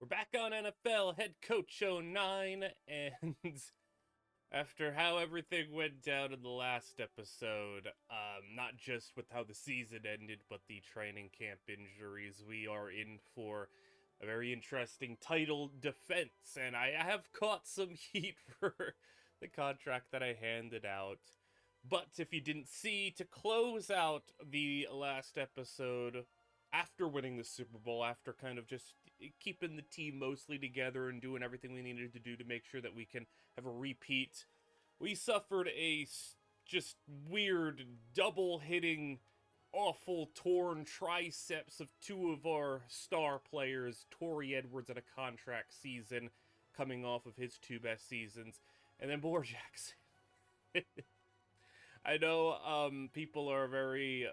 We're back on NFL Head Coach 09, and after how everything went down in the last episode, not just with how the season ended, but the training camp injuries, we are in for a very interesting title defense, and I have caught some heat for the contract that I handed out. But if you didn't see, to close out the last episode, after winning the Super Bowl, after kind of just keeping the team mostly together and doing everything we needed to do to make sure that we can have a repeat, we suffered a just weird double hitting, awful torn triceps of two of our star players, Torrey Edwards at a contract season, coming off of his two best seasons, and then Boar Jackson. I know people are very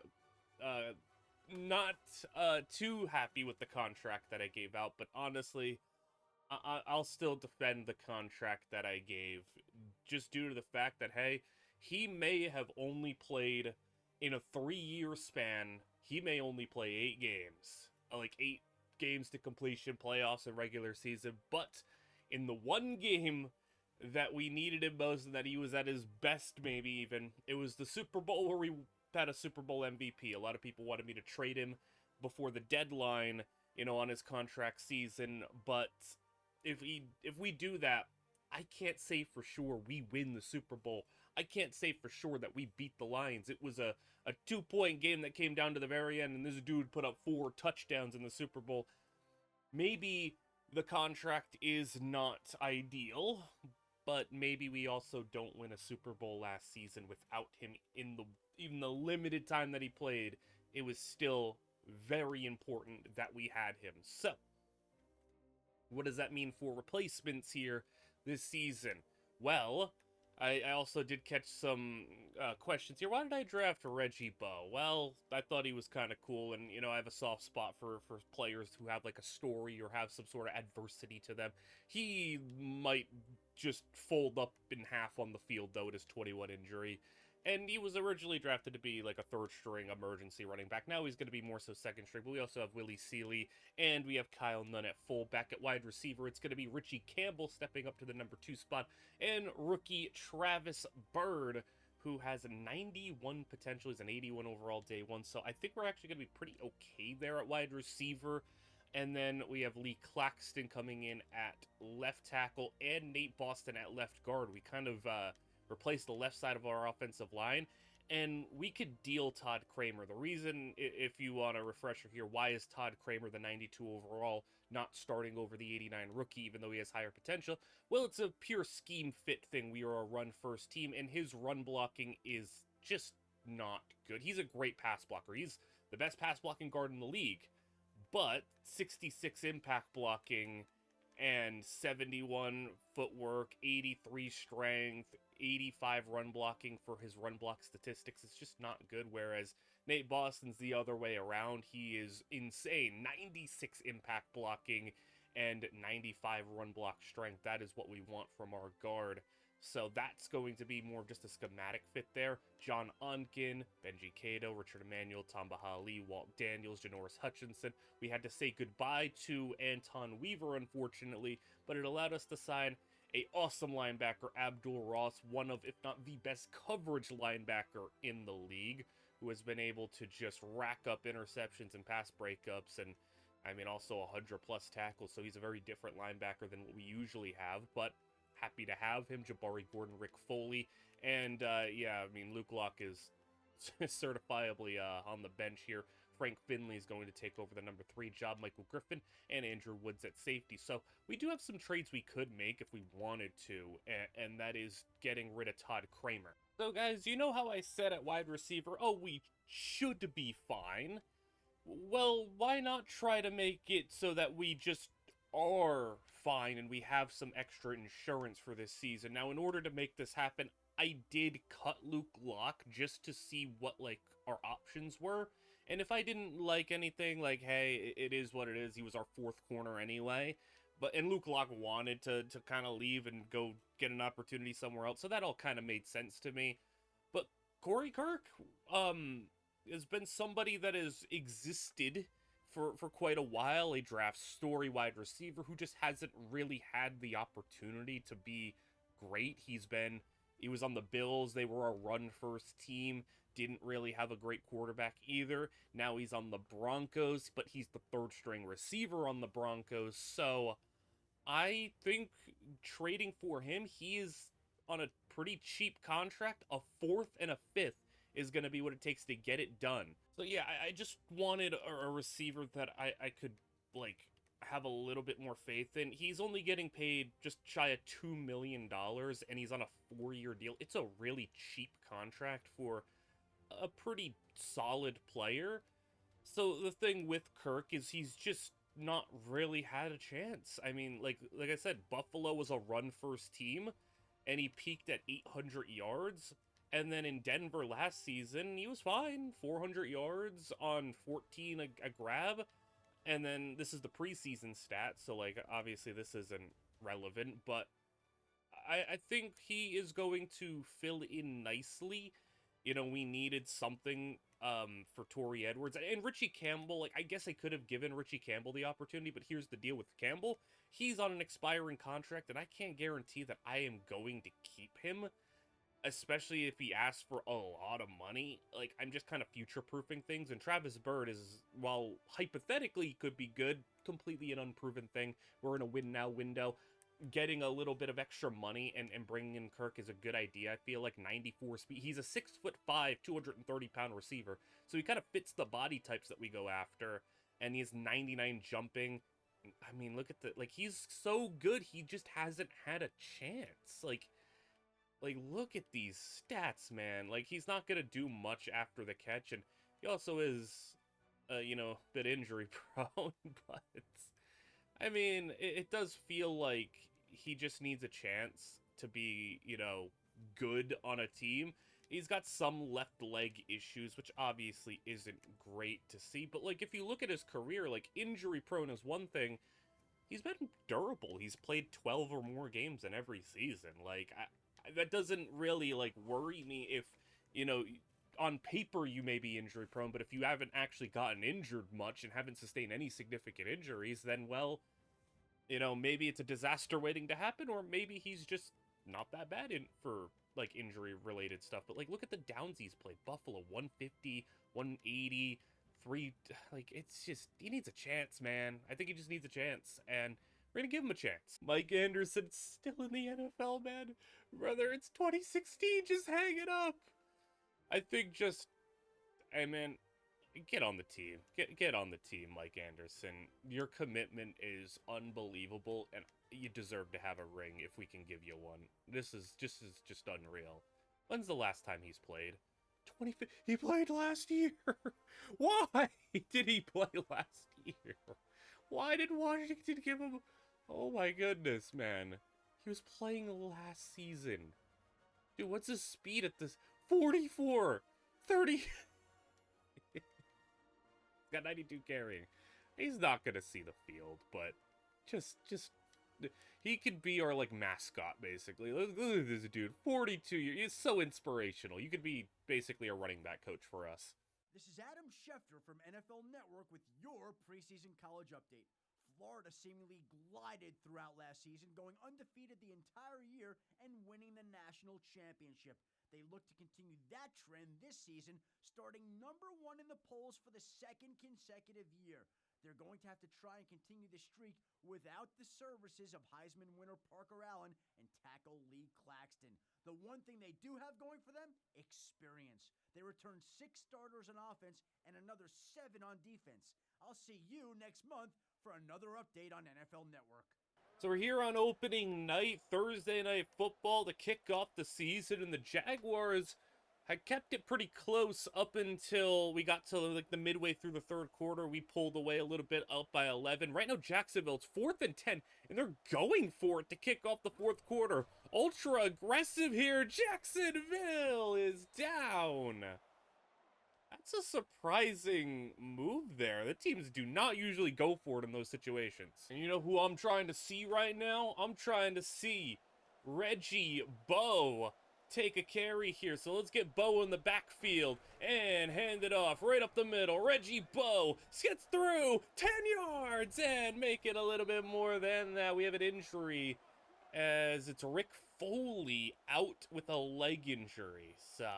not too happy with the contract that I gave out, but honestly, I'll still defend the contract that I gave, just due to the fact that, hey, he may have only played, in a 3-year span, he may only play 8 games. Like 8 games to completion, playoffs, and regular season, but in the one game that we needed him most and that he was at his best, maybe even, it was the Super Bowl where we had a Super Bowl MVP. A lot of people wanted me to trade him before the deadline, on his contract season, but if we do that, I can't say for sure we win the Super Bowl. I can't say for sure that we beat the Lions. It was a 2-point game that came down to the very end, and this dude put up 4 touchdowns in the Super Bowl. Maybe the contract is not ideal, but maybe we also don't win a Super Bowl last season without him in even the limited time that he played. It was still very important that we had him. So, what does that mean for replacements here this season? Well, I also did catch some questions here. Why did I draft Reggie Bow? Well, I thought he was kind of cool, and, I have a soft spot for players who have, like, a story or have some sort of adversity to them. He might just fold up in half on the field, though, with his 21 injury. And he was originally drafted to be like a third-string emergency running back. Now he's going to be more so second-string, but we also have Willie Seeley, and we have Kyle Nunn at fullback. At wide receiver, it's going to be Richie Campbell stepping up to the number 2 spot, and rookie Travis Bird, who has a 91 potential. He's an 81 overall day 1, so I think we're actually going to be pretty okay there at wide receiver. And then we have Lee Claxton coming in at left tackle, and Nate Boston at left guard. We kind of replace the left side of our offensive line, and we could deal Todd Kramer. The reason, if you want a refresher here, why is Todd Kramer, the 92 overall, not starting over the 89 rookie, even though he has higher potential? Well, it's a pure scheme fit thing. We are a run-first team, and his run blocking is just not good. He's a great pass blocker. He's the best pass blocking guard in the league, but 66 impact blocking and 71 footwork, 83 strength, 85 run blocking for his run block statistics. It's just not good, whereas Nate Boston's the other way around. He is insane. 96 impact blocking and 95 run block strength. That is what we want from our guard. So that's going to be more of just a schematic fit there. John Onken, Benji Cato, Richard Emanuel, Tom Bahali, Walt Daniels, Janoris Hutchinson. We had to say goodbye to Anton Weaver, unfortunately, but it allowed us to sign a awesome linebacker, Abdul Ross, one of, if not the best coverage linebacker in the league, who has been able to just rack up interceptions and pass breakups, and also 100+ tackles, so he's a very different linebacker than what we usually have, but happy to have him. Jabari Gordon, Rick Foley, and Luke Locke is certifiably on the bench here. Frank Finley is going to take over the number 3 job, Michael Griffin, and Andrew Woods at safety. So we do have some trades we could make if we wanted to, and that is getting rid of Todd Kramer. So guys, you know how I said at wide receiver, oh, we should be fine? Well, why not try to make it so that we just are fine and we have some extra insurance for this season? Now, in order to make this happen, I did cut Luke Locke just to see what, our options were. And if I didn't like anything, hey, it is what it is. He was our 4th corner anyway. And Luke Locke wanted to kind of leave and go get an opportunity somewhere else. So that all kind of made sense to me. But Corey Kirk has been somebody that has existed for quite a while, a draft story wide receiver who just hasn't really had the opportunity to be great. He was on the Bills, they were a run first team, didn't really have a great quarterback either. Now he's on the Broncos, but he's the third string receiver on the Broncos. So I think trading for him, he is on a pretty cheap contract. A fourth and a fifth is going to be what it takes to get it done. So yeah, I just wanted a receiver that I could like have a little bit more faith in. He's only getting paid just shy of $2 million, and he's on a 4-year deal. It's a really cheap contract for a pretty solid player. So the thing with Kirk is he's just not really had a chance. I mean, like I said, Buffalo was a run first team, and he peaked at 800 yards. And then in Denver last season, he was fine, 400 yards on 14 a grab. And then this is the preseason stats, so like obviously this isn't relevant, but I think he is going to fill in nicely. You know, we needed something for Torrey Edwards and Richie Campbell. Like, I guess I could have given Richie Campbell the opportunity, but here's the deal with Campbell. He's on an expiring contract, and I can't guarantee that I am going to keep him, especially if he asks for a lot of money. Like, I'm just kind of future-proofing things, and Travis Byrd is, while hypothetically could be good, completely an unproven thing. We're in a win-now window. Getting a little bit of extra money and bringing in Kirk is a good idea. I feel like 94 speed. He's a 6'5", 230-pound receiver, so he kind of fits the body types that we go after, and he's 99 jumping. I mean, look at like, he's so good, he just hasn't had a chance. Like, look at these stats, man. Like, he's not gonna do much after the catch, and he also is, you know, a bit injury prone, but I mean, it does feel like he just needs a chance to be, you know, good on a team. He's got some left leg issues, which obviously isn't great to see, but like, if you look at his career, like, injury prone is one thing. He's been durable. He's played 12 or more games in every season. Like, that doesn't really, like, worry me if, you know, on paper you may be injury prone, but if you haven't actually gotten injured much and haven't sustained any significant injuries, then, well, you know, maybe it's a disaster waiting to happen, or maybe he's just not that bad for, like, injury-related stuff. But, like, look at the downs he's played. Buffalo, 150, 180, 3... Like, it's just... He needs a chance, man. I think he just needs a chance, and we're gonna give him a chance. Mike Anderson's still in the NFL, man. Brother, it's 2016. Just hang it up. I think just... Hey, man, get on the team. Get on the team, Mike Anderson. Your commitment is unbelievable, and you deserve to have a ring if we can give you one. This is just unreal. When's the last time he's played? He played last year. Why did he play last year? Why did Washington give him... Oh my goodness, man. He was playing last season. Dude, what's his speed at this? 44! 30... Got 92 carrying. He's not gonna see the field, but just he could be our, like, mascot, basically. Look at this dude, 42 years. He's so inspirational. You could be basically a running back coach for us. This is Adam Schefter from NFL Network with your preseason college update. Florida seemingly glided throughout last season, going undefeated the entire year and winning the national championship. They look to continue that trend this season, starting number 1 in the polls for the second consecutive year. They're going to have to try and continue the streak without the services of Heisman winner Parker Allen and tackle Lee Claxton. The one thing they do have going for them, experience. They returned 6 starters on offense and another 7 on defense. I'll see you next month for another update on NFL Network. So we're here on opening night, Thursday Night Football, to kick off the season, and the Jaguars had kept it pretty close up until we got to, like, the midway through the third quarter. We pulled away a little bit, up by 11. Right now, Jacksonville's 4th and 10, and they're going for it to kick off the fourth quarter. Ultra aggressive here. Jacksonville is down. That's a surprising move there. The teams do not usually go for it in those situations. And you know who I'm trying to see right now? I'm trying to see Reggie Bow take a carry here. So let's get Bo in the backfield and hand it off right up the middle. Reggie Bo gets through 10 yards and make it a little bit more than that. We have an injury as it's Rick Foley out with a leg injury. So,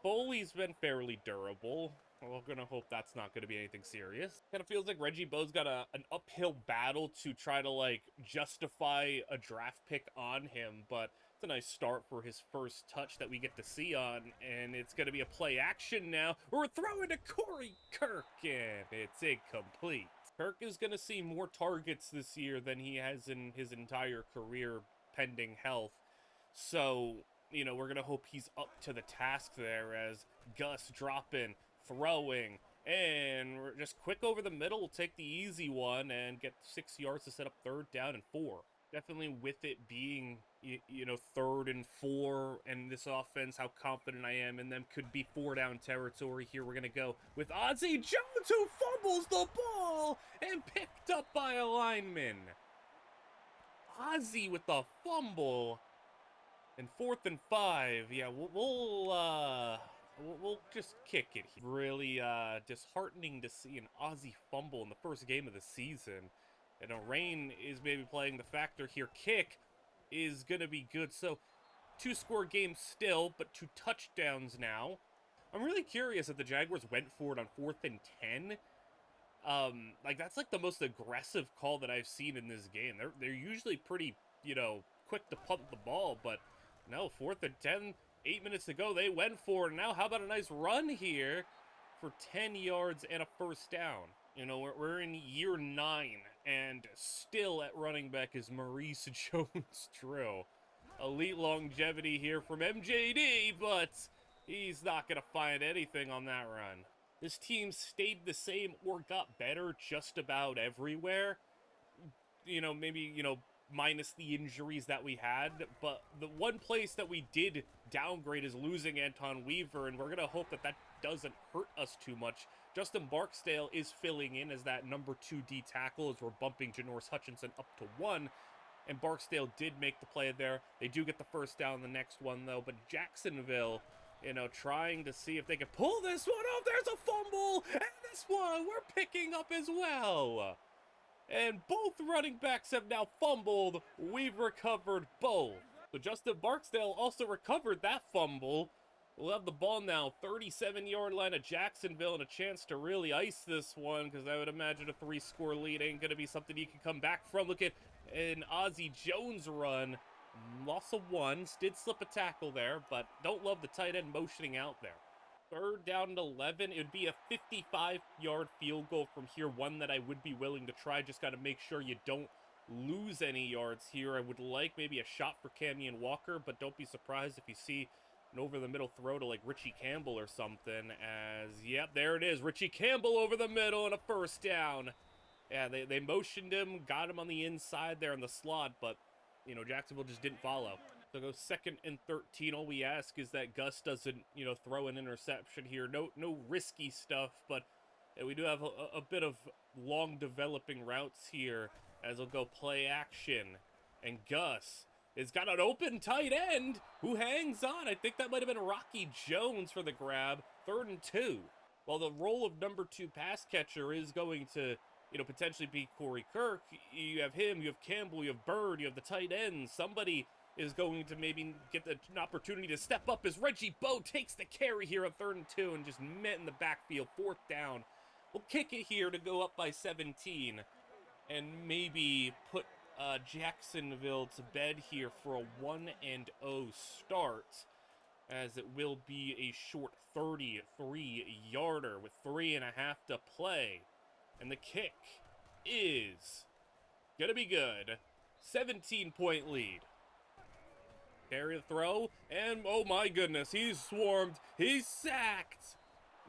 Foley's been fairly durable. We're going to hope that's not going to be anything serious. Kind of feels like Reggie Bo's got an uphill battle to try to, like, justify a draft pick on him, but it's a nice start for his first touch that we get to see on, and it's going to be a play action now. We're throwing to Corey Kirk, and it's incomplete. Kirk is going to see more targets this year than he has in his entire career pending health. So, you know, we're going to hope he's up to the task there as Gus dropping, throwing, and we're just quick over the middle. We'll take the easy one and get 6 yards to set up 3rd down and 4. Definitely with it being, you know, 3rd and 4 and this offense, how confident I am in them could be 4 down territory here. We're going to go with Ozzie Jones, who fumbles the ball and picked up by a lineman. Ozzie with the fumble. And 4th and 5, yeah, we'll just kick it. Really disheartening to see an Aussie fumble in the first game of the season. And rain is maybe playing the factor here. Kick is going to be good. So 2-score game still, but 2 touchdowns now. I'm really curious if the Jaguars went for it on 4th and 10. Like, that's like the most aggressive call that I've seen in this game. They're usually pretty, you know, quick to punt the ball, but no, 4th and 10, 8 minutes to go, they went for it. Now, how about a nice run here for 10 yards and a 1st down? You know, we're in year 9, and still at running back is Maurice Jones-Drew. Elite longevity here from MJD, but he's not going to find anything on that run. This team stayed the same or got better just about everywhere. You know, maybe, you know, minus the injuries that we had, but the one place that we did downgrade is losing Anton Weaver, and we're going to hope that that doesn't hurt us too much. Justin Barksdale is filling in as that number 2 D tackle as we're bumping Janoris Hutchinson up to 1, and Barksdale did make the play there. They do get the 1st down the next one, though, but Jacksonville, you know, trying to see if they can pull this one off. There's a fumble, and this one we're picking up as well. And both running backs have now fumbled. We've recovered both. So Justin Barksdale also recovered that fumble. We'll have the ball now, 37-yard line of Jacksonville, and a chance to really ice this one, because I would imagine a 3-score lead ain't going to be something you can come back from. Look at an Ozzie Jones run. Loss of 1. Did slip a tackle there, but don't love the tight end motioning out there. 3rd down and 11. It would be a 55-yard field goal from here, one that I would be willing to try. Just got to make sure you don't lose any yards here. I would like maybe a shot for Camion Walker, but don't be surprised if you see an over-the-middle throw to, like, Richie Campbell or something. As, yep, there it is. Richie Campbell over the middle and a 1st down. Yeah, they motioned him, got him on the inside there in the slot, but, you know, Jacksonville just didn't follow. So go 2nd and 13. All we ask is that Gus doesn't, you know, throw an interception here. No risky stuff, but we do have a bit of long developing routes here as we'll go play action. And Gus has got an open tight end who hangs on. I think that might have been Rocky Jones for the grab. 3rd and 2. While the role of number 2 pass catcher is going to, you know, potentially be Corey Kirk, you have him, you have Campbell, you have Bird, you have the tight ends. Somebody is going to maybe get an opportunity to step up as Reggie Bo takes the carry here on 3rd and 2 and just met in the backfield. 4th down. We'll kick it here to go up by 17 and maybe put Jacksonville to bed here for a 1-0 start, as it will be a short 33-yarder with 3.5 to play. And the kick is going to be good. 17-point lead. Carry the throw, and oh my goodness, he's swarmed, he's sacked.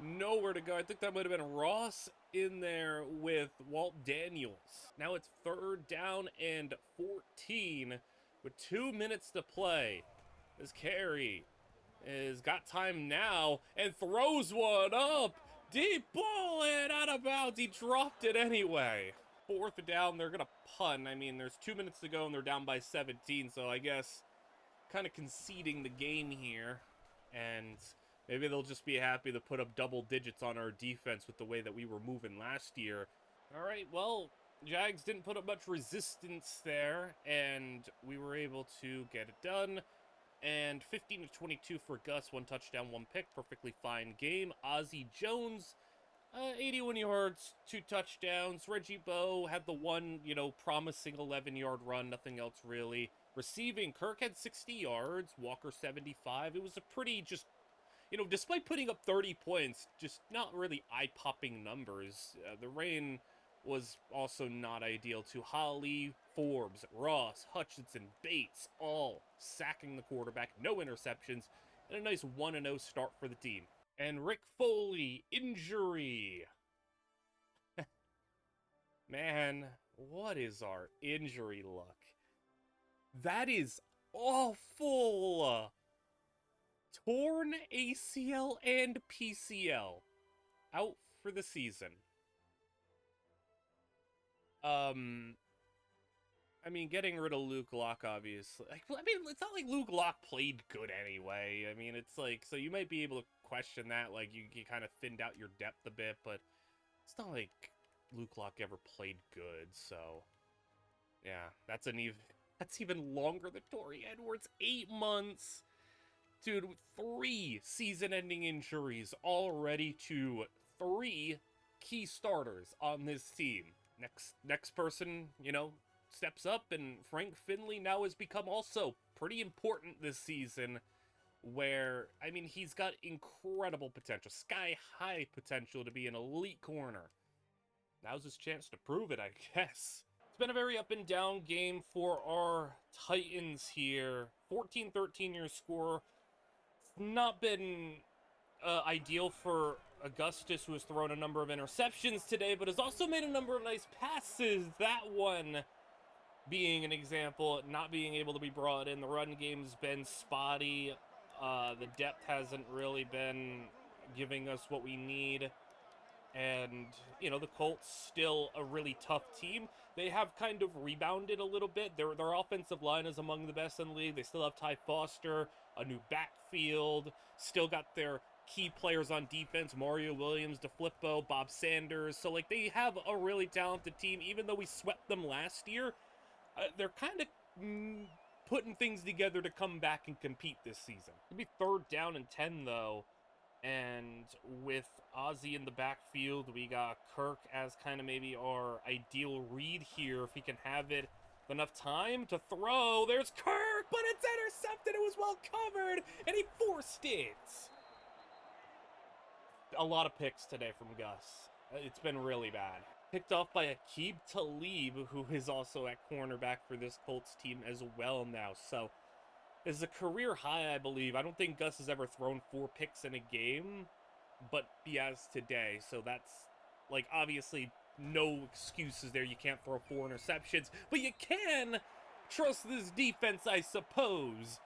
Nowhere to go. I think that might have been Ross in there with Walt Daniels. Now it's 3rd down and 14 with 2 minutes to play. This carry has got time now and throws one up. Deep ball and out of bounds. He dropped it anyway. 4th down, they're going to punt. I mean, there's 2 minutes to go and they're down by 17, so I guess kind of conceding the game here, and maybe they'll just be happy to put up double digits on our defense with the way that we were moving last year. All right, well, Jags didn't put up much resistance there, and we were able to get it done. And 15-22 for Gus, 1 touchdown, 1 pick, perfectly fine game. Ozzie Jones, 81 yards, 2 touchdowns. Reggie Bowe had the one, promising 11-yard run, nothing else really. Receiving, Kirk had 60 yards, Walker 75. It was a pretty just, despite putting up 30 points, just not really eye-popping numbers. The rain was also not ideal too. Holly, Forbes, Ross, Hutchinson, Bates, all sacking the quarterback, no interceptions, and a nice 1-0 start for the team. And Rick Foley, injury. Man, what is our injury luck? That is awful. Torn ACL and PCL. Out for the season. I mean, getting rid of Luke Locke, obviously. It's not like Luke Locke played good anyway. I mean, it's like, so you might be able to question that, like, you kind of thinned out your depth a bit, but it's not like Luke Locke ever played good, so... Yeah, that's even longer than Torrey Edwards. 8 months! Dude, 3 season-ending injuries already to 3 key starters on this team. Next person, steps up, and Frank Finley now has become also pretty important this season, where, I mean, he's got incredible potential, sky-high potential to be an elite corner. Now's his chance to prove it, I guess. It's been a very up-and-down game for our Titans here. 14-13 your score. It's not been ideal for Augustus, who has thrown a number of interceptions today, but has also made a number of nice passes. That one being an example, not being able to be brought in. The run game's been spotty. The depth hasn't really been giving us what we need. And, the Colts still a really tough team. They have kind of rebounded a little bit. Their offensive line is among the best in the league. They still have Ty Foster, a new backfield, still got their key players on defense, Mario Williams, DeFlippo, Bob Sanders. So, they have a really talented team. Even though we swept them last year, they're kind of putting things together to come back and compete this season. It'll be 3rd down and 10, though. And with Ozzie in the backfield, we got Kirk as kind of maybe our ideal read here. If he can have it enough time to throw. There's Kirk, but it's intercepted. It was well covered, and he forced it. A lot of picks today from Gus. It's been really bad. Picked off by Aqib Talib, who is also at cornerback for this Colts team as well now. So, it's a career high, I believe. I don't think Gus has ever thrown 4 picks in a game, but he has today. So that's, obviously no excuses there. You can't throw 4 interceptions, but you can trust this defense, I suppose.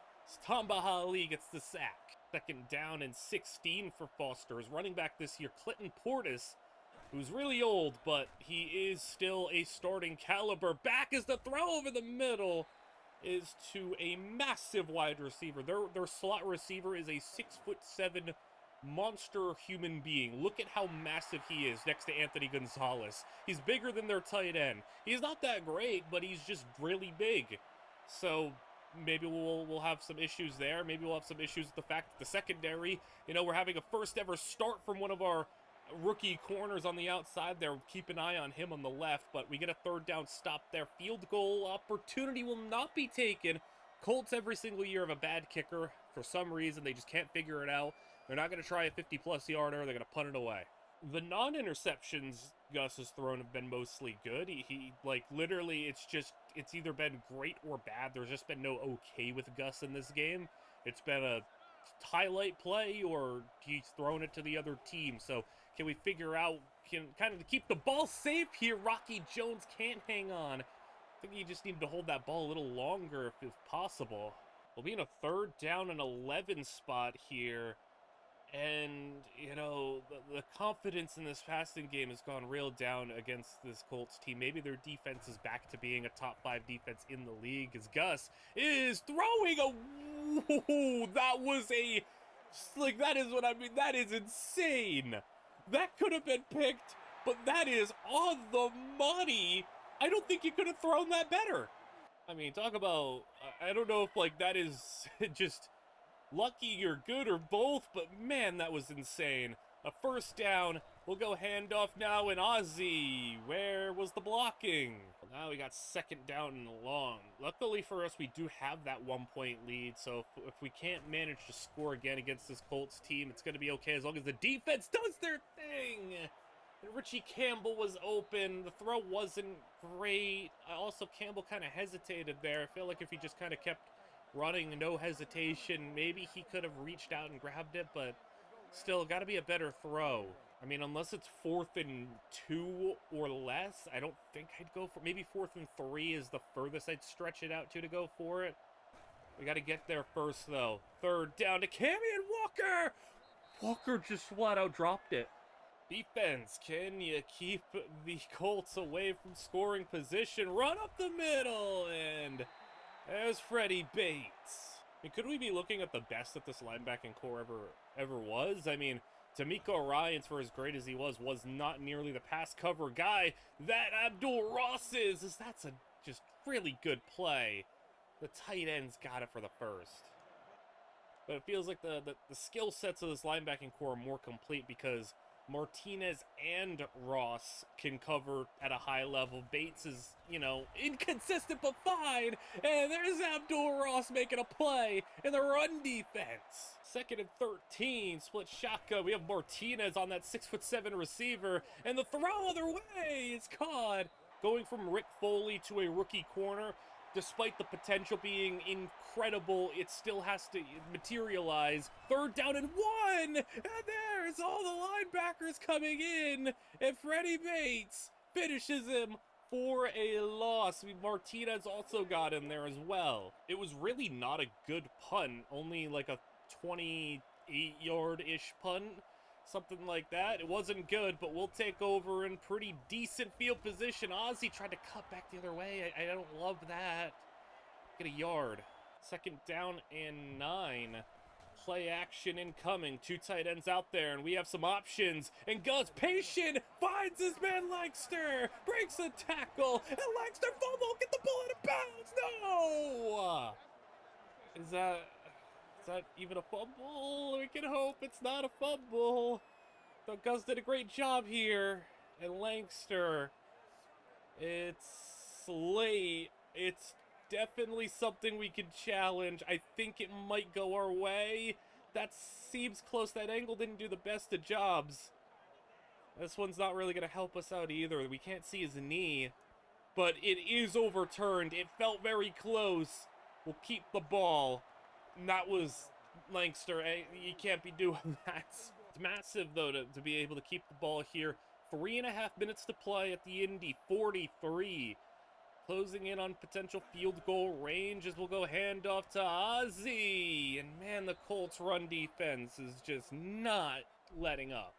Tamba Hali gets the sack. 2nd down and 16 for Foster. His running back this year, Clinton Portis, who's really old, but he is still a starting caliber. Back is the throw over the middle. Is to a massive wide receiver. Their slot receiver is a 6'7" monster human being. Look at how massive he is next to Anthony Gonzalez. He's bigger than their tight end. He's not that great, but he's just really big. So maybe we'll have some issues there. Maybe we'll have some issues with the fact that the secondary, we're having a first ever start from one of our rookie corners on the outside there. Keep an eye on him on the left, but we get a 3rd down stop there. Field goal opportunity will not be taken. Colts every single year have a bad kicker. For some reason, they just can't figure it out. They're not going to try a 50-plus yarder. They're going to punt it away. The non-interceptions Gus has thrown have been mostly good. He literally, it's either been great or bad. There's just been no okay with Gus in this game. It's been a highlight play, or he's thrown it to the other team. So can we figure out, can kind of keep the ball safe here? Rocky Jones can't hang on. I think he just needed to hold that ball a little longer if possible. We'll be in a 3rd down and 11 spot here. And, you know, the confidence in this passing game has gone real down against this Colts team. Maybe their defense is back to being a top 5 defense in the league, as Gus is throwing a... Whoa, that was a... Like, that is what I mean. That is insane. That could have been picked, but that is on the money. I don't think you could have thrown that better. I mean, talk about... I don't know if, like, that is just... lucky or good or both, but man, that was insane. A first down. We'll go handoff now, and Ozzy, where was the blocking? Well, now we got second down and long. Luckily for us, we do have that 1-point lead, so if we can't manage to score again against this Colts team, it's going to be okay as long as the defense does their thing. And Richie Campbell was open. The throw wasn't great. Also, Campbell kind of hesitated there. I feel like if he just kind of kept running, no hesitation, maybe he could have reached out and grabbed it, but still, got to be a better throw. I mean, unless it's 4th and 2 or less, I don't think I'd go for... Maybe 4th and 3 is the furthest I'd stretch it out to go for it. We got to get there first, though. Third down to Cammy and Walker! Walker just flat out dropped it. Defense, can you keep the Colts away from scoring position? Run up the middle, and... there's Freddie Bates. I mean, could we be looking at the best that this linebacking core ever was? I mean, D'Amico Ryans, for as great as he was not nearly the pass cover guy that Abdul Ross is. That's a just really good play. The tight ends got it for the first. But it feels like the skill sets of this linebacking core are more complete because Martinez and Ross can cover at a high level. Bates is, you know, inconsistent but fine. And there's Abdul Ross making a play in the run defense. 2nd and 13, split shotgun. We have Martinez on that 6'7" receiver. And the throw other way is caught. Going from Rick Foley to a rookie corner, despite the potential being incredible, it still has to materialize. 3rd down and 1! And there's all the linebackers coming in. And Freddie Bates finishes him for a loss. I mean, Martinez also got in there as well. It was really not a good punt. Only like a 28-yard-ish punt. Something like that. It wasn't good, but we'll take over in pretty decent field position. Ozzy tried to cut back the other way. I don't love that. Get a yard. 2nd down and 9. Play action incoming. 2 tight ends out there, and we have some options. And Gus, patient, finds his man Lankster. Breaks a tackle, and Lankster fumble. Get the ball out of bounds. No! Is that even a fumble? We can hope it's not a fumble. But Gus did a great job here. And Lankster, it's late. It's definitely something we can challenge. I think it might go our way. That seems close. That angle didn't do the best of jobs. This one's not really going to help us out either. We can't see his knee. But it is overturned. It felt very close. We'll keep the ball. And that was Lankster. You can't be doing that. It's massive, though, to be able to keep the ball here. 3.5 minutes to play at the Indy. 43. Closing in on potential field goal range as we'll go handoff to Ozzy. And man, the Colts run defense is just not letting up.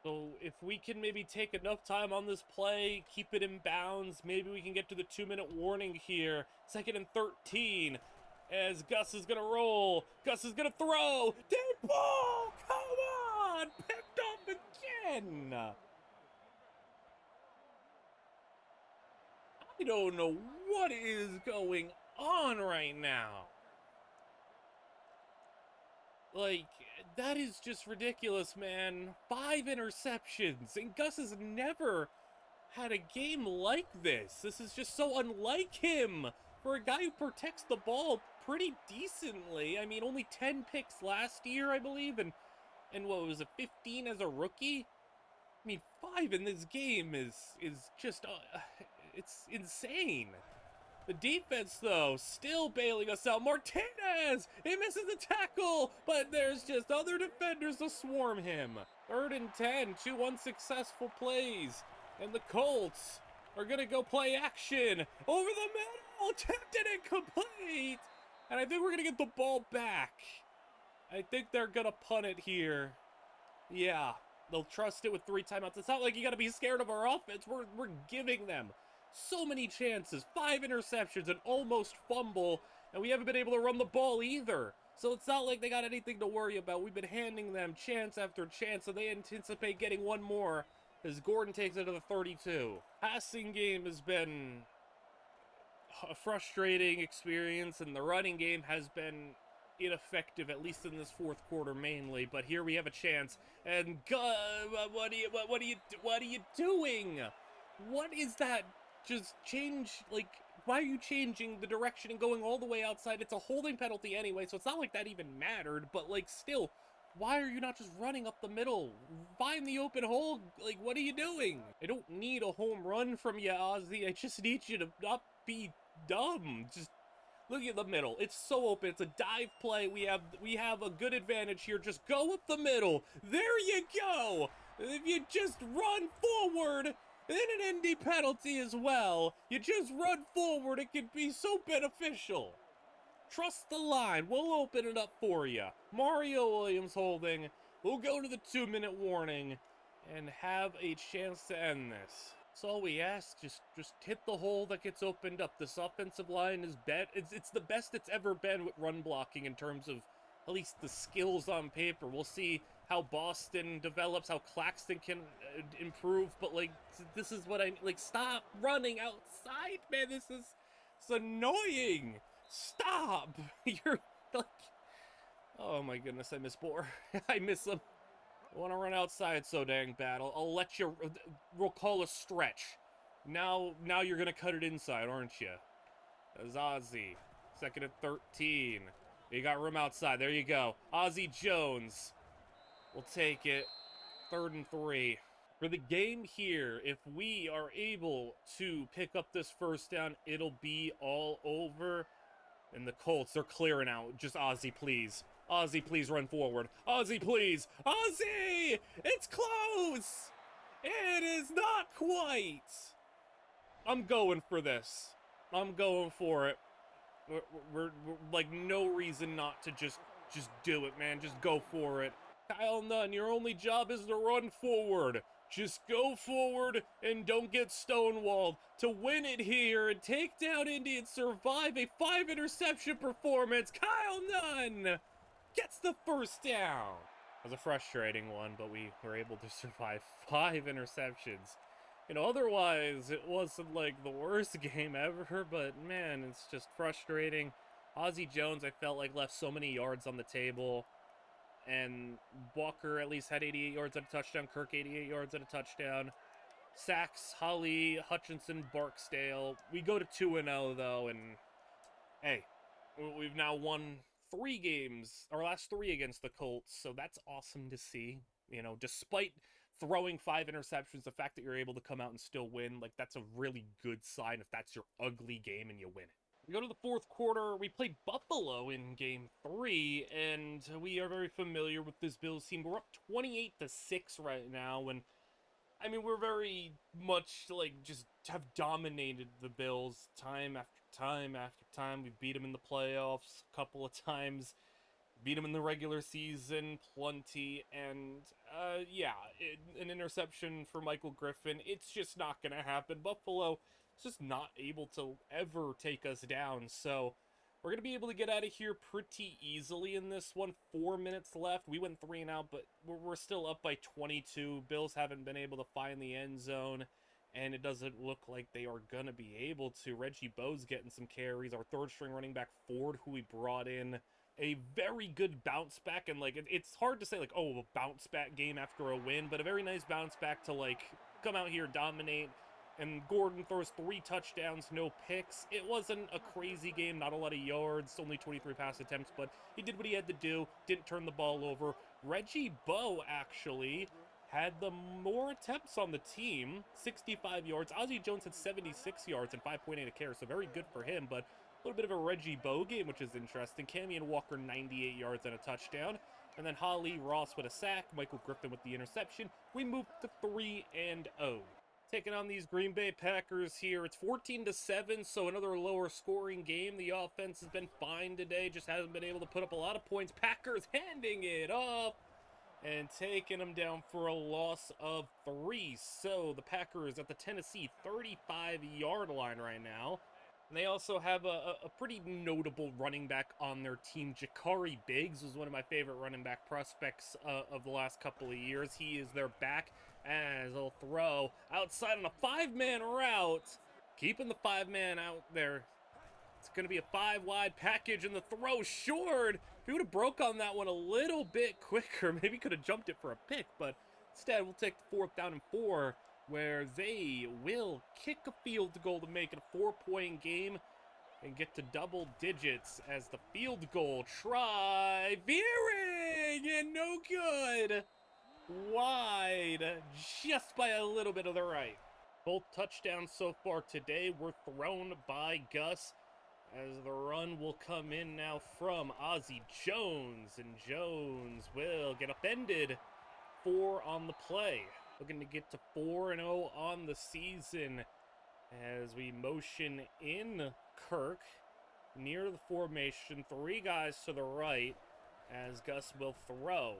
So if we can maybe take enough time on this play, keep it in bounds, maybe we can get to the 2-minute warning here. 2nd and 13. As Gus is going to roll. Gus is going to throw. Deep ball! Come on! Picked up again! I don't know what is going on right now. Like, that is just ridiculous, man. 5 interceptions. And Gus has never had a game like this. This is just so unlike him. For a guy who protects the ball pretty decently. I mean, only 10 picks last year, I believe, and what was it, 15 as a rookie? I mean, 5 in this game is just, it's insane. The defense, though, still bailing us out. Martinez, he misses the tackle, but there's just other defenders to swarm him. 3rd and 10, 2 unsuccessful plays, and the Colts are gonna go play action over the middle, attempted and complete, and I think we're gonna get the ball back. I think they're gonna punt it here. Yeah, they'll trust it with 3 timeouts. It's not like you got to be scared of our offense. We're giving them so many chances, 5 interceptions, an almost fumble, and we haven't been able to run the ball either. So it's not like they got anything to worry about. We've been handing them chance after chance, so they anticipate getting one more as Gordon takes it to the 32. Passing game has been a frustrating experience, and the running game has been ineffective, at least in this fourth quarter mainly. But here we have a chance, and what are you doing? What is that? Just change, like, why are you changing the direction and going all the way outside? It's a holding penalty anyway, so it's not like that even mattered. But like, still, why are you not just running up the middle? Find the open hole. Like, what are you doing? I don't need a home run from you, Ozzy. I just need you to not be dumb. Just look at the middle. It's so open. It's a dive play. We have a good advantage here. Just go up the middle. There you go. If you just run forward, then an indie penalty as well. You just run forward. It can be so beneficial. Trust the line. We'll open it up for you. Mario Williams holding. We'll go to the 2-minute warning and have a chance to end this. That's all we ask. Just hit the hole that gets opened up. This offensive line is it's the best it's ever been with run blocking in terms of at least the skills on paper. We'll see how Boston develops, how Claxton can improve, but like, this is what stop running outside, man. It's annoying. Stop. You're like, oh my goodness, I miss Boar. I miss him. I want to run outside so dang bad. I'll let you. We'll call a stretch. Now you're gonna cut it inside, aren't you? That's Ozzy. 2nd and 13. You got room outside. There you go. Ozzy Jones. We'll take it. 3rd and 3. For the game here, if we are able to pick up this first down, it'll be all over. And the Colts, they're clearing out. Just Ozzy, please. Ozzy, please run forward. Ozzy, please. Ozzy! It's close! It is not quite. I'm going for this. I'm going for it. We're like, no reason not to just do it, man. Just go for it. Kyle Nunn, your only job is to run forward. Just go forward and don't get stonewalled. To win it here and take down Indy and survive a 5-interception performance, Kyle Nunn gets the first down. It was a frustrating one, but we were able to survive 5 interceptions. You know, otherwise, it wasn't like the worst game ever, but man, it's just frustrating. Ozzy Jones, I felt like, left so many yards on the table. And Walker at least had 88 yards at a touchdown. Kirk 88 yards at a touchdown. Sacks, Holly, Hutchinson, Barksdale. We go to 2-0 though, and hey, we've now won 3 games, our last 3 against the Colts, so that's awesome to see. You know, despite throwing 5 interceptions, the fact that you're able to come out and still win, like, that's a really good sign if that's your ugly game and you win it. We go to the 4th quarter. We played Buffalo in game 3, and we are very familiar with this Bills team. We're up 28-6 right now, and I mean, we're very much like just have dominated the Bills time after time after time. We beat them in the playoffs a couple of times, beat them in the regular season plenty, and yeah, an interception for Michael Griffin. It's just not going to happen. Buffalo just not able to ever take us down, so we're going to be able to get out of here pretty easily in this one. 4 minutes left. We went 3 and out, but we're still up by 22. Bills haven't been able to find the end zone, and it doesn't look like they are going to be able to. Reggie Bowe's getting some carries. Our 3rd-string running back, Ford, who we brought in, a very good bounce back, and like, it's hard to say like, oh, a bounce back game after a win, but a very nice bounce back to like come out here, dominate. And Gordon throws 3 touchdowns, no picks. It wasn't a crazy game, not a lot of yards, only 23 pass attempts, but he did what he had to do, didn't turn the ball over. Reggie Bowe actually had the more attempts on the team, 65 yards. Ozzy Jones had 76 yards and 5.8 a carry, so very good for him, but a little bit of a Reggie Bowe game, which is interesting. Camion Walker, 98 yards and a touchdown. And then Holly Ross with a sack, Michael Griffin with the interception. We move to 3-0. Taking on these Green Bay Packers here. It's 14-7, so another lower scoring game. The offense has been fine today, just hasn't been able to put up a lot of points. Packers handing it off. and taking them down for a loss of 3. So the Packers at the Tennessee 35-yard line right now. And they also have a pretty notable running back on their team. Jakari Biggs was one of my favorite running back prospects of the last couple of years. He is their back as they'll throw outside on a 5-man route. Keeping the 5-man out there. It's going to be a 5-wide package, and the throw short. If he would have broke on that one a little bit quicker, maybe could have jumped it for a pick, but instead we'll take the 4th down and 4, where they will kick a field goal to make it a 4-point game and get to double digits as the field goal try veering and no good. Wide, just by a little bit of the right. Both touchdowns so far today were thrown by Gus, as the run will come in now from Ozzie Jones, and Jones will get upended. 4 on the play. Looking to get to 4-0 on the season as we motion in Kirk near the formation. 3 guys to the right as Gus will throw.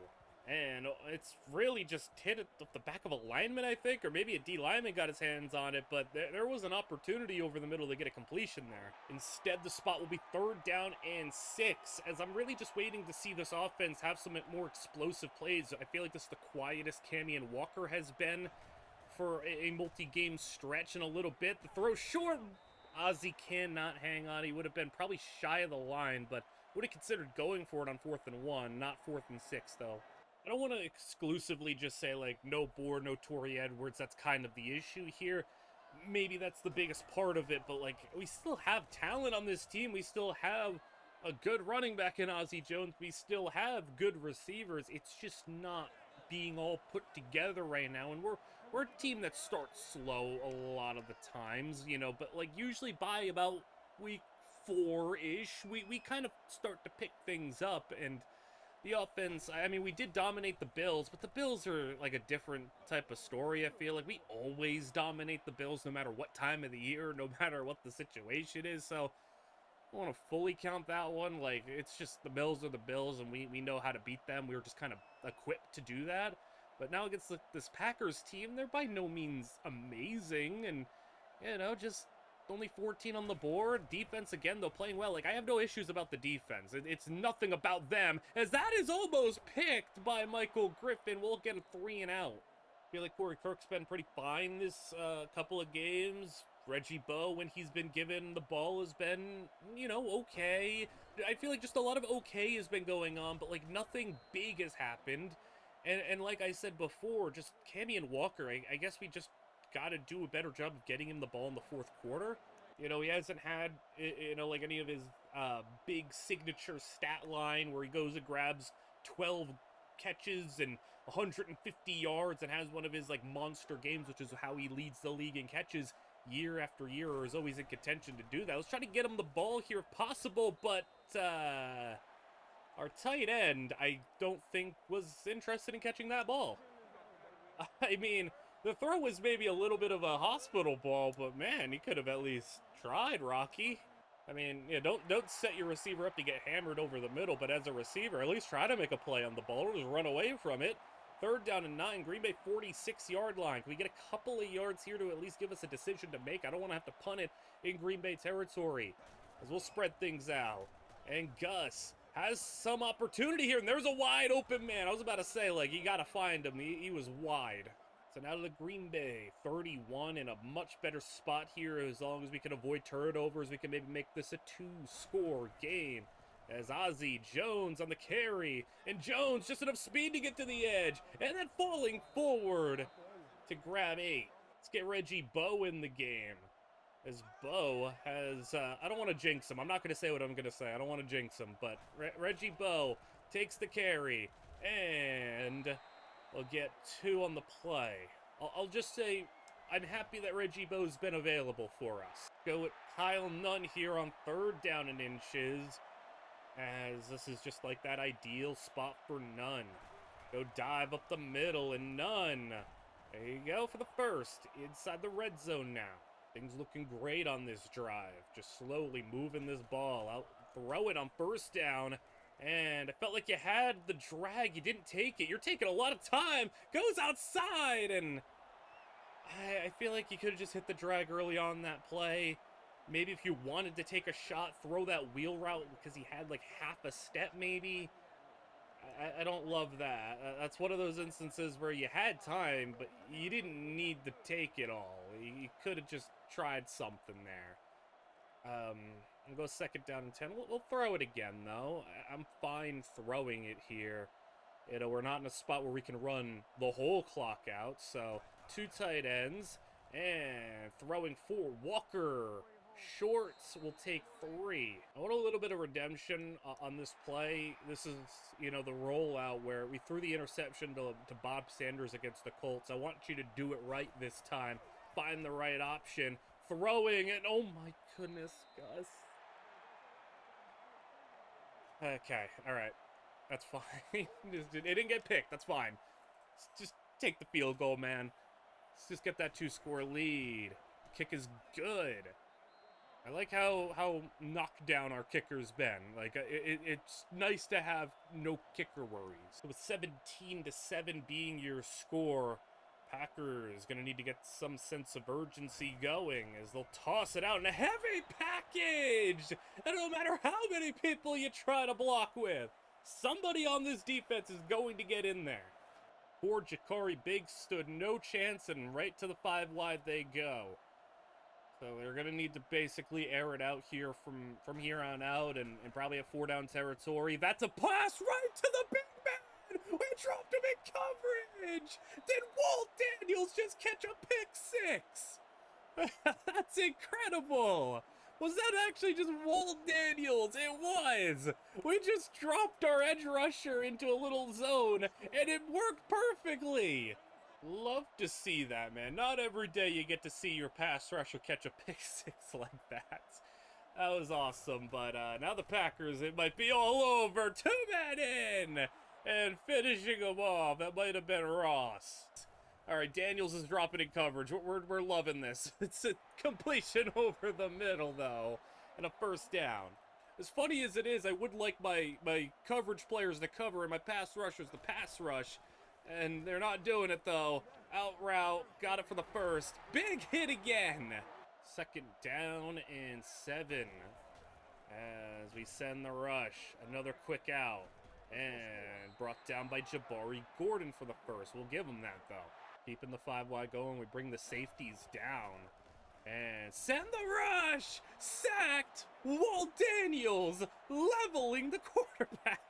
And it's really just hit at the back of a lineman, I think, or maybe a D lineman got his hands on it, but there was an opportunity over the middle to get a completion there. Instead, the spot will be 3rd down and 6, as I'm really just waiting to see this offense have some more explosive plays. I feel like this is the quietest Camion Walker has been for a multi-game stretch in a little bit. The throw short. Ozzie cannot hang on. He would have been probably shy of the line, but would have considered going for it on 4th and 1, not 4th and 6, though. I don't want to exclusively just say, like, no Boar, no Torrey Edwards. That's kind of the issue here. Maybe that's the biggest part of it, but, like, we still have talent on this team. We still have a good running back in Ozzie Jones. We still have good receivers. It's just not being all put together right now, and we're a team that starts slow a lot of the times, you know, but, like, usually by about week 4-ish, we kind of start to pick things up, and the offense, I mean, we did dominate the Bills, but the Bills are like a different type of story, I feel like. We always dominate the Bills no matter what time of the year, no matter what the situation is, so I don't want to fully count that one. Like, it's just the Bills are the Bills, and we know how to beat them. We were just kind of equipped to do that. But now against this Packers team, they're by no means amazing, and, you know, just only 14 on the board. Defense, again, though, playing well. Like, I have no issues about the defense. It's nothing about them, as that is almost picked by Michael Griffin. We'll get a 3 and out. I feel like Corey Kirk's been pretty fine this couple of games. Reggie Bowe, when he's been given the ball, has been, you know, okay. I feel like just a lot of okay has been going on, but, like, nothing big has happened. And like I said before, just Camion Walker, I guess we just got to do a better job of getting him the ball in the 4th quarter. You know, he hasn't had, you know, like any of his big signature stat line where he goes and grabs 12 catches and 150 yards and has one of his, like, monster games, which is how he leads the league in catches year after year, or is always in contention to do that. Let's try to get him the ball here if possible, but our tight end, I don't think, was interested in catching that ball. I mean, the throw was maybe a little bit of a hospital ball, but man, he could have at least tried, Rocky. I mean, yeah, don't set your receiver up to get hammered over the middle, but as a receiver, at least try to make a play on the ball or just run away from it. 3rd down and 9, Green Bay 46-yard line. Can we get a couple of yards here to at least give us a decision to make? I don't want to have to punt it in Green Bay territory, as we'll spread things out. And Gus has some opportunity here, and there's a wide open man. I was about to say, like, you got to find him. He was wide. So now to the Green Bay 31, in a much better spot here. As long as we can avoid turnovers, we can maybe make this a 2-score game. As Ozzie Jones on the carry, and Jones just enough speed to get to the edge, and then falling forward to grab 8. Let's get Reggie Bowe in the game, as Bowe has, I don't want to jinx him. I'm not going to say what I'm going to say. I don't want to jinx him, but Reggie Bowe takes the carry, and we'll get 2 on the play. I'll just say I'm happy that Reggie Bowe's been available for us. Go with Kyle Nunn here on 3rd down and inches, as this is just like that ideal spot for Nunn. Go dive up the middle, and Nunn, there you go for the first, inside the red zone now. Things looking great on this drive. Just slowly moving this ball out. Throw it on 1st down. And I felt like you had the drag. You didn't take it. You're taking a lot of time. Goes outside. And I feel like you could have just hit the drag early on that play. Maybe if you wanted to take a shot, throw that wheel route because he had like half a step maybe. I don't love that. That's one of those instances where you had time, but you didn't need to take it all. You could have just tried something there. We'll go 2nd down and 10. We'll throw it again, though. I'm fine throwing it here. We're not in a spot where we can run the whole clock out, so 2 tight ends. And throwing 4. Walker. Shorts will take 3. I want a little bit of redemption on this play. This is, the rollout where we threw the interception to Bob Sanders against the Colts. I want you to do it right this time. Find the right option. Throwing, and oh my goodness, Gus. Okay, all right. That's fine. It didn't get picked. That's fine. Just take the field goal, man. Let's just get that 2-score lead. Kick is good. I like how knocked down our kicker's been. Like, it's nice to have no kicker worries. So with 17-7 being your score, Packers going to need to get some sense of urgency going as they'll toss it out in a heavy package. And no matter how many people you try to block with, somebody on this defense is going to get in there. Poor Jakari Biggs stood no chance, and right to the 5 wide they go. So they're going to need to basically air it out here from here on out and probably a 4-down territory. That's a pass right to the big man. We dropped him in coverage. Did Walt Daniels just catch a pick 6? That's incredible. Was that actually just Walt Daniels? It was. We just dropped our edge rusher into a little zone, and it worked perfectly. Love to see that, man. Not every day you get to see your pass rusher catch a pick 6 like that. That was awesome, but now the Packers, it might be all over. 2 men in, and finishing them off. That might have been Ross. All right, Daniels is dropping in coverage. We're loving this. It's a completion over the middle, though, and a 1st down. As funny as it is, I would like my coverage players to cover and my pass rushers to pass rush. And they're not doing it, though. Out route. Got it for the 1st. Big hit again. 2nd down and 7. As we send the rush. Another quick out. And brought down by Jabari Gordon for the 1st. We'll give him that, though. Keeping the 5 wide going. We bring the safeties down. And send the rush. Sacked. Walt Daniels leveling the quarterback.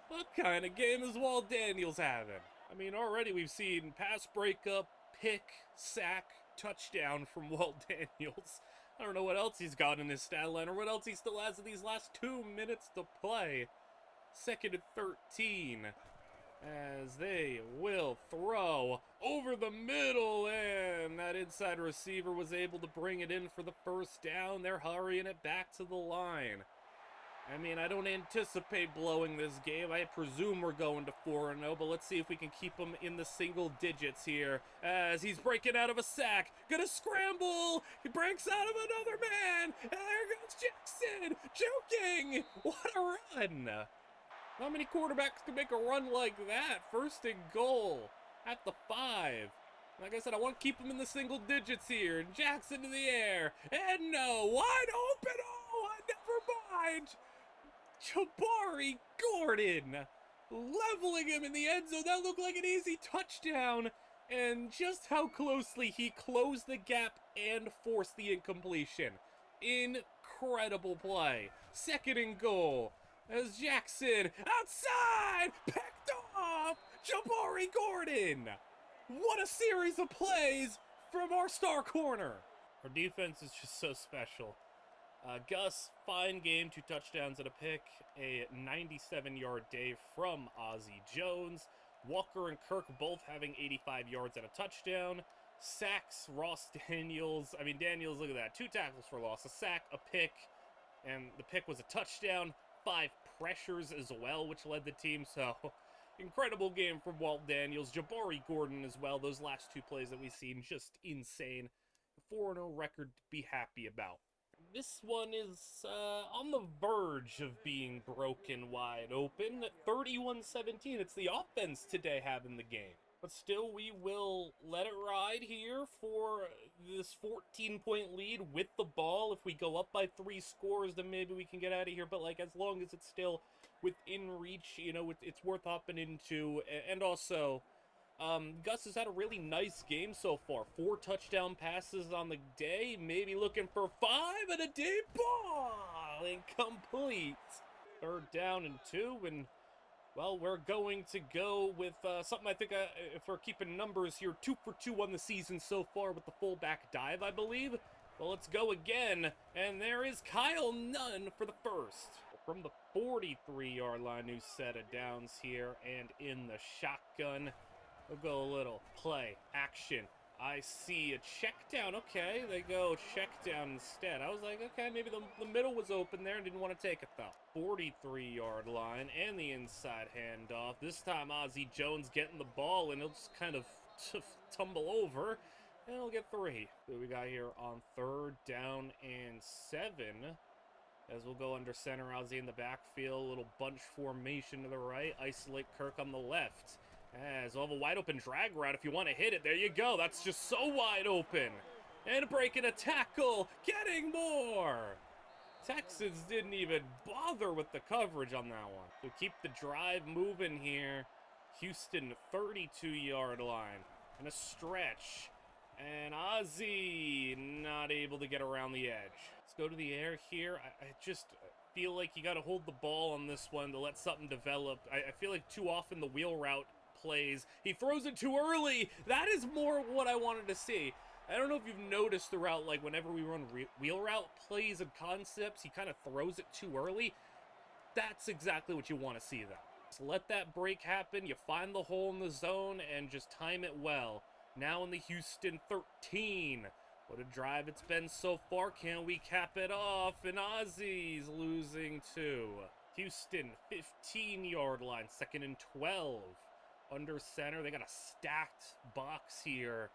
What kind of game is Walt Daniels having? I mean, already we've seen pass breakup, pick, sack, touchdown from Walt Daniels. I don't know what else he's got in his stat line or what else he still has in these last 2 minutes to play. 2nd and 13 as they will throw over the middle, and that inside receiver was able to bring it in for the 1st down. They're hurrying it back to the line. I mean, I don't anticipate blowing this game. I presume we're going to 4-0, but let's see if we can keep him in the single digits here as he's breaking out of a sack. Gonna scramble. He breaks out of another man. And there goes Jackson. Joking. What a run. How many quarterbacks can make a run like that? 1st and goal at the 5. Like I said, I want to keep him in the single digits here. Jackson in the air. And no, wide open. Oh, never mind. Jabari Gordon leveling him in the end zone. That looked like an easy touchdown. And just how closely he closed the gap and forced the incompletion. Incredible play. 2nd and goal. As Jackson outside, picked off. Jabari Gordon. What a series of plays from our star corner. Our defense is just so special. Gus, fine game, 2 touchdowns and a pick, a 97-yard day from Ozzie Jones. Walker and Kirk both having 85 yards and a touchdown. Sacks, Ross Daniels. I mean, Daniels, look at that. 2 tackles for loss, a sack, a pick, and the pick was a touchdown. 5 pressures as well, which led the team, so incredible game from Walt Daniels. Jabari Gordon as well. Those last 2 plays that we've seen, just insane. 4-0 record to be happy about. this one is on the verge of being broken wide open. 31-17. It's the offense today having the game. But still, we will let it ride here for this 14-point lead with the ball. If we go up by 3 scores, then maybe we can get out of here. But, like, as long as it's still within reach, you know, it's worth hopping into. And also, Gus has had a really nice game so far. 4 touchdown passes on the day. Maybe looking for 5 and a deep ball. Incomplete. 3rd down and 2, and well, we're going to go with something I think, if we're keeping numbers here, 2 for 2 on the season so far with the fullback dive, I believe. Well, let's go again, and there is Kyle Nunn for the first. From the 43-yard line, new set of downs here, and in the shotgun. We'll go a little play, action. I see a check down. Okay, they go check down instead. I was like, okay, maybe the middle was open there and didn't want to take it though. 43-yard line and the inside handoff. This time Ozzie Jones getting the ball and he'll just kind of tumble over and he'll get 3. So we got here on 3rd down and 7. As we'll go under center, Ozzie in the backfield. A little bunch formation to the right. Isolate Kirk on the left. As we'll have a wide open drag route if you want to hit it. There you go. That's just so wide open. And breaking a tackle. Getting more. Texans didn't even bother with the coverage on that one. So keep the drive moving here. Houston 32-yard line. And a stretch. And Ozzie not able to get around the edge. Let's go to the air here. I just feel like you got to hold the ball on this one to let something develop. I feel like too often the wheel route plays, he throws it too early. That is more what I wanted to see. I don't know if you've noticed throughout, like, whenever we run wheel route plays and concepts, he kind of throws it too early. That's exactly what you want to see, though. Just let that break happen. You find the hole in the zone and just time it well. Now in the Houston 13. What a drive it's been so far. Can we cap it off? And Ozzie's losing 2. Houston 15-yard line, 2nd and 12. Under center, they got a stacked box here.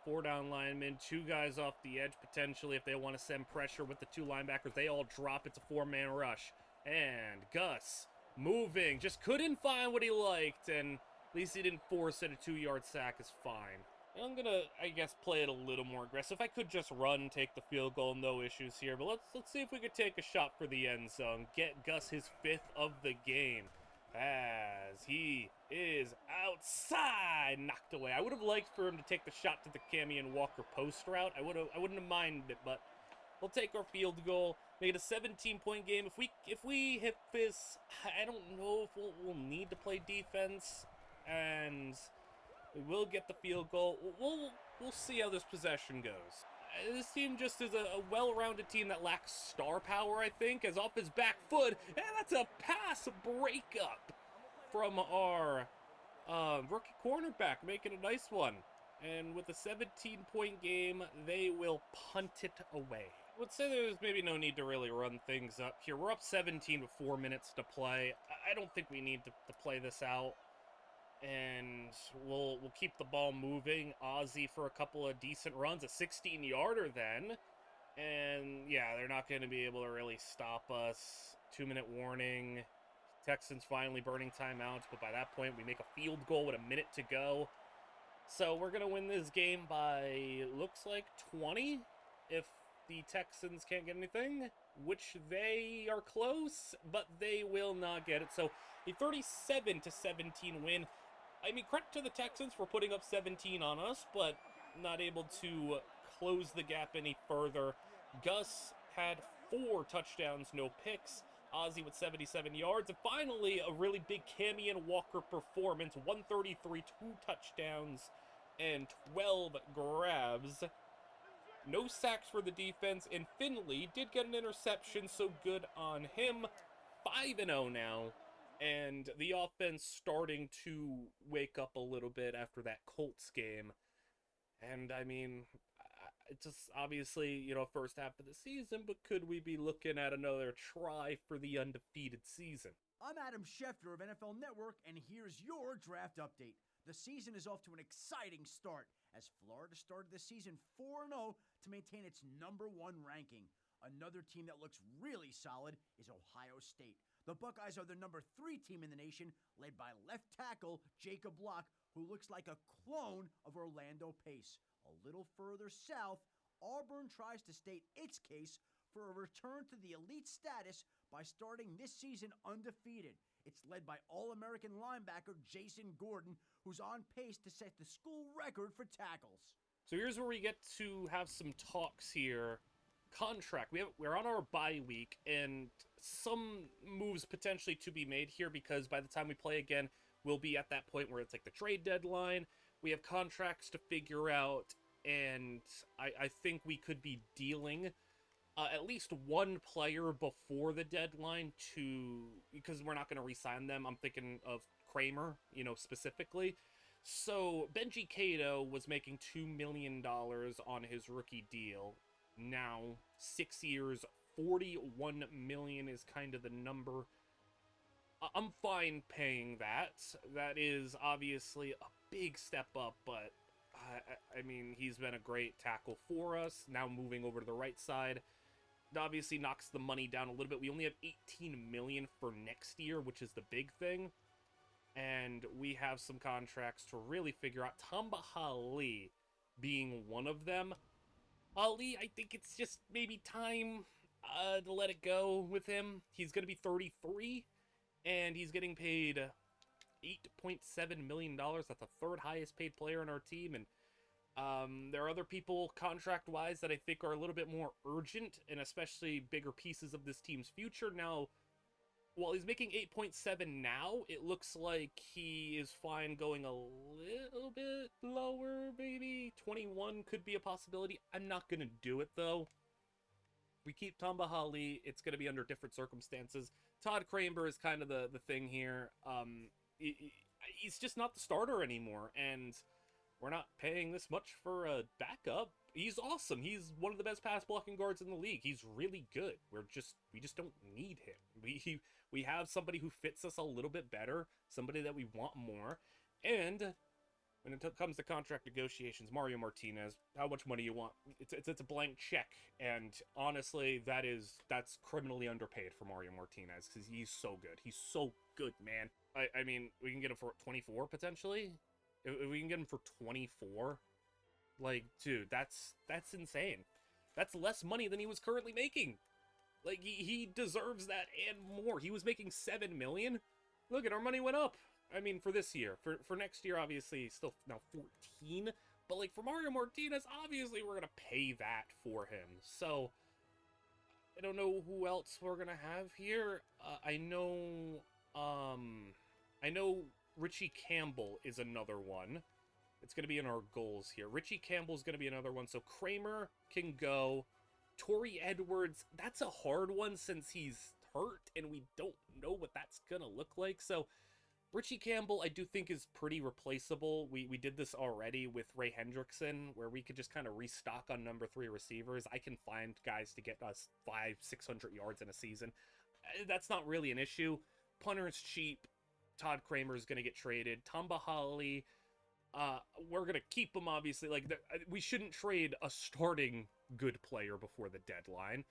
4 down linemen, 2 guys off the edge potentially if they want to send pressure with the 2 linebackers. They all drop. It's a 4-man rush. And Gus moving, just couldn't find what he liked, and at least he didn't force it. A 2-yard sack is fine. I'm gonna, I guess, play it a little more aggressive. I could just run, take the field goal, no issues here. But let's see if we could take a shot for the end zone. Get Gus his 5th of the game. As he is outside, knocked away. I would have liked for him to take the shot to the Camion Walker post route. I wouldn't have minded it, but we'll take our field goal. Make it a 17-point game. If we hit this, I don't know if we'll need to play defense, and we will get the field goal. We'll see how this possession goes. This team just is a well-rounded team that lacks star power, I think, as off his back foot, and that's a pass breakup from our rookie cornerback, making a nice one. And with a 17-point game, they will punt it away. I would say there's maybe no need to really run things up here. We're up 17 with 4 minutes to play. I don't think we need to play this out. And we'll keep the ball moving. Ozzie for a couple of decent runs, a 16-yarder then. And yeah, they're not going to be able to really stop us. 2-minute warning. Texans finally burning timeouts, but by that point we make a field goal with a minute to go. So we're going to win this game by, looks like, 20 if the Texans can't get anything, which they are close, but they will not get it. So a 37-17 win. I mean, credit to the Texans for putting up 17 on us, but not able to close the gap any further. Gus had 4 touchdowns, no picks. Ozzie with 77 yards. And finally, a really big Camion Walker performance. 133, 2 touchdowns, and 12 grabs. No sacks for the defense, and Finley did get an interception, so good on him. 5-0 now. And the offense starting to wake up a little bit after that Colts game. And, I mean, it's just obviously, you know, first half of the season, but could we be looking at another try for the undefeated season? I'm Adam Schefter of NFL Network, and here's your draft update. The season is off to an exciting start as Florida started the season 4-0 to maintain its #1 ranking. Another team that looks really solid is Ohio State. The Buckeyes are the number 3 team in the nation, led by left tackle Jacob Locke, who looks like a clone of Orlando Pace. A little further south, Auburn tries to state its case for a return to the elite status by starting this season undefeated. It's led by All-American linebacker Jason Gordon, who's on pace to set the school record for tackles. So here's where we get to have some talks here. Contract. We're on our bye week, and some moves potentially to be made here, because by the time we play again, we'll be at that point where it's like the trade deadline. We have contracts to figure out, and I think we could be dealing at least one player before the deadline, because we're not going to re-sign them. I'm thinking of Kramer, specifically. So Benji Cato was making $2 million on his rookie deal. Now 6 years, $41 million is kind of the number. I'm fine paying that. That is obviously a big step up, but I mean, he's been a great tackle for us. Now moving over to the right side, it obviously knocks the money down a little bit. We only have $18 million for next year, which is the big thing. And we have some contracts to really figure out. Tamba Hali being one of them. Ali, I think it's just maybe time to let it go with him. He's going to be 33, and he's getting paid $8.7 million. That's the third highest paid player on our team, and there are other people contract-wise that I think are a little bit more urgent, and especially bigger pieces of this team's future. Now, while he's making 8.7 now, it looks like he is fine going a little bit lower, maybe. 21 could be a possibility. I'm not going to do it, though. We keep Tamba Hali. It's going to be under different circumstances. Todd Kramer is kind of the thing here. He's just not the starter anymore, and we're not paying this much for a backup. He's awesome. He's one of the best pass blocking guards in the league. He's really good. We just don't need him. We have somebody who fits us a little bit better, somebody that we want more. And when it comes to contract negotiations, Mario Martinez, how much money you want? It's a blank check, and honestly, that's criminally underpaid for Mario Martinez, because he's so good. He's so good, man. I mean, we can get him for 24 potentially. If we can get him for 24. Like, dude, that's insane. That's less money than he was currently making. Like, he deserves that and more. He was making $7 million. Look at our money went up. I mean, for this year. For next year, obviously, still now 14. But, like, for Mario Martinez, obviously, we're going to pay that for him. So, I don't know who else we're going to have here. I know Richie Campbell is another one. It's going to be in our goals here. Richie Campbell's going to be another one. So Kramer can go. Torrey Edwards, that's a hard one since he's hurt and we don't know what that's going to look like. So Richie Campbell, I do think, is pretty replaceable. We did this already with Ray Hendrickson, where we could just kind of restock on number 3 receivers. I can find guys to get us 500-600 yards in a season. That's not really an issue. Punter's cheap. Todd Kramer is going to get traded. Tamba Hali, we're going to keep him, obviously. Like, we shouldn't trade a starting good player before the deadline.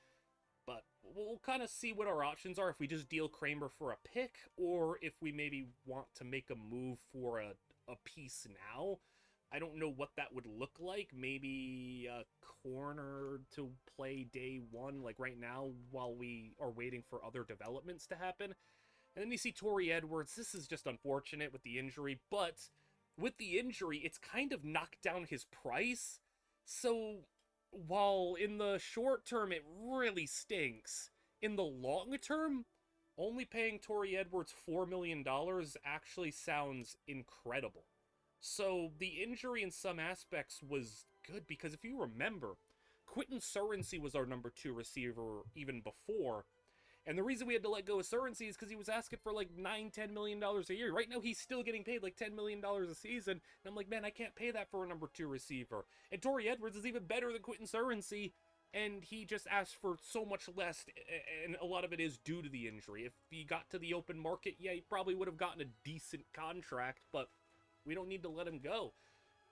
But we'll kind of see what our options are if we just deal Kramer for a pick, or if we maybe want to make a move for a piece now. I don't know what that would look like. Maybe a corner to play day one, like right now, while we are waiting for other developments to happen. And then you see Torrey Edwards. This is just unfortunate with the injury, but with the injury, it's kind of knocked down his price. So while in the short term it really stinks, in the long term, only paying Torrey Edwards $4 million actually sounds incredible. So the injury in some aspects was good, because if you remember, Quentin Surrency was our number 2 receiver even before. And the reason we had to let go of Surrency is because he was asking for like $9-10 million a year. Right now, he's still getting paid like $10 million a season. And I'm like, man, I can't pay that for a number 2 receiver. And Torrey Edwards is even better than Quentin Surrency. And he just asked for so much less. And a lot of it is due to the injury. If he got to the open market, yeah, he probably would have gotten a decent contract. But we don't need to let him go.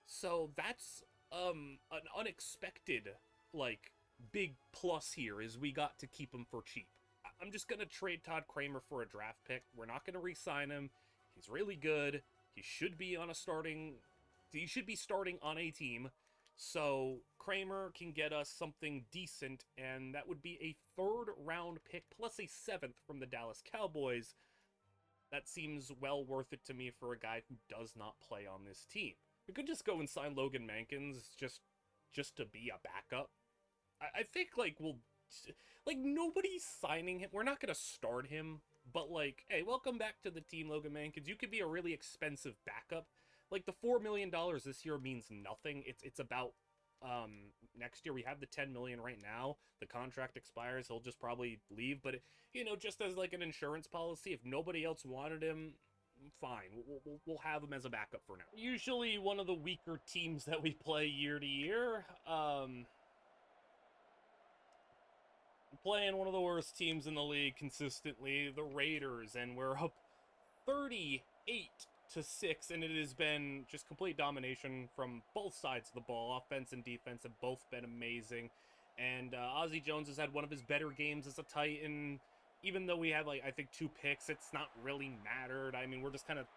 So that's an unexpected, like, big plus here is we got to keep him for cheap. I'm just going to trade Todd Kramer for a draft pick. We're not going to re-sign him. He's really good. He should be starting on a team. So Kramer can get us something decent, and that would be a 3rd round pick plus a 7th from the Dallas Cowboys. That seems well worth it to me for a guy who does not play on this team. We could just go and sign Logan Mankins just to be a backup. I think, nobody's signing him. We're not going to start him, but, hey, welcome back to the team, Logan Mankins. You could be a really expensive backup. The $4 million this year means nothing. It's about, next year we have the $10 million right now. The contract expires. He'll just probably leave, but, just as, an insurance policy, if nobody else wanted him, fine. We'll have him as a backup for now. Usually one of the weaker teams that we play year to year. Playing one of the worst teams in the league consistently, the Raiders, and we're up 38-6, and it has been just complete domination from both sides of the ball. Offense and defense have both been amazing, and Ozzie Jones has had one of his better games as a Titan. Even though we had, I think 2 picks, it's not really mattered. I mean, we're just kind of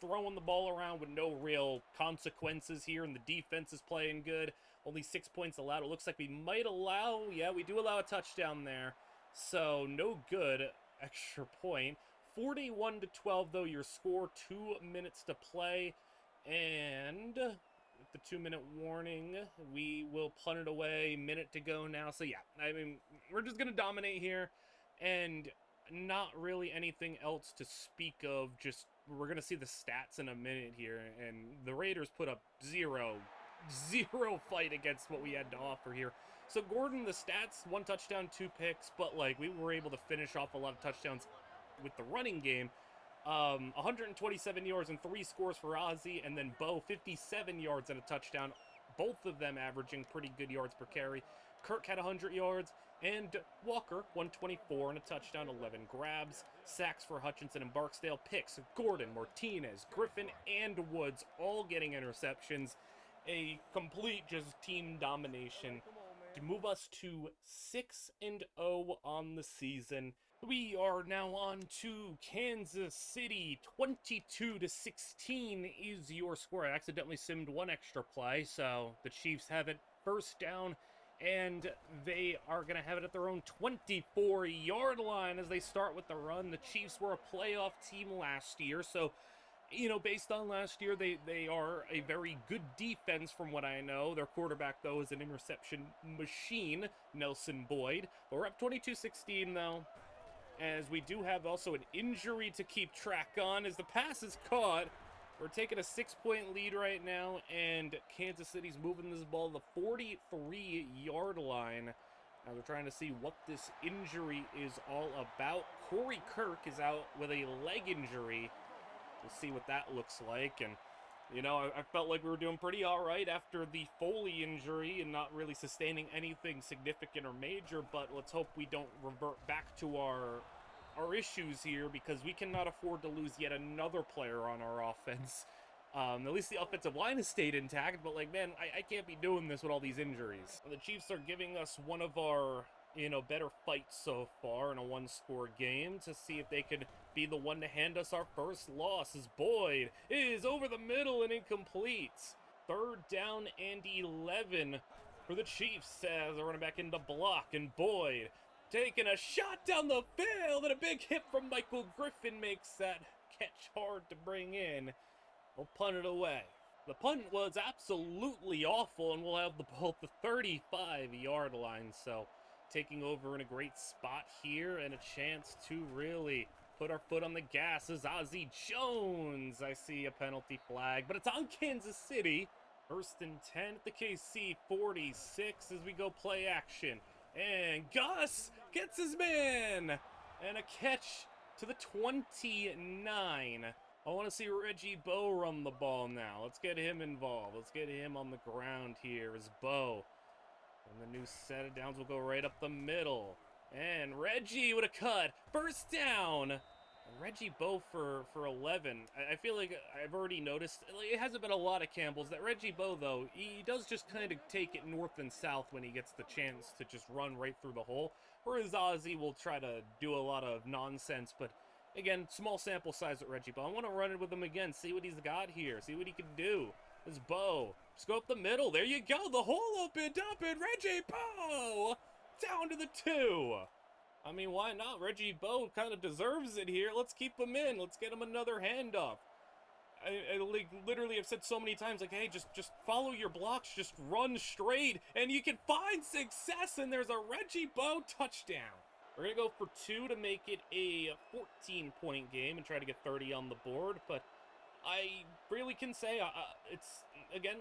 throwing the ball around with no real consequences here, and the defense is playing good. Only 6 points allowed. It looks like we might allow, yeah, we do allow a touchdown there. So, no good. Extra point. 41-12, though, your score. 2 minutes to play. And with the 2-minute warning, we will punt it away. Minute to go now. So, yeah, I mean, we're just going to dominate here. And not really anything else to speak of. Just, we're going to see the stats in a minute here. And the Raiders put up zero fight against what we had to offer here. So Gordon, the stats, 1 touchdown, 2 picks, but we were able to finish off a lot of touchdowns with the running game. 127 yards and 3 scores for Ozzie, and then Bo, 57 yards and a touchdown, both of them averaging pretty good yards per carry. Kirk had 100 yards, and Walker, 124 and a touchdown, 11 grabs. Sacks for Hutchinson and Barksdale. Picks, Gordon, Martinez, Griffin, and Woods, all getting interceptions. A complete just team domination to move us to 6-0 on the season. We are now on to Kansas City. 22-16 is your score. I accidentally simmed 1 extra play, so the Chiefs have it 1st down, and they are going to have it at their own 24-yard line as they start with the run. The Chiefs were a playoff team last year, so based on last year, they are a very good defense from what I know. Their quarterback, though, is an interception machine, Nelson Boyd. But we're up 22-16, though, as we do have also an injury to keep track on as the pass is caught. We're taking a 6-point lead right now, and Kansas City's moving this ball to the 43-yard line. Now they're trying to see what this injury is all about. Corey Kirk is out with a leg injury. We'll see what that looks like, and I felt like we were doing pretty all right after the Foley injury and not really sustaining anything significant or major, but let's hope we don't revert back to our issues here, because we cannot afford to lose yet another player on our offense. At least the offensive line has stayed intact, but man, I can't be doing this with all these injuries. The Chiefs are giving us one of our better fights so far in a 1-score game to see if they could be the one to hand us our first loss, as Boyd is over the middle and incomplete. 3rd down and 11 for the Chiefs as they're running back into block, and Boyd taking a shot down the field, and a big hit from Michael Griffin makes that catch hard to bring in. We'll punt it away. The punt was absolutely awful, and we'll have the ball at the 35-yard line, so taking over in a great spot here, and a chance to really put our foot on the gas is Ozzie Jones. I see a penalty flag, but it's on Kansas City. 1st and 10 at the KC 46 as we go play action. And Gus gets his man! And a catch to the 29. I want to see Reggie Bo run the ball now. Let's get him involved. Let's get him on the ground here as Bo. And the new set of downs will go right up the middle. And Reggie with a cut. 1st down. And Reggie Bow for 11. I feel like I've already noticed, like, it hasn't been a lot of Campbells. That Reggie Bow, though, he does just kind of take it north and south when he gets the chance to just run right through the hole. Whereas Ozzy will try to do a lot of nonsense, but again, small sample size with Reggie Bow. I want to run it with him again, see what he's got here, see what he can do. This Bow, just go up the middle. There you go, the hole opened up, and Reggie Bow down to the 2. I mean, why not? Reggie Bow kind of deserves it here. Let's keep him in. Let's get him another handoff. I literally have said so many times, like, hey, just follow your blocks, just run straight, and you can find success, and there's a Reggie Bow touchdown. We're going to go for 2 to make it a 14-point game and try to get 30 on the board, but I really can say it's, again,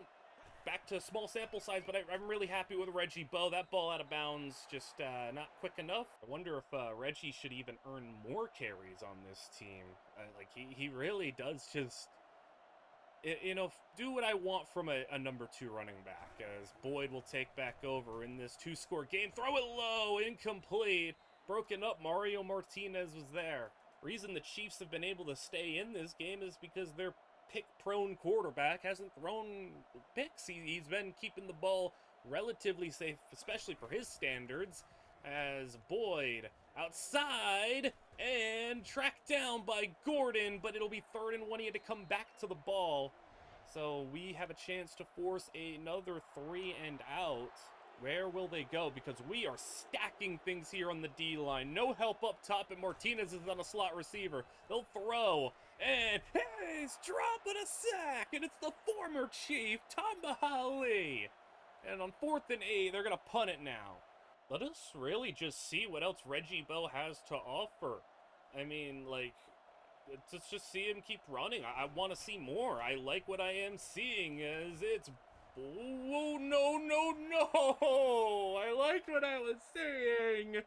back to small sample size, but I'm really happy with Reggie Bow. That ball out of bounds, just not quick enough. I wonder if Reggie should even earn more carries on this team. Like, he really does just, you know, do what I want from a number 2 running back, as Boyd will take back over in this 2-score game. Throw it low, incomplete. Broken up, Mario Martinez was there. Reason the Chiefs have been able to stay in this game is because their pick-prone quarterback hasn't thrown picks. He's been keeping the ball relatively safe, especially for his standards, as Boyd outside and tracked down by Gordon, but it'll be 3rd and 1. He had to come back to the ball. So we have a chance to force another 3 and out. Where will they go? Because we are stacking things here on the D-line. No help up top, and Martinez is on a slot receiver. They'll throw, and he's dropping a sack, and it's the former Chief, Tamba Ali. And on 4th and 8, they're going to punt it now. Let us really just see what else Reggie Bow has to offer. I mean, like, let's just see him keep running. I want to see more. I like what I am seeing, as it's... Oh, no, no, no! I liked what I was saying!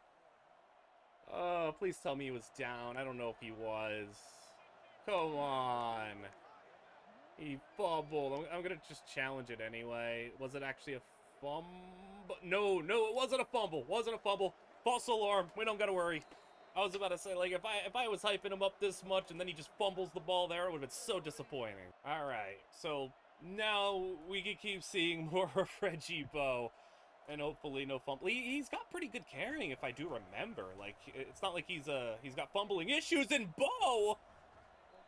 Oh, please tell me he was down. I don't know if he was. Come on. He fumbled. I'm gonna just challenge it anyway. Was it actually a fumble? No, it wasn't a fumble. Wasn't a fumble. False alarm. We don't gotta worry. I was about to say, like, if I was hyping him up this much and then he just fumbles the ball there, it would have been so disappointing. All right, so... now we can keep seeing more of Reggie Bow, and hopefully no fumble. He's got pretty good carrying, if I do remember. Like, it's not like he's got fumbling issues. And Bow,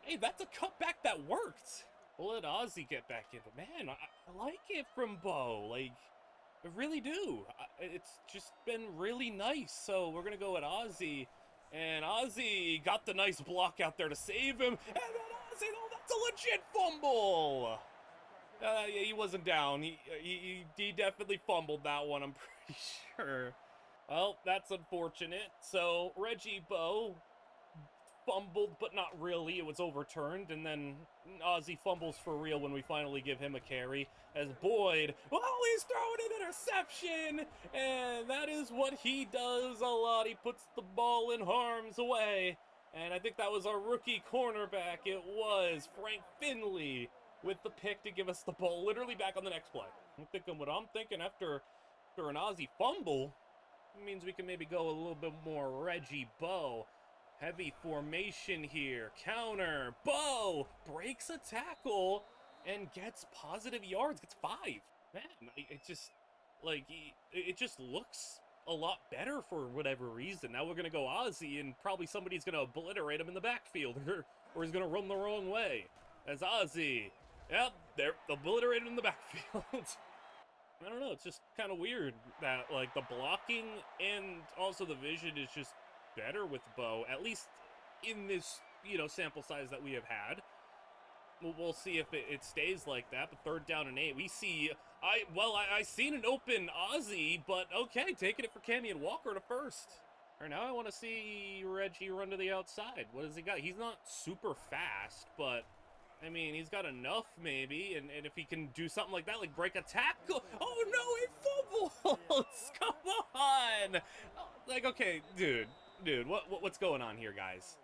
hey, that's a cutback that worked. We'll let Ozzy get back in, but man, I like it from Bow. Like, I really do. It's just been really nice. So we're gonna go with Ozzy, and Ozzy got the nice block out there to save him, and then Ozzy, oh, that's a legit fumble. Yeah, he wasn't down. He definitely fumbled that one, I'm pretty sure. Well, that's unfortunate. So, Reggie Bow fumbled, but not really. It was overturned, and then Ozzy fumbles for real when we finally give him a carry. As Boyd, well, he's throwing an interception, and that is what he does a lot. He puts the ball in harm's way, and I think that was our rookie cornerback. It was Frank Finley with the pick to give us the ball literally back on the next play. I'm thinking what I'm thinking after an Ozzy fumble. It means we can maybe go a little bit more Reggie Bow. Heavy formation here. Counter. Bow breaks a tackle and gets positive yards. Gets 5. Man, it just, like, it just looks a lot better for whatever reason. Now we're going to go Ozzy, and probably somebody's going to obliterate him in the backfield, or he's going to run the wrong way. As Ozzy, yep, they're obliterated in the backfield. I don't know, it's just kind of weird that, like, the blocking and also the vision is just better with Bow, at least in this, you know, sample size that we have had. We'll see if it stays like that, but 3rd down and 8, we see, I seen an open Ozzy, but okay, taking it for Kenyon Walker to first. All right, now I want to see Reggie run to the outside. What has he got? He's not super fast, but I mean, he's got enough maybe, and if he can do something like that, like break a tackle. Oh no, he fumbles! Come on! Like, okay, dude, what's going on here, guys?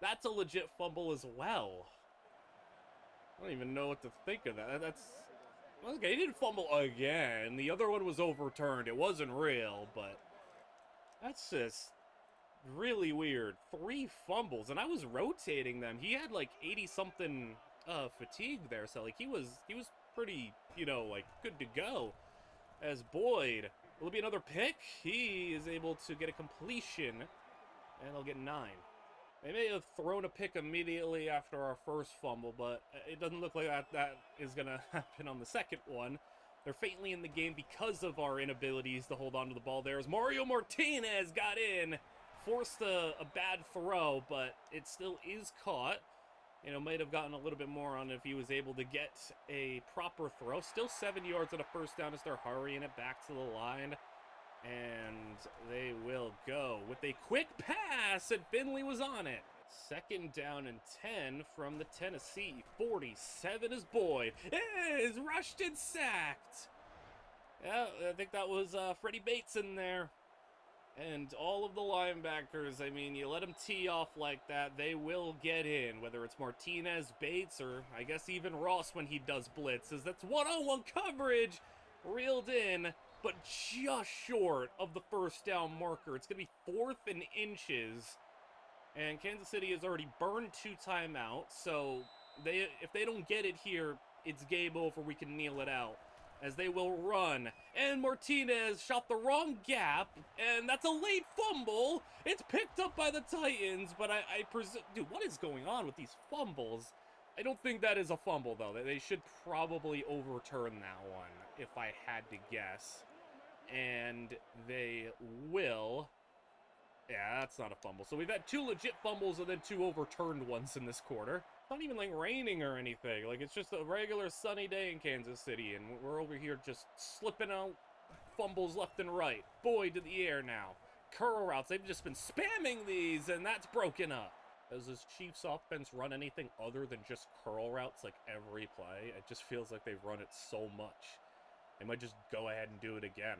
That's a legit fumble as well. I don't even know what to think of that. That's okay. He didn't fumble again. The other one was overturned. It wasn't real, but that's just really weird. 3 fumbles, and I was rotating them. He had like 80 something fatigue there, so like he was pretty, like good to go. As Boyd, will it be another pick? He is able to get a completion, and they'll get 9. They may have thrown a pick immediately after our first fumble, but it doesn't look like that is going to happen on the second one. They're faintly in the game because of our inabilities to hold on to the ball there. As Mario Martinez got in, forced a bad throw, but it still is caught. Might have gotten a little bit more on if he was able to get a proper throw. Still 7 yards on a first down as they're hurrying it back to the line. And they will go with a quick pass, and Finley was on it. 2nd down and 10 from the Tennessee 47 is Boyd. Is rushed and sacked. Yeah, I think that was Freddie Bates in there. And all of the linebackers, I mean, you let them tee off like that, they will get in. Whether it's Martinez, Bates, or I guess even Ross when he does blitzes. That's one-on-one coverage, reeled in, but just short of the first down marker. It's going to be 4th and inches. And Kansas City has already burned 2 timeouts, so if they don't get it here, it's game over. We can kneel it out. As they will run. And Martinez shot the wrong gap, and that's a late fumble. It's picked up by the Titans, but I presume... Dude, what is going on with these fumbles? I don't think that is a fumble, though. They should probably overturn that one, if I had to guess. And they will... Yeah, that's not a fumble. So we've had 2 legit fumbles and then 2 overturned ones in this quarter. It's not even like raining or anything. Like, it's just a regular sunny day in Kansas City, and we're over here just slipping out fumbles left and right. Boyd to the air now. Curl routes, they've just been spamming these, and that's broken up. Does this Chiefs offense run anything other than just curl routes like every play? It just feels like they've run it so much. They might just go ahead and do it again.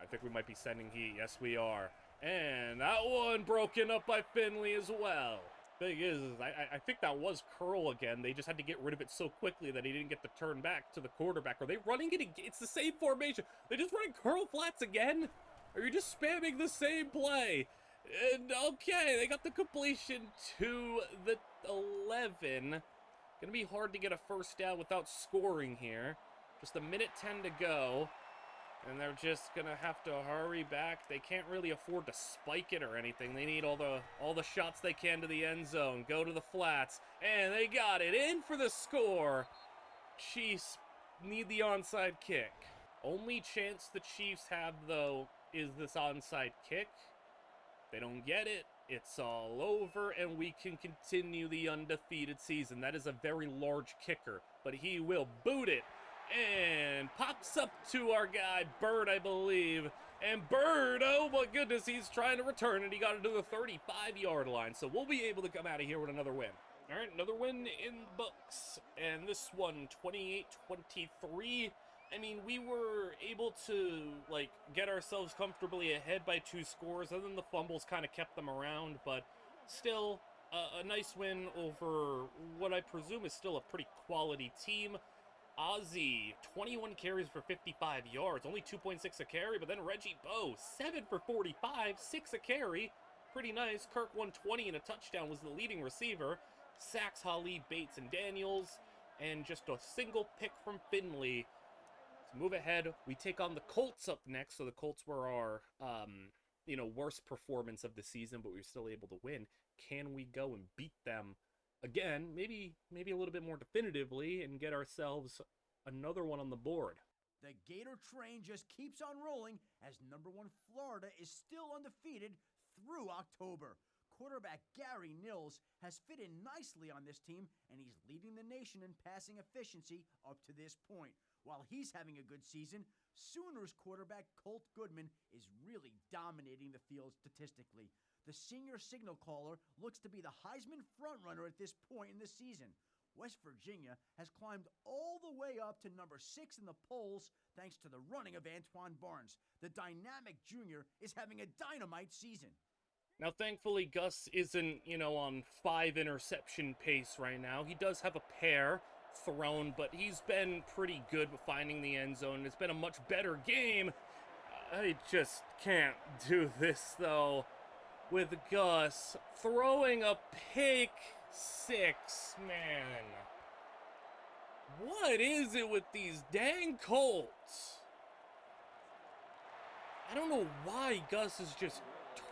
I think we might be sending heat. Yes, we are. And that one broken up by Finley as well. Thing is I think that was curl again. They just had to get rid of it so quickly that he didn't get the turn back to the quarterback. Are they running it again? It's the same formation. They just running curl flats again? Or are you just spamming the same play? And okay, they got the completion to the 11. Gonna be hard to get a first down without scoring here. Just a minute 10 to go. And they're just gonna have to hurry back. They can't really afford to spike it or anything. They need all the shots they can to the end zone. Go to the flats. And they got it in for the score. Chiefs need the onside kick. Only chance the Chiefs have, though, is this onside kick. They don't get it. It's all over, and we can continue the undefeated season. That is a very large kicker, but he will boot it. And pops up to our guy, Bird, I believe. And Bird, oh my goodness, he's trying to return it. He got it to the 35-yard line. So we'll be able to come out of here with another win. All right, another win in the books. And this one, 28-23. I mean, we were able to, like, get ourselves comfortably ahead by 2 scores. And then the fumbles kind of kept them around. But still, a nice win over what I presume is still a pretty quality team. Ozzy, 21 carries for 55 yards, only 2.6 a carry, but then Reggie Bowe, 7 for 45, 6 a carry, pretty nice. Kirk, 120 and a touchdown, was the leading receiver. Sacks, Holly, Bates, and Daniels, and just a single pick from Finley. To move ahead, we take on the Colts up next, so the Colts were our, worst performance of the season, but we were still able to win. Can we go and beat them again, maybe a little bit more definitively, and get ourselves another one on the board? The Gator train just keeps on rolling as number 1 Florida is still undefeated through October. Quarterback Gary Nils has fit in nicely on this team, and he's leading the nation in passing efficiency up to this point. While he's having a good season, Sooners quarterback Colt Goodman is really dominating the field statistically. The senior signal caller looks to be the Heisman frontrunner at this point in the season. West Virginia has climbed all the way up to number 6 in the polls thanks to the running of Antoine Barnes. The dynamic junior is having a dynamite season. Now, thankfully, Gus isn't, on 5 interception pace right now. He does have a pair thrown, but he's been pretty good with finding the end zone. It's been a much better game. I just can't do this, though. with Gus throwing a pick six, man. What is it with these dang Colts? I don't know why Gus is just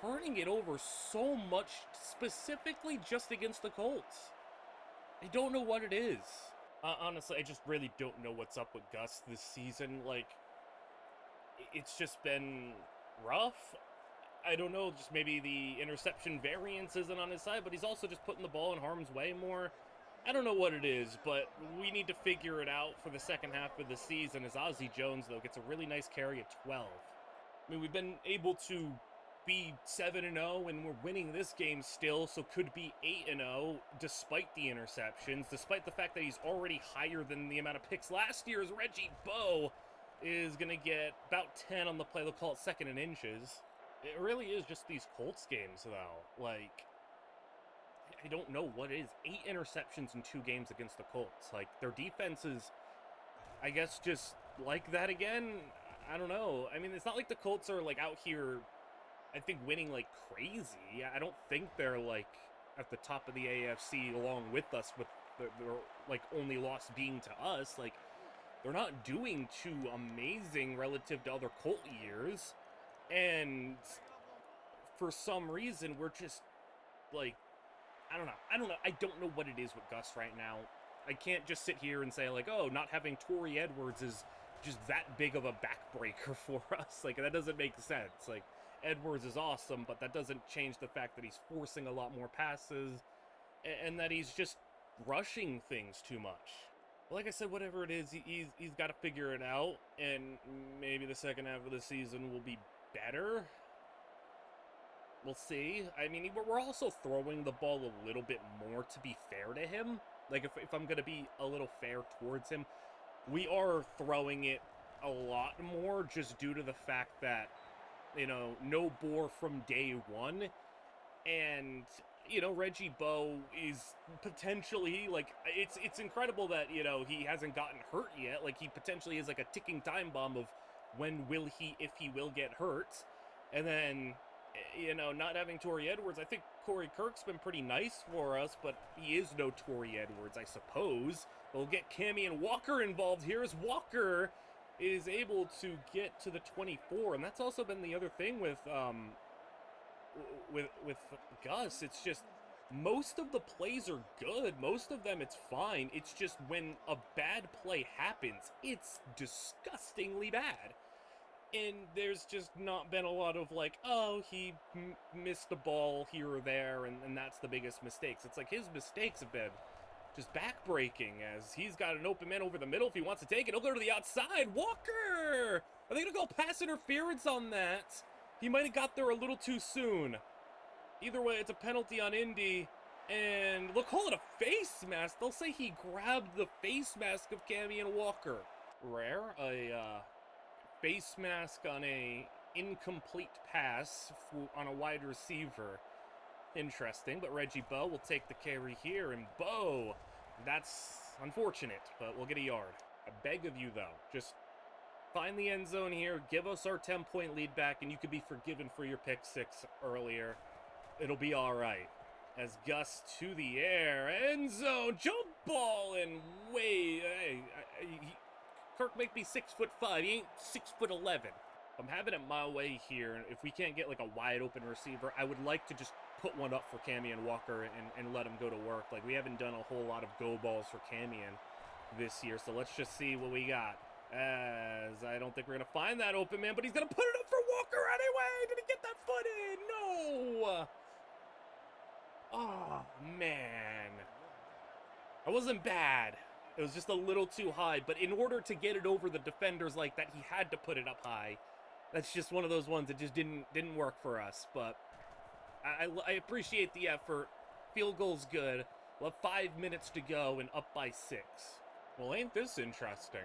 turning it over so much, specifically just against the Colts. I don't know what it is. Honestly, I just really don't know what's up with Gus this season. Like, it's just been rough. I don't know, just maybe the interception variance isn't on his side, but he's also just putting the ball in harm's way more. I don't know what it is, but we need to figure it out for the second half of the season as Ozzie Jones, though, gets a really nice carry at 12. I mean, we've been able to be 7-0, and we're winning this game still, so could be 8-0, despite the interceptions, despite the fact that he's already higher than the amount of picks last year's Reggie Bow is going to get about 10 on the play. They'll call it second and inches. It really is just these Colts games, though. Like, I don't know what it is. 8 interceptions in 2 games against the Colts. Like, their defense is, I guess, just like that again. I don't know. I mean, it's not like the Colts are, like, out here, I think, winning like crazy. I don't think they're, like, at the top of the AFC along with us, with their like, only loss being to us. Like, they're not doing too amazing relative to other Colt years. And for some reason, we're just, like, I don't know. I don't know what it is with Gus right now. I can't just sit here and say, like, oh, not having Torrey Edwards is just that big of a backbreaker for us. Like, that doesn't make sense. Like, Edwards is awesome, but that doesn't change the fact that he's forcing a lot more passes and that he's just rushing things too much. Like I said, whatever it is, he's got to figure it out, and maybe the second half of the season will be better. We'll see. I mean, we're also throwing the ball a little bit more, to be fair to him. Like, if I'm going to be a little fair towards him, we are throwing it a lot more just due to the fact that, you know, no Boar from day one. And, you know, Reggie Bow is potentially, like, it's incredible that, you know, he hasn't gotten hurt yet. Like, he potentially is like a ticking time bomb of when will he, if he will get hurt. And then, you know, not having Torrey Edwards, I think Corey Kirk's been pretty nice for us, but he is no Torrey Edwards, I suppose. We'll get Cammy and Walker involved here as Walker is able to get to the 24, and that's also been the other thing with Gus. It's just most of the plays are good. Most of them, it's fine. It's just when a bad play happens, it's disgustingly bad. And there's just not been a lot of, like, oh, he missed the ball here or there, and that's the biggest mistakes. It's like his mistakes have been just backbreaking, as he's got an open man over the middle. If he wants to take it, he'll go to the outside. Walker! Are they going to go pass interference on that? He might have got there a little too soon. Either way, it's a penalty on Indy. And they'll call it a face mask. They'll say he grabbed the face mask of Cammy and Walker. Rare, a face mask on a incomplete pass on a wide receiver. Interesting, but Reggie Bow will take the carry here, and Bow, that's unfortunate, but we'll get a yard. I beg of you, though, just find the end zone here, give us our 10-point lead back, and you could be forgiven for your pick six earlier. It'll be all right. As Gus to the air, end zone, jump ball, and way, Kirk might be 6'5", he ain't 6'11". I'm having it my way here. If we can't get like a wide open receiver, I would like to just put one up for Cammy and Walker and let him go to work. Like, we haven't done a whole lot of go balls for Cammy this year, so let's just see what we got. As I don't think we're going to find that open man, but he's going to put it up for Walker anyway. Did he get that foot in? No. Oh, man. That wasn't bad. It was just a little too high, but in order to get it over the defenders like that, he had to put it up high. That's just one of those ones that just didn't work for us, but I appreciate the effort. Field goal's good. We'll have 5 minutes to go and up by 6. Well, ain't this interesting?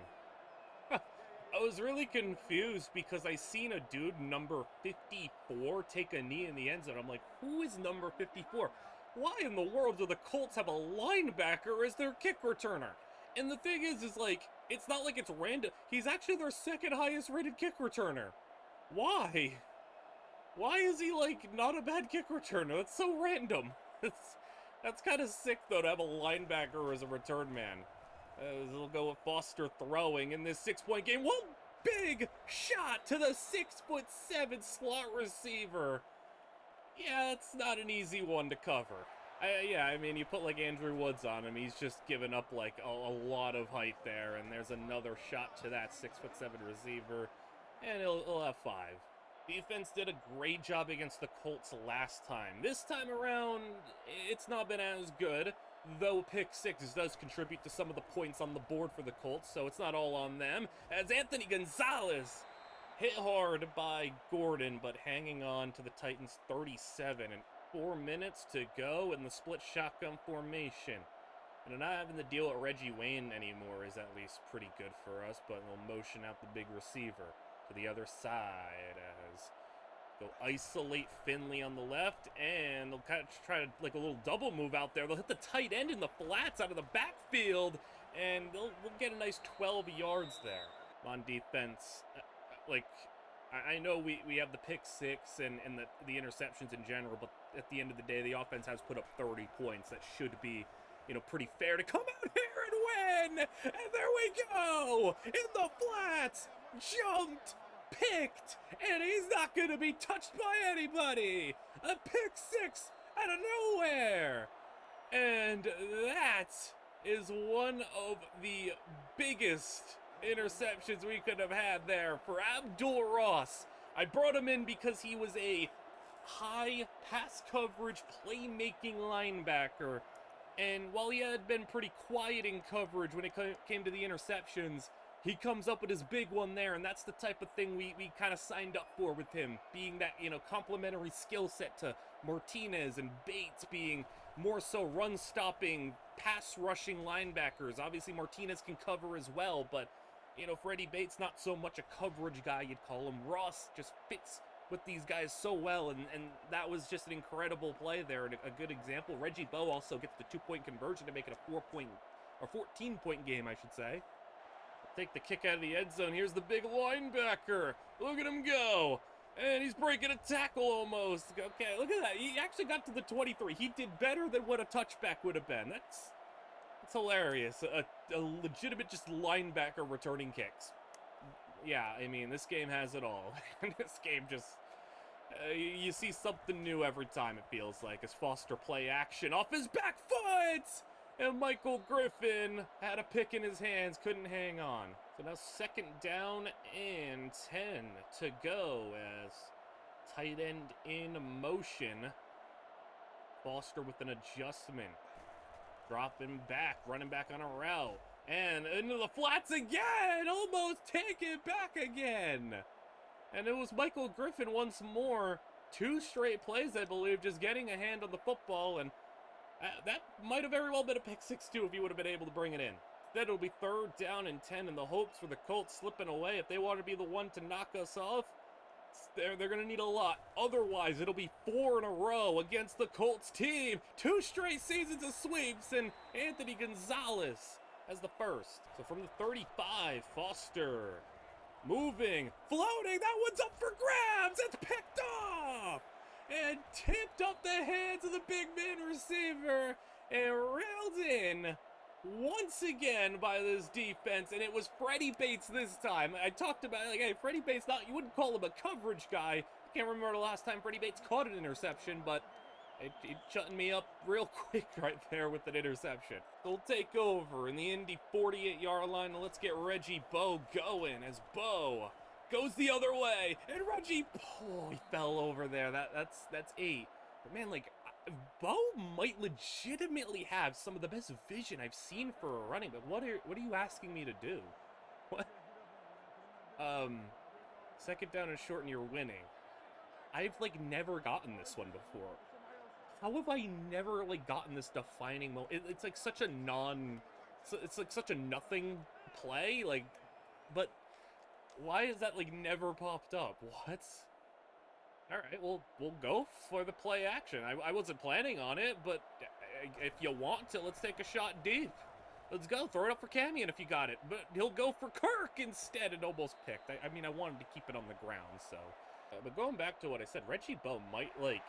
I was really confused because I seen a dude number 54 take a knee in the end zone. I'm like, who is number 54? Why in the world do the Colts have a linebacker as their kick returner? And the thing is like, it's not like it's random. He's actually their second highest rated kick returner. Why? Why is he, like, not a bad kick returner? That's so random. That's kind of sick, though, to have a linebacker as a return man. He'll go with Foster throwing in this 6-point game. One big shot to the 6'7" slot receiver. Yeah, it's not an easy one to cover. Yeah, I mean, you put, like, Andrew Woods on him, he's just given up, like, a lot of height there, and there's another shot to that 6'7" receiver, and he'll have 5. Defense did a great job against the Colts last time. This time around, it's not been as good, though pick 6 does contribute to some of the points on the board for the Colts, so it's not all on them, as Anthony Gonzalez hit hard by Gordon, but hanging on to the Titans 37, and 4 minutes to go in the split shotgun formation. And not having to deal with Reggie Wayne anymore is at least pretty good for us, but they'll motion out the big receiver to the other side as they'll isolate Finley on the left, and they'll kind of try to, like, a little double move out there. They'll hit the tight end in the flats out of the backfield, and they'll get a nice 12 yards there. On defense, like, I know we have the pick 6 and the interceptions in general, but at the end of the day, the offense has put up 30 points. That should be, you know, pretty fair to come out here and win. And there we go, in the flats, jumped, picked, and he's not going to be touched by anybody. A pick 6 out of nowhere. And that is one of the biggest interceptions we could have had there for Abdul Ross. I brought him in because he was a high pass coverage playmaking linebacker, and while he had been pretty quiet in coverage when it came to the interceptions, he comes up with his big one there, and that's the type of thing we kind of signed up for with him, being that, you know, complementary skill set to Martinez, and Bates being more so run-stopping, pass-rushing linebackers. Obviously, Martinez can cover as well, but, you know, Freddie Bates, not so much a coverage guy, you'd call him. Ross just fits with these guys so well, and that was just an incredible play there, and a good example. Reggie Bow also gets the 2-point conversion to make it a 14-point game, I should say. Take the kick out of the end zone. Here's the big linebacker. Look at him go. And he's breaking a tackle almost. Okay, look at that. He actually got to the 23. He did better than what a touchback would have been. That's hilarious. A legitimate just linebacker returning kicks. Yeah, I mean, this game has it all. This game just... you see something new every time, it feels like, as Foster play action off his back foot! And Michael Griffin had a pick in his hands, couldn't hang on. So now 2nd down and 10 to go as tight end in motion. Foster with an adjustment. Dropping back, running back on a route. And into the flats again! Almost take it back again! And it was Michael Griffin once more. 2 straight plays, I believe, just getting a hand on the football, and that might have very well been a pick 6 too if he would have been able to bring it in. Instead, it'll be 3rd down and 10, and the hopes for the Colts slipping away. If they want to be the one to knock us off, they're going to need a lot. Otherwise, it'll be 4 in a row against the Colts team. 2 straight seasons of sweeps, and Anthony Gonzalez as the first. So from the 35, Foster moving, floating. That one's up for grabs. It's picked off and tipped off the hands of the big man receiver and railed in once again by this defense, and it was Freddie Bates this time. I talked about, like, hey, Freddie Bates, you wouldn't call him a coverage guy. I can't remember the last time Freddie Bates caught an interception, but it shutting me up real quick right there with an interception. They'll take over in the Indy 48-yard line, and let's get Reggie Bow going as Bow goes the other way, and Reggie, oh, he fell over there. That's 8. But man, like, Bow might legitimately have some of the best vision I've seen for a running back. What are you asking me to do? What? 2nd down and short, and you're winning. I've, like, never gotten this one before. How have I never, like, gotten this defining moment? It's like such a it's like such a nothing play, like, but why is that, like, never popped up? What? Alright, well, we'll go for the play action. I wasn't planning on it, but if you want to, let's take a shot deep. Let's go. Throw it up for Camion if you got it. But he'll go for Kirk instead and almost picked. I mean, I wanted to keep it on the ground, so But going back to what I said, Reggie Bow might, like,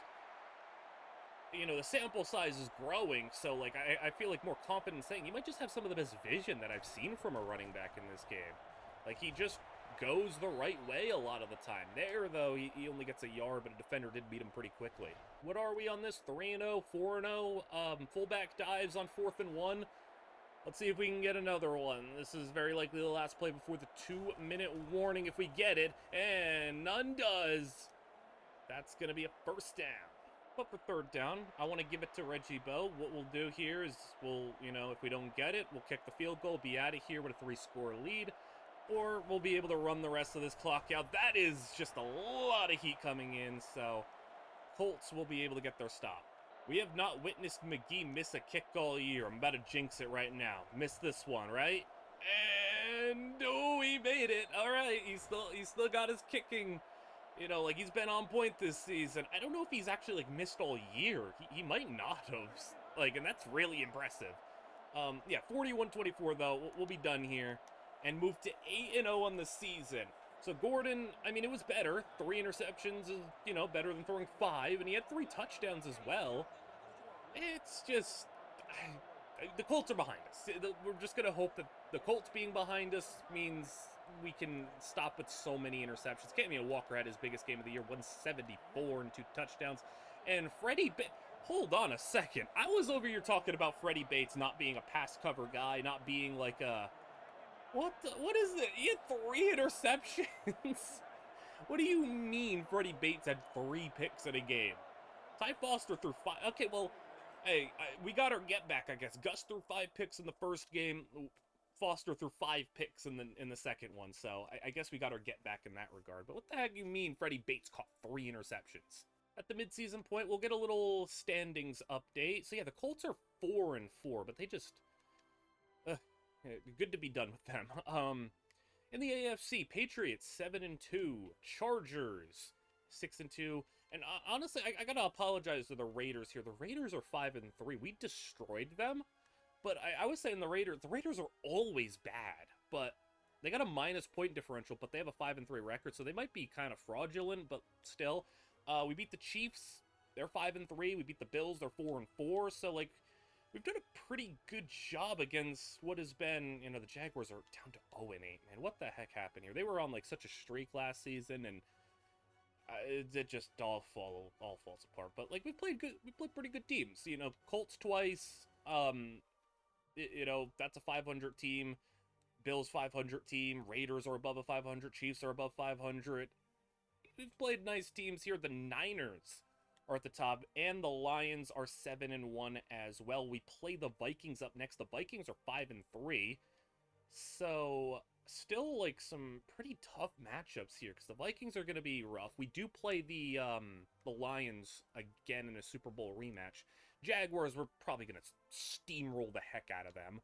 the sample size is growing, so, like, I feel, like, more confident saying he might just have some of the best vision that I've seen from a running back in this game. Like, he just goes the right way a lot of the time. There, though, he only gets a yard, but a defender did beat him pretty quickly. What are we on this? 3-0, 4-0, fullback dives on 4th and 1. Let's see if we can get another one. This is very likely the last play before the 2-minute warning if we get it, and none does. That's going to be a first down. But for 3rd down, I want to give it to Reggie Bow. What we'll do here is if we don't get it, we'll kick the field goal, be out of here with a 3-score lead, or we'll be able to run the rest of this clock out. That is just a lot of heat coming in, so Colts will be able to get their stop. We have not witnessed McGee miss a kick all year. I'm about to jinx it right now. Miss this one, right? And he made it. All right, he's still got his kicking. Like, he's been on point this season. I don't know if he's actually, like, missed all year. He might not have. Like, and that's really impressive. Yeah, 41-24, though. We'll be done here and move to 8-0 on the season. So Gordon, I mean, it was better. 3 interceptions is, better than throwing 5, and he had 3 touchdowns as well. It's just, the Colts are behind us. We're just going to hope that the Colts being behind us means we can stop with so many interceptions. Kenny Walker had his biggest game of the year, 174 and 2 touchdowns. And hold on a second. I was over here talking about Freddie Bates not being a pass cover guy, not being like a... What is it? He had 3 interceptions. What do you mean Freddie Bates had 3 picks in a game? Ty Foster threw 5. Okay, well, hey, we got our get back, I guess. Gus threw 5 picks in the first game. Foster threw 5 picks in the second one. So I guess we got our get back in that regard. But what the heck do you mean Freddie Bates caught 3 interceptions? At the midseason point, we'll get a little standings update. So yeah, the Colts are 4-4, but they just... good to be done with them. In the AFC, Patriots 7-2, Chargers 6-2, and honestly, I gotta apologize to the Raiders here. The Raiders are 5-3. We destroyed them, but I was saying the Raiders are always bad, but they got a minus point differential, but they have a 5-3 record, so they might be kind of fraudulent, but still. We beat the Chiefs. They're 5-3. We beat the Bills. They're 4-4. So like, we've done a pretty good job against what has been, the Jaguars are down to 0-8, man. What the heck happened here? They were on, like, such a streak last season, and it just all falls apart. But, like, we played pretty good teams. Colts twice, that's a 500 team. Bills 500 team. Raiders are above a 500. Chiefs are above 500. We've played nice teams here. The Niners are at the top, and the Lions are 7-1 as well. We play the Vikings up next. The Vikings are 5-3, so still like some pretty tough matchups here because the Vikings are going to be rough. We do play the Lions again in a Super Bowl rematch. Jaguars, we're probably going to steamroll the heck out of them.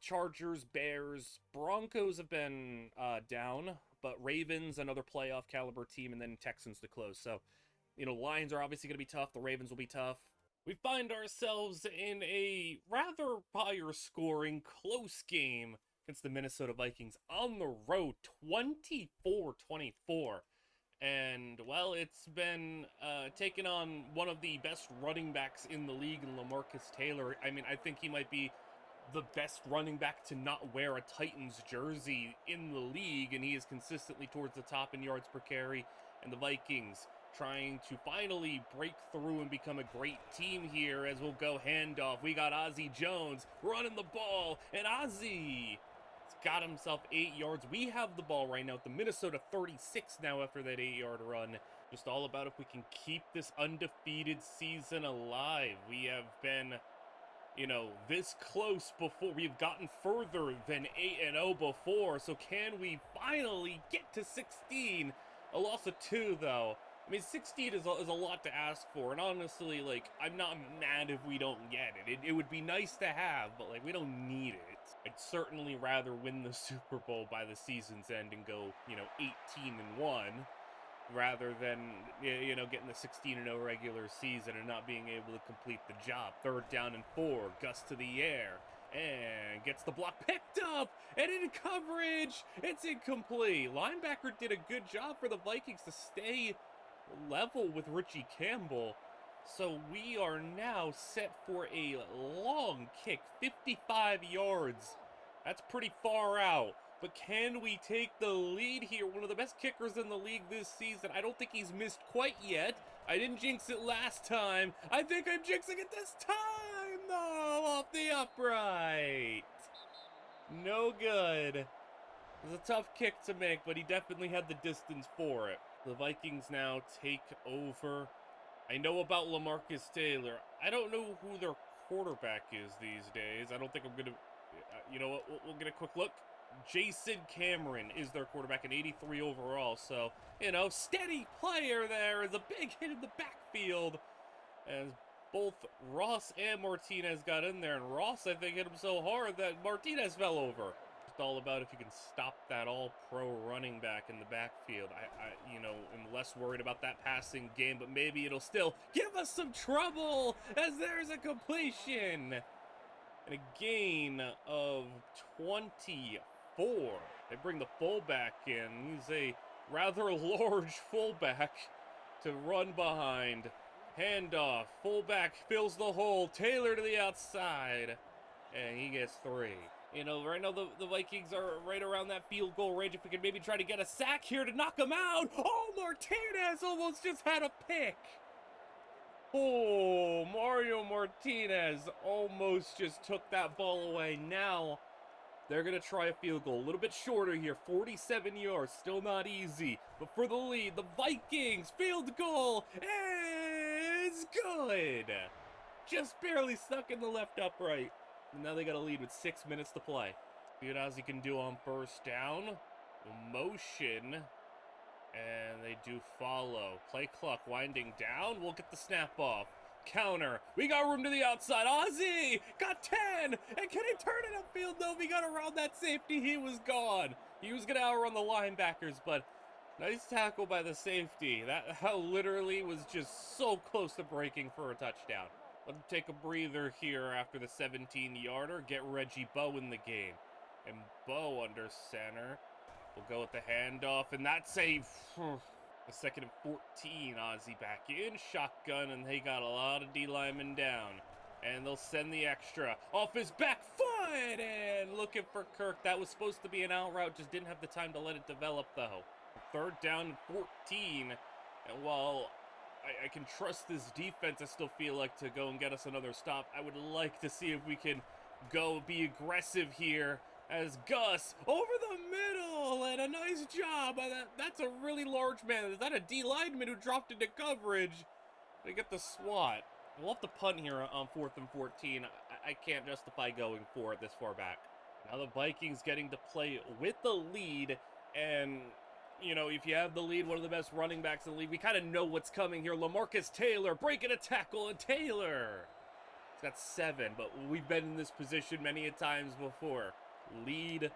Chargers, Bears, Broncos have been down, but Ravens, another playoff caliber team, and then Texans to close. So Lions are obviously going to be tough. The Ravens will be tough. We find ourselves in a rather higher scoring, close game against the Minnesota Vikings on the road, 24-24. And, well, it's been taken on one of the best running backs in the league, in LaMarcus Taylor. I mean, I think he might be the best running back to not wear a Titans jersey in the league, and he is consistently towards the top in yards per carry. And the Vikings trying to finally break through and become a great team here as we'll go handoff. We got Ozzie Jones running the ball, and Ozzie got himself 8 yards. We have the ball right now at the Minnesota 36 now after that 8-yard run. Just all about if we can keep this undefeated season alive. We have been, this close before. We've gotten further than 8-0 before. So can we finally get to 16? A loss of 2, though. I mean, 16 is a lot to ask for, and honestly, like, I'm not mad if we don't get it. It would be nice to have, but, like, we don't need it. I'd certainly rather win the Super Bowl by the season's end and go, 18-1, rather than, getting the 16-0 regular season and not being able to complete the job. 3rd down and 4, Gus to the air, and gets the block picked up, and in coverage, it's incomplete. Linebacker did a good job for the Vikings to stay level with Richie Campbell. So we are now set for a long kick, 55 yards. That's pretty far out. But can we take the lead here? One of the best kickers in the league this season. I don't think he's missed quite yet. I didn't jinx it last time. I think I'm jinxing it this time, though, off the upright. No good. It was a tough kick to make, but he definitely had the distance for it. The Vikings now take over. I know about LaMarcus Taylor. I don't know who their quarterback is these days. I don't think I'm going to... you know what? We'll get a quick look. Jason Cameron is their quarterback at 83 overall. So, you know, steady player there is a big hit in the backfield. As both Ross and Martinez got in there. And Ross, I think, hit him so hard that Martinez fell over. It's all about if you can stop that all-pro running back in the backfield. I you know, am less worried about that passing game, but maybe it'll still give us some trouble as there's a completion. And a gain of 24. They bring the fullback in. He's a rather large fullback to run behind. Handoff. Fullback fills the hole. Taylor to the outside. And he gets 3. You know, right now the Vikings are right around that field goal range. If we can maybe try to get a sack here to knock them out. Oh, Martinez almost just had a pick. Oh, Mario Martinez almost just took that ball away. Now, they're going to try a field goal. A little bit shorter here, 47 yards. Still not easy. But for the lead, the Vikings field goal is good. Just barely stuck in the left upright. And now they got a lead with 6 minutes to play. See what Ozzy can do on first down. Motion. And they do follow. Play clock winding down. We'll get the snap off. Counter. We got room to the outside. Ozzy got 10. And can he turn it upfield? No, if he got around that safety, he was gone. He was going to outrun the linebackers, but nice tackle by the safety. That literally was just so close to breaking for a touchdown. Let him take a breather here after the 17-yarder. Get Reggie Bow in the game. And Bow under center. We'll go with the handoff, and that's a second and 14. Ozzy back in, shotgun, and they got a lot of D linemen down. And they'll send the extra off his back foot, and looking for Kirk. That was supposed to be an out route, just didn't have the time to let it develop, though. Third down, 14, and while I can trust this defense, I still feel like to go and get us another stop. I would like to see if we can go be aggressive here. As Gus over the middle, and a nice job. That's a really large man. Is that a D lineman who dropped into coverage? They get the swat. We'll have to punt here on 4th and 14. I can't justify going for it this far back. Now the Vikings getting to play with the lead, and you know, if you have the lead, one of the best running backs in the league, we kind of know what's coming here. LaMarcus Taylor breaking a tackle, and Taylor. He's got 7, but we've been in this position many a times before. Lead,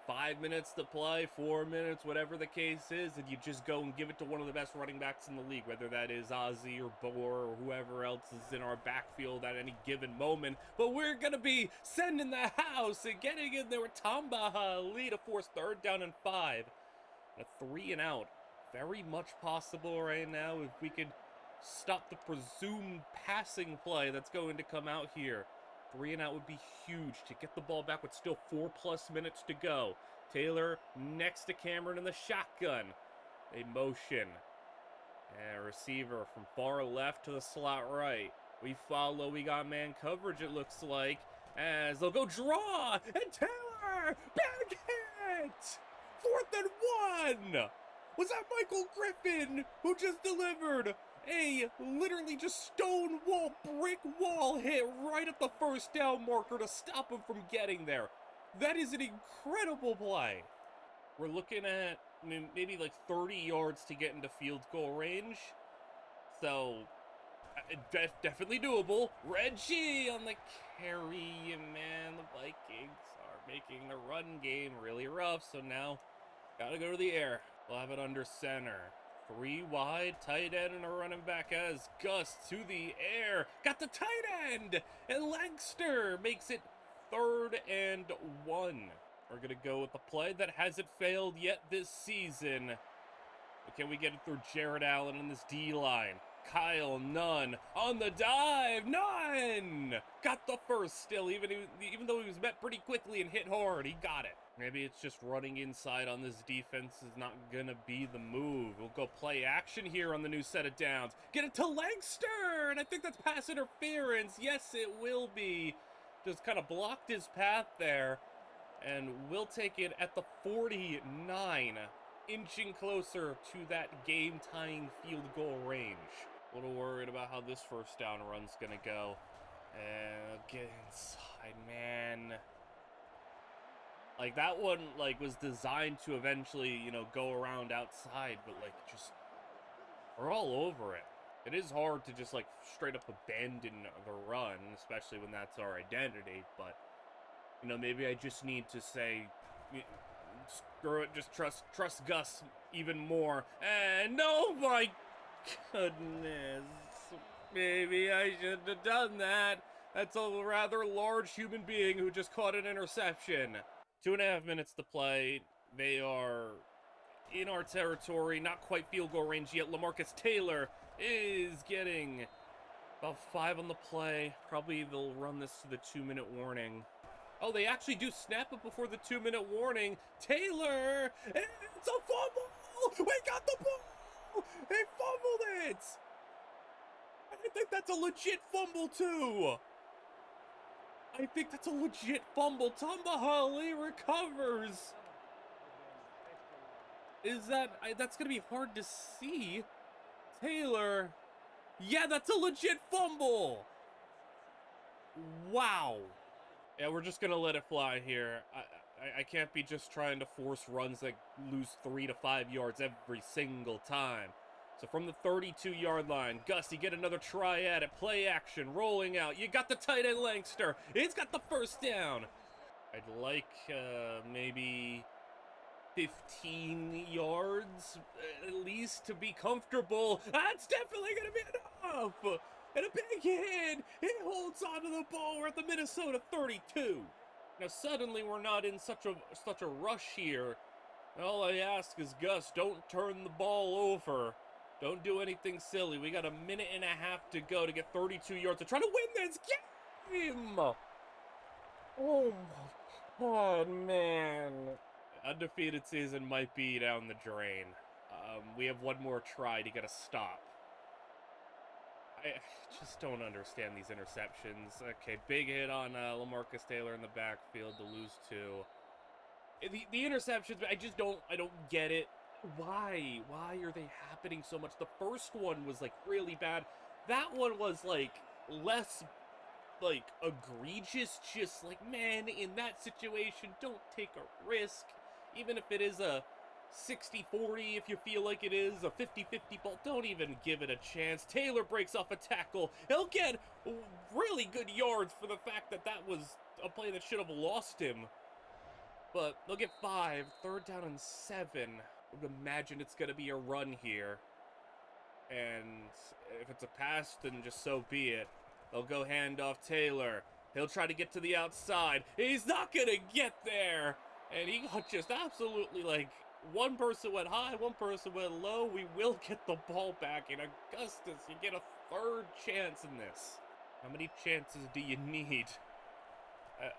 5 minutes to play, 4 minutes, whatever the case is, and you just go and give it to one of the best running backs in the league, whether that is Ozzy or Boar or whoever else is in our backfield at any given moment. But we're going to be sending the house and getting in there with Tamba lead, a forced 3rd down and 5. A 3 and out. Very much possible right now if we could stop the presumed passing play that's going to come out here. 3 and out would be huge to get the ball back with still 4+ minutes to go. Taylor next to Cameron in the shotgun. They motion. And receiver from far left to the slot right. We follow. We got man coverage, it looks like. As they'll go draw. And Taylor! Big hit! 4th and 1! Was that Michael Griffin who just delivered a literally just stone wall, brick wall hit right at the first down marker to stop him from getting there? That is an incredible play. We're looking at maybe like 30 yards to get into field goal range. So, definitely doable. Reggie on the carry, and man, the Vikings are making the run game really rough. So now, gotta go to the air. We'll have it under center. 3 wide, tight end and a running back as Gus to the air. Got the tight end! And Lancaster makes it 3rd and 1. We're going to go with the play that hasn't failed yet this season. But can we get it through Jared Allen in this D-line? Kyle Nunn on the dive. Nunn got the first still, even though he was met pretty quickly and hit hard. He got it. Maybe it's just running inside on this defense is not going to be the move. We'll go play action here on the new set of downs. Get it to Langston, and I think that's pass interference. Yes, it will be. Just kind of blocked his path there. And we'll take it at the 49, inching closer to that game-tying field goal range. A little worried about how this first down run's gonna go. And get inside, man. Like, that one, like, was designed to eventually, you know, go around outside, but, like, just, we're all over it. It is hard to just, like, straight up abandon the run, especially when that's our identity, but, you know, maybe I just need to say, screw it, just trust Gus even more. And oh my goodness, maybe I shouldn't have done that. That's a rather large human being who just caught an interception. 2.5 minutes to play. They are in our territory, not quite field goal range yet. LaMarcus Taylor is getting about 5 on the play. Probably they'll run this to the 2-minute warning. Oh, they actually do snap it before the 2-minute warning. Taylor, it's a fumble! We got the ball! They fumbled it! I think that's a legit fumble, too. I think that's a legit fumble. Tumbahali recovers. Is that's going to be hard to see. Taylor. Yeah, that's a legit fumble. Wow. Yeah, we're just going to let it fly here. I can't be just trying to force runs that lose 3 to 5 yards every single time. So from the 32-yard line, Gus, you get another try at it. Play action, rolling out. You got the tight end Langster. It's got the first down. I'd like maybe 15 yards at least to be comfortable. That's definitely going to be enough. And a big hit. It holds onto the ball. We're at the Minnesota 32. Now suddenly we're not in such a rush here. All I ask is, Gus, don't turn the ball over. Don't do anything silly. We got a minute and a half to go to get 32 yards to try to win this game. Oh my God, man. Undefeated season might be down the drain. We have one more try to get a stop. I just don't understand these interceptions. Okay, big hit on LaMarcus Taylor in the backfield to lose 2. The interceptions, I don't get it. Why are they happening so much? The first one was like really bad. That one was like less like egregious, just like, man, in that situation, don't take a risk. Even if it is a 60-40, if you feel like it is a 50-50 ball, don't even give it a chance. Taylor breaks off a tackle. He'll get really good yards for the fact that that was a play that should have lost him. But they'll get 5, 3rd down and 7. I would imagine it's going to be a run here. And if it's a pass, then just so be it. They'll go hand off Taylor. He'll try to get to the outside. He's not going to get there. And he got just absolutely, like, one person went high, one person went low. We will get the ball back. In Augustus, you get a 3rd chance in this. How many chances do you need?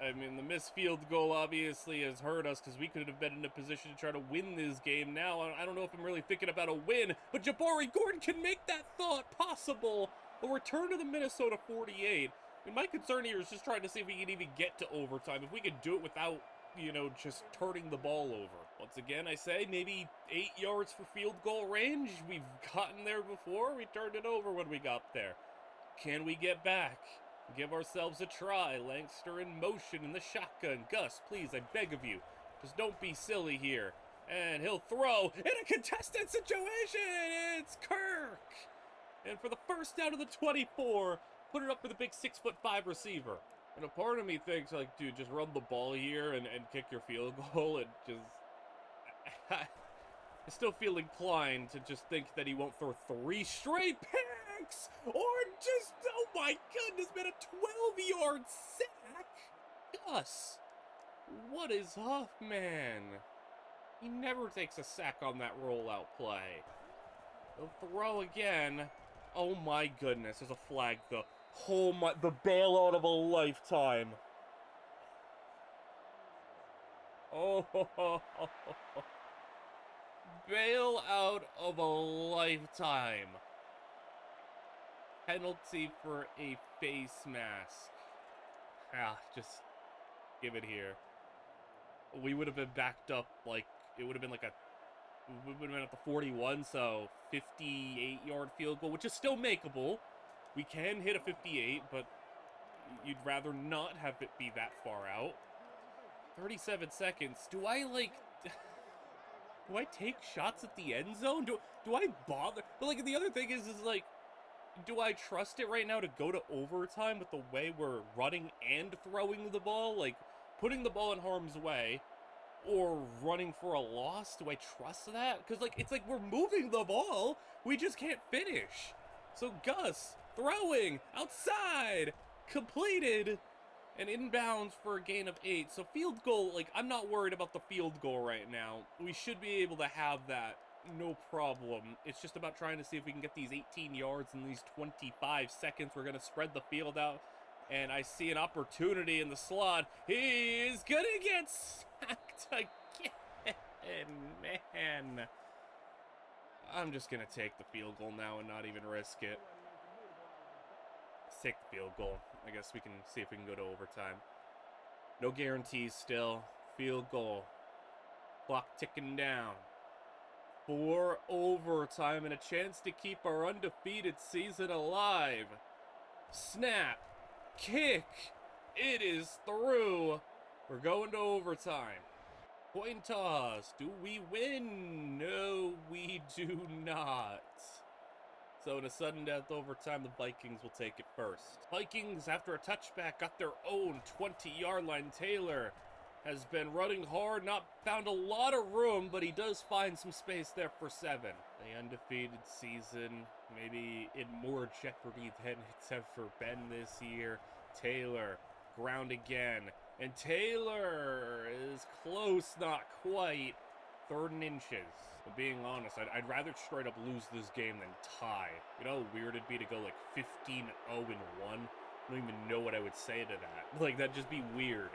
I mean, the missed field goal obviously has hurt us because we could have been in a position to try to win this game now. I don't know if I'm really thinking about a win, but Jabari Gordon can make that thought possible. A return to the Minnesota 48. I mean, my concern here is just trying to see if we can even get to overtime. If we could do it without, you know, just turning the ball over. Once again, I say maybe 8 yards for field goal range. We've gotten there before. We turned it over when we got there. Can we get back? Give ourselves a try. Langster in motion in the shotgun. Gus, please, I beg of you, just don't be silly here. And he'll throw in a contested situation. It's Kirk. And for the first down of the 24, put it up for the big 6'5" receiver. And a part of me thinks, like, dude, just run the ball here and kick your field goal. And just, I still feel inclined to just think that he won't throw 3 straight picks. Or just, oh my goodness, man, a 12-yard sack. Gus! What is up, man? He never takes a sack on that rollout play. He'll throw again. Oh my goodness, there's a flag though. Oh my, the bailout of a lifetime. Oh, bailout of a lifetime. Penalty for a face mask. Ah, just give it here. We would have been backed up like, it would have been like we would have been at the 41, so 58-yard field goal, which is still makeable. We can hit a 58, but you'd rather not have it be that far out. 37 seconds. Do I, like, do I take shots at the end zone? Do I bother? But, like, the other thing is like, do I trust it right now to go to overtime with the way we're running and throwing the ball? Like, putting the ball in harm's way or running for a loss? Do I trust that? Because, like, it's like we're moving the ball. We just can't finish. So, Gus, throwing, outside, completed, and inbounds for a gain of 8. So, field goal, like, I'm not worried about the field goal right now. We should be able to have that. No problem. It's just about trying to see if we can get these 18 yards in these 25 seconds. We're going to spread the field out. And I see an opportunity in the slot. He's going to get sacked again. Man. I'm just going to take the field goal now and not even risk it. Let's take the field goal. I guess we can see if we can go to overtime. No guarantees still. Field goal. Clock ticking down. For overtime and a chance to keep our undefeated season alive. Snap. Kick. It is through. We're going to overtime. Coin toss. Do we win? No, we do not. So in a sudden death overtime, the Vikings will take it first. Vikings, after a touchback, got their own 20-yard line. Taylor has been running hard, not found a lot of room, but he does find some space there for 7. The undefeated season, maybe in more jeopardy than it's ever been this year. Taylor, ground again, and Taylor is close, not quite. 3rd and inches. But being honest, I'd rather straight up lose this game than tie. You know how weird it'd be to go like 15-0-1? I don't even know what I would say to that. Like, that'd just be weird.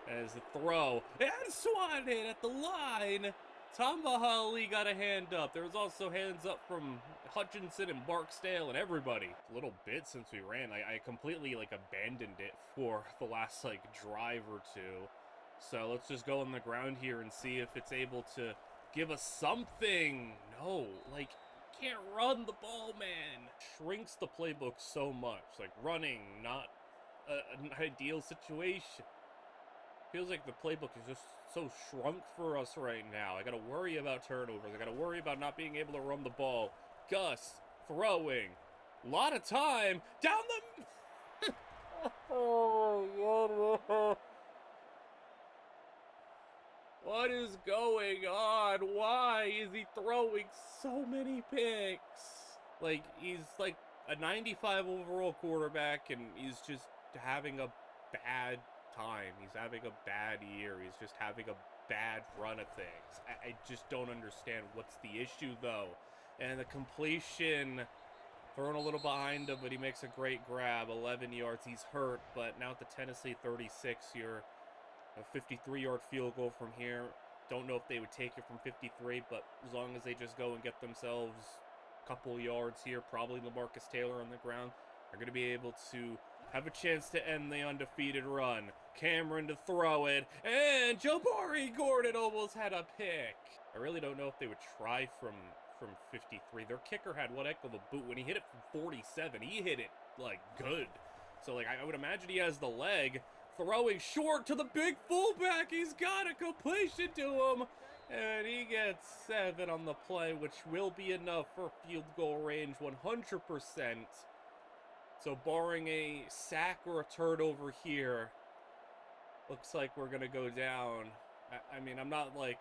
As the throw, and swatted at the line. Tom Bahali got a hand up. There was also hands up from Hutchinson and Barksdale and everybody. A little bit since we ran. I completely, like, abandoned it for the last, like, drive or two. So let's just go on the ground here and see if it's able to give us something. No, like, can't run the ball, man. Shrinks the playbook so much. Like, running, not an ideal situation. Feels like the playbook is just so shrunk for us right now. I gotta worry about turnovers. I gotta worry about not being able to run the ball. Gus, throwing. A lot of time. Down the... Oh, my God. What is going on? Why is he throwing so many picks? Like, he's like a 95 overall quarterback, and he's just having a bad time. He's having a bad year. He's just having a bad run of things. I just don't understand what's the issue, though. And the completion, thrown a little behind him, but he makes a great grab. 11 yards. He's hurt, but now at the Tennessee 36, you're a 53-yard field goal from here. Don't know if they would take it from 53, but as long as they just go and get themselves a couple yards here, probably LaMarcus Taylor on the ground, are going to be able to have a chance to end the undefeated run. Cameron to throw it, and Jabari Gordon almost had a pick. I really don't know if they would try from 53. Their kicker had one heck of a boot. When he hit it from 47, he hit it, like, good. So, like, I would imagine he has the leg. Throwing short to the big fullback. He's got a completion to him. And he gets 7 on the play, which will be enough for field goal range 100%. So barring a sack or a turnover here, looks like we're going to go down. I mean, I'm not like,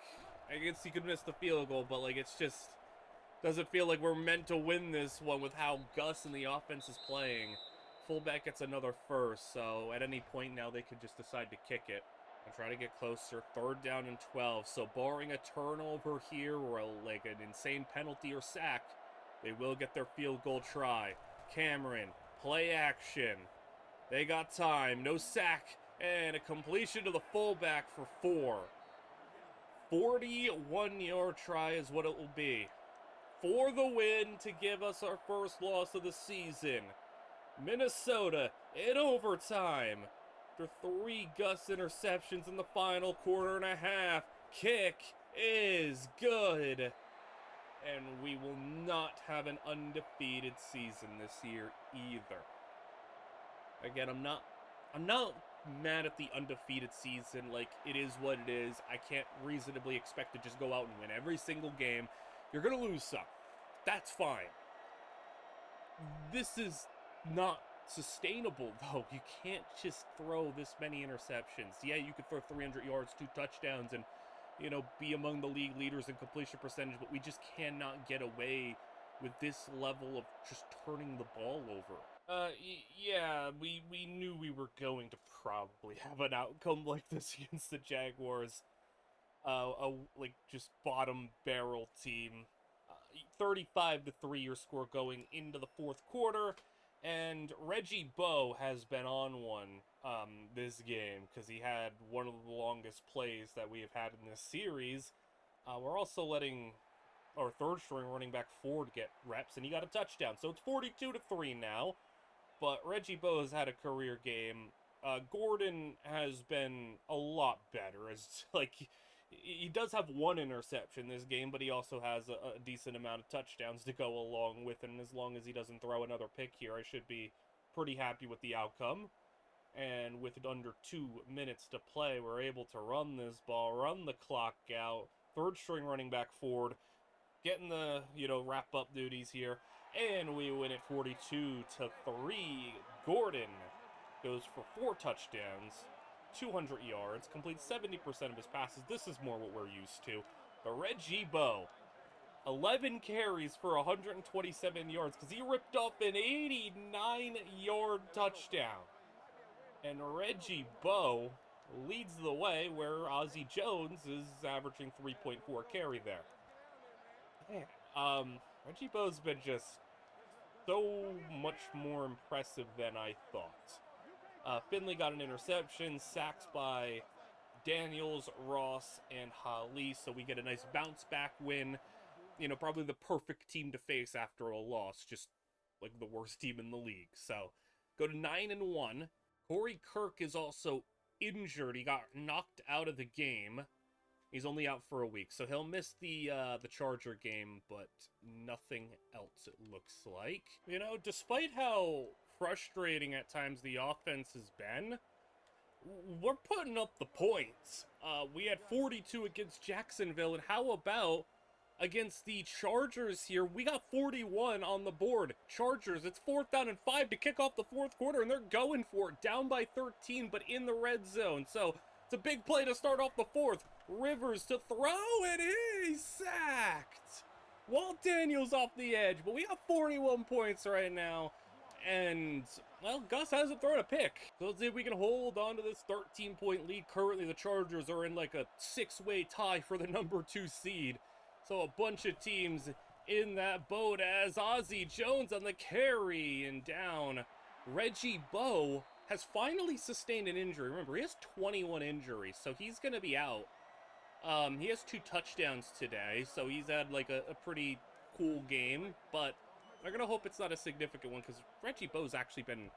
I guess he could miss the field goal, but like, it's just, doesn't feel like we're meant to win this one with how Gus and the offense is playing. Fullback gets another first, so at any point now they could just decide to kick it and try to get closer. 3rd down and 12. So barring a turnover here or like an insane penalty or sack, they will get their field goal try. Cameron, play action. They got time. No sack. And a completion to the fullback for 4. 41-yard try is what it will be. For the win to give us our first loss of the season. Minnesota in overtime. After 3 Gus interceptions in the final quarter and a half. Kick is good. And we will not have an undefeated season this year either. Again, I'm not mad at the undefeated season. Like, it is what it is. I can't reasonably expect to just go out and win every single game. You're gonna lose some. That's fine. This is not sustainable, though. You can't just throw this many interceptions. Yeah, you could throw 300 yards, 2 touchdowns, and, you know, be among the league leaders in completion percentage, but we just cannot get away with this level of just turning the ball over. Yeah, we knew we were going to probably have an outcome like this against the Jaguars. Like, just bottom barrel team. 35-3 your score going into the 4th quarter, and Reggie Bow has been on one this game because he had one of the longest plays that we have had in this series. We're also letting our 3rd-string running back Ford get reps, and he got a touchdown, so it's 42-3 now. But Reggie Bow has had a career game. Gordon has been a lot better. As like, he does have 1 interception this game, but he also has a decent amount of touchdowns to go along with it. And as long as he doesn't throw another pick here, I should be pretty happy with the outcome. And with under 2 minutes to play, we're able to run this ball, run the clock out. 3rd-string running back Ford getting the, wrap-up duties here. And we win it 42-3. Gordon goes for 4 touchdowns, 200 yards, completes 70% of his passes. This is more what we're used to. But Reggie Bow, 11 carries for 127 yards because he ripped off an 89-yard touchdown. And Reggie Bow leads the way where Ozzie Jones is averaging 3.4 carry there. Man, Reggie Bow's been just so much more impressive than I thought. Finley got an interception, sacks by Daniels, Ross, and Holly, so we get a nice bounce-back win. Probably the perfect team to face after a loss, just like the worst team in the league. So, go to 9-1. Corey Kirk is also injured. He got knocked out of the game. He's only out for a week, so he'll miss the Charger game, but nothing else, it looks like. Despite how frustrating at times the offense has been, we're putting up the points. We had 42 against Jacksonville, and how about against the Chargers here? We got 41 on the board. Chargers, it's 4th down and 5 to kick off the 4th quarter, and they're going for it, down by 13, but in the red zone. So it's a big play to start off the 4th. Rivers to throw, and he's sacked. Walt Daniels off the edge, but we got 41 points right now. And, well, Gus hasn't thrown a pick. So let's see if we can hold on to this 13-point lead. Currently, the Chargers are in like a 6-way tie for the number 2 seed. So a bunch of teams in that boat as Ozzie Jones on the carry and down. Reggie Bow has finally sustained an injury. Remember, he has 21 injuries, so he's going to be out. He has 2 touchdowns today, so he's had like a pretty cool game, but I'm going to hope it's not a significant one because Reggie Bow's actually been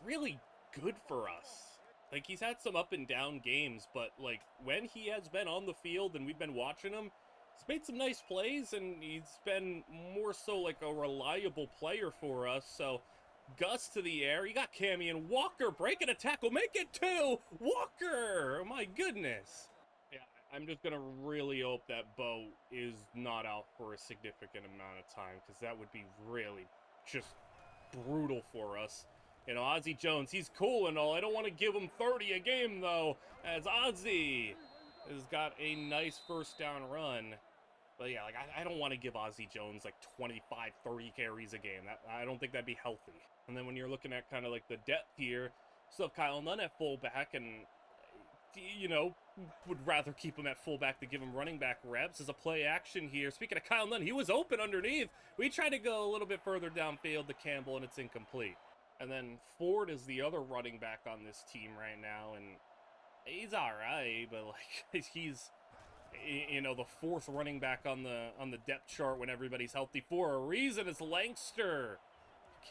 really good for us. Like, he's had some up and down games, but like when he has been on the field and we've been watching him, he's made some nice plays and he's been more so like a reliable player for us. So Gus to the air. You got Cammy and Walker breaking a tackle. Make it 2. Walker! Oh my goodness. Yeah, I'm just going to really hope that Bow is not out for a significant amount of time because that would be really just brutal for us. Ozzie Jones, he's cool and all. I don't want to give him 30 a game, though, as Ozzie has got a nice 1st down run. But yeah, like, I don't want to give Ozzie Jones like 25, 30 carries a game. I don't think that'd be healthy. And then when you're looking at kind of like the depth here, still have Kyle Nunn at fullback, and you know, would rather keep him at fullback than give him running back reps. As a play action here. Speaking of Kyle Nunn, he was open underneath. We tried to go a little bit further downfield to Campbell, and it's incomplete. And then Ford is the other running back on this team right now, and he's all right, but like he's, you know, the fourth running back on the depth chart when everybody's healthy for a reason. It's Langster.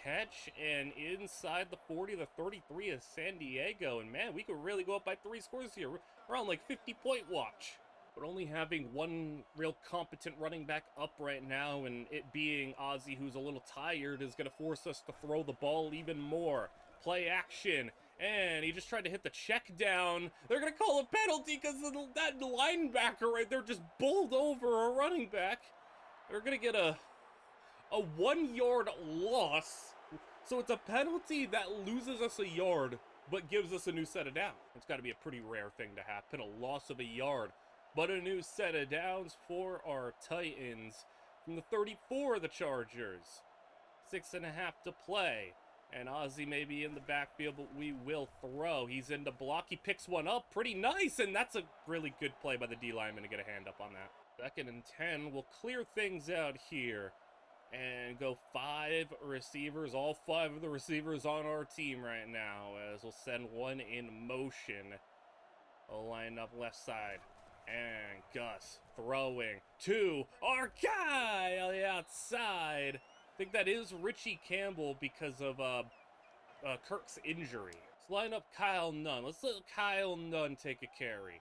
Catch, and inside the 40, the 33 is San Diego, and man, we could really go up by 3 scores here. We're on like 50-point watch. But only having one real competent running back up right now, and it being Ozzy, who's a little tired, is going to force us to throw the ball even more. Play action, and he just tried to hit the check down. They're going to call a penalty because that linebacker right there just bowled over a running back. They're going to get a 1-yard loss. So it's a penalty that loses us a yard, but gives us a new set of downs. It's got to be a pretty rare thing to happen, a loss of a yard, but a new set of downs for our Titans. From the 34 of the Chargers, 6.5 to play. And Ozzy may be in the backfield, but we will throw. He's in the block. He picks one up pretty nice, and that's a really good play by the D lineman to get a hand up on that. 2nd and 10. We'll clear things out here and go 5 receivers. All 5 of the receivers on our team right now, as we'll send one in motion. We'll line up left side. And Gus throwing to our guy on the outside. I think that is Richie Campbell because of Kirk's injury. Let's line up Kyle Nunn. Let's let Kyle Nunn take a carry.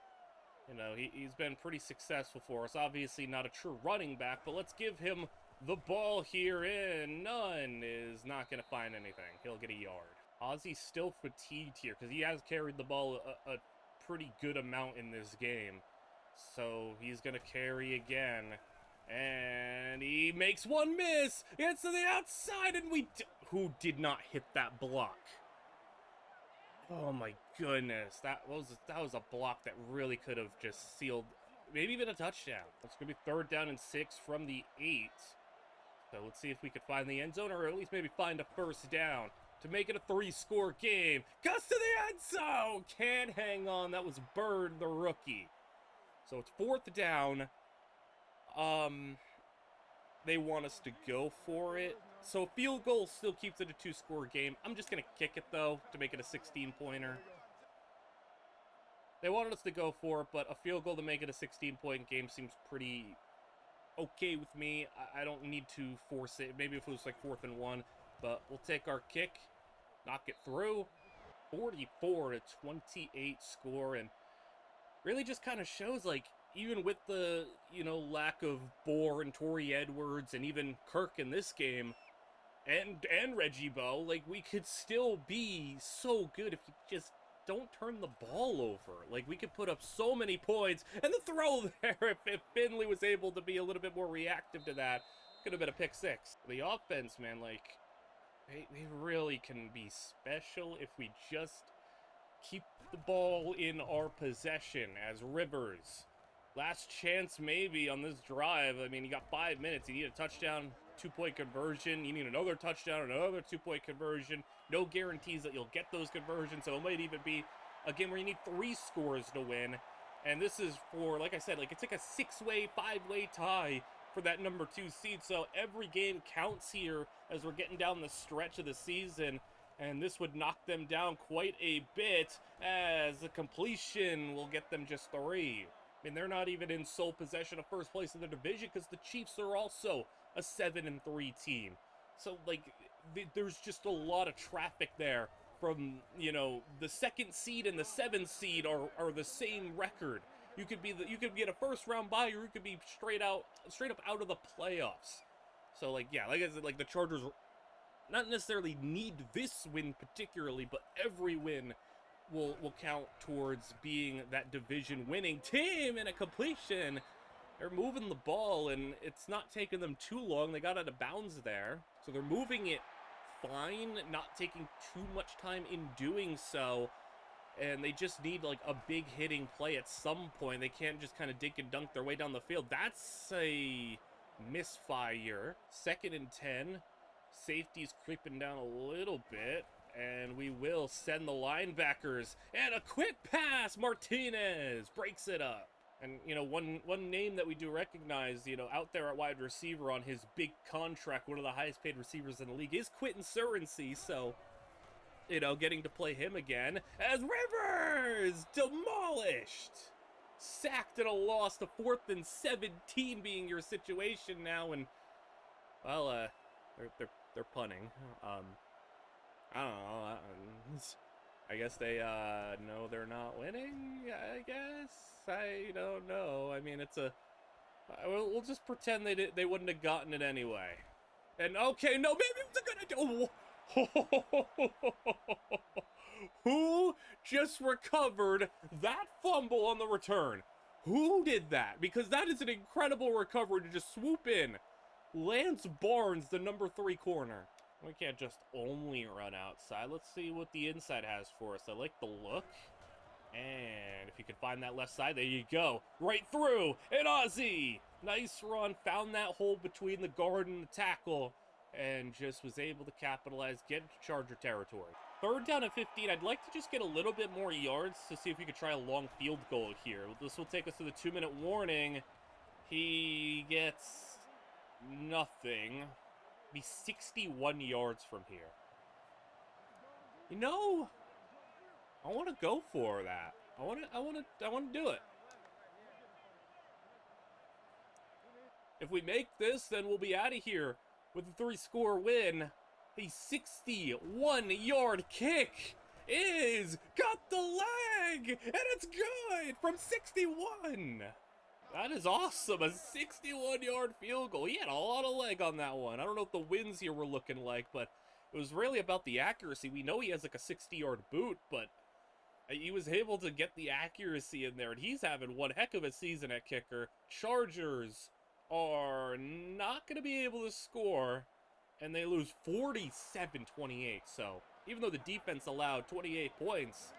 You know, he's been pretty successful for us. Obviously not a true running back, but let's give him the ball here in. Nunn is not going to find anything. He'll get a yard. Ozzy's still fatigued here because he has carried the ball a pretty good amount in this game. So he's going to carry again. And he makes one miss. It's to the outside, and who did not hit that block? Oh my goodness. That was a block that really could have just sealed, maybe even a touchdown. It's going to be 3rd down and 6 from the 8. So let's see if we could find the end zone, or at least maybe find a 1st down to make it a 3-score game. Gus to the end zone! Can't hang on. That was Bird, the rookie. So it's 4th down. They want us to go for it. So a field goal still keeps it a 2-score game. I'm just going to kick it, though, to make it a 16-pointer. They wanted us to go for it, but a field goal to make it a 16-point game seems pretty okay with me. I don't need to force it. Maybe if it was like 4th and 1, but we'll take our kick, knock it through. 44 to 28 score, and really just kind of shows, like, even with the, you know, lack of Boar and Torrey Edwards and even Kirk in this game, and Reggie Bowe, like, we could still be so good if you just don't turn the ball over. Like, we could put up so many points, and the throw there, if Finley was able to be a little bit more reactive to that, could have been a pick 6. The offense, man, like, they really can be special if we just keep the ball in our possession. As Rivers, last chance maybe on this drive. I mean, you got 5 minutes. You need a touchdown, 2-point conversion. You need another touchdown, another 2-point conversion. No guarantees that you'll get those conversions, so it might even be a game where you need 3 scores to win. And this is for, like I said, like, it's like a 6-way, 5-way tie for that number 2 seed. So every game counts here as we're getting down the stretch of the season. And this would knock them down quite a bit, as the completion will get them just 3. I mean, they're not even in sole possession of first place in the division because the Chiefs are also a 7-3 team. So, like, there's just a lot of traffic there from, you know, the 2nd seed and the 7th seed are the same record. You could get a first-round bye, or you could be straight up out of the playoffs. So, like, yeah, like I said, like, the Chargers not necessarily need this win particularly, but every win will count towards being that division winning team. And a completion, they're moving the ball, and it's not taking them too long. They got out of bounds there, so they're moving it fine, not taking too much time in doing so. And they just need, like, a big hitting play at some point. They can't just kind of dink and dunk their way down the field. That's a misfire. 2nd and 10. Safety's creeping down a little bit, and we will send the linebackers. And a quick pass, Martinez breaks it up. And, you know, one name that we do recognize, you know, out there at wide receiver on his big contract, one of the highest paid receivers in the league, is Quentin Surency. So, you know, getting to play him again as Rivers demolished. Sacked at a loss, to 4th and 17 being your situation now, and well, they're punting. I don't know. I guess they know they're not winning. I guess I don't know. I mean, we'll just pretend they wouldn't have gotten it anyway. And okay, no, maybe it's gonna do. Who just recovered that fumble on the return? Who did that? Because that is an incredible recovery to just swoop in. Lance Barnes, the number 3 corner. We can't just only run outside. Let's see what the inside has for us. I like the look. And if you can find that left side, there you go. Right through. And Ozzy. Nice run. Found that hole between the guard and the tackle. And just was able to capitalize, get into Charger territory. 3rd down and 15. I'd like to just get a little bit more yards to see if we could try a long field goal here. This will take us to the 2-minute warning. He gets nothing. Be 61 yards from here. You know, I want to go for that. I want to do it. If we make this, then we'll be out of here with a 3-score win. A 61-yard kick got the leg, and it's good from 61. That is awesome, a 61-yard field goal. He had a lot of leg on that one. I don't know what the winds here were looking like, but it was really about the accuracy. We know he has like a 60-yard boot, but he was able to get the accuracy in there, and he's having one heck of a season at kicker. Chargers are not going to be able to score, and they lose 47-28. So even though the defense allowed 28 points,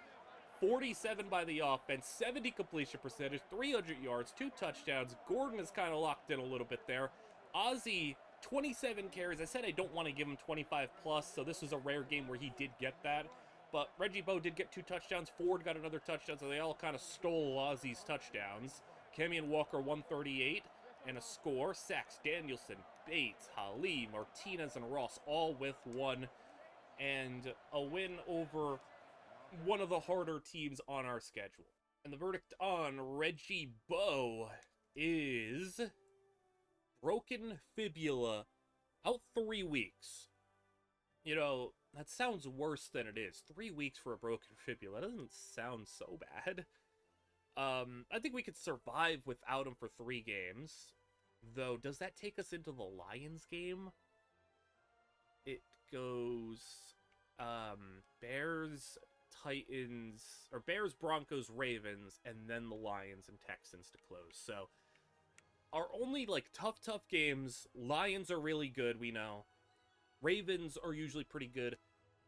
47 by the offense, 70 completion percentage, 300 yards, 2 touchdowns. Gordon is kind of locked in a little bit there. Ozzy, 27 carries. I said I don't want to give him 25 plus, so this was a rare game where he did get that. But Reggie Bowe did get 2 touchdowns. Ford got another touchdown, so they all kind of stole Ozzy's touchdowns. Kamian Walker, 138, and a score. Sacks, Danielson, Bates, Halim, Martinez, and Ross all with 1. And a win over one of the harder teams on our schedule. And the verdict on Reggie Bowe is broken fibula, out 3 weeks. You know, that sounds worse than it is. 3 weeks for a broken fibula. That doesn't sound so bad. I think we could survive without him for 3 games. Though, does that take us into the Lions game? It goes Bears, Titans, or Bears, Broncos, Ravens, and then the Lions and Texans to close. So, our only, like, tough games, Lions are really good, we know. Ravens are usually pretty good.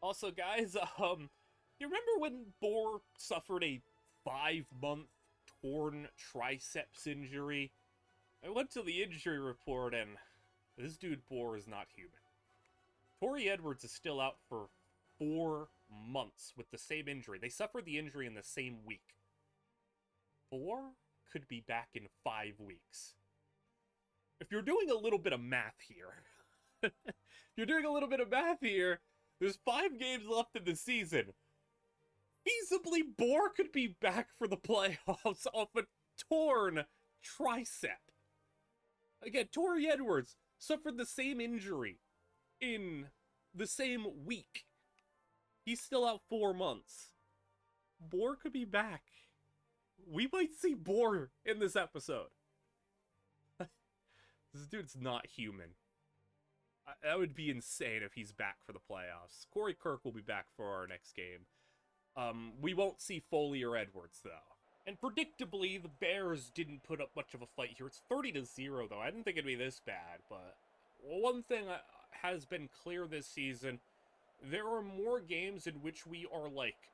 Also, guys, you remember when Boar suffered a 5-month torn triceps injury? I went to the injury report, and this dude Boar is not human. Torrey Edwards is still out for 4 months with the same injury. They suffered the injury in the same week. Boar could be back in 5 weeks. If you're doing a little bit of math here, there's 5 games left in the season. Feasibly, Boar could be back for the playoffs off a torn tricep. Again, Torrey Edwards suffered the same injury in the same week. He's still out 4 months. Boar could be back. We might see Boar in this episode. This dude's not human. That would be insane if he's back for the playoffs. Corey Kirk will be back for our next game. We won't see Foley or Edwards, though. And predictably, the Bears didn't put up much of a fight here. It's 30-0, though. I didn't think it'd be this bad, but one thing has been clear this season, there are more games in which we are, like,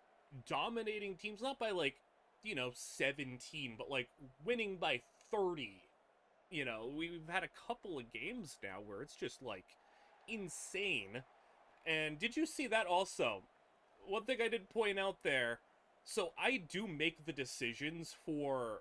dominating teams, not by, like, 17, but, like, winning by 30. We've had a couple of games now where it's just, like, insane. And did you see that also? One thing I did point out there, so I do make the decisions for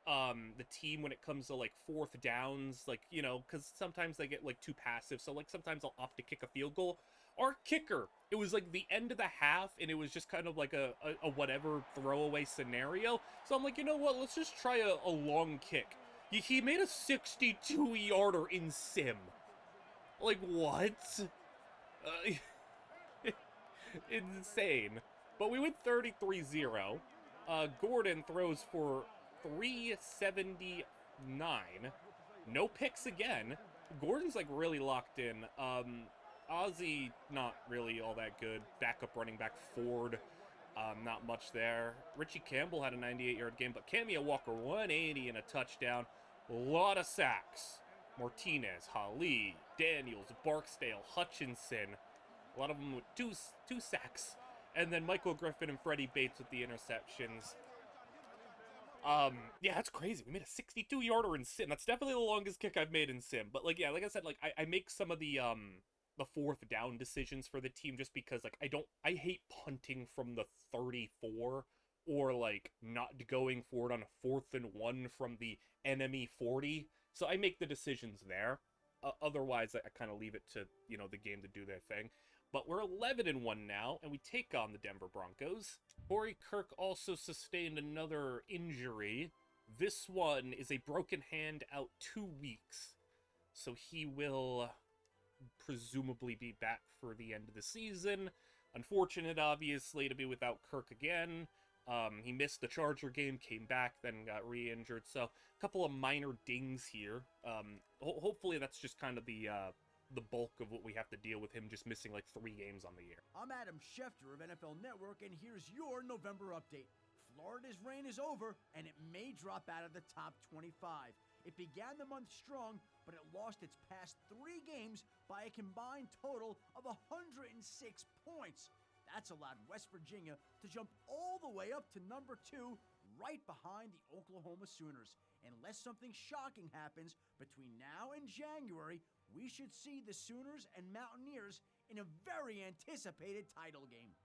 the team when it comes to like fourth downs, like, you know, because sometimes they get like too passive, so like sometimes I'll opt to kick a field goal. Our kicker, it was like the end of the half and it was just kind of like a whatever throwaway scenario, so I'm like, you know what, let's just try a long kick. He made a 62-yarder in sim. Like, what? Insane. But we went 33-0. Gordon throws for 379. No picks again. Gordon's like really locked in. Ozzy, not really all that good. Backup running back Ford, not much there. Richie Campbell had a 98-yard game, but Cameo Walker 180 and a touchdown. A lot of sacks. Martinez, Hali, Daniels, Barksdale, Hutchinson. A lot of them with two sacks. And then Michael Griffin and Freddie Bates with the interceptions. Yeah, that's crazy. We made a 62-yarder in sim. That's definitely the longest kick I've made in sim. But like, yeah, like I said, like I make some of the fourth down decisions for the team just because like I hate punting from the 34 or like not going for it on a 4th and 1 from the enemy 40. So I make the decisions there. Otherwise, I kind of leave it to, you know, the game to do their thing. But we're 11-1 now, and we take on the Denver Broncos. Corey Kirk also sustained another injury. This one is a broken hand out 2 weeks. So he will presumably be back for the end of the season. Unfortunate, obviously, to be without Kirk again. He missed the Charger game, came back, then got re-injured. So a couple of minor dings here. Hopefully that's just kind of the bulk of what we have to deal with, him just missing like 3 games on the year. I'm Adam Schefter of NFL Network, and here's your November update. Florida's reign is over, and it may drop out of the top 25. It began the month strong, but it lost its past 3 games by a combined total of 106 points. That's allowed West Virginia to jump all the way up to number 2, right behind the Oklahoma Sooners. Unless something shocking happens between now and January, we should see the Sooners and Mountaineers in a very anticipated title game.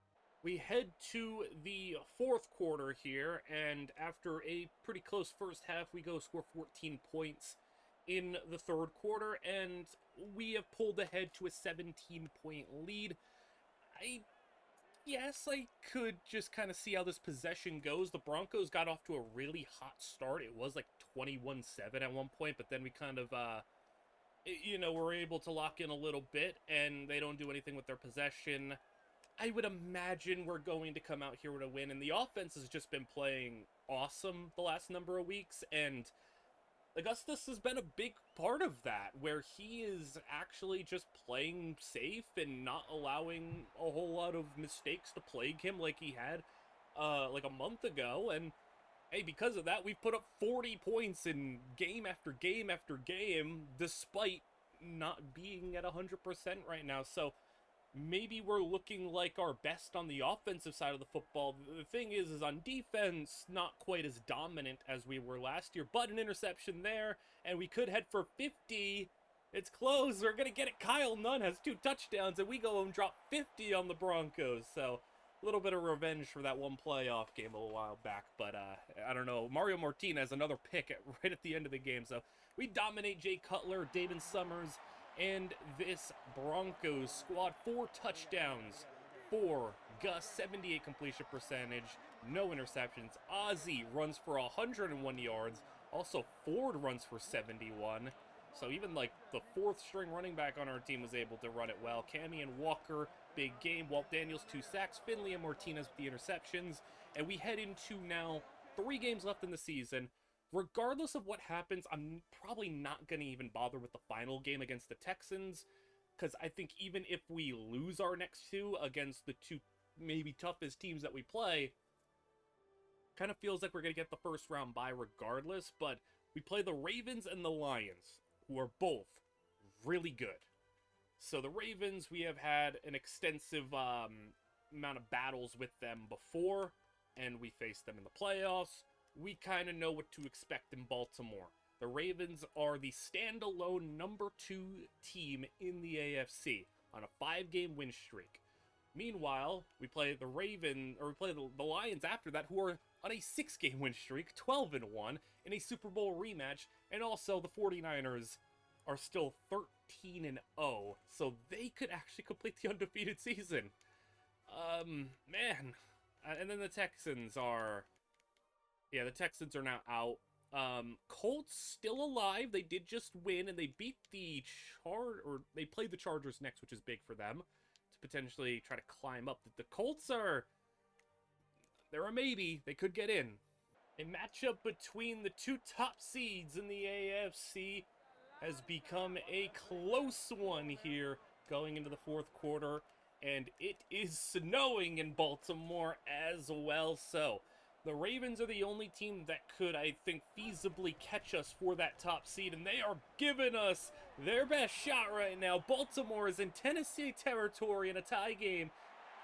We head to the 4th quarter here, and after a pretty close first half, we go score 14 points in the 3rd quarter, and we have pulled ahead to a 17-point lead. Yes, I could just kind of see how this possession goes. The Broncos got off to a really hot start. It was like 21-7 at one point, but then we kind of, you know, were able to lock in a little bit, and they don't do anything with their possession. I would imagine we're going to come out here with a win, and the offense has just been playing awesome the last number of weeks, and Augustus has been a big part of that, where he is actually just playing safe and not allowing a whole lot of mistakes to plague him like he had like a month ago. And hey, because of that, we've put up 40 points in game after game after game, despite not being at 100% right now. So maybe we're looking like our best on the offensive side of the football. The thing is on defense, not quite as dominant as we were last year, but an interception there, and we could head for 50. It's close. We're going to get it. Kyle Nunn has 2 touchdowns, and we go and drop 50 on the Broncos. So a little bit of revenge for that one playoff game a little while back, but I don't know. Mario Martinez, another pick right at the end of the game. So we dominate Jay Cutler, Damon Summers, and this Broncos squad. 4 touchdowns for Gus, 78 completion percentage, no interceptions. Ozzy runs for 101 yards. Also, Ford runs for 71. So even like the 4th string running back on our team was able to run it well. Cammy and Walker, big game. Walt Daniels, 2 sacks. Finley and Martinez with the interceptions. And we head into now 3 games left in the season. Regardless of what happens, I'm probably not going to even bother with the final game against the Texans, because I think even if we lose our next 2 against the 2 maybe toughest teams that we play, kind of feels like we're going to get the first round bye regardless. But we play the Ravens and the Lions, who are both really good. So the Ravens, we have had an extensive amount of battles with them before, and we faced them in the playoffs. We kind of know what to expect in Baltimore. The Ravens are the standalone number 2 team in the AFC on a 5-game win streak. Meanwhile, we play the Lions after that, who are on a 6-game win streak, 12-1, in a Super Bowl rematch, and also the 49ers are still 13-0, so they could actually complete the undefeated season. Man. And then the Texans are now out. Colts still alive. They did just win, and they beat they played the Chargers next, which is big for them to potentially try to climb up. The Colts they're a maybe. They could get in. A matchup between the 2 top seeds in the AFC has become a close one here going into the 4th quarter, and it is snowing in Baltimore as well. So the Ravens are the only team that could, I think, feasibly catch us for that top seed, and they are giving us their best shot right now. Baltimore is in Tennessee territory in a tie game,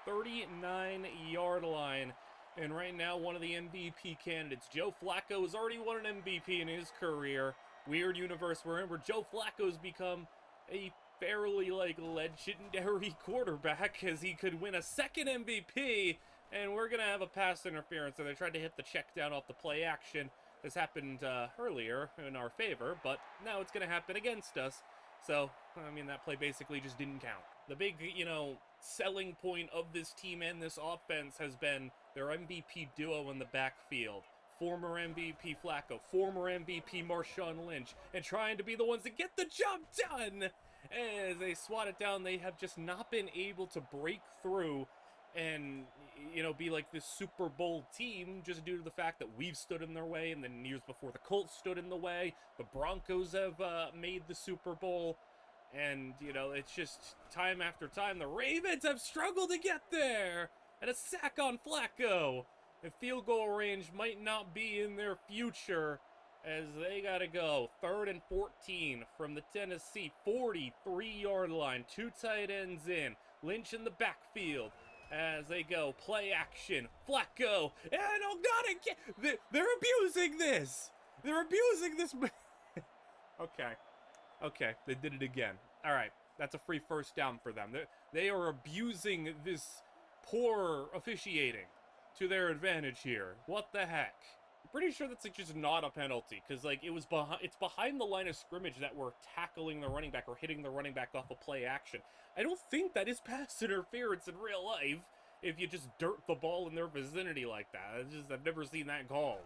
39-yard line. And right now, one of the MVP candidates, Joe Flacco, has already won an MVP in his career. Weird universe we're in, where Joe Flacco's become a fairly, legendary quarterback, as he could win a 2nd MVP, and we're going to have a pass interference. So they tried to hit the check down off the play action. This happened earlier in our favor, but now it's going to happen against us. So, I mean, that play basically just didn't count. The big, selling point of this team and this offense has been their MVP duo in the backfield. Former MVP Flacco, former MVP Marshawn Lynch, and trying to be the ones that get the job done. As they swat it down, they have just not been able to break through and, be like this Super Bowl team, just due to the fact that we've stood in their way, and then years before the Colts stood in the way. The Broncos have made the Super Bowl, and, it's just time after time. The Ravens have struggled to get there, and a sack on Flacco. And field goal range might not be in their future, as they gotta go 3rd and 14 from the Tennessee 43-yard line. 2 tight ends in. Lynch in the backfield as they go. Play action. Flacco. And not again. They're abusing this. They're abusing this. Okay. They did it again. All right. That's a free first down for them. They are abusing this poor officiating to their advantage here. What the heck? I'm pretty sure that's just not a penalty, because it's behind the line of scrimmage that we're tackling the running back or hitting the running back off a play action. I don't think that is pass interference in real life if you just dirt the ball in their vicinity like that. I've never seen that called.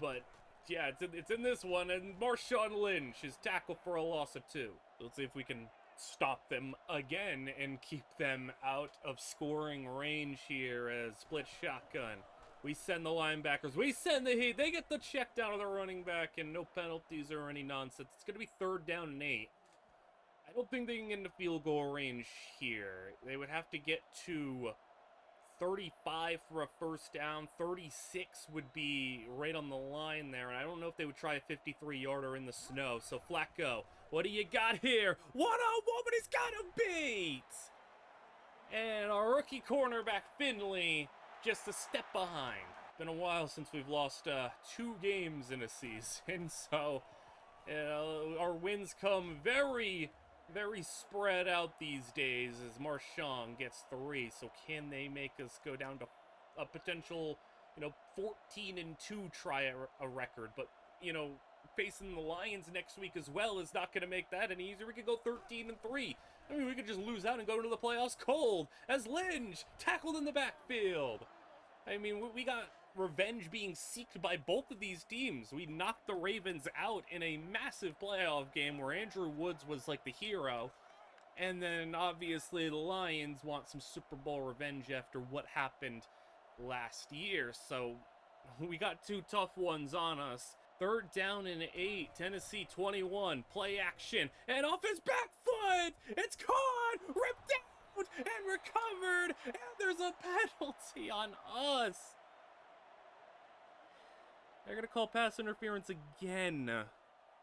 But yeah, it's in this one, and Marshawn Lynch is tackled for a loss of 2. Let's see if we can stop them again and keep them out of scoring range here as split shotgun. We send the linebackers. We send the heat. They get the check down to the running back, and no penalties or any nonsense. It's going to be 3rd down and 8. I don't think they can get into field goal range here. They would have to get to 35 for a first down. 36 would be right on the line there, and I don't know if they would try a 53-yarder in the snow. So Flacco, what do you got here? One-on-one, but he's got him beat! And our rookie cornerback, Finley, just a step behind. Been a while since we've lost 2 games in a season, so our wins come very, very spread out these days as Marshawn gets 3. So can they make us go down to a potential, 14-2 try a record? But, facing the Lions next week as well is not going to make that any easier. We could go 13-3. I mean, we could just lose out and go into the playoffs cold as Lynch tackled in the backfield. I mean, we got revenge being seeked by both of these teams. We knocked the Ravens out in a massive playoff game where Andrew Woods was like the hero. And then obviously the Lions want some Super Bowl revenge after what happened last year. So we got 2 tough ones on us. 3rd down and 8, Tennessee 21, play action, and off his back foot, it's caught, ripped out, and recovered, and there's a penalty on us. They're going to call pass interference again.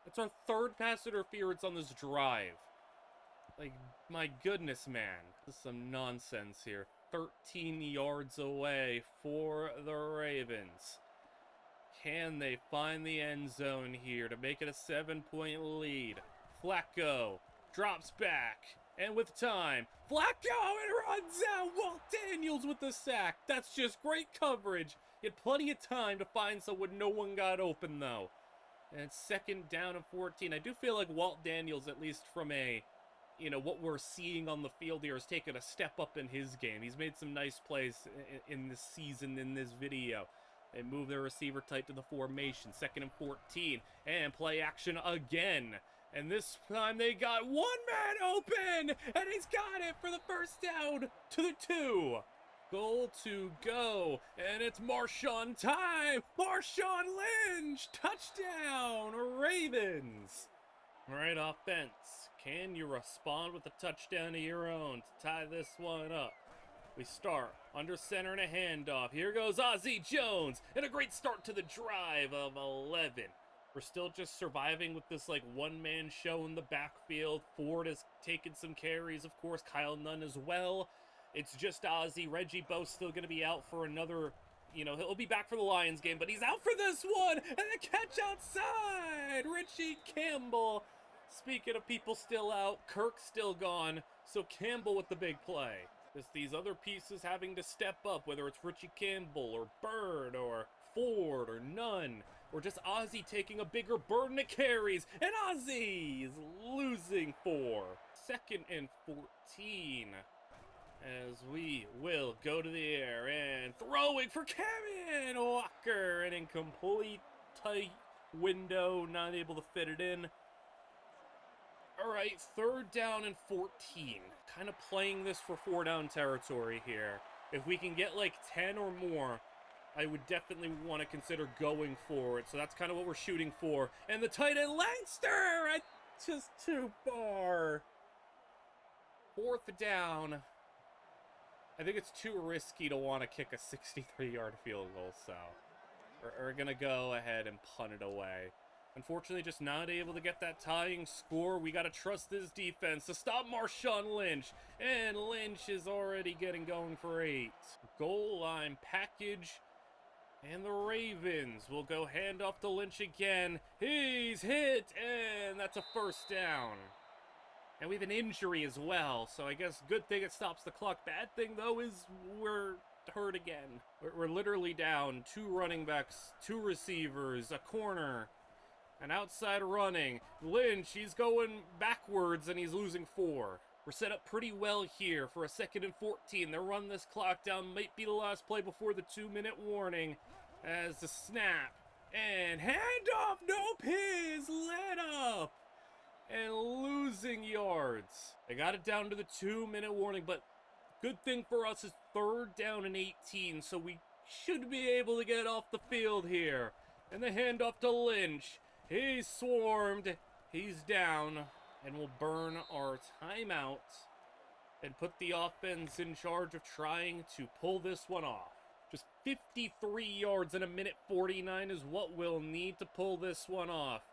That's our 3rd pass interference on this drive. My goodness, man. This is some nonsense here. 13 yards away for the Ravens. Can they find the end zone here to make it a 7-point lead? Flacco drops back, and with time, Flacco, and runs out. Walt Daniels with the sack. That's just great coverage. He had plenty of time to find someone. No one got open, though. And it's 2nd down and 14. I do feel like Walt Daniels, at least from what we're seeing on the field here, has taken a step up in his game. He's made some nice plays in this season, in this video. They move their receiver tight to the formation. 2nd and 14. And play action again. And this time they got one man open. And he's got it for the first down to the 2. Goal to go. And it's Marshawn time. Marshawn Lynch. Touchdown. Ravens. All right, offense. Can you respond with a touchdown of your own to tie this one up? We start under center and a handoff. Here goes Ozzie Jones. And a great start to the drive of 11. We're still just surviving with this one-man show in the backfield. Ford has taken some carries, of course. Kyle Nunn as well. It's just Ozzie. Reggie Bo's still going to be out for another, he'll be back for the Lions game, but he's out for this one. And the catch outside. Richie Campbell. Speaking of people still out, Kirk still gone. So Campbell with the big play. Just these other pieces having to step up, whether it's Richie Campbell or Bird or Ford or Nunn, or just Ozzie taking a bigger burden of carries, and Ozzie is losing 4. 2nd and 14, as we will go to the air, and throwing for Kevin Walker, an incomplete, tight window, not able to fit it in. All right, 3rd down and 14. Kind of playing this for 4-down territory here. If we can get 10 or more, I would definitely want to consider going for it. So that's kind of what we're shooting for. And the tight end, Langster, just too far. 4th down. I think it's too risky to want to kick a 63-yard field goal, so we're going to go ahead and punt it away. Unfortunately, just not able to get that tying score. We got to trust this defense to stop Marshawn Lynch. And Lynch is already getting going for 8. Goal line package. And the Ravens will go handoff to Lynch again. He's hit, and that's a 1st down. And we have an injury as well, so I guess good thing it stops the clock. Bad thing, though, is we're hurt again. We're literally down 2 running backs, 2 receivers, a corner. And outside running, Lynch, he's going backwards and he's losing 4. We're set up pretty well here for a 2nd and 14. They'll run this clock down, might be the last play before the 2-minute warning. As the snap and handoff, nope, his let up. And losing yards. They got it down to the 2-minute warning, but good thing for us is 3rd down and 18, so we should be able to get off the field here. And the handoff to Lynch. He's swarmed, he's down, and we'll burn our timeout and put the offense in charge of trying to pull this one off. Just 53 yards in 1:49 is what we'll need to pull this one off.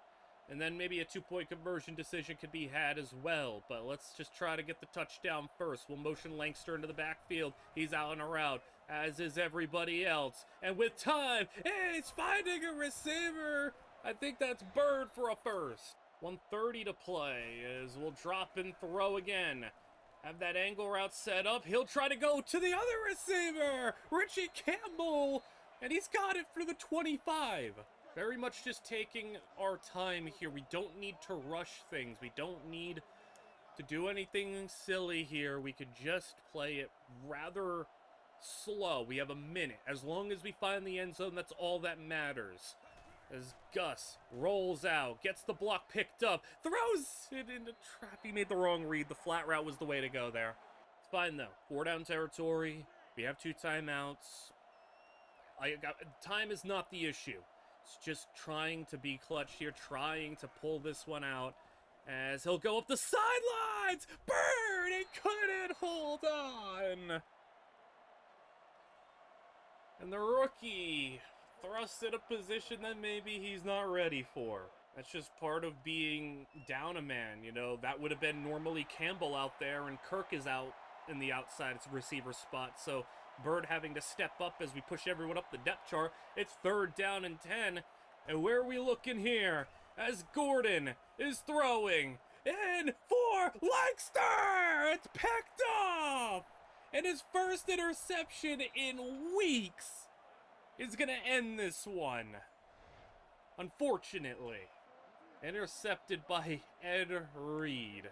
And then maybe a 2-point conversion decision could be had as well. But let's just try to get the touchdown first. We'll motion Langster into the backfield. He's out and around, as is everybody else. And with time, he's finding a receiver. I think that's Bird for a 1st. 1:30 to play as we'll drop and throw again. Have that angle route set up. He'll try to go to the other receiver, Richie Campbell, and he's got it for the 25. Very much just taking our time here. We don't need to rush things. We don't need to do anything silly here. We could just play it rather slow. We have a minute. As long as we find the end zone, that's all that matters. As Gus rolls out, gets the block picked up, throws it into trap. He made the wrong read. The flat route was the way to go there. It's fine, though. 4-down territory. We have 2 timeouts. Time is not the issue. It's just trying to be clutch here, trying to pull this one out. As he'll go up the sidelines. Bird, he couldn't hold on. And the rookie thrust in a position that maybe he's not ready for. That's just part of being down a man, That would have been normally Campbell out there, and Kirk is out in the outside receiver spot. So Bird having to step up as we push everyone up the depth chart. It's 3rd down and 10. And where are we looking here? As Gordon is throwing in for Lexter! It's picked off! And his first interception in weeks is going to end this one. Unfortunately. Intercepted by Ed Reed.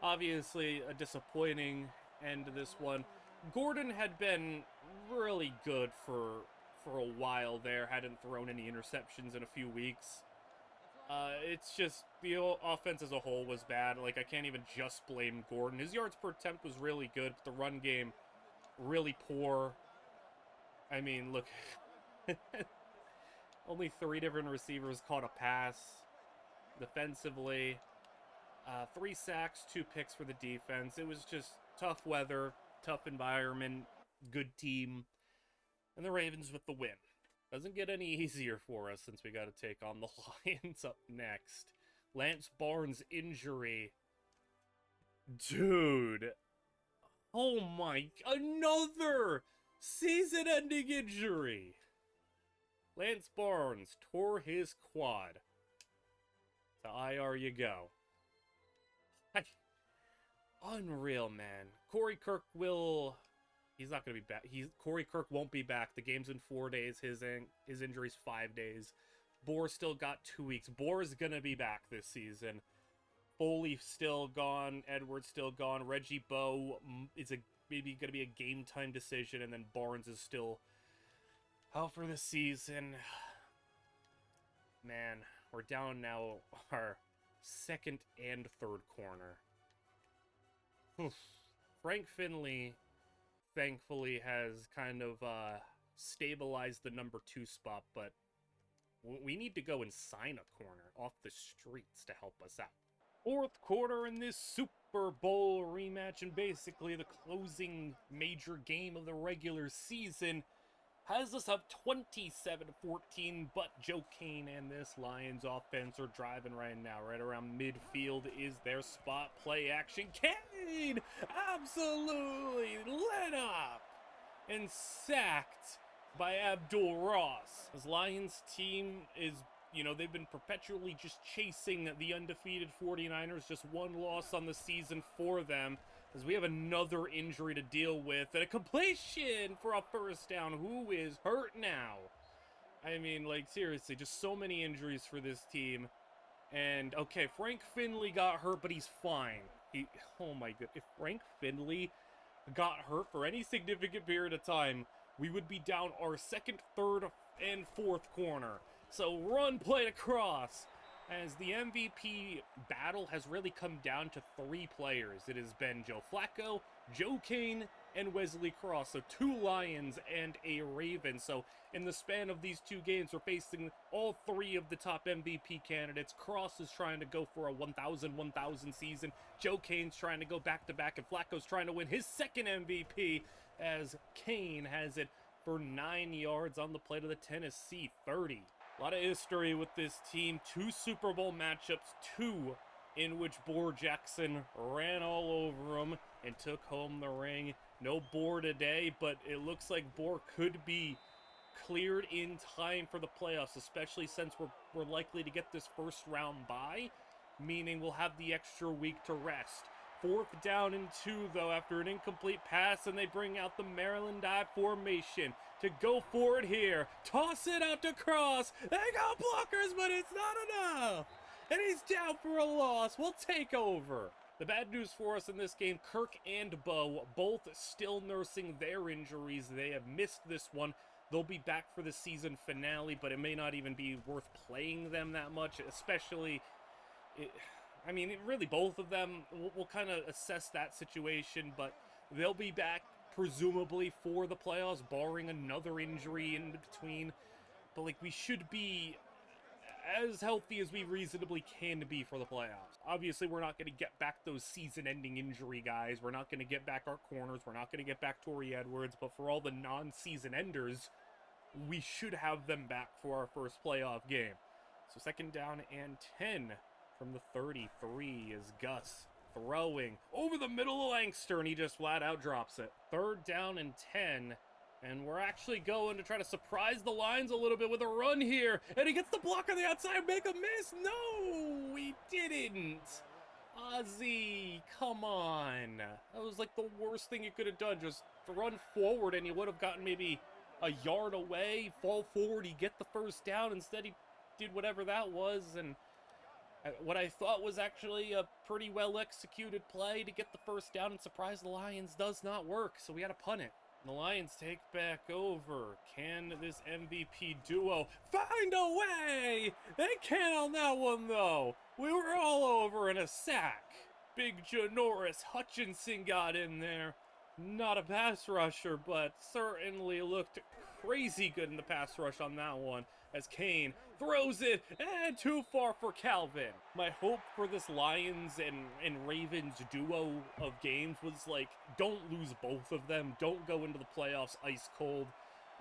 Obviously, a disappointing end to this one. Gordon had been really good for a while there. Hadn't thrown any interceptions in a few weeks. It's just the offense as a whole was bad. Like, I can't even just blame Gordon. His yards per attempt was really good, but the run game really poor. I mean, look, only 3 different receivers caught a pass. Defensively, 3 sacks, 2 picks for the defense. It was just tough weather, tough environment, good team, and the Ravens with the win. Doesn't get any easier for us since we got to take on the Lions up next. Lance Barnes' injury. Dude. Oh my, another season-ending injury. Lance Barnes tore his quad. To IR you go. Unreal, man. Corey Kirk will... He's not going to be back. Corey Kirk won't be back. The game's in 4 days. His injury's 5 days. Boar still got 2 weeks. Boar is going to be back this season. Foley still gone. Edwards still gone. Reggie Bowe is maybe going to be a game time decision. And then Barnes is still out for the season. Man, we're down now our 2nd and 3rd corner. Frank Finley, thankfully, has kind of stabilized the number 2 spot, but we need to go and sign a corner off the streets to help us out. 4th quarter in this Super Bowl rematch, and basically the closing major game of the regular season, has us up 27-14, but Joe Kane and this Lions offense are driving right now. Right around midfield is their spot play action. Kane absolutely lit up and sacked by Abdul Ross. This Lions team is, you know, they've been perpetually just chasing the undefeated 49ers. Just 1 loss on the season for them, as we have another injury to deal with, and a completion for a 1st down. Who is hurt now? I mean, like, seriously, just so many injuries for this team. And, okay, Frank Finley got hurt, but he's fine. Oh my god, if Frank Finley got hurt for any significant period of time, we would be down our 2nd, 3rd, and 4th corner. So run, play across. As the MVP battle has really come down to 3 players. It has been Joe Flacco, Joe Kane, and Wesley Cross. So 2 Lions and a Raven. So in the span of these 2 games, we're facing all 3 of the top MVP candidates. Cross is trying to go for a 1,000 season. Joe Kane's trying to go back-to-back, and Flacco's trying to win his 2nd MVP, as Kane has it for 9 yards on the play to the Tennessee 30. A lot of history with this team. 2 Super Bowl matchups, 2 in which Boar Jackson ran all over him and took home the ring. No Boar today, but it looks like Boar could be cleared in time for the playoffs, especially since we're likely to get this 1st round bye, meaning we'll have the extra week to rest. 4th down and 2, though, after an incomplete pass, and they bring out the Maryland dive formation to go for it here. Toss it out to Cross. They got blockers, but it's not enough. And he's down for a loss. We'll take over. The bad news for us in this game, Kirk and Bo both still nursing their injuries. They have missed this one. They'll be back for the season finale, but it may not even be worth playing them that much, especially... really both of them, we'll kind of assess that situation, but they'll be back presumably for the playoffs, barring another injury in between. But, like, we should be as healthy as we reasonably can be for the playoffs. Obviously, we're not going to get back those season-ending injury guys. We're not going to get back our corners. We're not going to get back Torrey Edwards. But for all the non-season enders, we should have them back for our 1st playoff game. So 2nd down and 10 from the 33 as Gus throwing over the middle of Langster, and he just flat out drops it. 3rd down and 10. And we're actually going to try to surprise the Lions a little bit with a run here. And he gets the block on the outside, make a miss. No, he didn't. Ozzy, come on. That was like the worst thing you could have done. Just run forward and you would have gotten maybe a yard away, fall forward, he get the 1st down. Instead, he did whatever that was. And what I thought was actually a pretty well executed play to get the 1st down and surprise the Lions does not work. So we had to punt it. The Lions take back over. Can this MVP duo find a way? They can't on that one, though. We were all over in a sack. Big Janoris Hutchinson got in there. Not a pass rusher, but certainly looked crazy good in the pass rush on that one, as Kane throws it, and too far for Calvin. My hope for this Lions and Ravens duo of games was like, don't lose both of them. Don't go into the playoffs ice cold.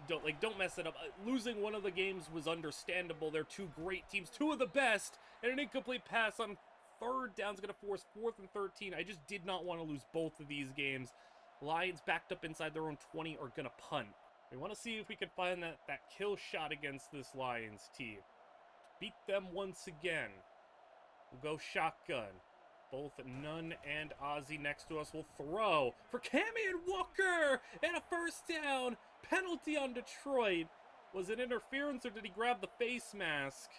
Don't mess it up. Losing one of the games was understandable. They're 2 great teams, 2 of the best, and an incomplete pass on 3rd down is going to force 4th and 13. I just did not want to lose both of these games. Lions backed up inside their own 20 are going to punt. We want to see if we can find that kill shot against this Lions team. Beat them once again. We'll go shotgun. Both Nunn and Ozzy next to us will throw for Cammy and Walker, and a 1st down. Penalty on Detroit. Was it interference or did he grab the face mask?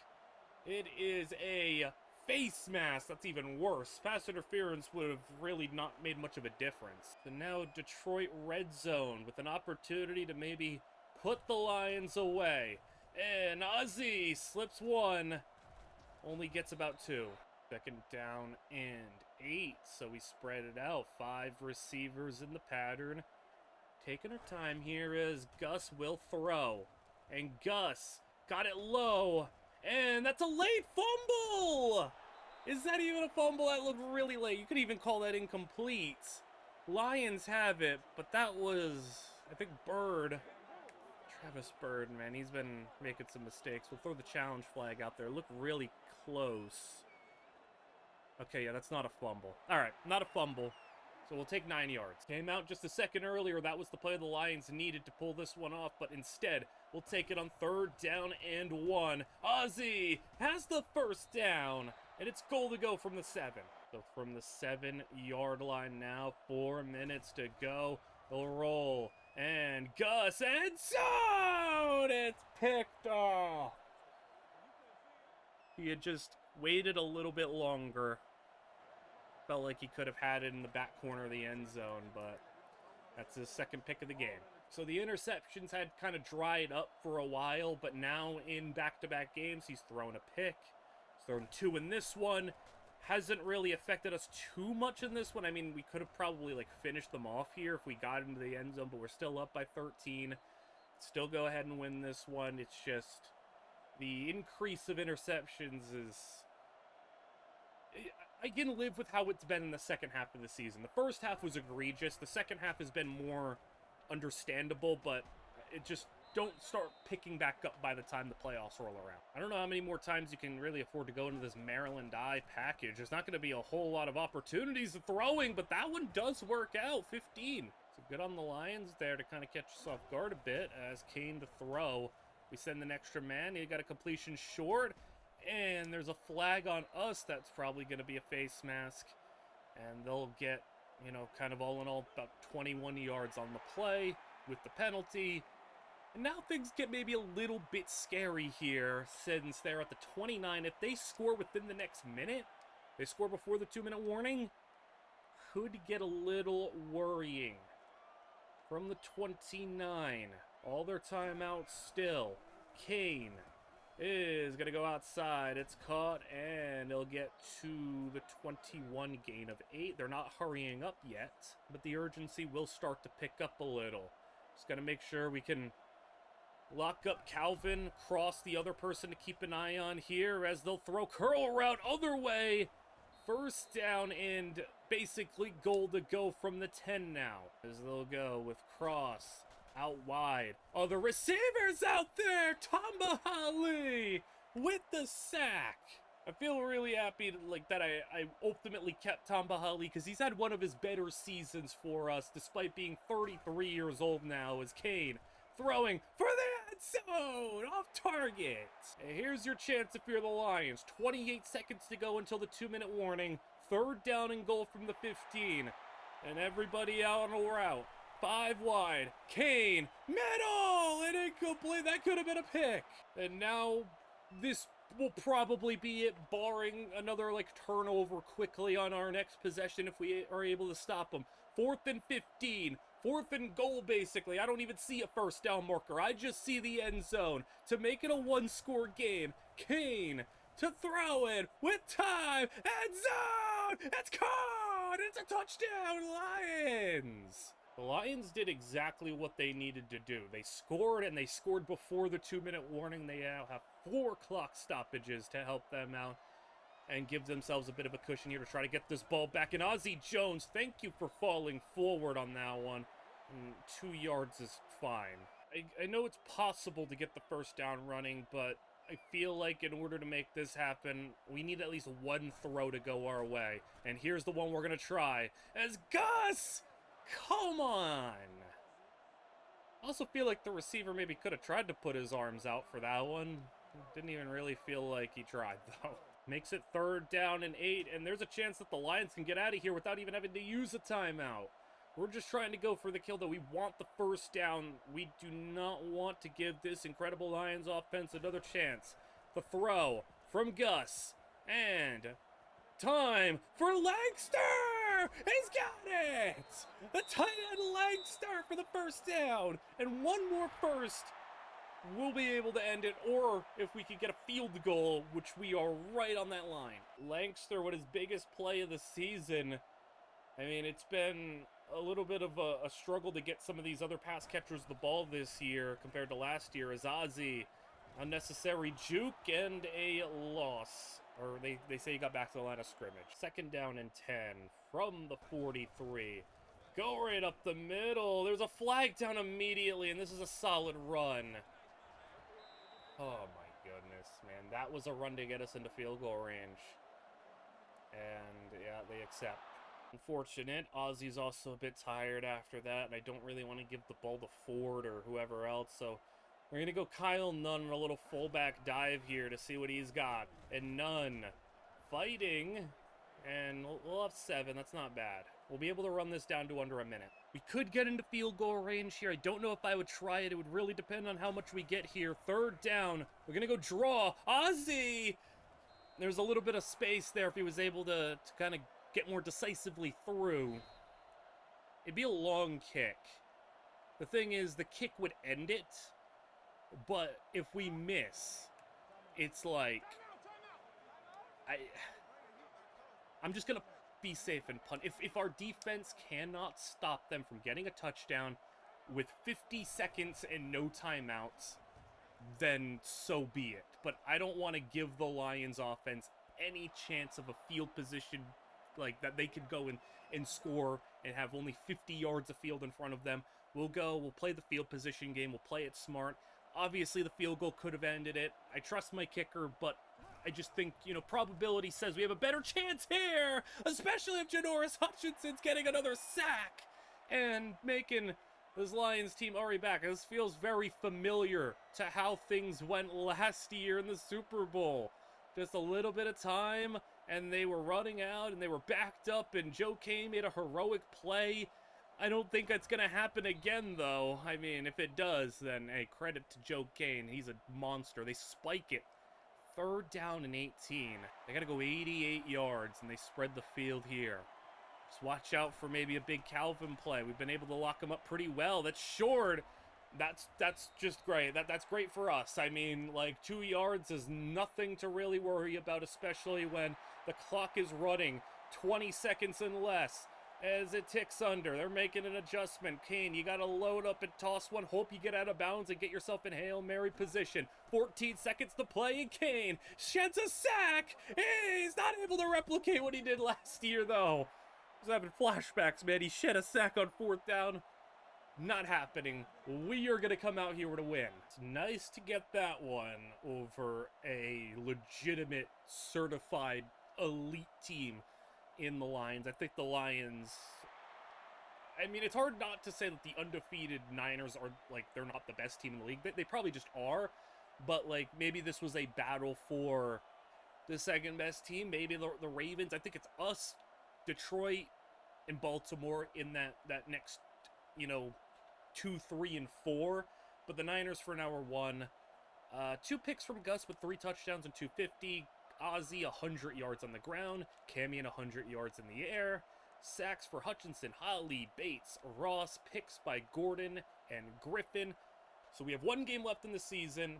It is a face mask. That's even worse. Pass interference would have really not made much of a difference. So now Detroit red zone with an opportunity to maybe put the Lions away. And Ozzy slips 1. Only gets about 2. 2nd down and 8. So we spread it out. 5 receivers in the pattern. Taking her time here as Gus will throw. And Gus got it low. And that's a late fumble! Is that even a fumble? That looked really late. You could even call that incomplete. Lions have it, but that was, I think, Travis Bird, man, he's been making some mistakes. We'll throw the challenge flag out there. Look really close. Okay, yeah, that's not a fumble. All right, not a fumble. So we'll take 9 yards. Came out just a second earlier. That was the play the Lions needed to pull this one off, but instead, we'll take it on 3rd down and 1. Ozzy has the 1st down, and it's goal to go from the 7. So from the 7-yard line now, 4 minutes to go. They'll roll, and Gus, and zone! It's picked off. He had just waited a little bit longer. Felt like he could have had it in the back corner of the end zone, but that's his 2nd pick of the game. So the interceptions had kind of dried up for a while, but now in back-to-back games, he's thrown a pick. He's thrown 2 in this one. Hasn't really affected us too much in this one. I mean, we could have probably like finished them off here if we got into the end zone, but we're still up by 13. Still go ahead and win this one. It's just the increase of interceptions is... I can live with how it's been in the second half of the season. The first half was egregious. The second half has been more understandable, but it just don't start picking back up by the time the playoffs roll around. I don't know how many more times you can really afford to go into this Maryland Eye package. There's not going to be a whole lot of opportunities of throwing, but that one does work out. 15. So good on the Lions there to kind of catch us off guard a bit as Kane to throw. We send an extra man. He got a completion short. And there's a flag on us that's probably going to be a face mask. And they'll get, you know, kind of all in all about 21 yards on the play with the penalty. And now things get maybe a little bit scary here since they're at the 29. If they score within the next minute, they score before the 2-minute warning, could get a little worrying. From the 29, all their timeouts still. Kane is going to go outside. It's caught, and they'll get to the 21 gain of 8. They're not hurrying up yet, but the urgency will start to pick up a little. Just got to make sure we can lock up Calvin, cross the other person to keep an eye on here as they'll throw curl route other way. 1st down and basically goal to go from the 10 now as they'll go with cross out wide. Oh, the receivers out there! Tamba Ali with the sack. I feel really happy that I ultimately kept Tom Bahali because he's had one of his better seasons for us, despite being 33 years old now, as Kane throwing for the end zone off target. And here's your chance if you're the Lions. 28 seconds to go until the 2-minute warning. 3rd down and goal from the 15. And everybody out on a route. 5 wide. Kane, middle, and incomplete. That could have been a pick. And now this will probably be it, barring another turnover quickly on our next possession if we are able to stop them. 4th and 15. 4th and goal, basically. I don't even see a first down marker. I just see the end zone. To make it a 1-score game, Kane to throw it with time. End zone! It's caught! It's a touchdown, Lions! The Lions did exactly what they needed to do. They scored, and they scored before the 2-minute warning. They now have 4 clock stoppages to help them out and give themselves a bit of a cushion here to try to get this ball back. And Ozzie Jones, thank you for falling forward on that one. And 2 yards is fine. I know it's possible to get the first down running, but I feel like in order to make this happen, we need at least one throw to go our way. And here's the one we're going to try. As Gus! Come on! I also feel like the receiver maybe could have tried to put his arms out for that one. Didn't even really feel like he tried, though. Makes it 3rd down and 8, and there's a chance that the Lions can get out of here without even having to use a timeout. We're just trying to go for the kill, though. We want the first down. We do not want to give this incredible Lions offense another chance. The throw from Gus, and time for Langster! He's got it! The tight end Langster for the first down, and one more first. We'll be able to end it, or if we could get a field goal, which we are right on that line. Langster, what his biggest play of the season. I mean, it's been a little bit of a struggle to get some of these other pass catchers the ball this year compared to last year. Azazi, unnecessary juke, and a loss. Or they say he got back to the line of scrimmage. 2nd down and 10 from the 43. Go right up the middle. There's a flag down immediately, and this is a solid run. Oh my goodness, man. That was a run to get us into field goal range. And yeah, they accept. Unfortunate. Ozzy's also a bit tired after that, and I don't really want to give the ball to Ford or whoever else, so we're going to go Kyle Nunn on a little fullback dive here to see what he's got. And Nunn fighting, and we'll have 7. That's not bad. We'll be able to run this down to under a minute. We could get into field goal range here. I don't know if I would try it. It would really depend on how much we get here. 3rd down. We're going to go draw. Ozzy! There's a little bit of space there if he was able to kind of get more decisively through. It'd be a long kick. The thing is, the kick would end it, but if we miss, it's like... I'm just going to be safe and punt. If our defense cannot stop them from getting a touchdown with 50 seconds and no timeouts, then so be it. But I don't want to give the Lions offense any chance of a field position like that they could go and score and have only 50 yards of field in front of them. We'll play the field position game, we'll play it smart. Obviously the field goal could have ended it. I trust my kicker, but I just think, probability says we have a better chance here, especially if Janoris Hutchinson's getting another sack and making this Lions team already back. This feels very familiar to how things went last year in the Super Bowl. Just a little bit of time, and they were running out, and they were backed up, and Joe Kane made a heroic play. I don't think that's going to happen again, though. I mean, if it does, then, hey, credit to Joe Kane. He's a monster. They spike it. 3rd down and 18. They got to go 88 yards, and they spread the field here. Just watch out for maybe a big Calvin play. We've been able to lock him up pretty well. That's short. That's just great. That's great for us. I mean, 2 yards is nothing to really worry about, especially when the clock is running 20 seconds and less as it ticks under. They're making an adjustment. Kane, you got to load up and toss one. Hope you get out of bounds and get yourself in Hail Mary position. 14 seconds to play, and Kane sheds a sack. He's not able to replicate what he did last year, though. He's having flashbacks, man. He shed a sack on 4th down. Not happening. We are going to come out here to win. It's nice to get that one over a legitimate, certified, elite team in the Lions. I think the Lions... I mean, it's hard not to say that the undefeated Niners are, like, they're not the best team in the league. They probably just are. But, like, maybe this was a battle for the second best team. Maybe the Ravens. I think it's us, Detroit, and Baltimore in that next, 2, 3, and 4. But the Niners for now are 1. 2 picks from Gus with 3 touchdowns and 250. Ozzie 100 yards on the ground. Camion 100 yards in the air. Sacks for Hutchinson, Holly, Bates, Ross, picks by Gordon and Griffin. So we have 1 game left in the season,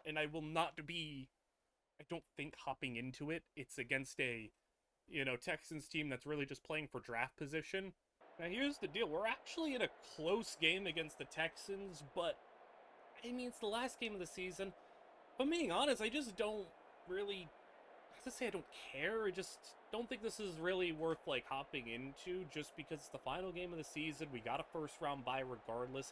and I will not be, I don't think, hopping into it. It's against a, Texans team that's really just playing for draft position. Now here's the deal. We're actually in a close game against the Texans, but, I mean, it's the last game of the season. If I'm being honest, I just don't really... to say I don't care. I just don't think this is really worth, like, hopping into just because it's the final game of the season. We got a first round bye regardless.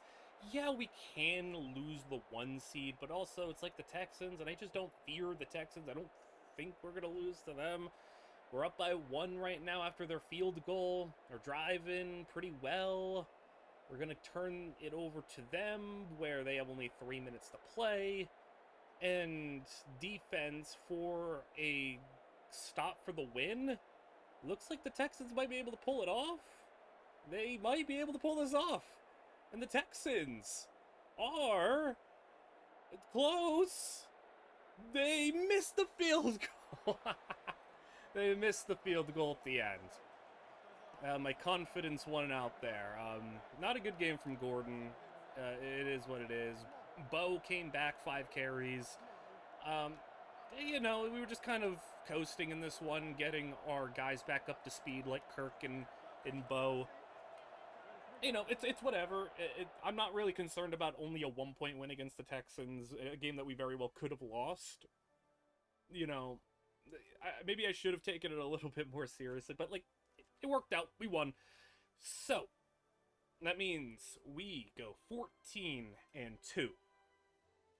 Yeah, we can lose the 1 seed, but also it's like the Texans, and I just don't fear the Texans. I don't think we're going to lose to them. We're up by 1 right now after their field goal. They're driving pretty well. We're going to turn it over to them where they have only 3 minutes to play. And defense for a stop for the win. Looks like the Texans might be able to pull it off. They might be able to pull this off. And the Texans are close. They missed the field goal. They missed the field goal at the end. My confidence won out there. Not a good game from Gordon. It is what it is. Bo came back 5 carries. We were just kind of coasting in this one, getting our guys back up to speed like Kirk and Bo. It's whatever. I'm not really concerned about only a 1-point win against the Texans, a game that we very well could have lost. Maybe I should have taken it a little bit more seriously, but, like, it worked out. We won. So, that means we go 14-2.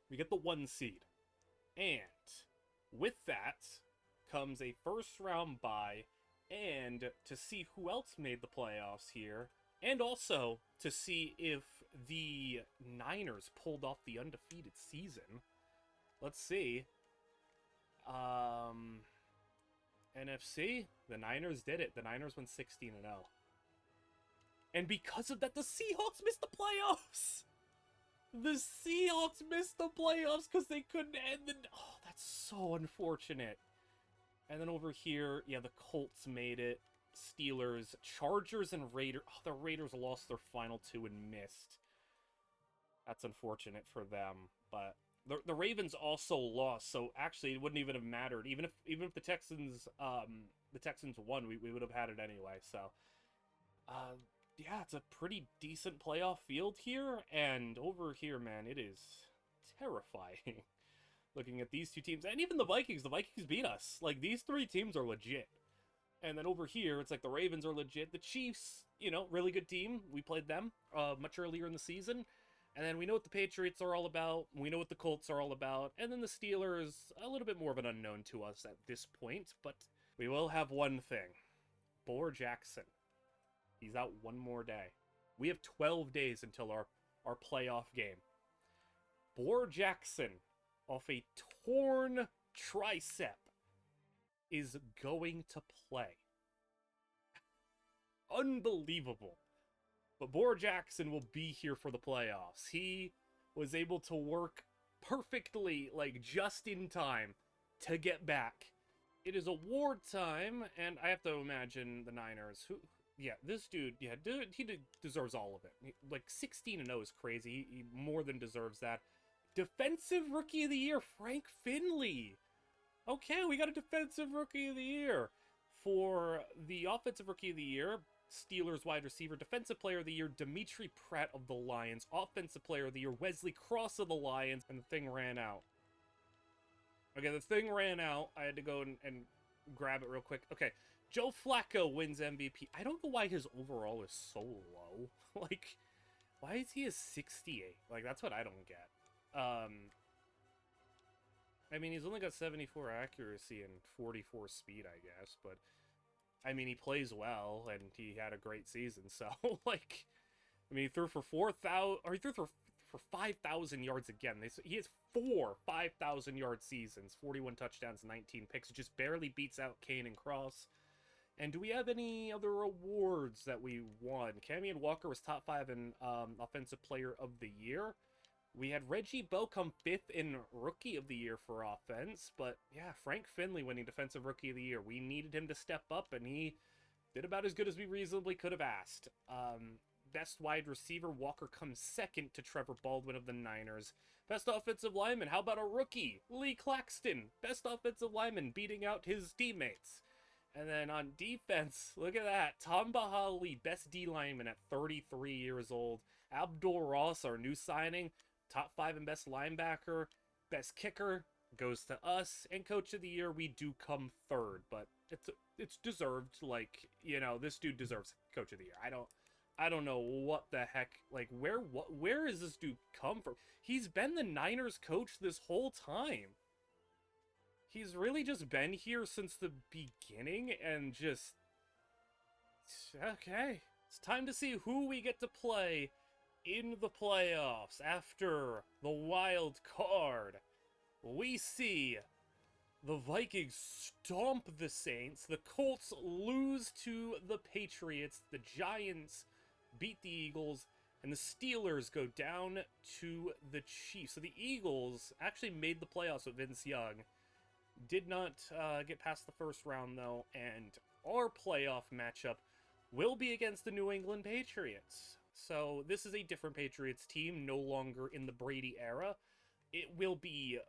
We get the 1 seed. And with that comes a first round bye, and to see who else made the playoffs here, and also to see if the Niners pulled off the undefeated season. Let's see. NFC, the Niners did it. The Niners went 16-0. And because of that, the Seahawks missed the playoffs! The Seahawks missed the playoffs because they couldn't end the... Oh, that's so unfortunate. And then over here, yeah, the Colts made it. Steelers, Chargers, and Raiders. Oh, the Raiders lost their final 2 and missed. That's unfortunate for them. But the Ravens also lost, so actually it wouldn't even have mattered. Even if the Texans won, we would have had it anyway. So, yeah, it's a pretty decent playoff field here, and over here, man, it is terrifying. Looking at these 2 teams, and even the Vikings beat us. Like, these 3 teams are legit. And then over here, it's like the Ravens are legit. The Chiefs, really good team. We played them much earlier in the season. And then we know what the Patriots are all about. We know what the Colts are all about. And then the Steelers, a little bit more of an unknown to us at this point. But we will have one thing. Boar Jackson. He's out 1 more day. We have 12 days until our playoff game. Boar Jackson, off a torn tricep, is going to play. Unbelievable. But Boar Jackson will be here for the playoffs. He was able to work perfectly, like just in time, to get back. It is award time, and I have to imagine the Niners, who... Yeah, this dude, he deserves all of it. Like, 16-0 is crazy. He more than deserves that. Defensive Rookie of the Year, Frank Finley. Okay, we got a Defensive Rookie of the Year. For the Offensive Rookie of the Year, Steelers wide receiver. Defensive Player of the Year, Dimitri Pratt of the Lions. Offensive Player of the Year, Wesley Cross of the Lions. And the thing ran out. Okay, the thing ran out. I had to go and grab it real quick. Okay, Joe Flacco wins MVP. I don't know why his overall is so low. Why is he a 68? Like, that's what I don't get. I mean, he's only got 74 accuracy and 44 speed, I guess, but I mean, he plays well and he had a great season. So, like, I mean, he threw for 4,000, or he threw for 5,000 yards again. He has 5,000 yard seasons, 41 touchdowns, 19 picks. Just barely beats out Kane and Cross. And do we have any other awards that we won? Camion Walker was top 5 in Offensive Player of the Year. We had Reggie Bow come 5th in Rookie of the Year for offense. But yeah, Frank Finley winning Defensive Rookie of the Year. We needed him to step up, and he did about as good as we reasonably could have asked. Best wide receiver, Walker comes 2nd to Trevor Baldwin of the Niners. Best offensive lineman, how about a rookie? Lee Claxton, best offensive lineman, beating out his teammates. And then on defense, look at that. Tom Bahali, best D lineman at 33 years old. Abdul Ross, our new signing, top 5 in best linebacker. Best kicker goes to us. And coach of the year, we do come 3rd. But it's deserved. Like, you know, this dude deserves coach of the year. I don't know what the heck. Like, where is this dude come from? He's been the Niners coach this whole time. He's really just been here since the beginning and just... Okay. It's time to see who we get to play in the playoffs after the wild card. We see the Vikings stomp the Saints. The Colts lose to the Patriots. The Giants beat the Eagles. And the Steelers go down to the Chiefs. So the Eagles actually made the playoffs with Vince Young. Did not get past the first round, though, and our playoff matchup will be against the New England Patriots. So this is a different Patriots team, no longer in the Brady era. It will be,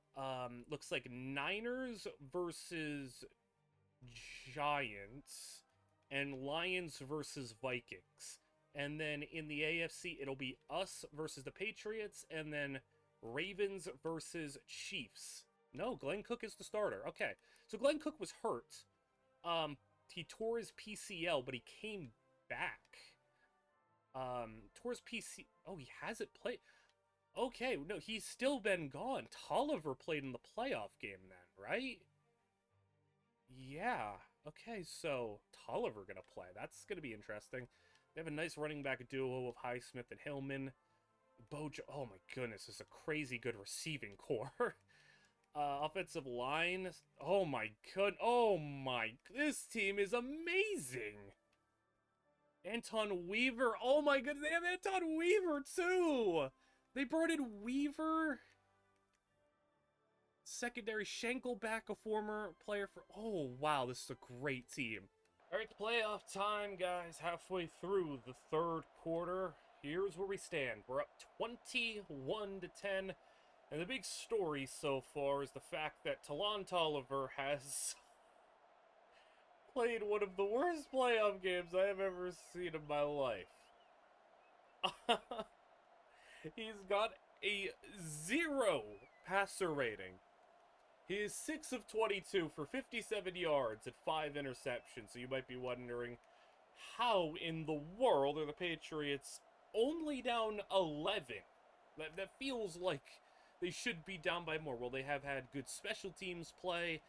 looks like Niners versus Giants, and Lions versus Vikings. And then in the AFC, it'll be us versus the Patriots, and then Ravens versus Chiefs. No, Glenn Cook is the starter. Okay, so Glenn Cook was hurt. He tore his PCL, but he came back. Tore his PC... Oh, he hasn't played... Okay, no, he's still been gone. Tolliver played in the playoff game then, right? Yeah. Okay, so Tolliver gonna play. That's gonna be interesting. They have a nice running back duo of Highsmith and Hillman. Bojo... Oh my goodness, this is a crazy good receiving core. Offensive line. Oh my god. Oh my. This team is amazing. Anton Weaver. Oh my goodness. They have Anton Weaver too. They brought in Weaver. Secondary Schenkelback, a former player for... Oh wow. This is a great team. Alright, playoff time, guys. Halfway through the 3rd quarter. Here's where we stand. We're up 21-10. And the big story so far is the fact that Talon Tolliver has played one of the worst playoff games I have ever seen in my life. He's got a 0 passer rating. He is 6 of 22 for 57 yards and 5 interceptions. So you might be wondering, how in the world are the Patriots only down 11? That feels like they should be down by more. Well, they have had good special teams play.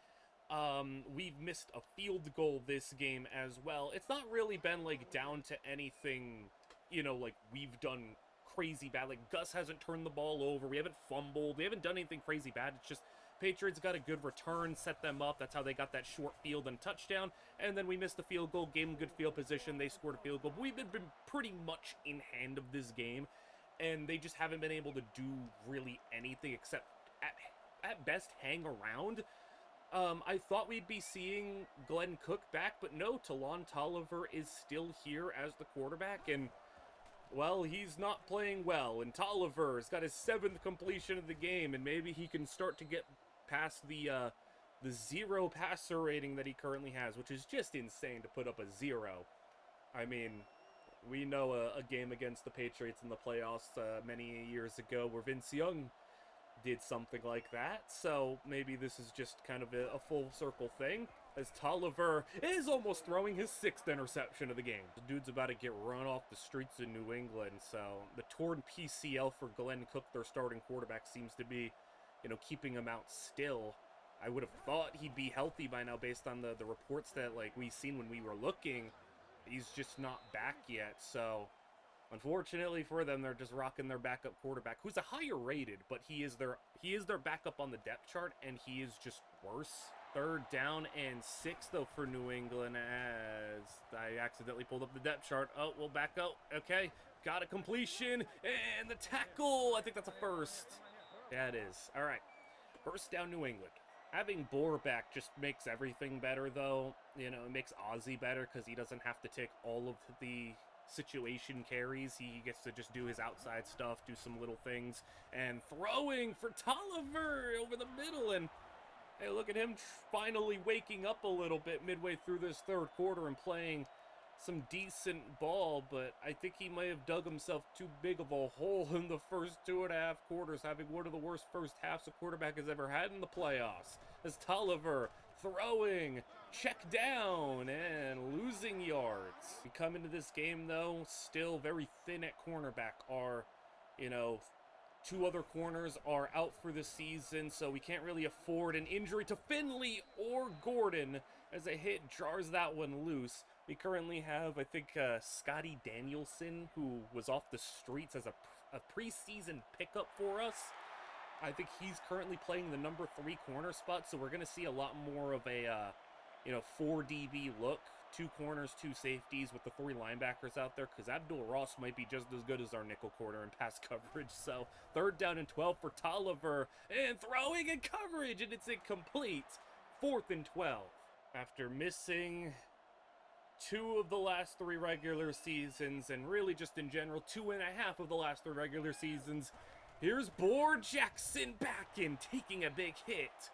We've missed a field goal this game as well. It's not really been, like, down to anything, you know, like, we've done crazy bad. Like, Gus hasn't turned the ball over. We haven't fumbled. We haven't done anything crazy bad. It's just Patriots got a good return, set them up. That's how they got that short field and touchdown. And then we missed the field goal, gave them good field position. They scored a field goal. But we've been pretty much in hand of this game. And they just haven't been able to do really anything except, at best, hang around. I thought we'd be seeing Glenn Cook back, but no, Talon Tolliver is still here as the quarterback, and, well, he's not playing well, and Tolliver's got his 7th completion of the game, and maybe he can start to get past the 0 passer rating that he currently has, which is just insane to put up a 0. I mean... We know a game against the Patriots in the playoffs many years ago where Vince Young did something like that. So maybe this is just kind of a full circle thing. as Tolliver is almost throwing his 6th interception of the game. The dude's about to get run off the streets of New England, so the torn PCL for Glenn Cook, their starting quarterback, seems to be, keeping him out still. I would have thought he'd be healthy by now based on the reports that, like, we seen when we were looking. He's just not back yet, so unfortunately for them, they're just rocking their backup quarterback, who's a higher rated, but he is their backup on the depth chart, and he is just worse. 3rd down and 6, though, for New England, as I accidentally pulled up the depth chart. Oh, we'll back up. Okay, got a completion, and the tackle. I think that's a first. Yeah, it is. All right, 1st down, New England. Having Boar back just makes everything better, though. It makes Ozzy better because he doesn't have to take all of the situation carries. He gets to just do his outside stuff, do some little things, and throwing for Tolliver over the middle, and hey, look at him finally waking up a little bit midway through this 3rd quarter and playing some decent ball, but I think he may have dug himself too big of a hole in the first 2.5 quarters, having one of the worst first halves a quarterback has ever had in the playoffs. As Tolliver throwing, check down, and losing yards. We come into this game, though, still very thin at cornerback. Our, 2 other corners are out for the season, so we can't really afford an injury to Finley or Gordon, as a hit jars that one loose. We currently have, I think, Scotty Danielson, who was off the streets as a preseason pickup for us. I think he's currently playing the number 3 corner spot, so we're going to see a lot more of a, 4 DB look. 2 corners, 2 safeties with the 3 linebackers out there, because Abdul Ross might be just as good as our nickel corner in pass coverage. So 3rd down and 12 for Tolliver, and throwing in coverage, and it's incomplete. 4th and 12. After missing 2 of the last 3 regular seasons, and really just in general 2.5 of the last 3 regular seasons, here's Boar Jackson back and taking a big hit.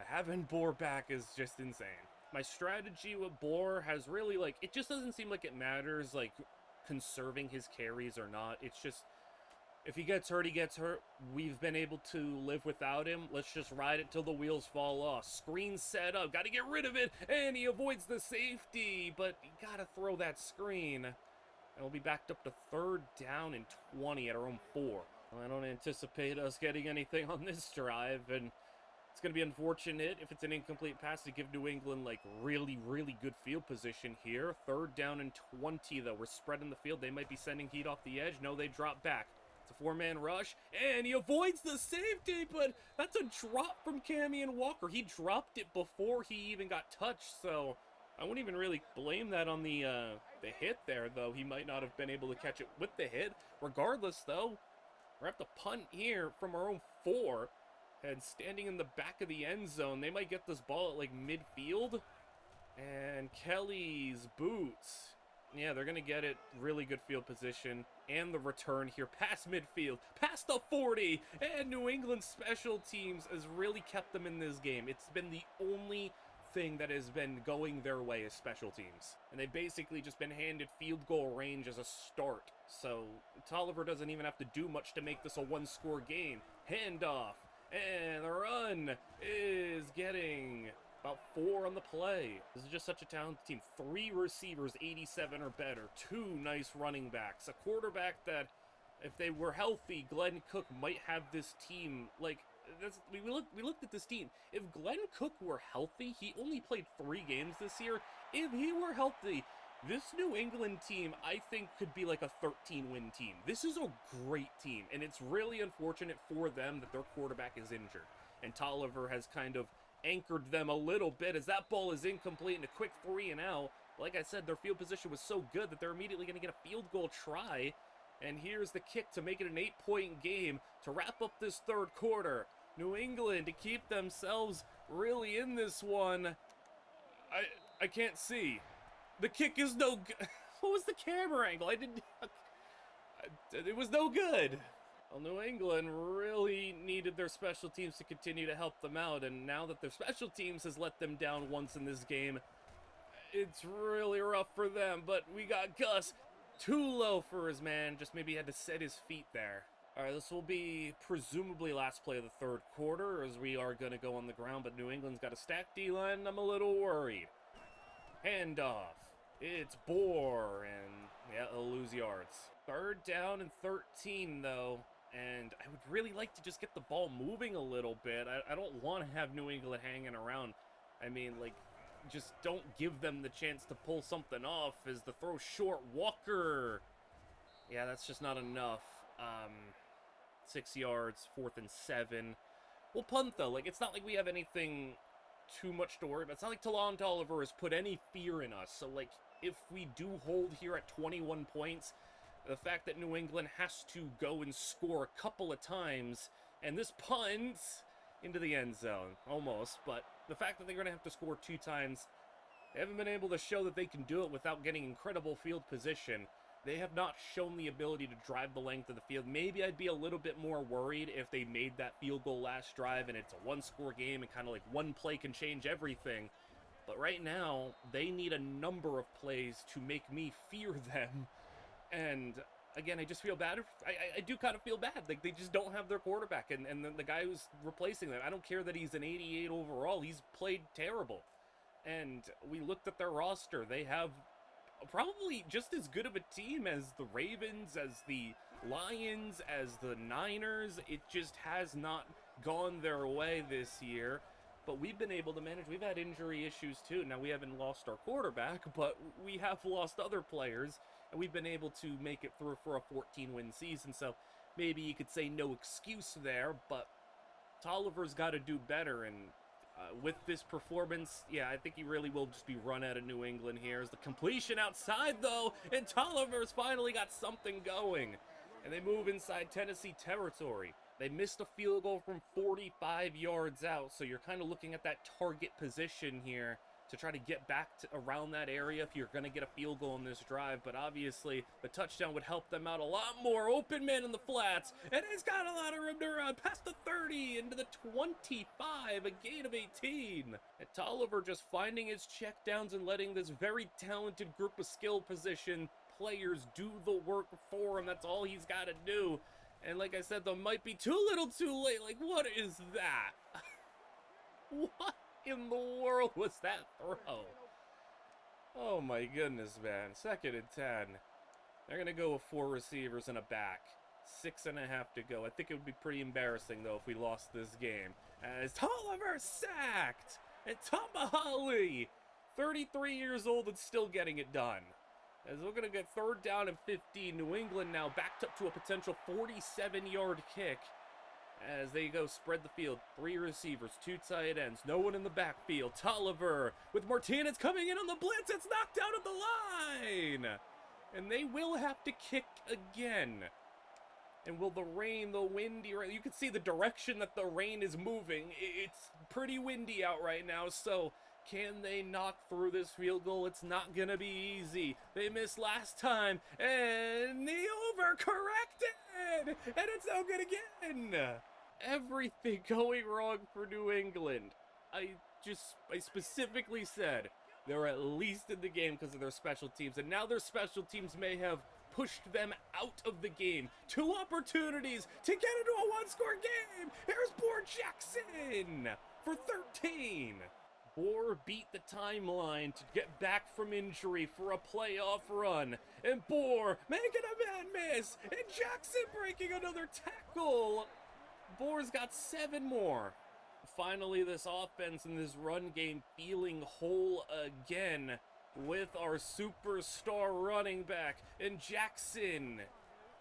Having Boar back is just insane. My strategy with Boar has really, it just doesn't seem like it matters, conserving his carries or not. It's just, if he gets hurt, he gets hurt. We've been able to live without him. Let's just ride it till the wheels fall off. Screen set up, got to get rid of it, and he avoids the safety, but you got to throw that screen. And we'll be backed up to 3rd down and 20 at our own 4. Well, I don't anticipate us getting anything on this drive, and it's going to be unfortunate if it's an incomplete pass to give New England, really, really good field position here. 3rd down and 20, though. We're spreading the field. They might be sending heat off the edge. No, they drop back. It's a 4-man rush, and he avoids the safety, but that's a drop from Camion Walker. He dropped it before he even got touched, so I wouldn't even really blame that on the hit there, though. He might not have been able to catch it with the hit. Regardless, though, we're going to have to punt here from our own 4. And standing in the back of the end zone, they might get this ball at midfield. And Kelly's boots. Yeah, they're going to get it. Really good field position. And the return here past midfield, past the 40. And New England special teams has really kept them in this game. It's been the only thing that has been going their way as special teams. And they've basically just been handed field goal range as a start. So Tolliver doesn't even have to do much to make this a 1-score game. Handoff. And the run is getting about 4 on the play. This is just such a talented team. 3 receivers, 87 or better. 2 nice running backs. A quarterback that, if they were healthy, Glenn Cook might have this team, we looked at this team. If Glenn Cook were healthy, he only played 3 games this year. If he were healthy, this New England team, I think, could be a 13-win team. This is a great team, and it's really unfortunate for them that their quarterback is injured. And Tolliver has kind of anchored them a little bit as that ball is incomplete and a quick 3 and out. Like I said, their field position was so good that they're immediately going to get a field goal try. And here's the kick to make it an 8-point game to wrap up this 3rd quarter. New England to keep themselves really in this one. I can't see. The kick is no good. What was the camera angle? It was no good. Well, New England really needed their special teams to continue to help them out, and now that their special teams has let them down once in this game, it's really rough for them. But we got Gus too low for his man. Just maybe had to set his feet there. All right, this will be presumably last play of the third quarter, as we are going to go on the ground, but New England's got a stacked D-line. I'm a little worried. Handoff. It's Boar, and yeah, they'll lose yards. Third down and 13, though, and I would really like to just get the ball moving a little bit. I don't want to have New England hanging around. I mean, like, just don't give them the chance to pull something off as the throw short. Walker. Yeah, that's just not enough. 6 yards, 4th and 7. We'll punt, though. Like, it's not like we have anything too much to worry about. It's not like Talon Tolliver has put any fear in us. So, like, if we do hold here at 21 points, the fact that New England has to go and score a couple of times, and this punt into the end zone, almost, but the fact that they're going to have to score 2 times, they haven't been able to show that they can do it without getting incredible field position. They have not shown the ability to drive the length of the field. Maybe I'd be a little bit more worried if they made that field goal last drive and it's a one-score game and kind of like one play can change everything. But right now, they need a number of plays to make me fear them. And again, I just feel bad. I do kind of feel bad. Like, they just don't have their quarterback. And the guy who's replacing them, I don't care that he's an 88 overall. He's played terrible. And we looked at their roster. They have probably just as good of a team as the Ravens, as the Lions, as the Niners. It just has not gone their way this year. But we've been able to manage. We've had injury issues too. Now, we haven't lost our quarterback, but we have lost other players. And we've been able to make it through for a 14-win season. So maybe you could say no excuse there, but Tolliver's got to do better. And with this performance, yeah, I think he really will just be run out of New England here. As the completion outside, though, and Tolliver's finally got something going. And they move inside Tennessee territory. They missed a field goal from 45 yards out, so you're kind of looking at that target position here to try to get back to around that area if you're going to get a field goal in this drive. But obviously, the touchdown would help them out a lot more. Open man in the flats, and he's got a lot of room to run past the 30 into the 25, a gain of 18. And Tolliver just finding his checkdowns and letting this very talented group of skill position players do the work for him. That's all he's got to do. And like I said, there might be too little too late. Like, what is that? What in the world was that throw? Oh my goodness, man. 2nd and 10. They're going to go with 4 receivers and a back. 6.5 to go. I think it would be pretty embarrassing, though, if we lost this game. As Tolliver sacked! And Tomahali, 33 years old and still getting it done. As we're going to get 3rd down and 15. New England now backed up to a potential 47-yard kick. As they go spread the field. 3 receivers, 2 tight ends. No one in the backfield. Tolliver with Martinez coming in on the blitz. It's knocked out at the line. And they will have to kick again. And will the rain, the windy, you can see the direction that the rain is moving. It's pretty windy out right now, so can they knock through this field goal? It's not going to be easy. They missed last time, and the overcorrected, and it's no good again. Everything going wrong for New England. I specifically said they're at least in the game because of their special teams, and now their special teams may have pushed them out of the game. 2 opportunities to get into a 1-score game. Here's Boar Jackson for 13. Boar beat the timeline to get back from injury for a playoff run. And Boar making a man miss. And Jackson breaking another tackle. Boar's got 7 more. Finally, this offense and this run game feeling whole again with our superstar running back. And Jackson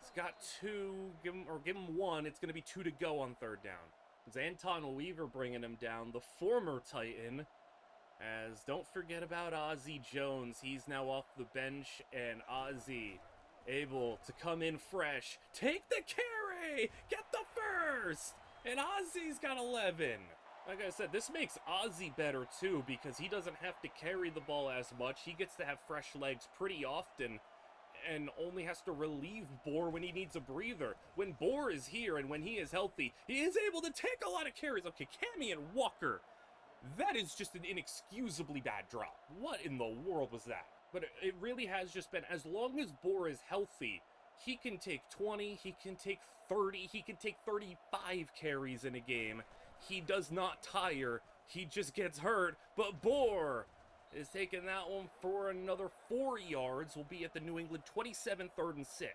has got 2, give him 1. It's going to be 2 to go on 3rd down. It's Anton Weaver bringing him down, the former Titan. As don't forget about Ozzie Jones. He's now off the bench, and Ozzie able to come in fresh. Take the carry! Get the first! And Ozzie's got 11. Like I said, this makes Ozzie better too because he doesn't have to carry the ball as much. He gets to have fresh legs pretty often and only has to relieve Boar when he needs a breather. When Boar is here and when he is healthy, he is able to take a lot of carries. Okay, Cammy and Walker. That is just an inexcusably bad drop. What in the world was that? But it really has just been, as long as Boar is healthy, He can take 20, he can take 30, he can take 35 carries in a game. He does not tire, he just gets hurt, but Boar is taking that one for another 4 yards. We'll be at the New England 27, 3rd and 6.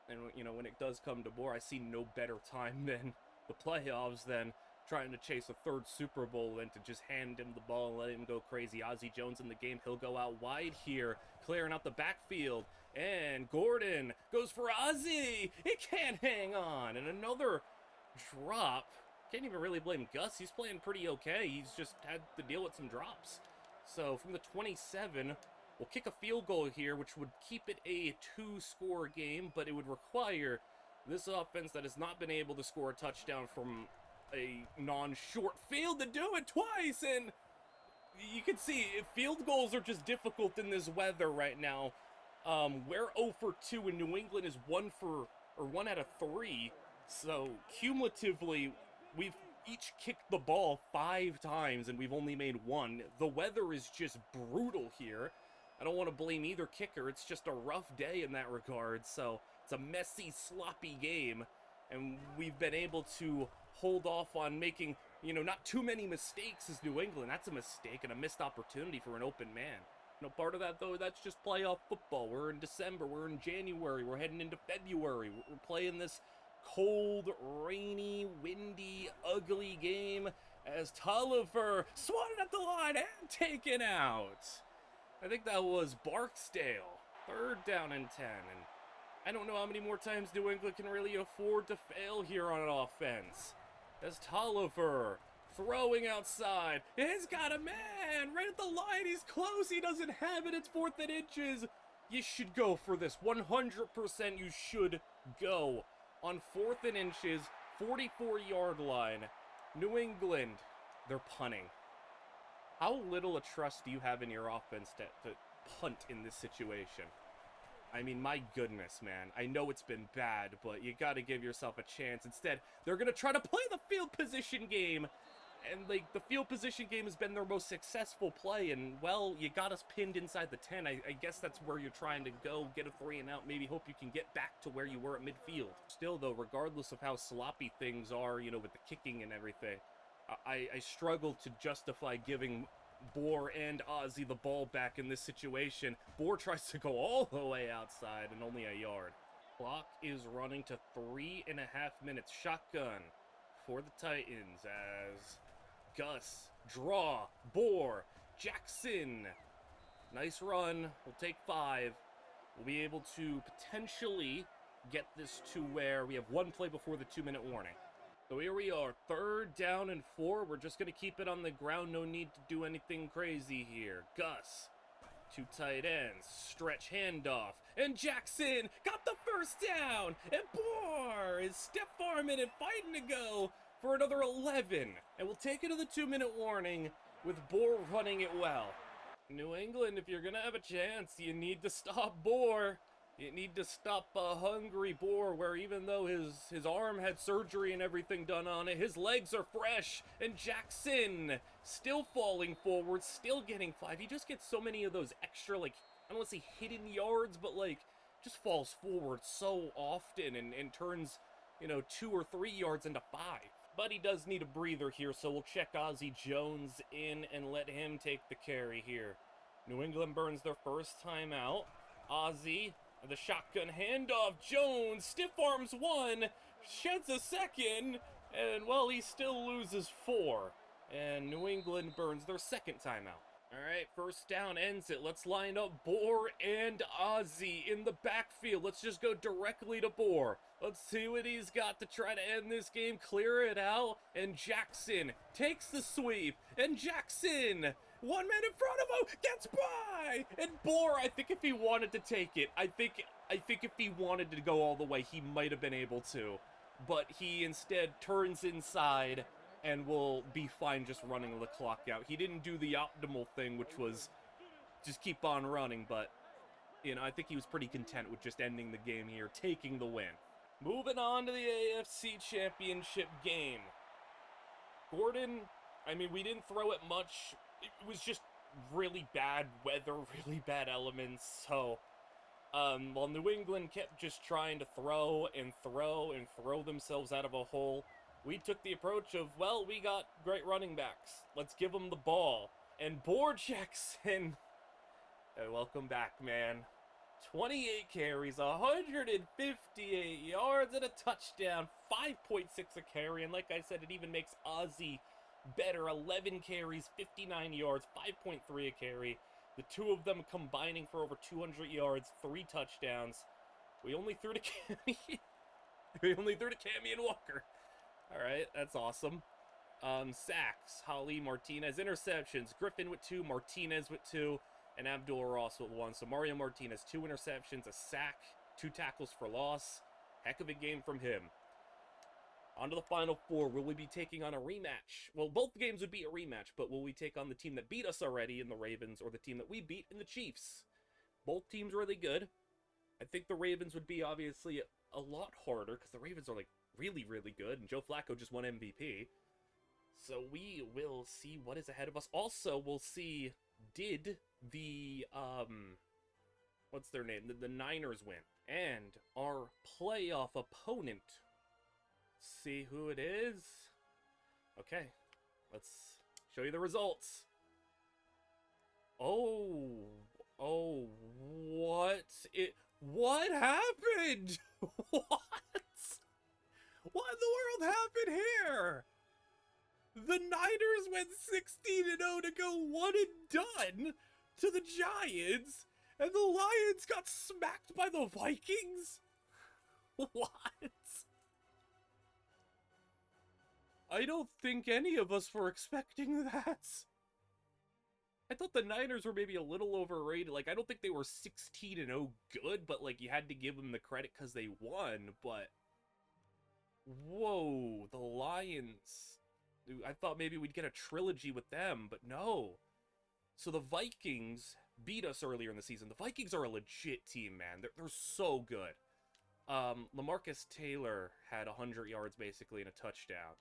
And, you know, when it does come to Boar, I see no better time than the playoffs than trying to chase a 3rd Super Bowl and to just hand him the ball and let him go crazy. Ozzie Jones in the game. He'll go out wide here, clearing out the backfield. And Gordon goes for Ozzie. He can't hang on. And another drop. Can't even really blame Gus. He's playing pretty okay. He's just had to deal with some drops. So from the 27, we'll kick a field goal here, which would keep it a 2-score game, but it would require this offense that has not been able to score a touchdown from a non-short field to do it twice. And you can see field goals are just difficult in this weather right now. We're 0 for 2 and New England is 1 out of 3. So cumulatively, we've each kicked the ball 5 times and we've only made 1. The weather is just brutal here. I don't want to blame either kicker. It's just a rough day in that regard. So it's a messy, sloppy game. And we've been able to hold off on making, you know, not too many mistakes as New England. That's a mistake and a missed opportunity for an open man. You know, part of that, though, that's just playoff football. We're in December. We're in January. We're heading into February. We're playing this cold, rainy, windy, ugly game as Tolliver swatted at the line and taken out. I think that was Barksdale. 3rd down and 10. And I don't know how many more times New England can really afford to fail here on an offense. As Tolliver throwing outside. He's got a man right at the line. He's close. He doesn't have it. It's 4th and inches. You should go for this. 100% you should go. On 4th and inches, 44-yard line. New England, they're punting. How little a trust do you have in your offense to punt in this situation? I mean, my goodness, man. I know it's been bad, but you got to give yourself a chance. Instead, they're going to try to play the field position game. And, like, the field position game has been their most successful play. And, well, you got us pinned inside the 10. I guess that's where you're trying to go. Get a 3 and out. Maybe hope you can get back to where you were at midfield. Still, though, regardless of how sloppy things are, you know, with the kicking and everything, I struggle to justify giving Boar and Ozzie the ball back in this situation. Boar tries to go all the way outside and only a yard. Clock is running to 3.5 minutes. Shotgun for the Titans as Gus, draw, Boar, Jackson. Nice run. We'll take 5. We'll be able to potentially get this to where we have 1 play before the 2-minute warning. So here we are, 3rd down and 4. We're just going to keep it on the ground. No need to do anything crazy here. Gus, 2 tight ends, stretch handoff, and Jackson got the 1st down. And Boar is stiff-arming and fighting to go for another 11. And we'll take it to the 2-minute warning with Boar running it well. New England, if you're going to have a chance, you need to stop Boar. You need to stop a hungry Boar where even though his arm had surgery and everything done on it, his legs are fresh. And Jackson still falling forward, still getting 5. He just gets so many of those extra, like, I don't want to say hidden yards, but, like, just falls forward so often and turns, you know, 2 or 3 yards into 5. But he does need a breather here, so we'll check Ozzie Jones in and let him take the carry here. New England burns their 1st timeout. Ozzie, the shotgun handoff. Jones stiff arms 1, sheds a 2nd, and, well, he still loses 4. And New England burns their 2nd timeout. All right, 1st down ends it. Let's line up Boar and Ozzie in the backfield. Let's just go directly to Boar. Let's see what he's got to try to end this game, clear it out. And Jackson takes the sweep. And Jackson, 1 man in front of him, gets by. And Boar, I think if he wanted to take it, I think if he wanted to go all the way, he might have been able to. But he instead turns inside and will be fine just running the clock out. He didn't do the optimal thing, which was just keep on running, but, you know, I think he was pretty content with just ending the game here, taking the win. Moving on to the AFC Championship game. Gordon, I mean, we didn't throw it much. It was just really bad weather, really bad elements, so While New England kept just trying to throw and throw and throw themselves out of a hole, we took the approach of, well, we got great running backs. Let's give them the ball. And Boar Jackson, hey, welcome back, man. 28 carries, 158 yards, and a touchdown, 5.6 a carry. And like I said, it even makes Ozzy better. 11 carries, 59 yards, 5.3 a carry. The two of them combining for over 200 yards, 3 touchdowns. We only threw to Cammy. We only threw to Cammy and Walker. All right, that's awesome. Sacks, Holly, Martinez. Interceptions, Griffin with 2, Martinez with 2, and Abdul Ross with 1. So Mario Martinez, 2 interceptions, a sack, 2 tackles for loss. Heck of a game from him. On to the Final Four. Will we be taking on a rematch? Well, both games would be a rematch, but will we take on the team that beat us already in the Ravens or the team that we beat in the Chiefs? Both teams really good. I think the Ravens would be obviously a lot harder because the Ravens are like really, really good, and Joe Flacco just won MVP. So we will see what is ahead of us. Also, we'll see, did the, what's their name? The Niners win. And our playoff opponent, see who it is? Okay, let's show you the results. Oh, what happened? What in the world happened here? The Niners went 16-0 to go 1-and-done to the Giants, and the Lions got smacked by the Vikings? What? I don't think any of us were expecting that. I thought the Niners were maybe a little overrated. Like, I don't think they were 16-0 good, but, like, you had to give them the credit because they won, but... Whoa, the Lions. I thought maybe we'd get a trilogy with them, but no. So the Vikings beat us earlier in the season. The Vikings are a legit team, man. They're so good. LaMarcus Taylor had 100 yards, basically, and a touchdown.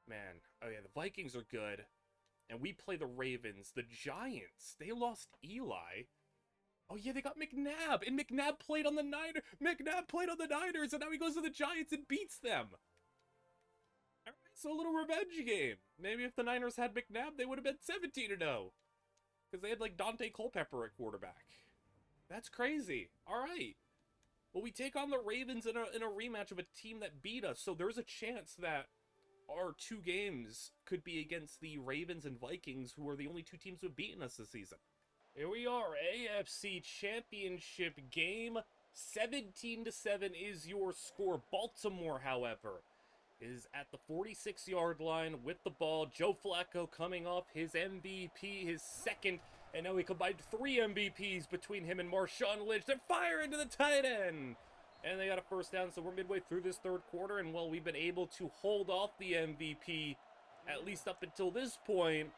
Man, oh yeah, the Vikings are good. And we play the Ravens. The Giants, they lost Eli. Oh yeah, they got McNabb. And McNabb played on the Niners. McNabb played on the Niners, and now he goes to the Giants and beats them. Alright, so a little revenge game. Maybe if the Niners had McNabb, they would have been 17-0. Because they had, like, Dante Culpepper at quarterback. That's crazy. Alright. Well, we take on the Ravens in a rematch of a team that beat us. So there's a chance that our 2 games could be against the Ravens and Vikings, who are the only 2 teams who have beaten us this season. Here we are, AFC Championship game. 17-7 is your score. Baltimore, however, is at the 46-yard line with the ball. Joe Flacco coming off his MVP, his second, and now we combined 3 MVPs between him and Marshawn Lynch. They're firing to the tight end. And they got a first down, so we're midway through this third quarter, and well, we've been able to hold off the MVP, at least up until this point.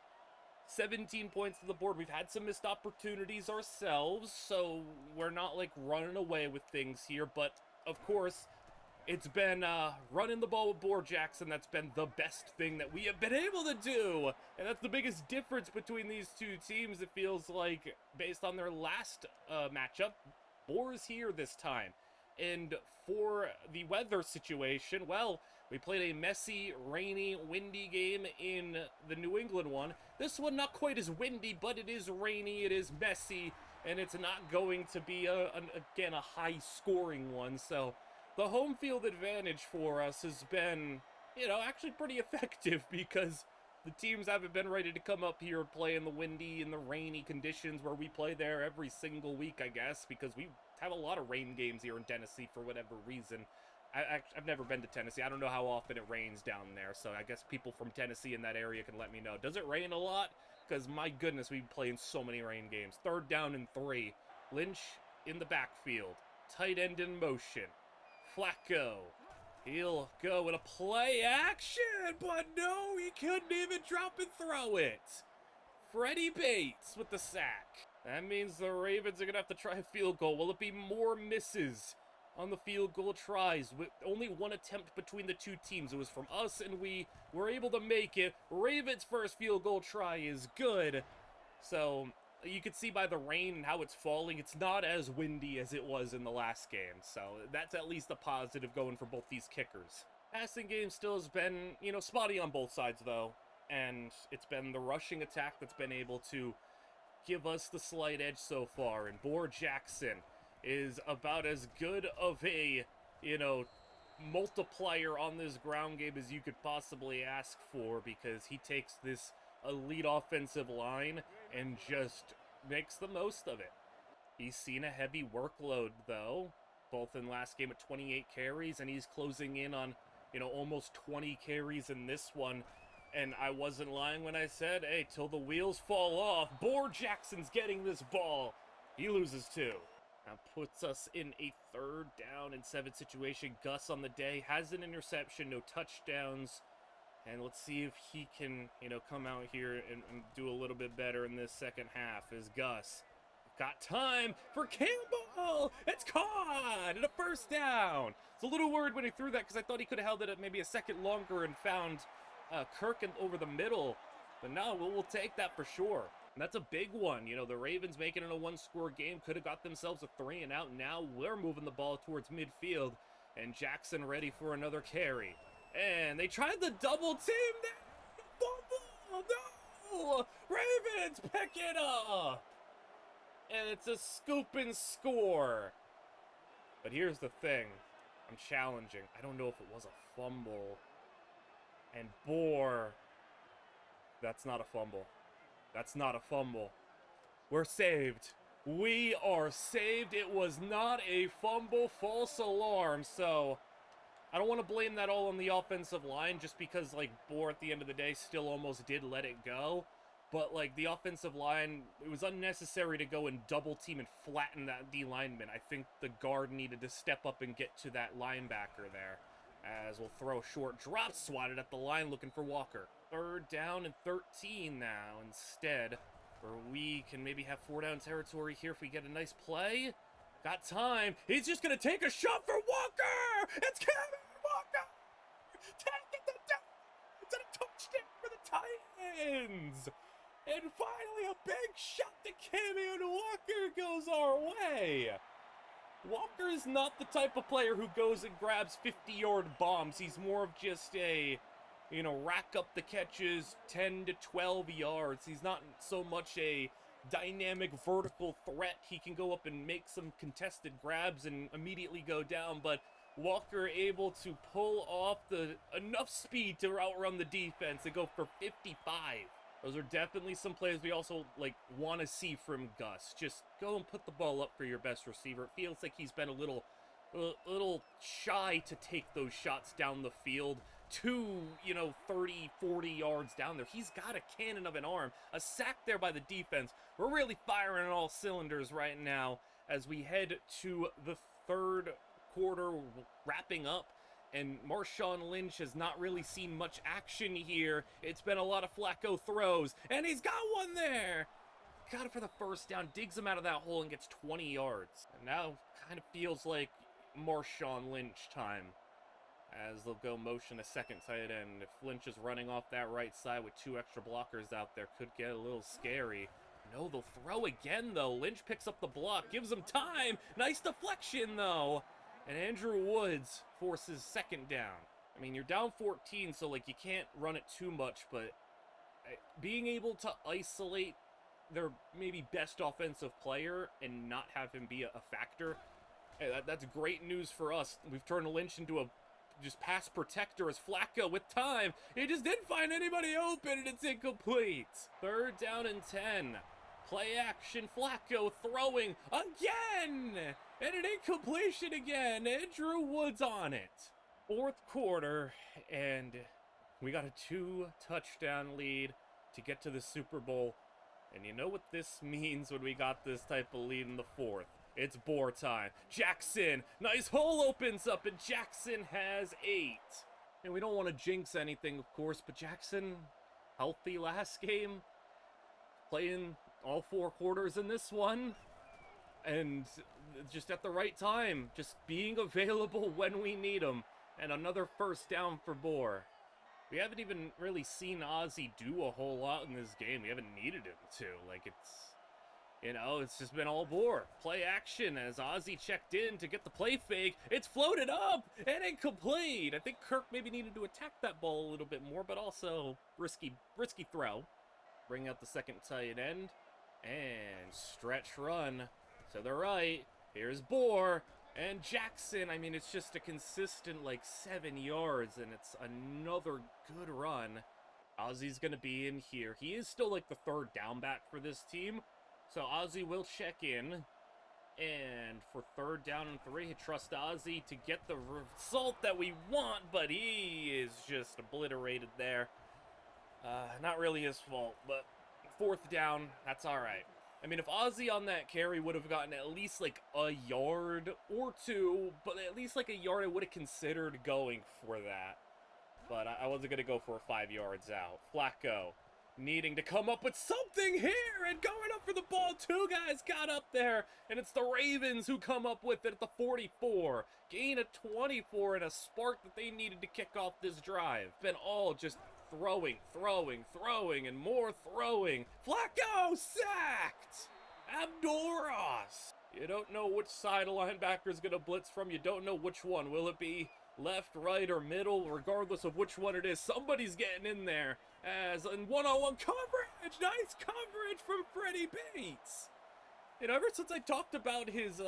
17 points to the board. We've had some missed opportunities ourselves, so we're not, like, running away with things here, but, of course, it's been running the ball with Boar Jackson. That's been the best thing that we have been able to do, and that's the biggest difference between these 2 teams, it feels like, based on their last matchup. Boar's here this time. And for the weather situation, well, we played a messy, rainy, windy game in the New England one. This one not quite as windy, but it is rainy, it is messy, and it's not going to be, again, a high-scoring one. So the home field advantage for us has been, you know, actually pretty effective because the teams haven't been ready to come up here and play in the windy and the rainy conditions where we play there every single week, I guess, because we have a lot of rain games here in Tennessee for whatever reason. I've never been to Tennessee. I don't know how often it rains down there, so I guess people from Tennessee in that area can let me know. Does it rain a lot? Because, my goodness, we play in so many rain games. 3rd down and 3. Lynch in the backfield. Tight end in motion. Flacco. He'll go with a play action, but no, he couldn't even drop and throw it. Freddie Bates with the sack. That means the Ravens are going to have to try a field goal. Will it be more misses on the field goal tries? With only 1 attempt between the 2 teams. It was from us, and we were able to make it. Ravens' first field goal try is good. So, you can see by the rain and how it's falling, it's not as windy as it was in the last game. So that's at least a positive going for both these kickers. Passing game still has been, spotty on both sides, though. And it's been the rushing attack that's been able to give us the slight edge so far. And Boar Jackson is about as good of a, multiplier on this ground game as you could possibly ask for, because he takes this elite offensive line and just makes the most of it. He's seen a heavy workload, though, both in last game at 28 carries, and he's closing in on, almost 20 carries in this one. And I wasn't lying when I said, hey, till the wheels fall off, Boar Jackson's getting this ball. He loses 2. Now puts us in a 3rd down and 7 situation. Gus on the day has an interception, no touchdowns. And let's see if he can, come out here and do a little bit better in this second half. As Gus got time for Campbell. It's caught and a 1st down. It's a little worried when he threw that because I thought he could have held it at maybe a second longer and found Kirk over the middle. But no, we'll take that for sure. And that's a big one. The Ravens making it a 1-score game could have got themselves a 3 and out. Now we're moving the ball towards midfield. And Jackson ready for another carry. And they tried the double team there. Fumble! No! Ravens pick it up! And it's a scoop and score. But here's the thing. I'm challenging. I don't know if it was a fumble. And Boar. That's not a fumble. That's not a fumble. We're saved. We are saved. It was not a fumble. False alarm. So I don't want to blame that all on the offensive line, just because, Boar at the end of the day still almost did let it go. But, the offensive line, it was unnecessary to go and double team and flatten that D lineman. I think the guard needed to step up and get to that linebacker there. As we'll throw a short drop, swatted at the line, looking for Walker. 3rd down and 13 now instead, where we can maybe have 4-down territory here if we get a nice play. Got time. He's just going to take a shot for Walker. It's Kevin Walker. Taking the down. It's a touchdown for the Titans. And finally a big shot to Kevin Walker goes our way. Walker is not the type of player who goes and grabs 50-yard bombs. He's more of just a, rack up the catches 10 to 12 yards. He's not so much a dynamic vertical threat. He can go up and make some contested grabs and immediately go down, but Walker able to pull off enough speed to outrun the defense and go for 55. Those are definitely some plays we also want to see from Gus. Just go and put the ball up for your best receiver. It feels like he's been a little shy to take those shots down the field to, 30, 40 yards down there. He's got a cannon of an arm. A sack there by the defense. We're really firing on all cylinders right now as we head to the 3rd quarter wrapping up. And Marshawn Lynch has not really seen much action here. It's been a lot of Flacco throws. And he's got one there. Got it for the 1st down. Digs him out of that hole and gets 20 yards. And now kind of feels like Marshawn Lynch time. As they'll go motion a second tight end. If Lynch is running off that right side with 2 extra blockers out there, could get a little scary. No, they'll throw again, though. Lynch picks up the block. Gives him time. Nice deflection, though. And Andrew Woods forces 2nd down. I mean, you're down 14, so, you can't run it too much, but being able to isolate their maybe best offensive player and not have him be a factor, that's great news for us. We've turned Lynch into a just pass protector as Flacco with time. He just didn't find anybody open, and it's incomplete. 3rd down and 10. Play action, Flacco throwing again! And an incompletion again. Andrew Woods on it. 4th quarter, and we got a 2-touchdown lead to get to the Super Bowl. And you know what this means when we got this type of lead in the 4th. It's Boar time. Jackson, nice hole opens up, and Jackson has 8. And we don't want to jinx anything, of course, but Jackson, healthy last game, playing all 4 quarters in this one, and just at the right time, just being available when we need him. And another 1st down for Boar. We haven't even really seen Ozzie do a whole lot in this game. We haven't needed him to. You know, it's just been all Boar. Play action as Ozzy checked in to get the play fake. It's floated up and incomplete. I think Kirk maybe needed to attack that ball a little bit more, but also risky throw. Bring out the second tight end and stretch run to the right. Here's Boar and Jackson. I mean, it's just a consistent like 7 yards, and it's another good run. Ozzy's gonna be in here. He is still like the third down back for this team. So Ozzy will check in, and for third down and 3, trust Ozzy to get the result that we want, but he is just obliterated there. Not really his fault, but fourth down, that's all right. I mean, if Ozzy on that carry would have gotten at least like a yard or two, but at least like a yard, I would have considered going for that. But I wasn't going to go for 5 yards out. Flacco needing to come up with something here, and going up for the ball. 2 guys got up there, and it's the Ravens who come up with it at the 44. Gain of 24 and a spark that they needed to kick off this drive. Been all just throwing, and more throwing. Flacco sacked! Abdoros! You don't know which side a linebacker's going to blitz from. You don't know which one. Will it be left, right, or middle? Regardless of which one it is, somebody's getting in there. As in one-on-one coverage, nice coverage from Freddie Bates. You know, ever since I talked about his,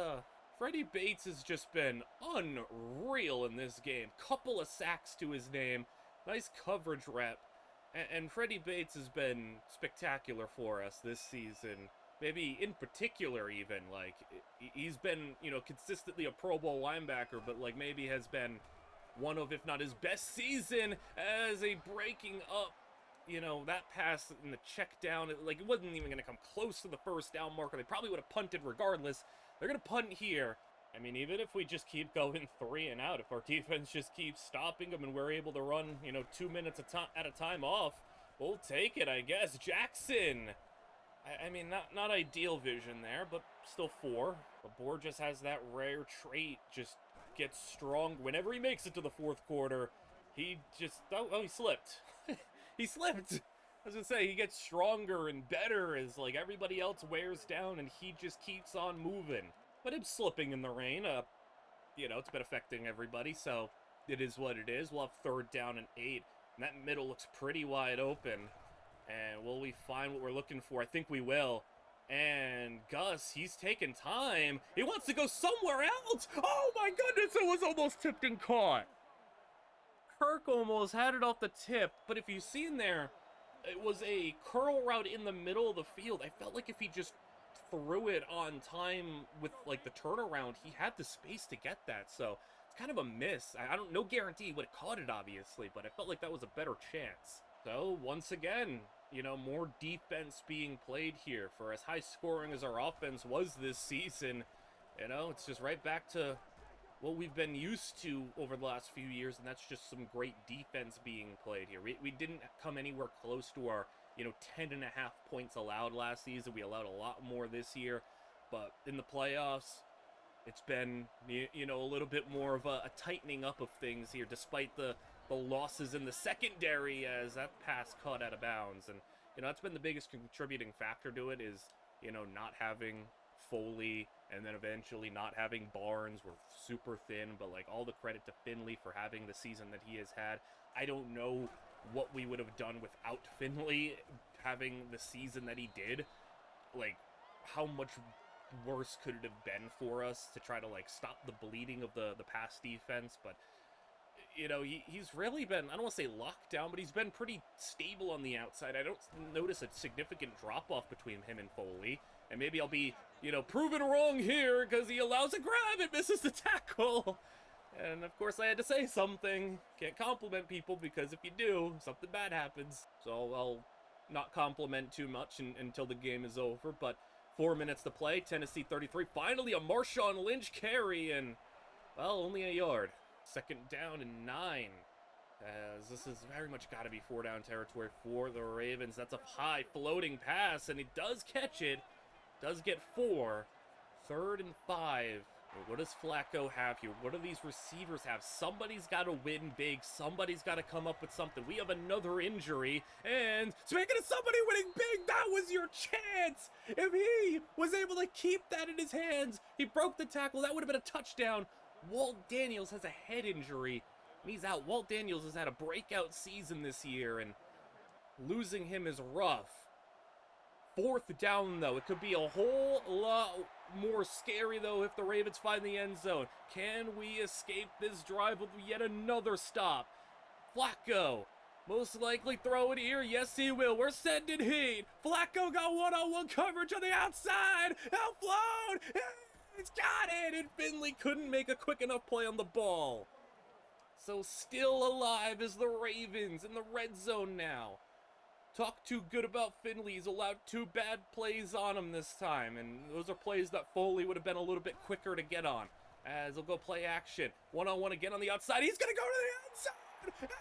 Freddie Bates has just been unreal in this game. Couple of sacks to his name, nice coverage rep, and Freddie Bates has been spectacular for us this season. Maybe in particular even, like, he's been, you know, consistently a Pro Bowl linebacker, but, like, maybe has been one of, if not his best season as a breaking up. You know, that pass in the check down, like, it wasn't even going to come close to the first down marker. They probably would have punted regardless. They're going to punt here. I mean, even if we just keep going 3 and out, if our defense just keeps stopping them and we're able to run, you know, 2 minutes at a time off, we'll take it, I guess. Jackson. I mean, not ideal vision there, but still 4. But Boar just has that rare trait, just gets strong. Whenever he makes it to the fourth quarter, he just, he slipped. He slipped. I was gonna say, he gets stronger and better as, like, everybody else wears down, and he just keeps on moving. But him slipping in the rain, you know, it's been affecting everybody, so it is what it is. We'll have third down and 8, and that middle looks pretty wide open. And will we find what we're looking for? I think we will. And Gus, he's taking time. He wants to go somewhere else. Oh my goodness, it was almost tipped and caught. Kirk almost had it off the tip, but if you've seen there, it was a curl route in the middle of the field. I felt like if he just threw it on time with, like, the turnaround, he had the space to get that. So it's kind of a miss. No guarantee he would have caught it, obviously, but I felt like that was a better chance. So once again, you know, more defense being played here. For as high scoring as our offense was this season, you know, it's just right back to what we've been used to over the last few years, and that's just some great defense being played here. We didn't come anywhere close to our, you know, 10.5 points allowed last season. We allowed a lot more this year, but in the playoffs, it's been, you know, a little bit more of a tightening up of things here, despite the losses in the secondary as that pass caught out of bounds. And, you know, that's been the biggest contributing factor to it is, you know, not having Foley and then eventually not having Barnes. We're super thin, but, like, all the credit to Finley for having the season that he has had. I don't know what we would have done without Finley having the season that he did. Like, how much worse could it have been for us to try to, like, stop the bleeding of the pass defense? But, you know, he's really been, I don't want to say locked down, but he's been pretty stable on the outside. I don't notice a significant drop-off between him and Foley. And maybe I'll be, you know, proven wrong here because he allows a grab and misses the tackle. And, of course, I had to say something. Can't compliment people because if you do, something bad happens. So I'll not compliment too much until the game is over. But 4 minutes to play, Tennessee 33. Finally, a Marshawn Lynch carry and, well, only a yard. Second down and 9. As this has very much got to be 4-down territory for the Ravens. That's a high floating pass, and he does catch it. Does get 4. 3rd and 5. What does Flacco have here? What do these receivers have? Somebody's got to win big. Somebody's got to come up with something. We have another injury. And speaking of somebody winning big, that was your chance. If he was able to keep that in his hands, he broke the tackle. That would have been a touchdown. Walt Daniels has a head injury, and he's out. Walt Daniels has had a breakout season this year, and losing him is rough. 4th down, though. It could be a whole lot more scary, though, if the Ravens find the end zone. Can we escape this drive with yet another stop? Flacco, most likely throw it here. Yes, he will. We're sending heat. Flacco got one-on-one coverage on the outside. Outflown. He's got it. And Finley couldn't make a quick enough play on the ball. So still alive is the Ravens in the red zone now. Talk too good about Finley. He's allowed 2 bad plays on him this time, and those are plays that Foley would have been a little bit quicker to get on. As he'll go play action. One-on-one again on the outside. He's going to go to the outside.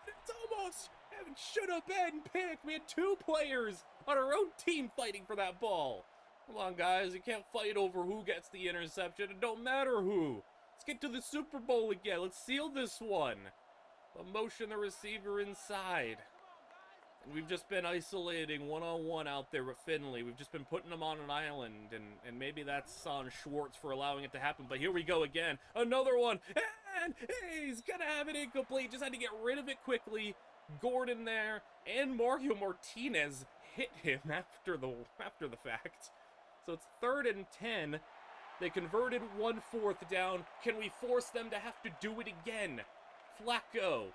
It's almost should have been picked. We had 2 players on our own team fighting for that ball. Come on, guys. You can't fight over who gets the interception. It don't matter who. Let's get to the Super Bowl again. Let's seal this one. Motion the receiver inside. We've just been isolating one-on-one out there with Finley. We've just been putting him on an island, and maybe that's on Schwartz for allowing it to happen. But here we go again. Another one, and he's going to have it incomplete. Just had to get rid of it quickly. Gordon there, and Mario Martinez hit him after the fact. So it's 3rd and 10. They converted 1 4th down. Can we force them to have to do it again? Flacco.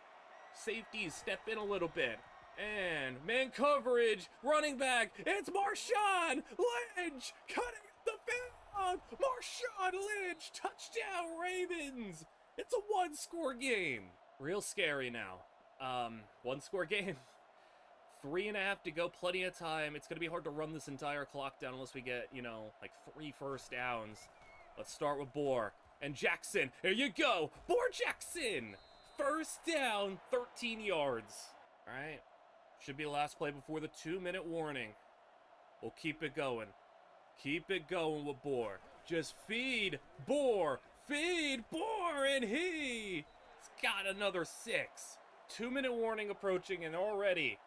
Safeties step in a little bit. And man coverage, running back, it's Marshawn Lynch cutting up the field. Marshawn Lynch, touchdown Ravens. It's a 1-score game. Real scary now. 1-score game. 3.5 to go, plenty of time. It's going to be hard to run this entire clock down unless we get, like 3 first downs. Let's start with Boar and Jackson. Here you go, Boar Jackson. 1st down, 13 yards. All right. Should be the last play before the 2-minute warning. We'll keep it going. Keep it going with Boar. Just feed Boar. Feed Boar, and he's got another 6. 2-minute warning approaching, and already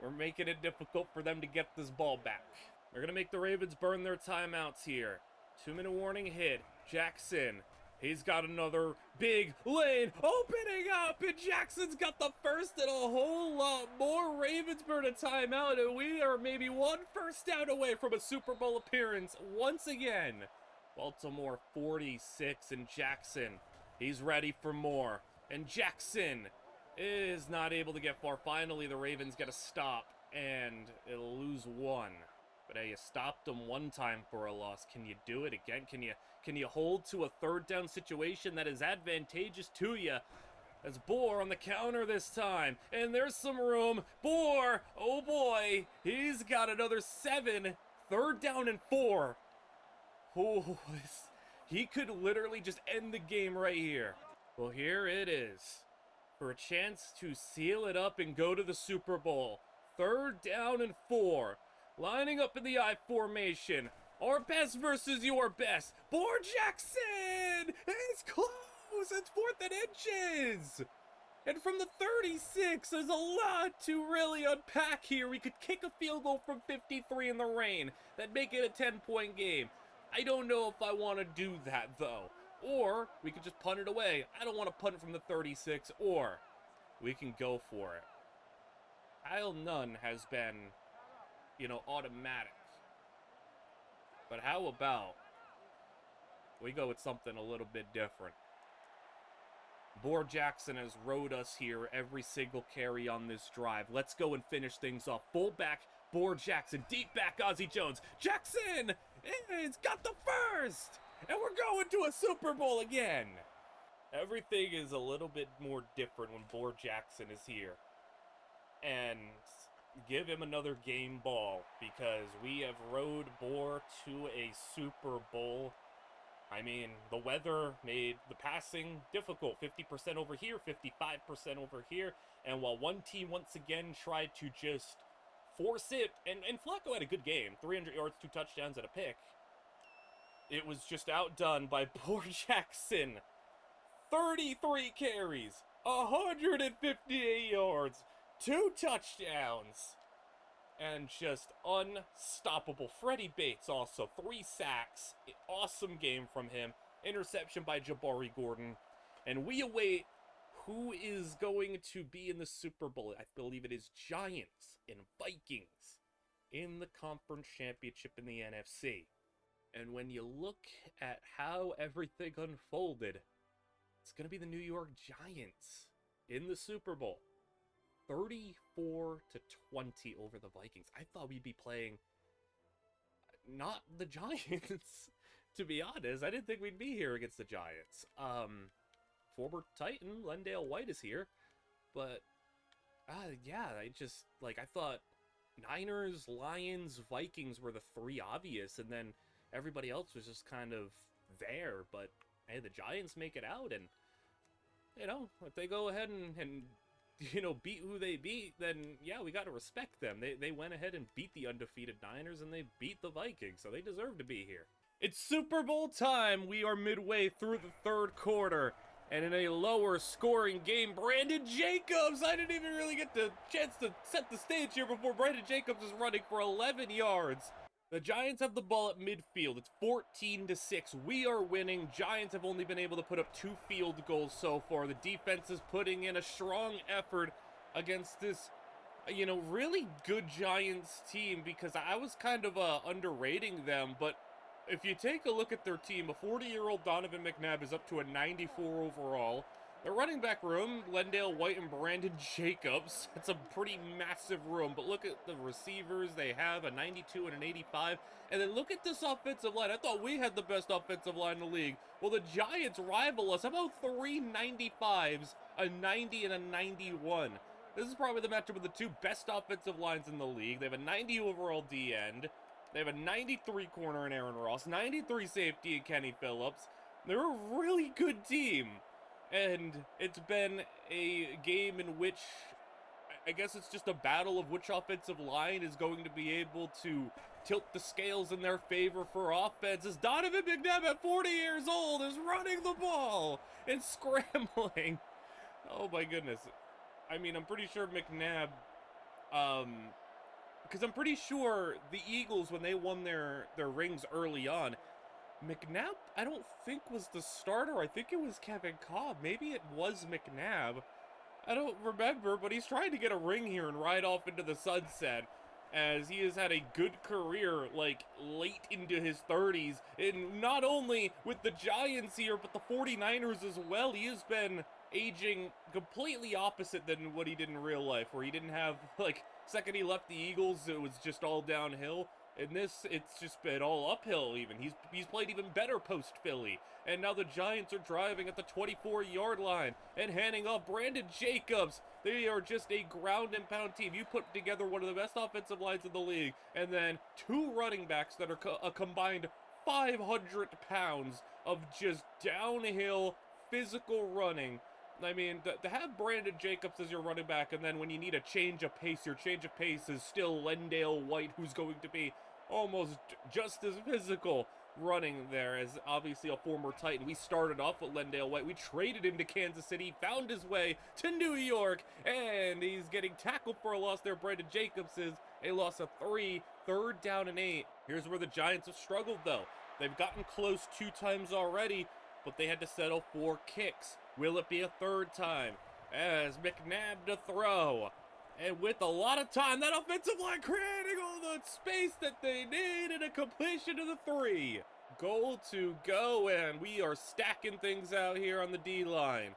we're making it difficult for them to get this ball back. They're going to make the Ravens burn their timeouts here. 2-minute warning hit. Jackson. He's got another big lane opening up, and Jackson's got the first and a whole lot more. Ravens burn a timeout, and we are maybe 1 first down away from a Super Bowl appearance once again. Baltimore 46, and Jackson, he's ready for more. And Jackson is not able to get far. Finally, the Ravens get a stop, and it'll lose 1. But hey, you stopped them 1 time for a loss. Can you do it again? Can you hold to a 3rd down situation that is advantageous to you? As Boar on the counter this time. And there's some room. Boar, oh boy, he's got another 7. 3rd down and 4. Oh, he could literally just end the game right here. Well, here it is. For a chance to seal it up and go to the Super Bowl. 3rd down and 4. Lining up in the I formation. Our best versus your best. Boar Jackson! It's close! It's 4th and inches! And from the 36, there's a lot to really unpack here. We could kick a field goal from 53 in the rain. That'd make it a 10-point game. I don't know if I want to do that, though. Or we could just punt it away. I don't want to punt it from the 36. Or we can go for it. Kyle Nunn has been, automatic. But how about we go with something a little bit different? Boar Jackson has rode us here every single carry on this drive. Let's go and finish things off. Fullback, Boar Jackson. Deep back, Ozzie Jones. Jackson! He's got the first! And we're going to a Super Bowl again! Everything is a little bit more different when Boar Jackson is here. And give him another game ball, because we have rode Boar to a Super Bowl. I mean, the weather made the passing difficult. 50% over here, 55% over here. And while one team once again tried to just force it, and Flacco had a good game. 300 yards, 2 touchdowns, and a pick. it was just outdone by Boar Jackson. 33 carries, 158 yards, 2 touchdowns, and just unstoppable. Freddie Bates also, 3 sacks. Awesome game from him. Interception by Jabari Gordon. And we await who is going to be in the Super Bowl. I believe it is Giants and Vikings in the conference championship in the NFC. And when you look at how everything unfolded, it's going to be the New York Giants in the Super Bowl. 34-20 over the Vikings. I thought we'd be playing not the Giants, to be honest. I didn't think we'd be here against the Giants. Former Titan, Lendale White is here. But, yeah, I thought Niners, Lions, Vikings were the 3 obvious, and then everybody else was just kind of there. But, hey, the Giants make it out, and, if they go ahead and beat who they beat, then, yeah, we got to respect them. They went ahead and beat the undefeated Niners, and they beat the Vikings, so they deserve to be here. It's Super Bowl time. We are midway through the 3rd quarter, and in a lower scoring game, Brandon Jacobs, I didn't even really get the chance to set the stage here before Brandon Jacobs is running for 11 yards. The Giants have the ball at midfield. It's 14-6. We are winning. Giants have only been able to put up 2 field goals so far. The defense is putting in a strong effort against this, really good Giants team, because I was kind of underrating them. But if you take a look at their team, a 40-year-old Donovan McNabb is up to a 94 overall. The running back room, Lendale White and Brandon Jacobs. It's a pretty massive room, but look at the receivers. They have a 92 and an 85. And then look at this offensive line. I thought we had the best offensive line in the league. Well, the Giants rival us. How about 3 95s, a 90 and a 91? This is probably the matchup of the 2 best offensive lines in the league. They have a 90 overall D end. They have a 93 corner in Aaron Ross, 93 safety in Kenny Phillips. They're a really good team. And it's been a game in which, I guess it's just a battle of which offensive line is going to be able to tilt the scales in their favor for offense, as Donovan McNabb at 40 years old is running the ball and scrambling. Oh my goodness. I mean, I'm pretty sure McNabb, because I'm pretty sure the Eagles, when they won their rings early on, McNabb, I don't think was the starter. I think it was Kevin Cobb. Maybe it was McNabb. I don't remember, but he's trying to get a ring here and ride off into the sunset, as he has had a good career, late into his 30s. And not only with the Giants here, but the 49ers as well. He has been aging completely opposite than what he did in real life, where he didn't have, second he left the Eagles, it was just all downhill. In this, it's just been all uphill even. He's played even better post-Philly. And now the Giants are driving at the 24-yard line and handing off Brandon Jacobs. They are just a ground and pound team. You put together one of the best offensive lines in the league, and then 2 running backs that are a combined 500 pounds of just downhill physical running. I mean, to have Brandon Jacobs as your running back, and then when you need a change of pace, your change of pace is still Lendale White, who's going to be almost just as physical running there, as obviously a former Titan. We started off with Lendale White. We traded him to Kansas City, found his way to New York, and he's getting tackled for a loss there. Brandon Jacobs is a loss of 3, 3rd down and 8. Here's where the Giants have struggled, though. They've gotten close 2 times already, but they had to settle for kicks. Will it be a 3rd time? As McNabb to throw. And with a lot of time, that offensive line creating all the space that they need, and a completion to the 3. Goal to go, and we are stacking things out here on the D-line.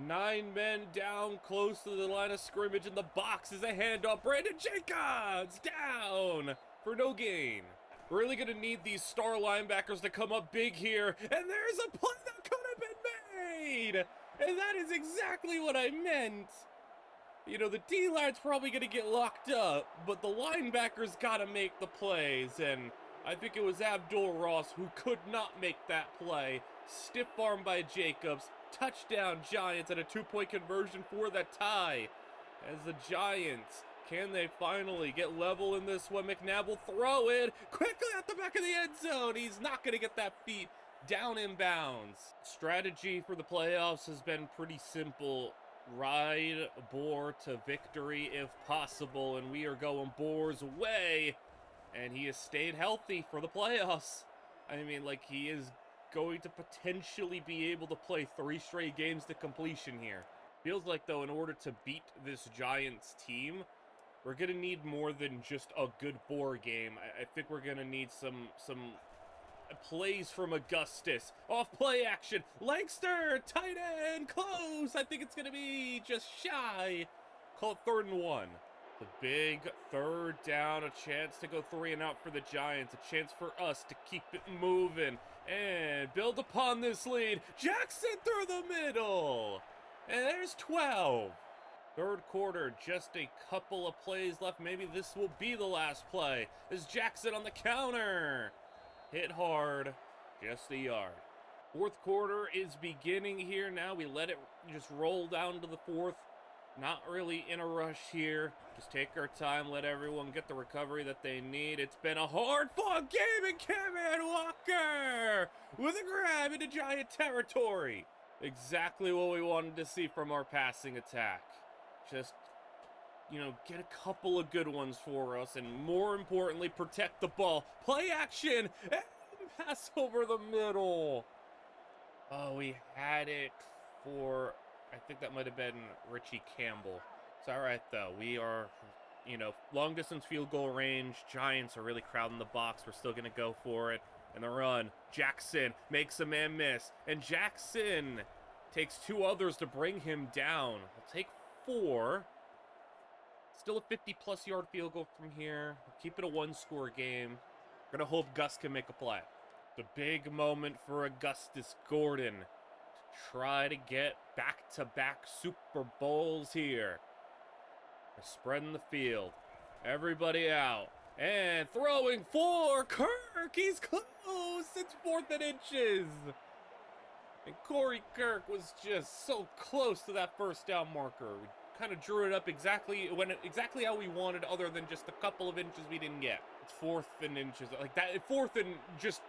9 men down close to the line of scrimmage, in the box is a handoff. Brandon Jacobs down for no gain. Really going to need these star linebackers to come up big here, and there's a play that could have been made, and that is exactly what I meant. The D-line's probably going to get locked up, but the linebackers got to make the plays, and I think it was Abdul Ross who could not make that play. Stiff arm by Jacobs. Touchdown Giants, and a 2-point conversion for the tie, as the Giants Can they finally get level in this one? McNabb will throw it quickly at the back of the end zone. He's not going to get that feet down in bounds. Strategy for the playoffs has been pretty simple. Ride Boar to victory if possible, and we are going Boar's way. And he has stayed healthy for the playoffs. I mean, like, he is going to potentially be able to play 3 straight games to completion here. Feels like, though, in order to beat this Giants team, we're going to need more than just a good Boar game. I think we're going to need some plays from Augustus. Off play action. Langston, tight end, close. I think it's going to be just shy. Call it 3rd and 1. The big 3rd down, a chance to go 3 and out for the Giants. A chance for us to keep it moving and build upon this lead. Jackson through the middle. And there's 12. 3rd quarter, just a couple of plays left. Maybe this will be the last play. Is Jackson on the counter? Hit hard, just a yard. 4th quarter is beginning here now. We let it just roll down to the 4th. Not really in a rush here. Just take our time, let everyone get the recovery that they need. It's been a hard-fought game, and Cameron Walker with a grab into Giant territory. Exactly what we wanted to see from our passing attack. Just, get a couple of good ones for us, and more importantly, protect the ball. Play action, and pass over the middle. Oh, we had it for, I think that might have been Richie Campbell. It's all right, though. We are, long distance field goal range. Giants are really crowding the box. We're still going to go for it. And the run. Jackson makes a man miss. And Jackson takes 2 others to bring him down. I'll take 4. Still a 50-plus yard field goal from here. We'll keep it a 1-score game. We're going to hope Gus can make a play. The big moment for Augustus Gordon to try to get back-to-back Super Bowls here. We're spreading the field. Everybody out. And throwing for Kirk. He's close. It's 4th and inches. And Corey Kirk was just so close to that 1st down marker. We kind of drew it up exactly how we wanted, other than just a couple of inches we didn't get. It's 4th and inches. Like that, 4th and just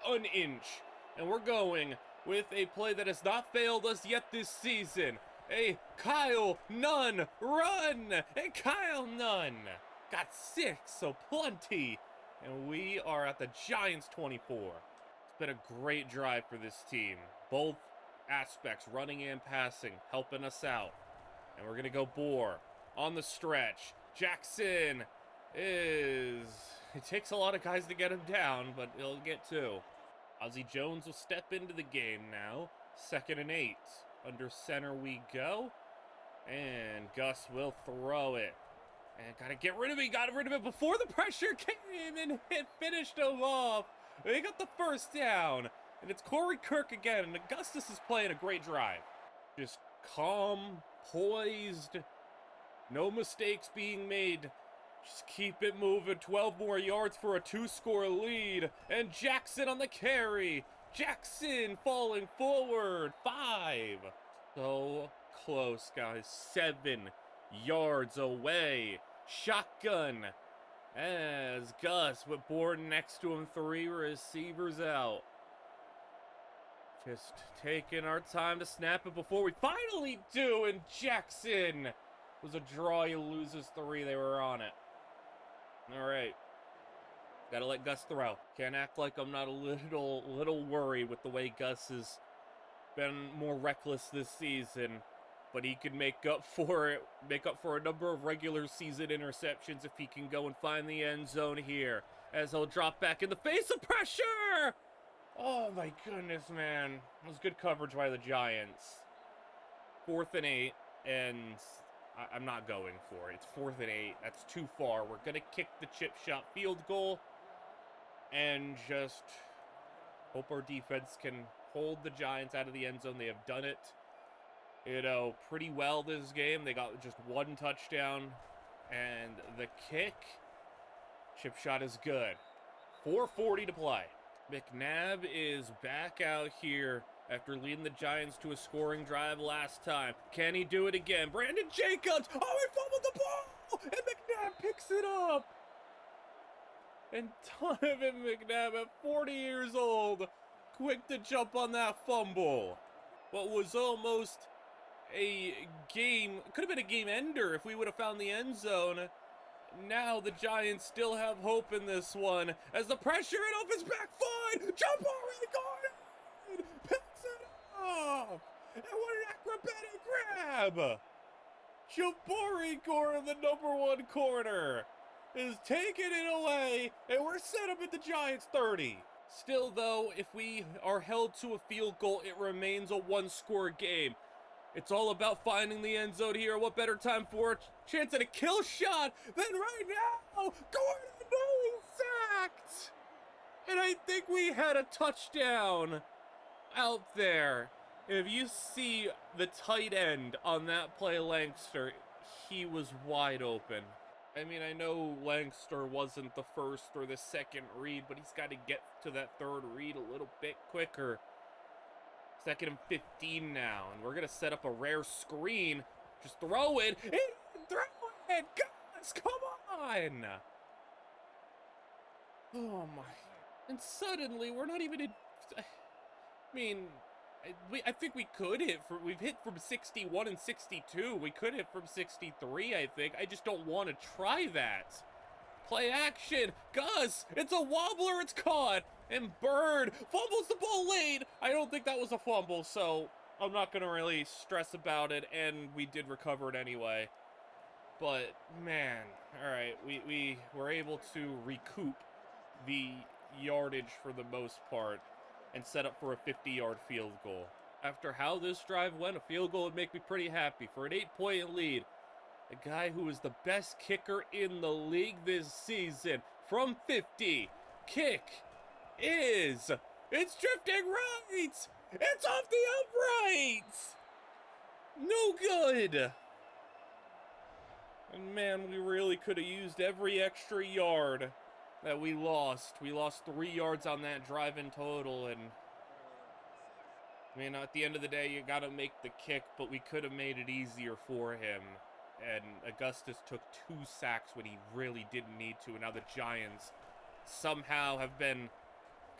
an inch. And we're going with a play that has not failed us yet this season. A Kyle Nunn run. And Kyle Nunn got 6, so plenty. And we are at the Giants 24. It's been a great drive for this team. Both aspects, running and passing, helping us out. And we're going to go Boar on the stretch. Jackson it takes a lot of guys to get him down, but he'll get 2. Ozzie Jones will step into the game now. 2nd and 8. Under center we go. And Gus will throw it. And gotta get rid of it. Got rid of it before the pressure came and finished him off. They got the 1st down. And it's Corey Kirk again. And Augustus is playing a great drive. Just calm, poised. No mistakes being made. Just keep it moving. 12 more yards for a 2-score lead. And Jackson on the carry. Jackson falling forward. 5. So close, guys. 7 yards away. Shotgun as Gus with Borden next to him. 3 receivers out. Just taking our time to snap it before we finally do. And Jackson was a draw. He loses 3. They were on it. All right. Gotta let Gus throw. Can't act like I'm not a little worried with the way Gus has been more reckless this season. But he can make up for a number of regular season interceptions if he can go and find the end zone here. As he'll drop back in the face of pressure! Oh my goodness, man. It was good coverage by the Giants. 4th and 8, and I'm not going for it. It's 4th and 8. That's too far. We're going to kick the chip shot field goal and just hope our defense can hold the Giants out of the end zone. They have done it, pretty well this game. They got just 1 touchdown, and the kick, chip shot is good. 4:40 to play. McNabb is back out here after leading the Giants to a scoring drive last time. Can he do it again? Brandon Jacobs! Oh, he fumbled the ball! and McNabb picks it up. And Donovan McNabb at 40 years old, quick to jump on that fumble. What was almost a game, could have been a game ender if we would have found the end zone. Now the Giants still have hope in this one as the pressure and off his back foot, jump over the corner, picks it off, and what an acrobatic grab! Jabari Gore, the #1 corner, is taking it away, and we're set up at the Giants 30. Still, though, if we are held to a field goal, it remains a one-score game. It's all about finding the end zone here. What better time for a chance at a kill shot than right now? Gordon being sacked! And I think we had a touchdown out there. If you see the tight end on that play, Lancaster, he was wide open. I mean, I know Lancaster wasn't the first or the second read, but he's got to get to that third read a little bit quicker. 2nd and 15 now, and we're going to set up a rare screen. Just throw it, and throw it, guys, come on! Oh my, and suddenly we're not even in, I mean, I think we could hit, we've hit from 61 and 62, we could hit from 63, I think, I just don't want to try that. Play action, Gus, it's a wobbler, it's caught, and Bird fumbles the ball late. I don't think that was a fumble, so I'm not going to really stress about it, and we did recover it anyway. But, man, all right, we were able to recoup the yardage for the most part and set up for a 50-yard field goal. After how this drive went, a field goal would make me pretty happy. For an 8-point lead, a guy who is the best kicker in the league this season, from 50, kick is, it's drifting right, it's off the upright, no good. And man, we really could have used every extra yard that we lost. We lost 3 yards on that drive in total, and I mean, at the end of the day, you gotta make the kick, but we could have made it easier for him. And Augustus took 2 sacks when he really didn't need to, and now the Giants somehow have been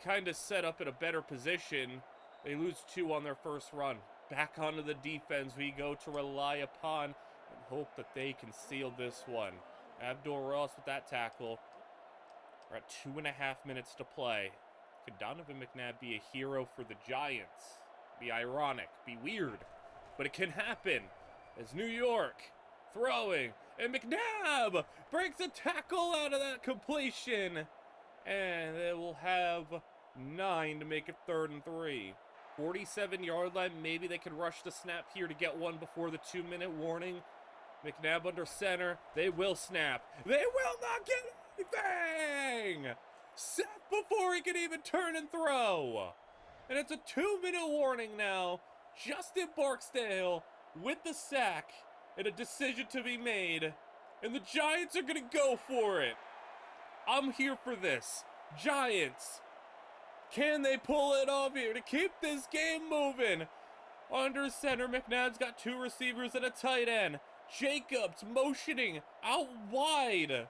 kind of set up in a better position. They lose 2 on their first run. Back onto the defense we go to rely upon and hope that they can seal this one. Abdul Ross with that tackle. We're at 2.5 minutes to play. Could Donovan McNabb be a hero for the Giants? Be ironic, be weird, but it can happen. As New York throwing, and McNabb breaks a tackle out of that completion. And they will have 9 to make it 3rd and 3. 47-yard line, maybe they could rush the snap here to get one before the 2-minute warning. McNabb under center, they will snap. They will not get anything! Sacked before he can even turn and throw. And it's a 2-minute warning now. Justin Barksdale with the sack and a decision to be made. And the Giants are going to go for it. I'm here for this. Giants, can they pull it off here to keep this game moving? Under center, McNabb's got 2 receivers and a tight end. Jacobs motioning out wide.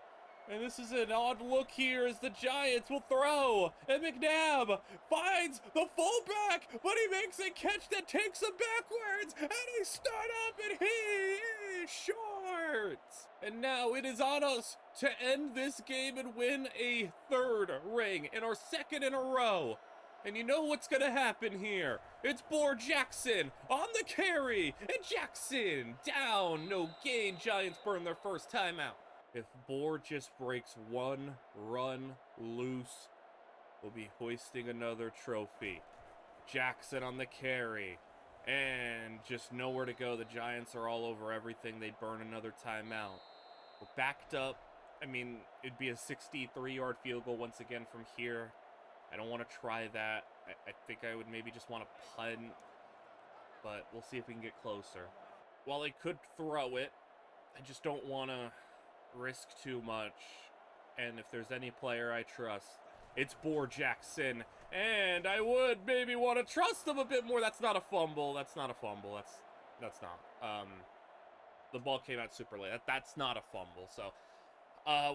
And this is an odd look here as the Giants will throw. And McNabb finds the fullback, but he makes a catch that takes him backwards. And he stood up and he is short. And now it is on us to end this game and win a 3rd ring and our 2nd in a row. And you know what's going to happen here. It's Boar Jackson on the carry. And Jackson down. No gain. Giants burn their first timeout. If Boar just breaks one run loose, we'll be hoisting another trophy. Jackson on the carry. And just nowhere to go. The Giants are all over everything. They burn another timeout. We're backed up. I mean, it'd be a 63-yard field goal once again from here. I don't want to try that. I think I would maybe just want to punt. But we'll see if we can get closer. While I could throw it, I just don't want to risk too much. And if there's any player I trust, it's Boar Jackson. And I would maybe want to trust him a bit more. That's not a fumble. That's not a fumble. That's not. the ball came out super late. That's not a fumble. So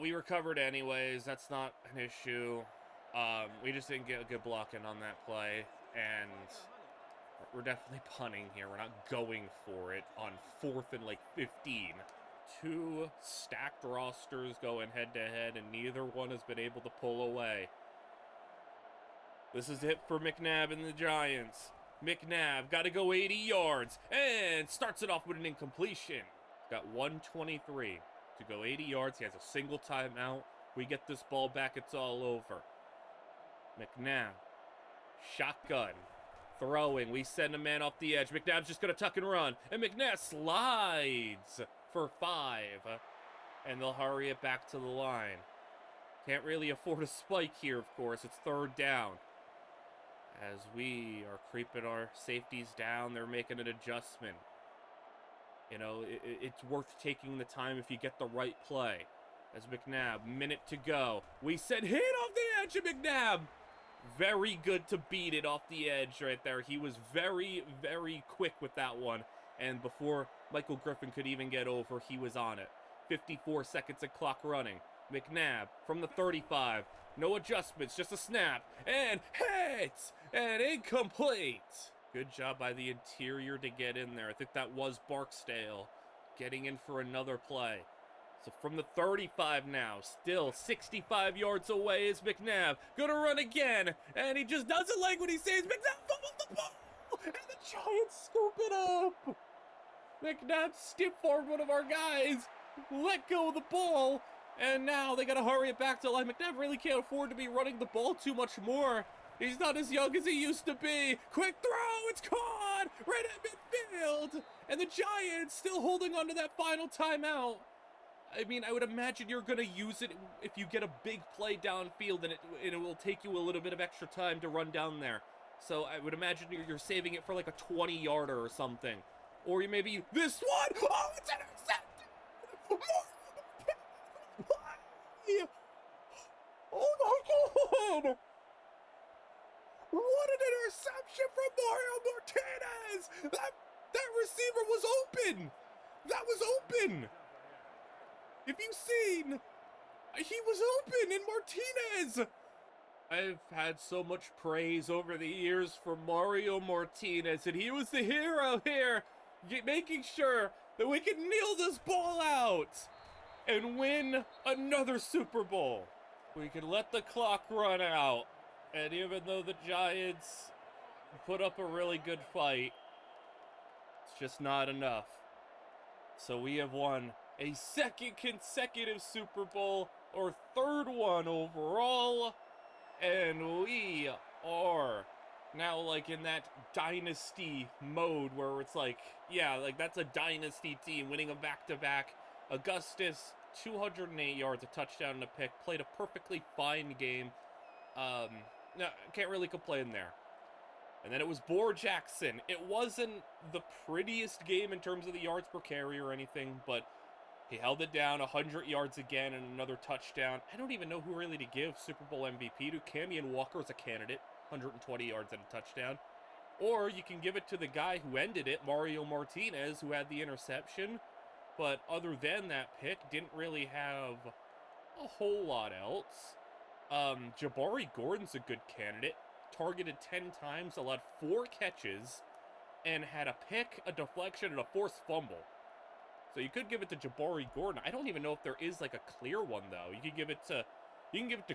we recovered anyways. That's not an issue. We just didn't get a good blocking on that play, and we're definitely punting here. We're not going for it on 4th and like 15. Two stacked rosters going head-to-head, and neither one has been able to pull away. This is it for McNabb and the Giants. McNabb got to go 80 yards and starts it off with an incompletion. Got 123 to go 80 yards. He has a single timeout. We get this ball back, it's all over. McNabb, shotgun, throwing. We send a man off the edge. McNabb's just going to tuck and run. And McNabb slides for 5. And they'll hurry it back to the line. Can't really afford a spike here, of course. It's 3rd down. As we are creeping our safeties down, they're making an adjustment. You know, it's worth taking the time if you get the right play. As McNabb, minute to go. We said hit off the edge of McNabb. Very good to beat it off the edge right there. He was very, very quick with that one. And before Michael Griffin could even get over, he was on it. 54 seconds of clock running. McNabb from the 35. No adjustments, just a snap. And hits! And incomplete! Good job by the interior to get in there. I think that was Barksdale getting in for another play. So from the 35 now, still 65 yards away is McNabb. Gonna run again, and he just doesn't like what he says. McNabb fumbles the ball, and the Giants scoop it up. McNabb stiff armed one of our guys, let go of the ball, and now they gotta hurry it back to line. McNabb really can't afford to be running the ball too much more. He's not as young as he used to be. Quick throw, it's caught right at midfield, and the Giants still holding on to that final timeout. I mean, I would imagine you're going to use it if you get a big play downfield, and it will take you a little bit of extra time to run down there. So I would imagine you're saving it for like a 20-yarder or something. Or you maybe this one. Oh, it's intercepted! Oh my God! What an interception from Mario Martinez! That receiver was open! That was open! If you've seen, he was open in Martinez. I've had so much praise over the years for Mario Martinez, and he was the hero here, making sure that we can kneel this ball out and win another Super Bowl. We can let the clock run out, and even though the Giants put up a really good fight, it's just not enough. So we have won a second consecutive Super Bowl, or 3rd one overall, and we are now like in that dynasty mode where it's like, yeah, like that's a dynasty team winning a back-to-back. Augustus, 208 yards, a touchdown and a pick, played a perfectly fine game. No, can't really complain there. And then it was Boar Jackson. It wasn't the prettiest game in terms of the yards per carry or anything, but he held it down, 100 yards again and another touchdown. I don't even know who really to give Super Bowl MVP to. Camion Walker is a candidate, 120 yards and a touchdown. Or you can give it to the guy who ended it, Mario Martinez, who had the interception. But other than that pick, didn't really have a whole lot else. Jabari Gordon's a good candidate. Targeted 10 times, allowed 4 catches, and had a pick, a deflection, and a forced fumble. So you could give it to Jabari Gordon. I don't even know if there is like a clear one though. You can give it to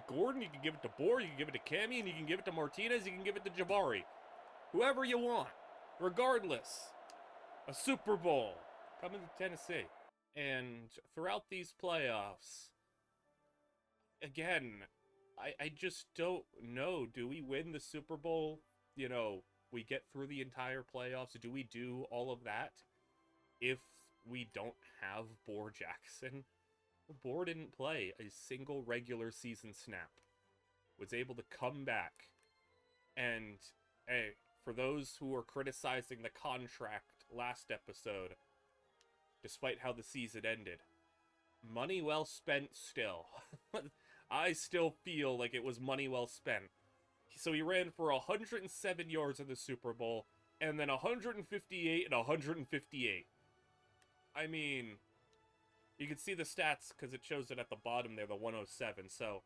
Gordon, you can give it to Boar, you can give it to Camion, you can give it to Martinez, you can give it to Jabari. Whoever you want. Regardless, a Super Bowl coming to Tennessee. And throughout these playoffs, again, I just don't know. Do we win the Super Bowl? You know, we get through the entire playoffs. Do we do all of that if we don't have Boar Jackson? Boar didn't play a single regular season snap. Was able to come back. And, hey, for those who are criticizing the contract last episode, despite how the season ended, money well spent still. I still feel like it was money well spent. So he ran for 107 yards in the Super Bowl, and then 158 and 158. I mean, you can see the stats because it shows it at the bottom there, the 107. So,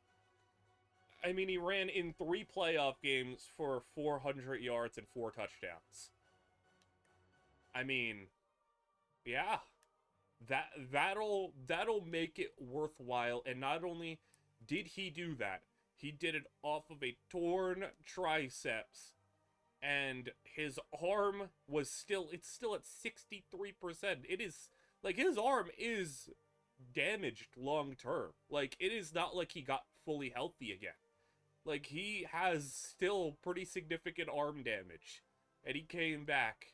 I mean, he ran in 3 playoff games for 400 yards and 4 touchdowns. I mean, yeah, that'll make it worthwhile. And not only did he do that, he did it off of a torn triceps, and his arm was still at 63%. It is like his arm is damaged long term. Like, it is not like he got fully healthy again. Like, he has still pretty significant arm damage, and he came back,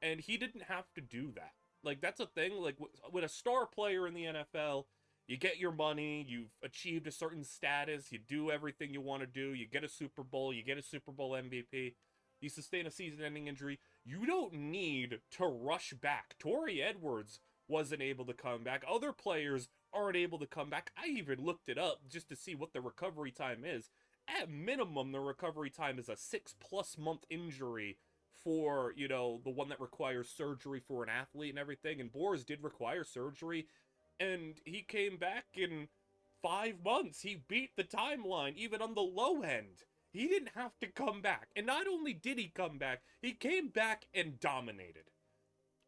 and he didn't have to do that. Like, that's a thing. Like, with a star player in the NFL, you get your money, you've achieved a certain status, you do everything you want to do, you get a Super Bowl, you get a Super Bowl MVP, you sustain a season-ending injury. You don't need to rush back. Torrey Edwards wasn't able to come back. Other players aren't able to come back. I even looked it up just to see what the recovery time is. At minimum, the recovery time is a 6+ month injury for, you know, the one that requires surgery for an athlete and everything. And Boar's did require surgery, and he came back in 5 months. He beat the timeline, even on the low end. He didn't have to come back. And not only did he come back, he came back and dominated.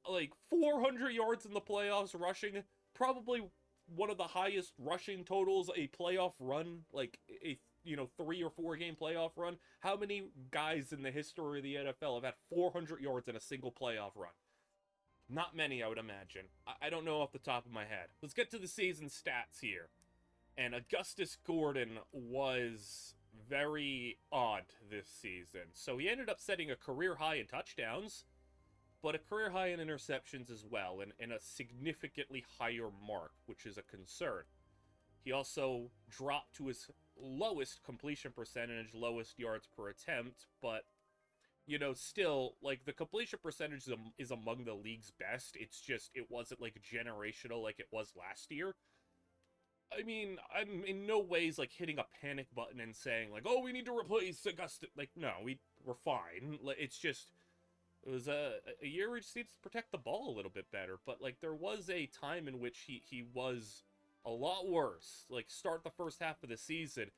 Like, 400 yards in the playoffs rushing, probably one of the highest rushing totals a playoff run, like a 3 or 4 game playoff run. How many guys in the history of the NFL have had 400 yards in a single playoff run? Not many, I would imagine. I don't know off the top of my head. Let's get to the season stats here. And Augustus Gordon was very odd this season. So he ended up setting a career high in touchdowns, but a career high in interceptions as well, and a significantly higher mark, which is a concern. He also dropped to his lowest completion percentage, lowest yards per attempt, but, you know, still, like, the completion percentage is among the league's best. It's just, it wasn't, like, generational like it was last year. I mean, I'm in no ways, like, hitting a panic button and saying, like, oh, we need to replace Augustus. Like, no, we're fine. It's just, it was a year we just needs to protect the ball a little bit better. But, like, there was a time in which he was a lot worse. Like, start the first half of the season,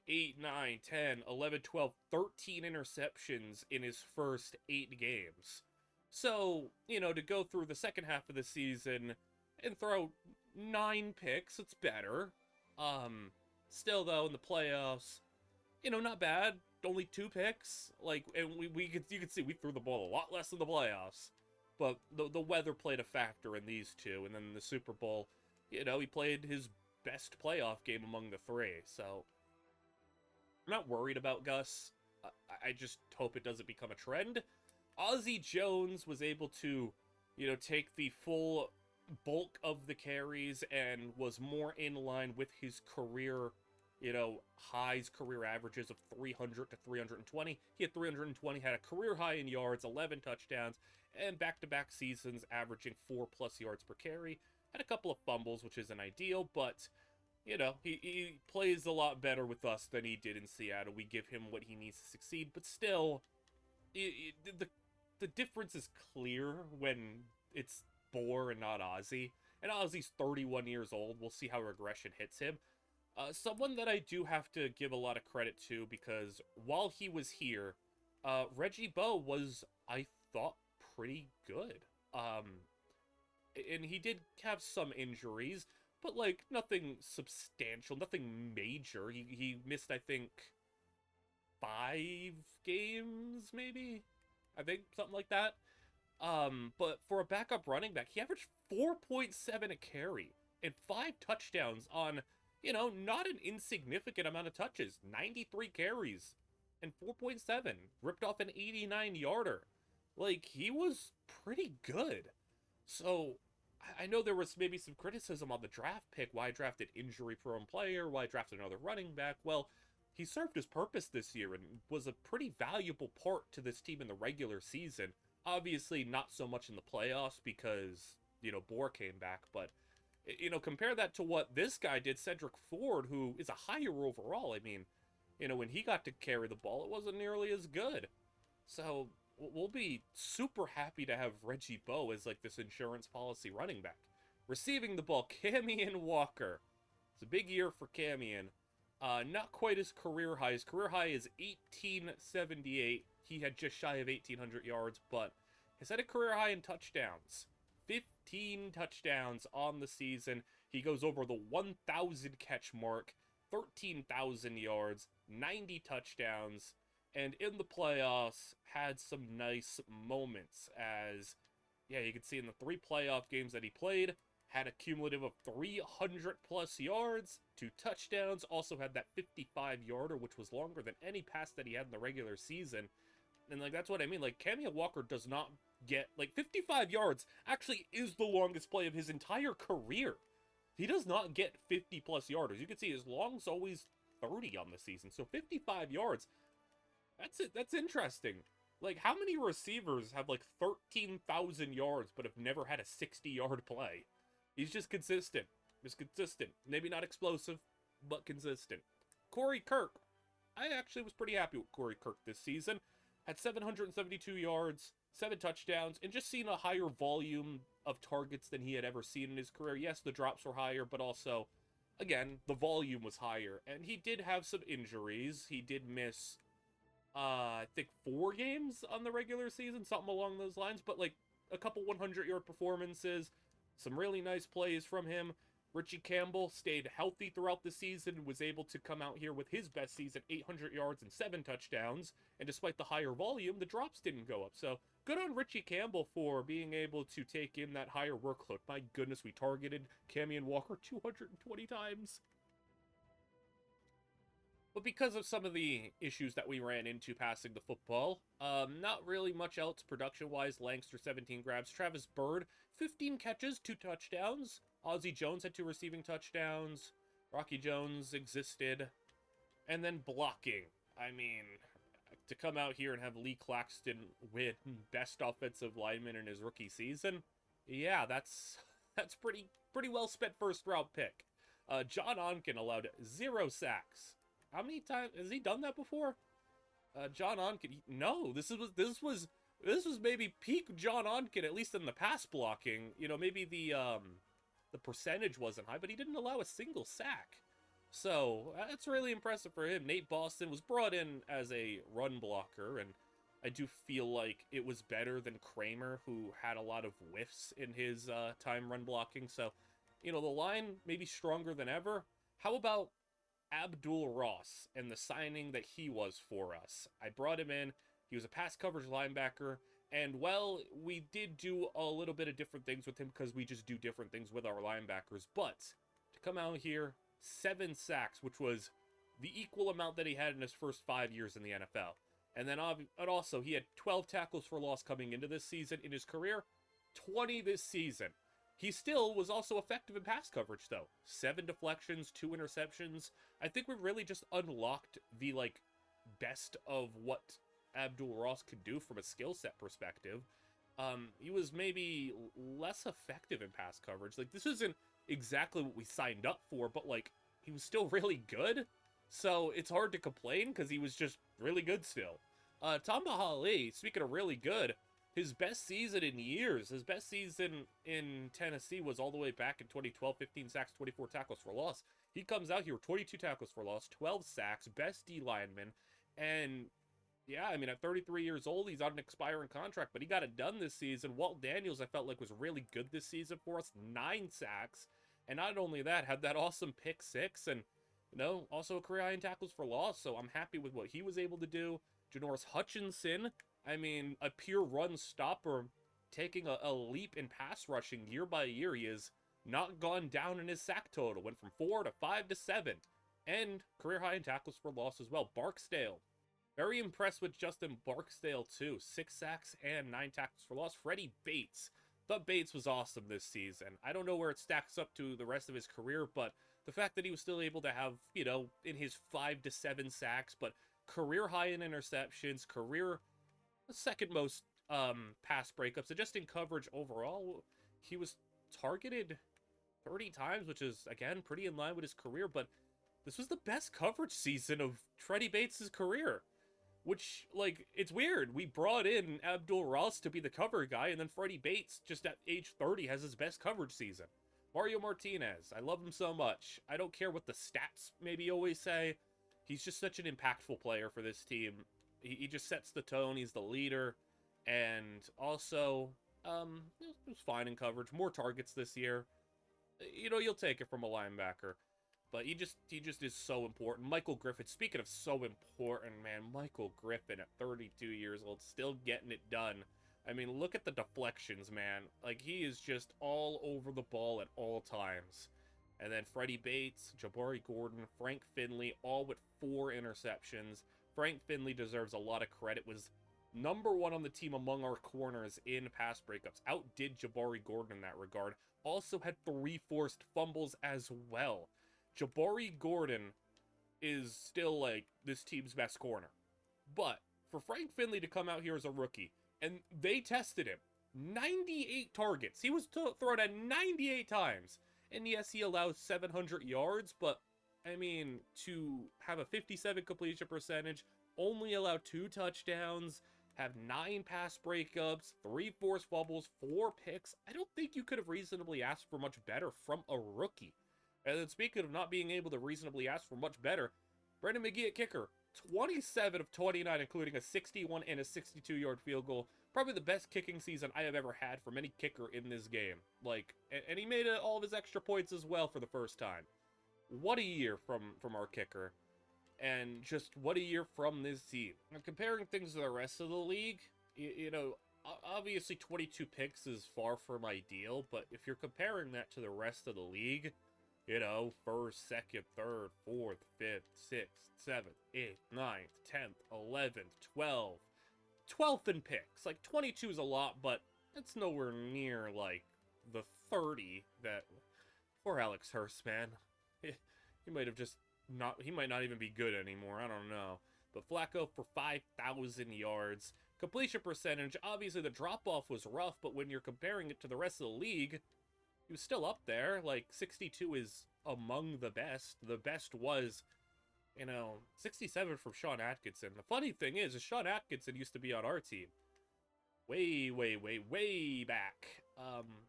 8, 9, 10, 11, 12, 13 interceptions in his first 8 games. So, you know, to go through the second half of the season and throw 9 picks, it's better. Still, though, in the playoffs, you know, not bad. Only 2 picks. Like, and you can see we threw the ball a lot less in the playoffs. But the weather played a factor in these 2. And then in the Super Bowl, you know, he played his best playoff game among the 3. So, I'm not worried about Gus. I just hope it doesn't become a trend. Ozzie Jones was able to, you know, take the full bulk of the carries and was more in line with his career, you know, highs, career averages of 300 to 320. He had 320, had a career high in yards, 11 touchdowns, and back-to-back seasons averaging 4+ yards per carry. Had a couple of fumbles, which isn't ideal, but, you know, he plays a lot better with us than he did in Seattle. We give him what he needs to succeed, but still, the difference is clear when it's Boar and not Ozzie. And Ozzie's 31 years old. We'll see how regression hits him. Someone that I do have to give a lot of credit to, because while he was here, Reggie Bowe was, I thought, pretty good. And he did have some injuries, but, like, nothing substantial, nothing major. He missed, I think, 5 games, maybe? I think, something like that. But for a backup running back, he averaged 4.7 a carry and 5 touchdowns on, you know, not an insignificant amount of touches. 93 carries and 4.7. Ripped off an 89-yarder. Like, he was pretty good. So, I know there was maybe some criticism on the draft pick. Why drafted injury-prone player? Why drafted another running back? Well, he served his purpose this year and was a pretty valuable part to this team in the regular season. Obviously, not so much in the playoffs because, you know, Boar came back. But, you know, compare that to what this guy did, Cedric Ford, who is a higher overall. I mean, you know, when he got to carry the ball, it wasn't nearly as good. So, we'll be super happy to have Reggie Bowe as like this insurance policy running back. Receiving the ball, Camion Walker. It's a big year for Camion. Not quite his career high. His career high is 1878. He had just shy of 1,800 yards, but he's had a career high in touchdowns. 15 touchdowns on the season. He goes over the 1,000 catch mark, 13,000 yards, 90 touchdowns, and in the playoffs had some nice moments as, yeah, you can see in the 3 playoff games that he played, had a cumulative of 300 plus yards, 2 touchdowns, also had that 55-yarder, which was longer than any pass that he had in the regular season. And like that's what I mean, like Camion Walker does not get, like 55 yards actually is the longest play of his entire career. He does not get 50 plus yarders. You can see his long's always 30 on the season. So 55 yards, that's it. That's interesting. Like, how many receivers have like 13,000 yards but have never had a 60-yard play? He's just consistent. Just consistent. Maybe not explosive, but consistent. Corey Kirk. I actually was pretty happy with Corey Kirk this season. Had 772 yards, 7 touchdowns, and just seen a higher volume of targets than he had ever seen in his career. Yes, the drops were higher, but also, again, the volume was higher. And he did have some injuries. He did miss, I think 4 games on the regular season, something along those lines. But, like, a couple 100-yard performances, some really nice plays from him. Richie Campbell stayed healthy throughout the season, was able to come out here with his best season, 800 yards and 7 touchdowns, and despite the higher volume, the drops didn't go up. So, good on Richie Campbell for being able to take in that higher workload. My goodness, we targeted Camion Walker 220 times. But because of some of the issues that we ran into passing the football, not really much else production-wise. Langster, 17 grabs. Travis Bird, 15 catches, 2 touchdowns. Ozzie Jones had 2 receiving touchdowns. Rocky Jones existed. And then blocking. I mean, to come out here and have Lee Claxton win best offensive lineman in his rookie season, yeah, that's pretty well spent first round pick. John Onken allowed 0 sacks. How many times has he done that before? John Onken, no, this was maybe peak John Onken, at least in the pass blocking. You know, maybe the percentage wasn't high, but he didn't allow a single sack. So that's really impressive for him. Nate Boston was brought in as a run blocker, and I do feel like it was better than Kramer, who had a lot of whiffs in his time run blocking. So, you know, the line may be stronger than ever. How about Abdul Ross and the signing that he was for us? I brought him in. He was a pass coverage linebacker. And, well, we did do a little bit of different things with him because we just do different things with our linebackers. But to come out here, 7 sacks, which was the equal amount that he had in his first 5 years in the NFL. And then also, he had 12 tackles for loss coming into this season in his career, 20 this season. He still was also effective in pass coverage, though. 7 deflections, 2 interceptions. I think we really just unlocked the, like, best of what Abdul Ross could do from a skill set perspective. He was maybe less effective in pass coverage. Like, this isn't exactly what we signed up for, but, like, he was still really good. So it's hard to complain because he was just really good still. Tamba Hali, speaking of really good, his best season in years, his best season in Tennessee was all the way back in 2012, 15 sacks, 24 tackles for loss. He comes out here with 22 tackles for loss, 12 sacks, best D lineman, and yeah, I mean, at 33 years old, he's on an expiring contract, but he got it done this season. Walt Daniels, I felt like, was really good this season for us, 9 sacks, and not only that, had that awesome pick 6, and, you know, also a career high in tackles for loss, so I'm happy with what he was able to do. Janoris Hutchinson, I mean, a pure run stopper, taking a leap in pass rushing year by year. He has not gone down in his sack total. Went from 4 to 5 to 7. And career high in tackles for loss as well. Barksdale. Very impressed with Justin Barksdale, too. 6 sacks and 9 tackles for loss. Freddie Bates. Thought Bates was awesome this season. I don't know where it stacks up to the rest of his career, but the fact that he was still able to have, you know, in his 5 to 7 sacks, but career high in interceptions, career second most pass breakups, and just in coverage overall, he was targeted 30 times, which is, again, pretty in line with his career, but this was the best coverage season of Freddie Bates' career, which, like, it's weird. We brought in Abdul Ross to be the cover guy, and then Freddie Bates, just at age 30, has his best coverage season. Mario Martinez, I love him so much. I don't care what the stats maybe always say. He's just such an impactful player for this team. He just sets the tone. He's the leader. And also, it was fine in coverage. More targets this year. You know, you'll take it from a linebacker. But he just is so important. Michael Griffin, speaking of so important, man, Michael Griffin at 32 years old, still getting it done. I mean, look at the deflections, man. Like, he is just all over the ball at all times. And then Freddie Bates, Jabari Gordon, Frank Finley, all with 4 interceptions. Frank Finley deserves a lot of credit. Was number 1 on the team among our corners in pass breakups. Outdid Jabari Gordon in that regard. Also had 3 forced fumbles as well. Jabari Gordon is still, like, this team's best corner. But for Frank Finley to come out here as a rookie, and they tested him, 98 targets. He was thrown at 98 times. And yes, he allows 700 yards, but, I mean, to have a 57 completion percentage, only allow 2 touchdowns, have 9 pass breakups, 3 forced fumbles, 4 picks, I don't think you could have reasonably asked for much better from a rookie. And then speaking of not being able to reasonably ask for much better, Brendan McGee at kicker, 27 of 29, including a 61 and a 62-yard field goal. Probably the best kicking season I have ever had from any kicker in this game. Like, and he made all of his extra points as well for the first time. What a year from our kicker. And just what a year from this team. Now, comparing things to the rest of the league, you know, obviously 22 picks is far from ideal, but if you're comparing that to the rest of the league, you know, 1st, 2nd, 3rd, 4th, 5th, 6th, 7th, 8th, 9th, 10th, 11th, 12th. 12th in picks. Like, 22 is a lot, but it's nowhere near, like, the 30 that... Poor Alex Hurst, man. He might have just not... He might not even be good anymore. I don't know. But Flacco for 5,000 yards. Completion percentage, obviously the drop-off was rough, but when you're comparing it to the rest of the league, he was still up there. Like, 62 is among the best. The best was, you know, 67 from Sean Atkinson. The funny thing is Sean Atkinson used to be on our team. Way, way, way, way back.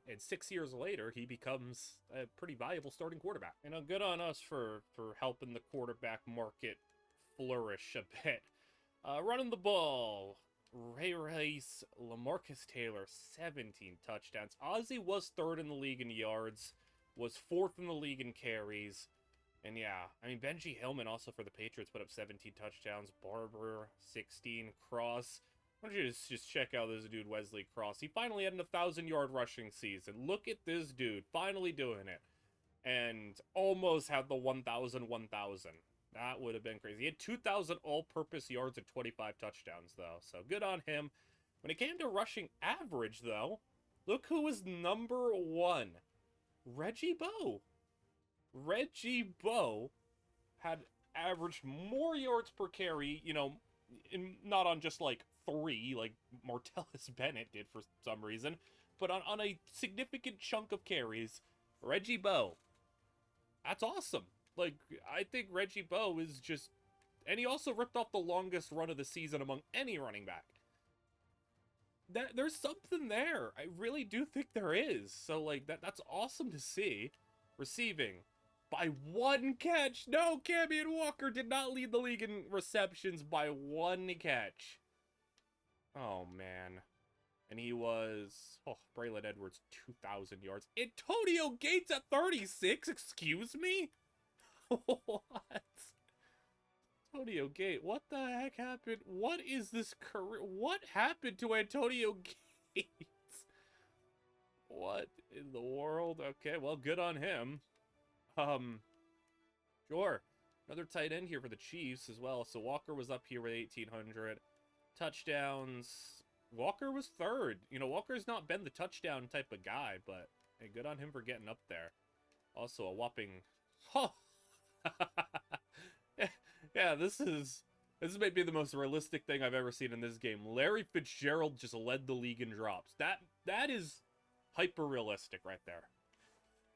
And 6 years later, he becomes a pretty valuable starting quarterback. You know, good on us for helping the quarterback market flourish a bit. Running the ball. Ray Rice, LaMarcus Taylor, 17 touchdowns. Ozzie was 3rd in the league in yards, was 4th in the league in carries. And yeah, I mean, Benji Hillman also for the Patriots put up 17 touchdowns. Barber, 16. Cross. Why don't you just check out this dude, Wesley Cross. He finally had an 1,000-yard rushing season. Look at this dude, finally doing it. And almost had the 1,000. That would have been crazy. He had 2,000 all-purpose yards and 25 touchdowns, though. So good on him. When it came to rushing average, though, look who was number 1. Reggie Bowe. Reggie Bowe had averaged more yards per carry, you know, not on just, like, 3, like Martellus Bennett did for some reason, but on a significant chunk of carries. Reggie Bowe. That's awesome. Like, I think Reggie Bowe is just... And he also ripped off the longest run of the season among any running back. There's something there. I really do think there is. So, like, that's awesome to see. Receiving. By 1 catch. No, Camion Walker did not lead the league in receptions by 1 catch. Oh, man. And he was... Oh, Braylon Edwards, 2,000 yards. Antonio Gates at 36? Excuse me? What? Antonio Gates, what the heck happened? What is this career? What happened to Antonio Gates? What in the world? Okay, well, good on him. Sure. Another tight end here for the Chiefs as well. So Walker was up here with 1,800 touchdowns. Walker was 3rd. You know, Walker's not been the touchdown type of guy, but hey, good on him for getting up there. Also a whopping... Oh! Yeah, this may be the most realistic thing I've ever seen in this game. Larry Fitzgerald just led the league in drops. That is hyper realistic right there.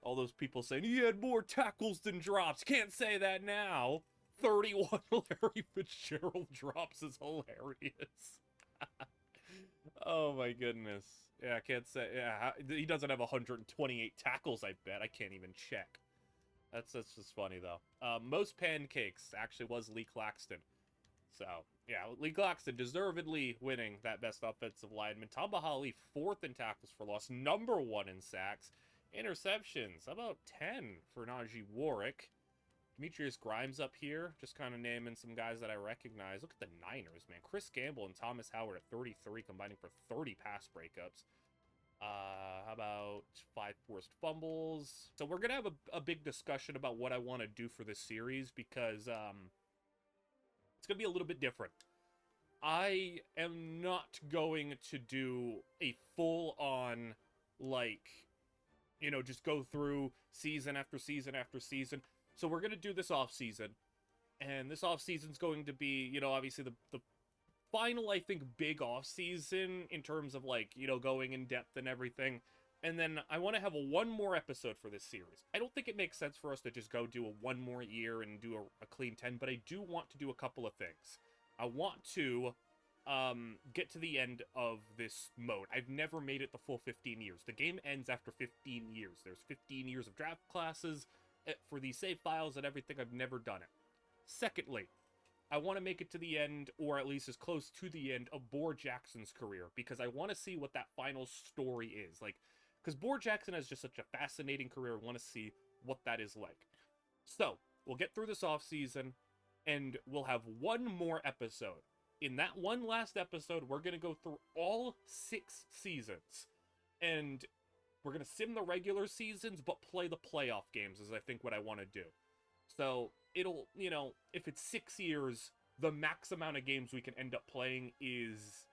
All those people saying he had more tackles than drops. Can't say that now. 31 Larry Fitzgerald drops is hilarious. Oh my goodness. Yeah, I can't say. Yeah, he doesn't have 128 tackles, I bet. I can't even check. That's just funny, though. Most pancakes actually was Lee Claxton. So, yeah, Lee Claxton deservedly winning that best offensive lineman. Tamba Hali, 4th in tackles for loss, number 1 in sacks. Interceptions, about 10 for Najee Warwick. Demetrius Grimes up here, just kind of naming some guys that I recognize. Look at the Niners, man. Chris Gamble and Thomas Howard at 33, combining for 30 pass breakups. How about 5 forced fumbles? So we're going to have a big discussion about what I want to do for this series because it's going to be a little bit different. I am not going to do a full-on, like, you know, just go through season after season after season. So we're going to do this off-season. And this off-season's going to be, you know, obviously the final, I think, big off-season in terms of, like, you know, going in depth and everything. And then I want to have one more episode for this series. I don't think it makes sense for us to just go do one more year and do a clean 10, but I do want to do a couple of things. I want to get to the end of this mode. I've never made it the full 15 years. The game ends after 15 years. There's 15 years of draft classes for these save files and everything. I've never done it. Secondly, I want to make it to the end, or at least as close to the end, of Boar Jackson's career, because I want to see what that final story is. Like, because Boar Jackson has just such a fascinating career. I want to see what that is like. So, we'll get through this offseason, and we'll have one more episode. In that one last episode, we're going to go through all 6 seasons. And we're going to sim the regular seasons, but play the playoff games, is I think what I want to do. So, it'll, you know, if it's 6 years, the max amount of games we can end up playing is,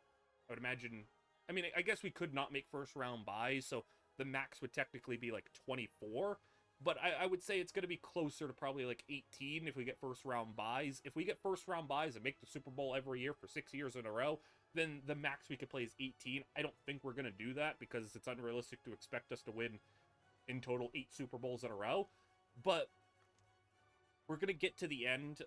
I would imagine, I mean, I guess we could not make first round buys, so the max would technically be like 24, but I would say it's going to be closer to probably like 18 if we get first round buys. If we get first round buys and make the Super Bowl every year for 6 years in a row, then the max we could play is 18. I don't think we're going to do that because it's unrealistic to expect us to win in total 8 Super Bowls in a row, but we're gonna get to the end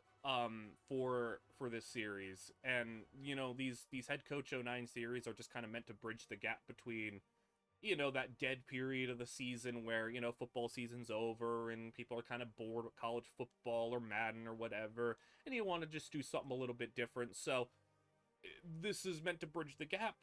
for this series, and you know, these Head Coach 09 series are just kind of meant to bridge the gap between, you know, that dead period of the season where, you know, football season's over and people are kind of bored with college football or Madden or whatever, and you want to just do something a little bit different. So this is meant to bridge the gap.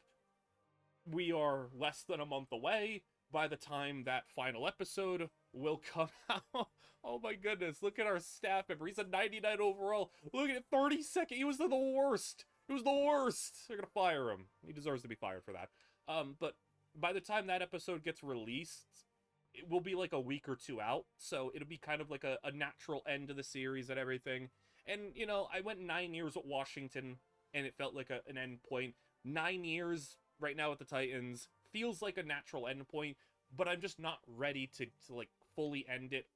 We are less than a month away. By the time that final episode will come out, oh my goodness, look at our staff member. He's a 99 overall. Look at it, 32nd. He was the worst. It was the worst. They're going to fire him. He deserves to be fired for that. But by the time that episode gets released, it will be like a week or 2 out. So it'll be kind of like a natural end to the series and everything. And, you know, I went 9 years at Washington, and it felt like an end point. 9 years right now at the Titans feels like a natural end point, but I'm just not ready to like fully end it.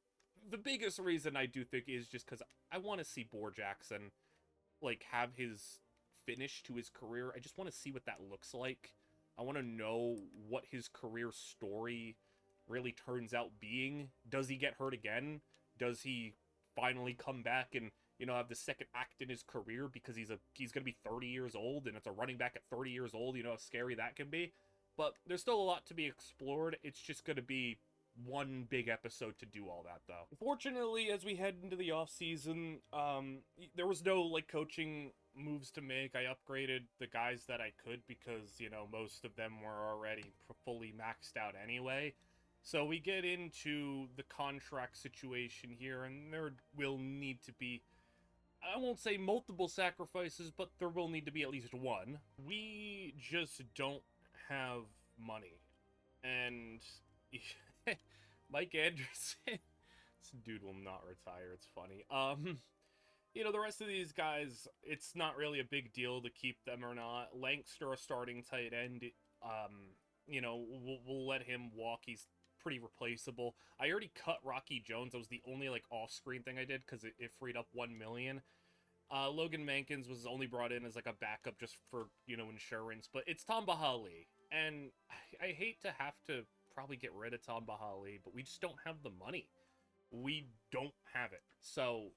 The biggest reason I do think is just because I want to see Boar Jackson like have his finish to his career. I just want to see what that looks like. I want to know what his career story really turns out being. Does he get hurt again? Does he finally come back and, you know, have the second act in his career because he's going to be 30 years old and it's a running back at 30 years old, you know how scary that can be? But there's still a lot to be explored. It's just going to be one big episode to do all that, though. Unfortunately, as we head into the off-season, there was no, like, coaching moves to make. I upgraded the guys that I could because, you know, most of them were already fully maxed out anyway. So we get into the contract situation here, and there will need to be, I won't say multiple sacrifices, but there will need to be at least one. We just don't have money. And Mike Anderson, this dude will not retire. It's funny. You know, the rest of these guys, it's not really a big deal to keep them or not. Lankster, a starting tight end, you know, we'll let him walk. He's pretty replaceable. I already cut Rocky Jones. That was the only, like, off-screen thing I did because it freed up $1 million. Logan Mankins was only brought in as, like, a backup just for, you know, insurance. But it's Tom Bahali. And I hate to have to probably get rid of Tom Bahali, but we just don't have the money. We don't have it. So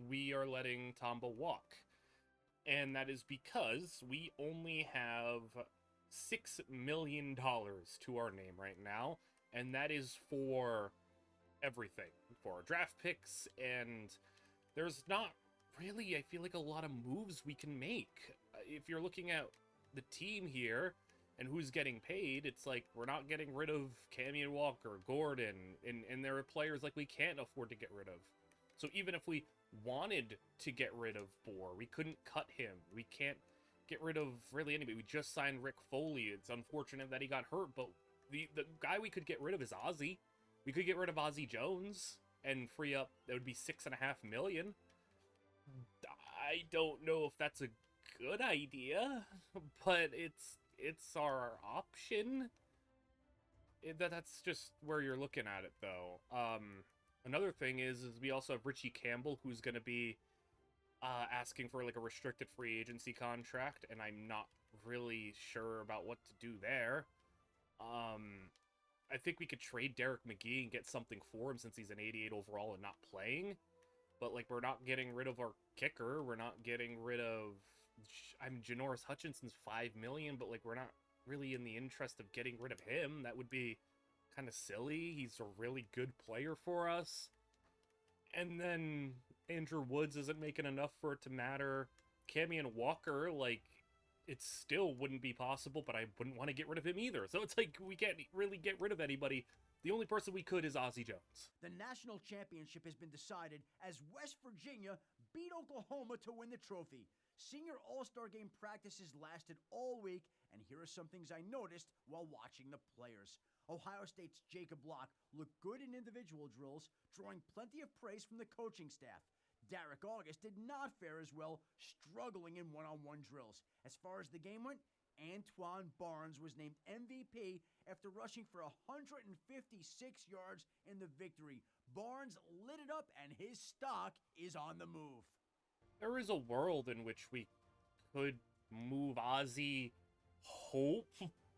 we are letting Tamba walk. And that is because we only have $6 million to our name right now, and that is for everything, for our draft picks, and there's not really, I feel like, a lot of moves we can make. If you're looking at the team here and who's getting paid, it's like we're not getting rid of Cammy Walker, Gordon, and there are players like we can't afford to get rid of. So even if we wanted to get rid of Boar, we couldn't cut him. We can't get rid of really anybody. We just signed Rick Foley. It's unfortunate that he got hurt, but the guy we could get rid of is Ozzy. We could get rid of Ozzy Jones and free up, that would be $6.5 million. I don't know if that's a good idea, but it's our option. That's just where you're looking at it, though. Another thing is we also have Richie Campbell, who's going to be asking for like a restricted free agency contract, and I'm not really sure about what to do there. I think we could trade Derek McGee and get something for him since he's an 88 overall and not playing. But like, we're not getting rid of our kicker. We're not getting rid of. Janoris Hutchinson's $5 million, but like, we're not really in the interest of getting rid of him. That would be kind of silly. He's a really good player for us. And then Andrew Woods isn't making enough for it to matter. Cammy and Walker, like, it still wouldn't be possible, but I wouldn't want to get rid of him either. So it's like, we can't really get rid of anybody. The only person we could is Ozzy Jones. The national championship has been decided as West Virginia beat Oklahoma to win the trophy. Senior All-Star Game practices lasted all week, and here are some things I noticed while watching the players. Ohio State's Jacob Locke looked good in individual drills, drawing plenty of praise from the coaching staff. Derek August did not fare as well, struggling in one-on-one drills. As far as the game went, Antoine Barnes was named MVP after rushing for 156 yards in the victory. Barnes lit it up, and his stock is on the move. There is a world in which we could move Ozzy, hope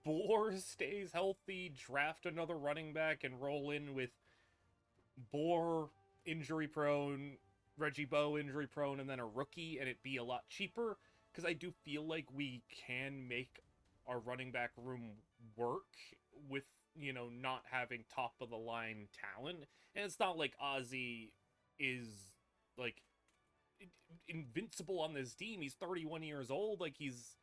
Boar stays healthy, draft another running back, and roll in with Boar injury-prone, Reggie Bowe injury-prone, and then a rookie, and it be a lot cheaper, because I do feel like we can make our running back room work with, you know, not having top-of-the-line talent. And it's not like Ozzy is, like, invincible on this team. He's 31 years old. Like, he's,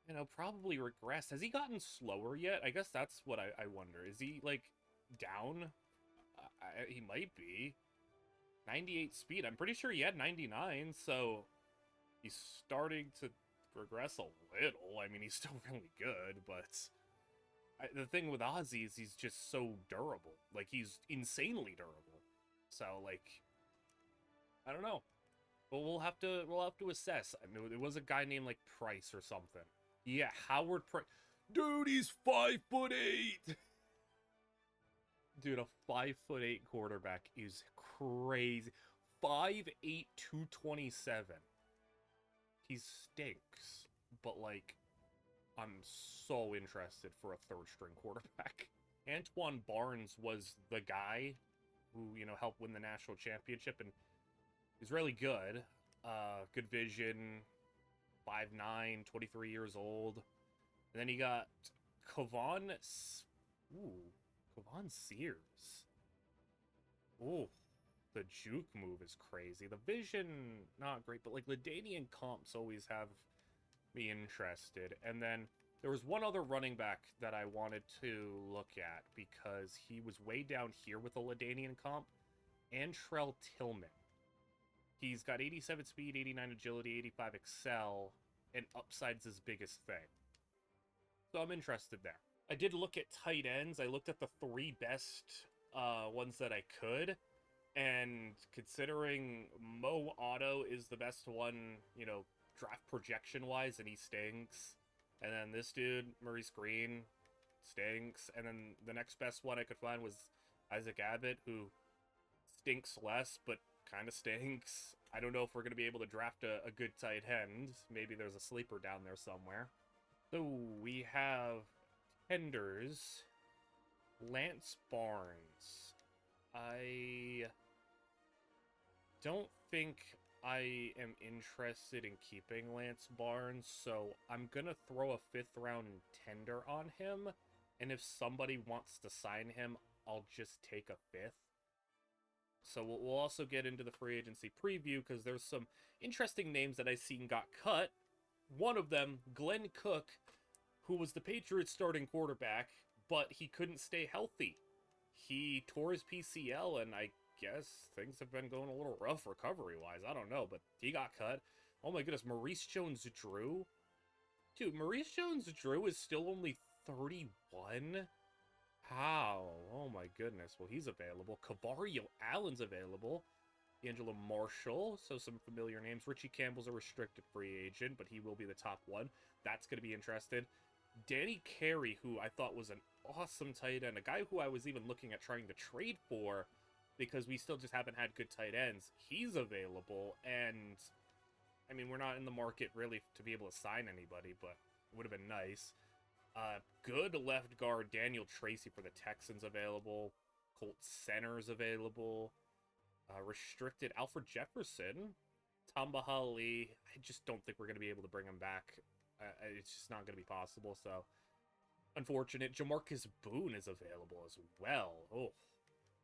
you know, probably regressed. Has he gotten slower yet? I guess that's what I wonder. Is he, like, down? He might be. 98 speed. I'm pretty sure he had 99, so he's starting to regress a little. I mean, he's still really good, but the thing with Ozzy is he's just so durable. Like, he's insanely durable. So, like, I don't know. But we'll have to assess. I mean, there was a guy named like Price or something. Yeah, Howard Price. Dude, he's 5'8". Dude, a 5'8" quarterback is crazy. 5'8", 227. He stinks, but like, I'm so interested for a third-string quarterback. Antoine Barnes was the guy who, you know, helped win the national championship, and he's really good. Good vision, 5'9", 23 years old. And then you got Kavon Sears. Ooh, the juke move is crazy. The vision, not great, but like LaDainian comps always have me interested. And then there was one other running back that I wanted to look at because he was way down here with the LaDainian comp. Antrell Tillman. He's got 87 speed, 89 agility, 85 excel, and upside's his biggest thing. So I'm interested there. I did look at tight ends. I looked at the 3 best ones that I could. And considering Mo Otto is the best one, you know, draft projection-wise, and he stinks. And then this dude, Maurice Green, stinks. And then the next best one I could find was Isaac Abbott, who stinks less, but kind of stinks. I don't know if we're going to be able to draft a good tight end. Maybe there's a sleeper down there somewhere. So we have tenders. Lance Barnes. I don't think I am interested in keeping Lance Barnes, so I'm gonna throw a 5th-round tender on him, and if somebody wants to sign him, I'll just take a 5th. So we'll also get into the free agency preview, because there's some interesting names that I've seen got cut. One of them, Glenn Cook, who was the Patriots starting quarterback, but he couldn't stay healthy. He tore his PCL, and I guess things have been going a little rough recovery-wise. I don't know, but he got cut. Oh my goodness, Maurice Jones-Drew? Dude, Maurice Jones-Drew is still only 31? How? Oh my goodness. Well, he's available. Cavario Allen's available. D'Angelo Marshall, so some familiar names. Richie Campbell's a restricted free agent, but he will be the top one. That's going to be interesting. Danny Carey, who I thought was an awesome tight end, a guy who I was even looking at trying to trade for because we still just haven't had good tight ends. He's available, and I mean, we're not in the market really to be able to sign anybody, but it would have been nice. Good left guard Daniel Tracy for the Texans available. Colt Center's available. Restricted Alfred Jefferson. Tamba Ali. I just don't think we're going to be able to bring him back. It's just not going to be possible, so unfortunate. Jamarcus Boone is available as well. Oh,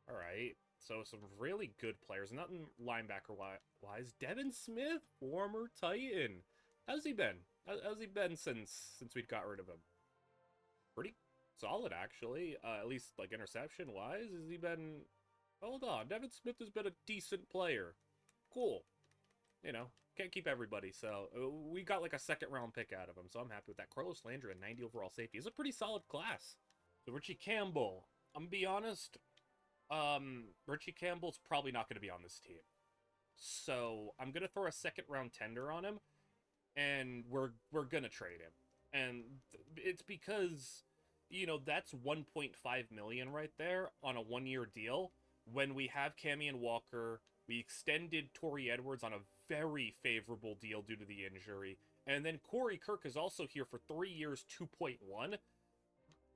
all right. So some really good players. Nothing linebacker-wise. Devin Smith, former Titan. How's he been? How's he been since we got rid of him? Pretty solid, actually. At least, like, interception-wise. Has he been... Hold on. Devin Smith has been a decent player. Cool. You know, can't keep everybody, so we got, like, a 2nd-round pick out of him, so I'm happy with that. Carlos Landry, a 90 overall safety. Is a pretty solid class. So Richie Campbell. I'm gonna be honest... Richie Campbell's probably not going to be on this team. So I'm going to throw a 2nd-round tender on him, and we're going to trade him. And it's because, you know, that's $1.5 million right there on a 1-year deal. When we have Camion Walker, we extended Torrey Edwards on a very favorable deal due to the injury. And then Corey Kirk is also here for 3 years, 2.1.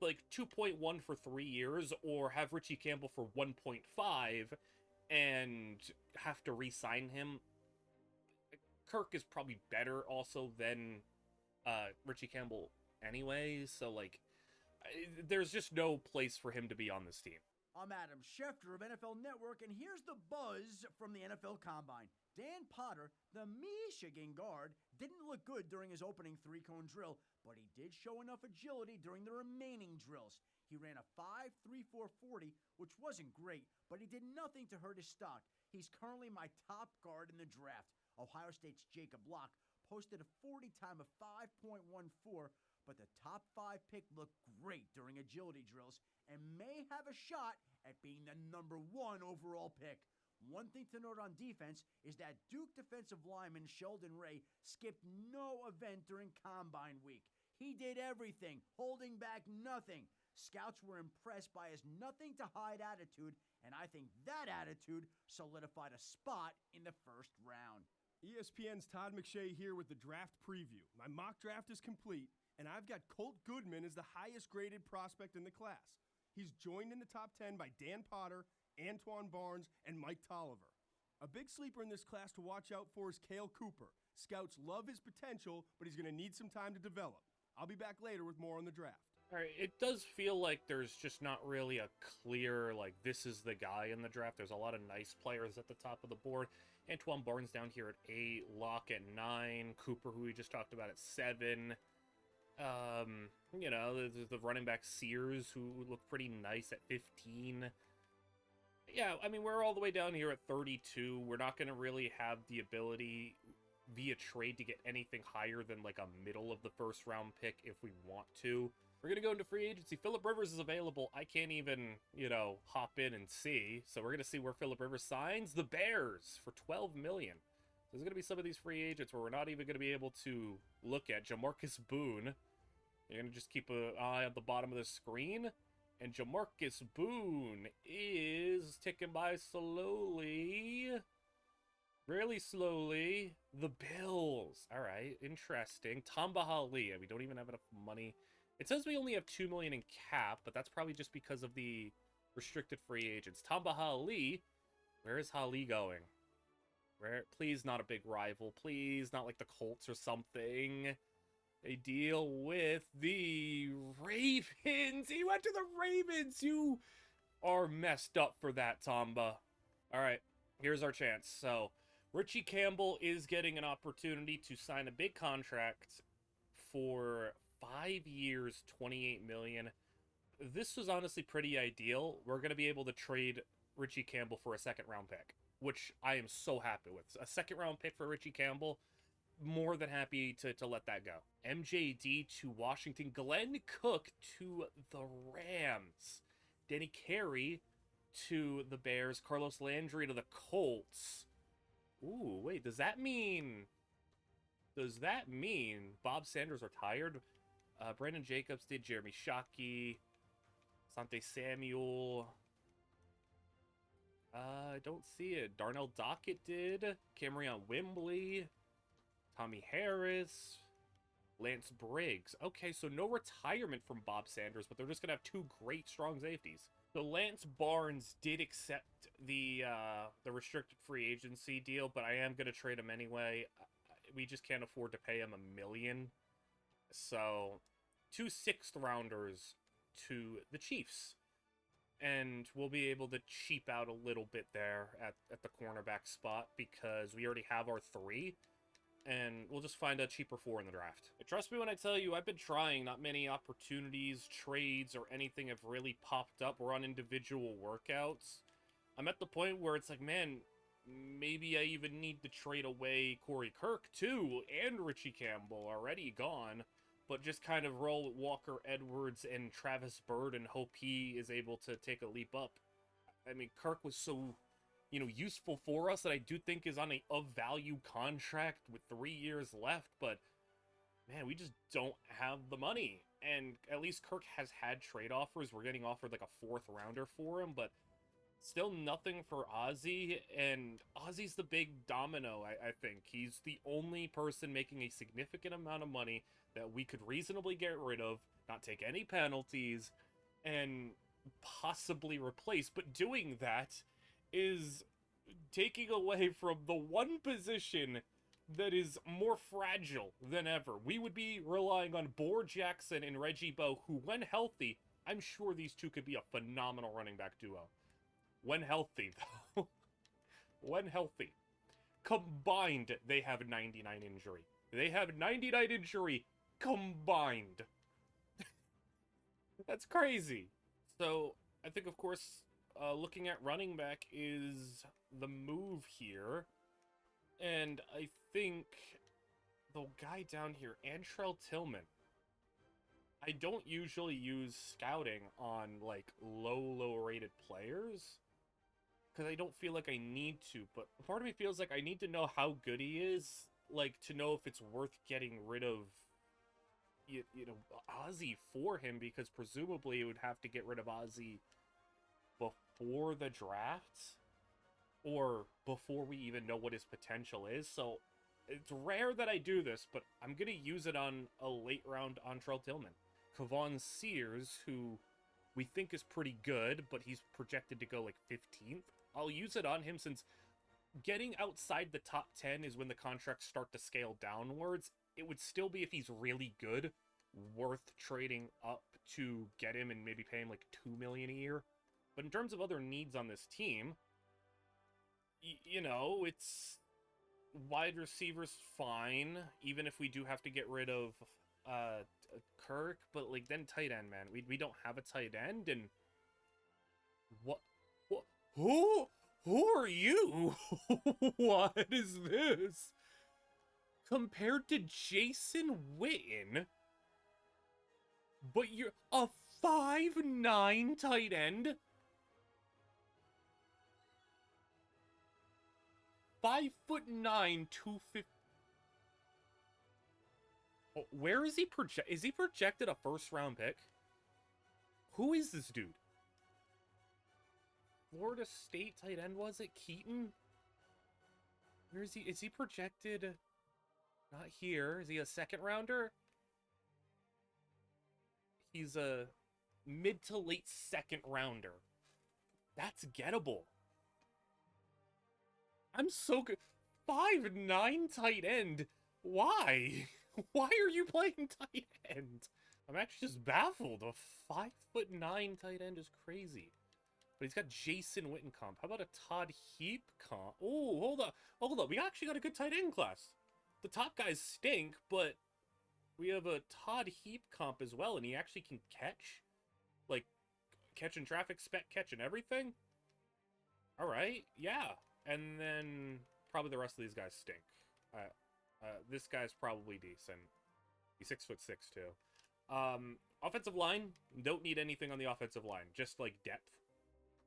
Like 2.1 for 3 years, or have Richie Campbell for 1.5 and have to re-sign him. Kirk is probably better also than Richie Campbell anyway, so like there's just no place for him to be on this team. I'm Adam Schefter of NFL Network, and here's the buzz from the NFL Combine. Dan Potter, the Michigan guard, didn't look good during his opening 3-cone drill, but he did show enough agility during the remaining drills. He ran a 5.34 40, which wasn't great, but he did nothing to hurt his stock. He's currently my top guard in the draft. Ohio State's Jacob Locke posted a 40 time of 5.14, but the top 5 pick looked great during agility drills and may have a shot at being the number 1 overall pick. One thing to note on defense is that Duke defensive lineman Sheldon Ray skipped no event during Combine Week. He did everything, holding back nothing. Scouts were impressed by his nothing-to-hide attitude, and I think that attitude solidified a spot in the first round. ESPN's Todd McShay here with the draft preview. My mock draft is complete, and I've got Colt Goodman as the highest-graded prospect in the class. He's joined in the top 10 by Dan Potter, Antoine Barnes, and Mike Tolliver. A big sleeper in this class to watch out for is Cale Cooper. Scouts love his potential, but he's going to need some time to develop. I'll be back later with more on the draft. All right, it does feel like there's just not really a clear, like, this is the guy in the draft. There's a lot of nice players at the top of the board. Antoine Barnes down here at 8, Locke at 9, Cooper, who we just talked about, at 7. You know, the running back Sears, who looked pretty nice at 15. Yeah, I mean, we're all the way down here at 32. We're not going to really have the ability via trade to get anything higher than like a middle of the first round pick if we want to. We're going to go into free agency. Phillip Rivers is available. I can't even, you know, hop in and see. So we're going to see where Phillip Rivers signs. The Bears for $12 million. There's going to be some of these free agents where we're not even going to be able to look at. Jamarcus Boone. You're going to just keep an eye on the bottom of the screen. And Jamarcus Boone is ticking by slowly. Really slowly. The Bills. All right, interesting. Tamba Ali. We don't even have enough money. It says we only have $2 million in cap, but that's probably just because of the restricted free agents. Tamba Ali. Where is Ali going? Please not a big rival. Please not like the Colts or something. They deal with the Ravens. He went to the Ravens. You are messed up for that, Tamba. All right, here's our chance. So Richie Campbell is getting an opportunity to sign a big contract for 5 years, $28 million. This was honestly pretty ideal. We're going to be able to trade Richie Campbell for a second-round pick, which I am so happy with. A second-round pick for Richie Campbell, more than happy to let that go. MJD to Washington. Glenn Cook to the Rams. Denny Carey to the Bears. Carlos Landry to the Colts. Ooh, wait, does that mean Bob Sanders retired? Brandon Jacobs did. Jeremy Shockey. Sante Samuel. I don't see it. Darnell Dockett did. Cameron Wimbley. Tommy Harris. Lance Briggs. Okay, so no retirement from Bob Sanders, but they're just going to have two great strong safeties. So Lance Barnes did accept the restricted free agency deal, but I am going to trade him anyway. We just can't afford to pay him $1 million. So 2 6th-rounders to the Chiefs. And we'll be able to cheap out a little bit there at the cornerback spot because we already have our 3. And we'll just find a cheaper 4 in the draft. But trust me when I tell you, I've been trying. Not many opportunities, trades, or anything have really popped up. We're on individual workouts. I'm at the point where it's like, man, maybe I even need to trade away Corey Kirk, too, and Richie Campbell, already gone. But just kind of roll with Walker Edwards and Travis Byrd and hope he is able to take a leap up. I mean, Kirk was so, useful for us that I do think is on a of-value contract with 3 years left, but, man, we just don't have the money. And at least Kirk has had trade offers. We're getting offered like a 4th-rounder for him, but still nothing for Ozzy, and Ozzy's the big domino, I think. He's the only person making a significant amount of money that we could reasonably get rid of, not take any penalties, and possibly replace. But doing that is taking away from the one position that is more fragile than ever. We would be relying on Boar Jackson and Reggie Bowe, who, when healthy, I'm sure these two could be a phenomenal running back duo. When healthy, though. When healthy. Combined, they have 99 injury. They have 99 injury combined. That's crazy. So, I think, of course, looking at running back is the move here. And I think the guy down here, Antrell Tillman. I don't usually use scouting on, like, low rated players, because I don't feel like I need to, but part of me feels like I need to know how good he is, like, to know if it's worth getting rid of, Ozzy for him, because presumably it would have to get rid of Ozzy before the draft, or before we even know what his potential is. So it's rare that I do this, but I'm going to use it on a late round Antrell Tillman. Kavon Sears, who we think is pretty good, but he's projected to go like 15th. I'll use it on him since getting outside the top 10 is when the contracts start to scale downwards. It would still be, if he's really good, worth trading up to get him and maybe pay him like $2 million a year. But in terms of other needs on this team, it's wide receivers fine, even if we do have to get rid of Kirk, but like then tight end, man. We don't have a tight end, and who are you? What is this? Compared to Jason Witten, but you're a 5'9" tight end? 5'9", 250. Oh, where is he projected? Is he projected a 1st-round pick? Who is this dude? Florida State tight end, was it? Keaton? Where is he? Is he projected? Not here. Is he a 2nd-rounder? He's a mid to late 2nd-rounder. That's gettable. I'm so good. 5'9" tight end. Why? Why are you playing tight end? I'm actually just baffled. A 5'9" tight end is crazy. But he's got Jason Witten comp. How about a Todd Heap comp? Oh, hold up. Hold up. We actually got a good tight end class. The top guys stink, but we have a Todd Heap comp as well, and he actually can catch. Like, catching traffic, spec catch, and everything. All right, yeah. And then probably the rest of these guys stink. This guy's probably decent. He's 6'6" too. Offensive line, don't need anything on the offensive line, just like depth.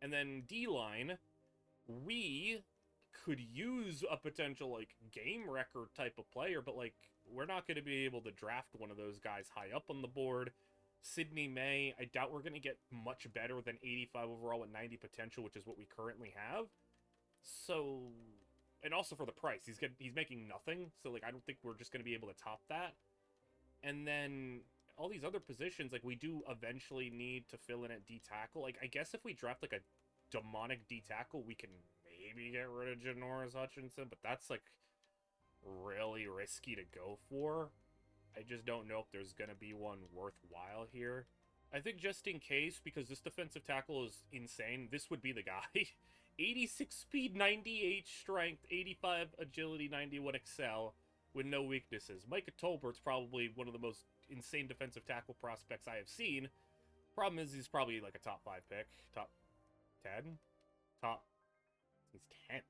And then D-line, we could use a potential like game record type of player, but like we're not going to be able to draft one of those guys high up on the board. Sidney May, I doubt we're going to get much better than 85 overall with 90 potential, which is what we currently have. So, and also for the price, he's making nothing. So like I don't think we're just going to be able to top that. And then all these other positions, like we do eventually need to fill in at D tackle. Like I guess if we draft like a demonic D tackle, we can maybe get rid of Janoris Hutchinson, but that's like really risky to go for. I just don't know if there's gonna be one worthwhile here. I think just in case, because this defensive tackle is insane, this would be the guy. 86 speed, 98 strength, 85 agility, 91 excel, with no weaknesses. Micah Tolbert's probably one of the most insane defensive tackle prospects I have seen. Problem is, he's probably like a top 5 pick. Top 10? He's 10th.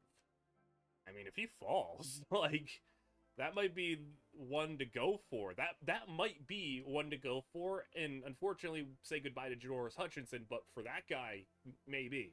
I mean, if he falls, like, that might be one to go for. That might be one to go for, and unfortunately, say goodbye to Janoris Hutchinson, but for that guy, maybe.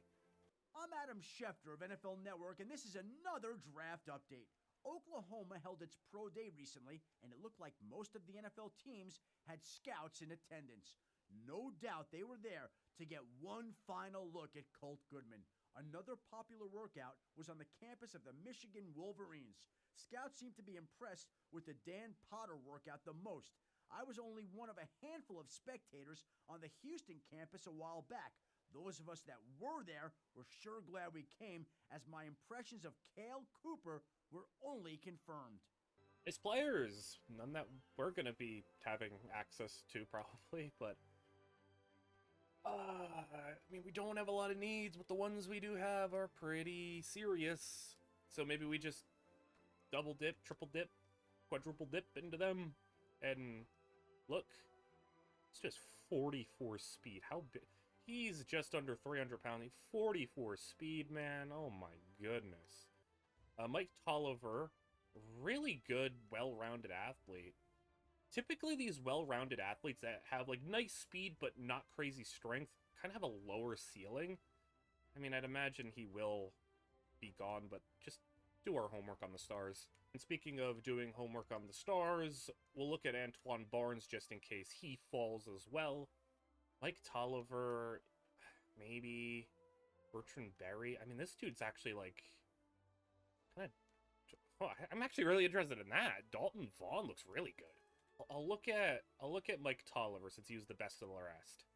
I'm Adam Schefter of NFL Network, and this is another draft update. Oklahoma held its pro day recently, and it looked like most of the NFL teams had scouts in attendance. No doubt they were there to get one final look at Colt Goodman. Another popular workout was on the campus of the Michigan Wolverines. Scouts seemed to be impressed with the Dan Potter workout the most. I was only one of a handful of spectators on the Houston campus a while back. Those of us that were there were sure glad we came, as my impressions of Cale Cooper were only confirmed. His players, none that we're going to be having access to probably, but I mean, we don't have a lot of needs, but the ones we do have are pretty serious. So maybe we just double dip, triple dip, quadruple dip into them. And look, it's just 44 speed. How big? He's just under 300 pounds. 44 speed, man. Oh my goodness. Mike Tolliver, really good, well-rounded athlete. Typically, these well-rounded athletes that have like nice speed but not crazy strength kind of have a lower ceiling. I mean, I'd imagine he will be gone, but just do our homework on the stars. And speaking of doing homework on the stars, we'll look at Antoine Barnes just in case he falls as well. Mike Tolliver, maybe Bertrand Berry. I mean, this dude's actually like kind of. Oh, I'm actually really interested in that. Dalton Vaughn looks really good. I'll look at Mike Tolliver since he was the best of the rest.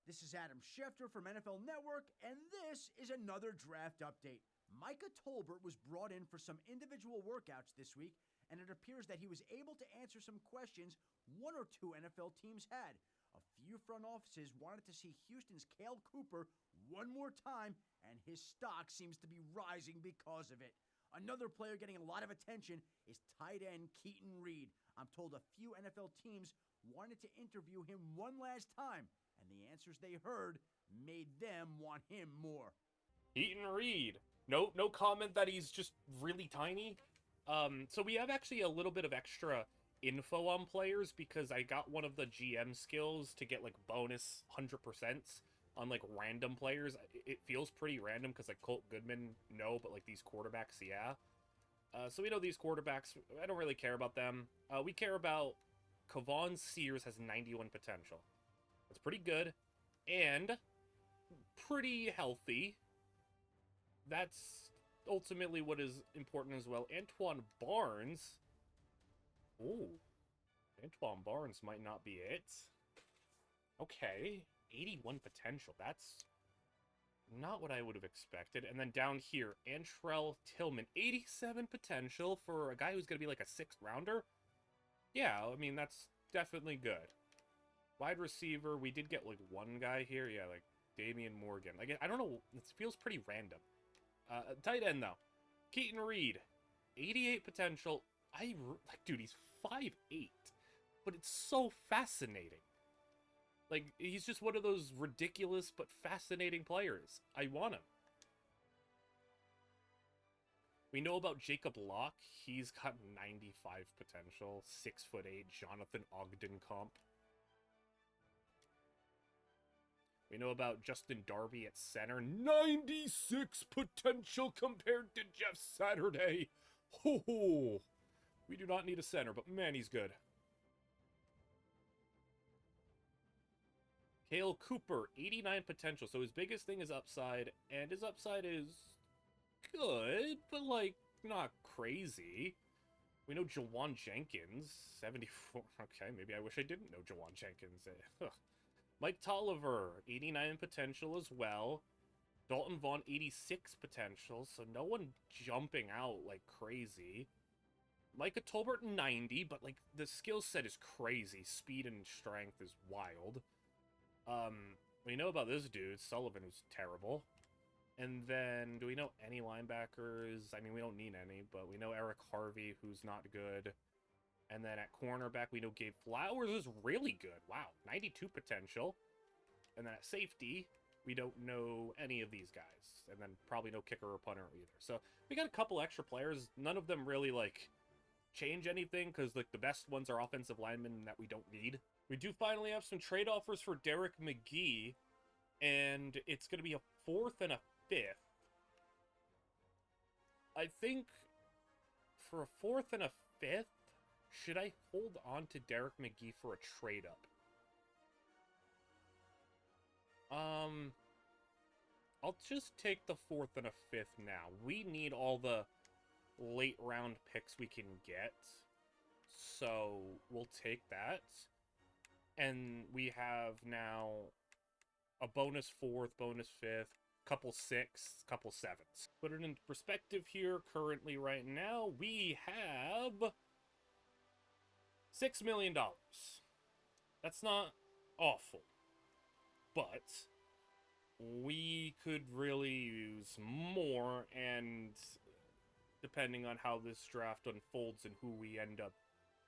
This is Adam Schefter from NFL Network, and this is another draft update. Micah Tolbert was brought in for some individual workouts this week, and it appears that he was able to answer some questions one or two NFL teams had. A few front offices wanted to see Houston's Cale Cooper one more time, and his stock seems to be rising because of it. Another player getting a lot of attention is tight end Keaton Reed. I'm told a few NFL teams wanted to interview him one last time, and the answers they heard made them want him more. Keaton Reed. No comment that he's just really tiny. So we have actually a little bit of extra info on players because I got one of the GM skills to get like bonus 100% on like random players. It feels pretty random because like Colt Goodman, no, but like these quarterbacks, yeah. So we know these quarterbacks. I don't really care about them. We care about Kavon Sears has 91 potential. That's pretty good and pretty healthy. That's ultimately what is important as well. Antoine Barnes. Ooh. Antoine Barnes might not be it. Okay. 81 potential. That's Not what I would have expected. And then down here, Antrell Tillman, 87 potential for a guy who's going to be like a 6th rounder. Yeah, I mean, that's definitely good. Wide receiver, we did get like one guy here. Yeah, like Damian Morgan. Like, I don't know. It feels pretty random. Tight end, though. Keaton Reed, 88 potential. Like, dude, he's 5'8", but it's so fascinating. Like, he's just one of those ridiculous but fascinating players. I want him. We know about Jacob Locke. He's got 95 potential. 6'8", Jonathan Ogden comp. We know about Justin Darby at center. 96 potential compared to Jeff Saturday. Ho! We do not need a center, but man, he's good. Cale Cooper, 89 potential. So his biggest thing is upside, and his upside is good, but, like, not crazy. We know Jawan Jenkins, 74. Okay, maybe I wish I didn't know Jawan Jenkins. Mike Tolliver, 89 potential as well. Dalton Vaughn, 86 potential, so no one jumping out like crazy. Micah Tolbert, 90, but, like, the skill set is crazy. Speed and strength is wild. We know about this dude, Sullivan, who's terrible. And then, do we know any linebackers? I mean, we don't need any, but we know Eric Harvey, who's not good. And then at cornerback, we know Gabe Flowers is really good. Wow, 92 potential. And then at safety, we don't know any of these guys. And then probably no kicker or punter either. So we got a couple extra players. None of them really, like, change anything, because, like, the best ones are offensive linemen that we don't need. We do finally have some trade offers for Derek McGee, and it's going to be a 4th and a 5th. I think for a 4th and a 5th, should I hold on to Derek McGee for a trade up? I'll just take the 4th and a 5th now. We need all the late round picks we can get, so we'll take that. And we have now a bonus 4th, bonus 5th, couple 6th, couple 7ths. Put it into perspective here. Currently, right now, we have $6 million. That's not awful, but we could really use more, and depending on how this draft unfolds and who we end up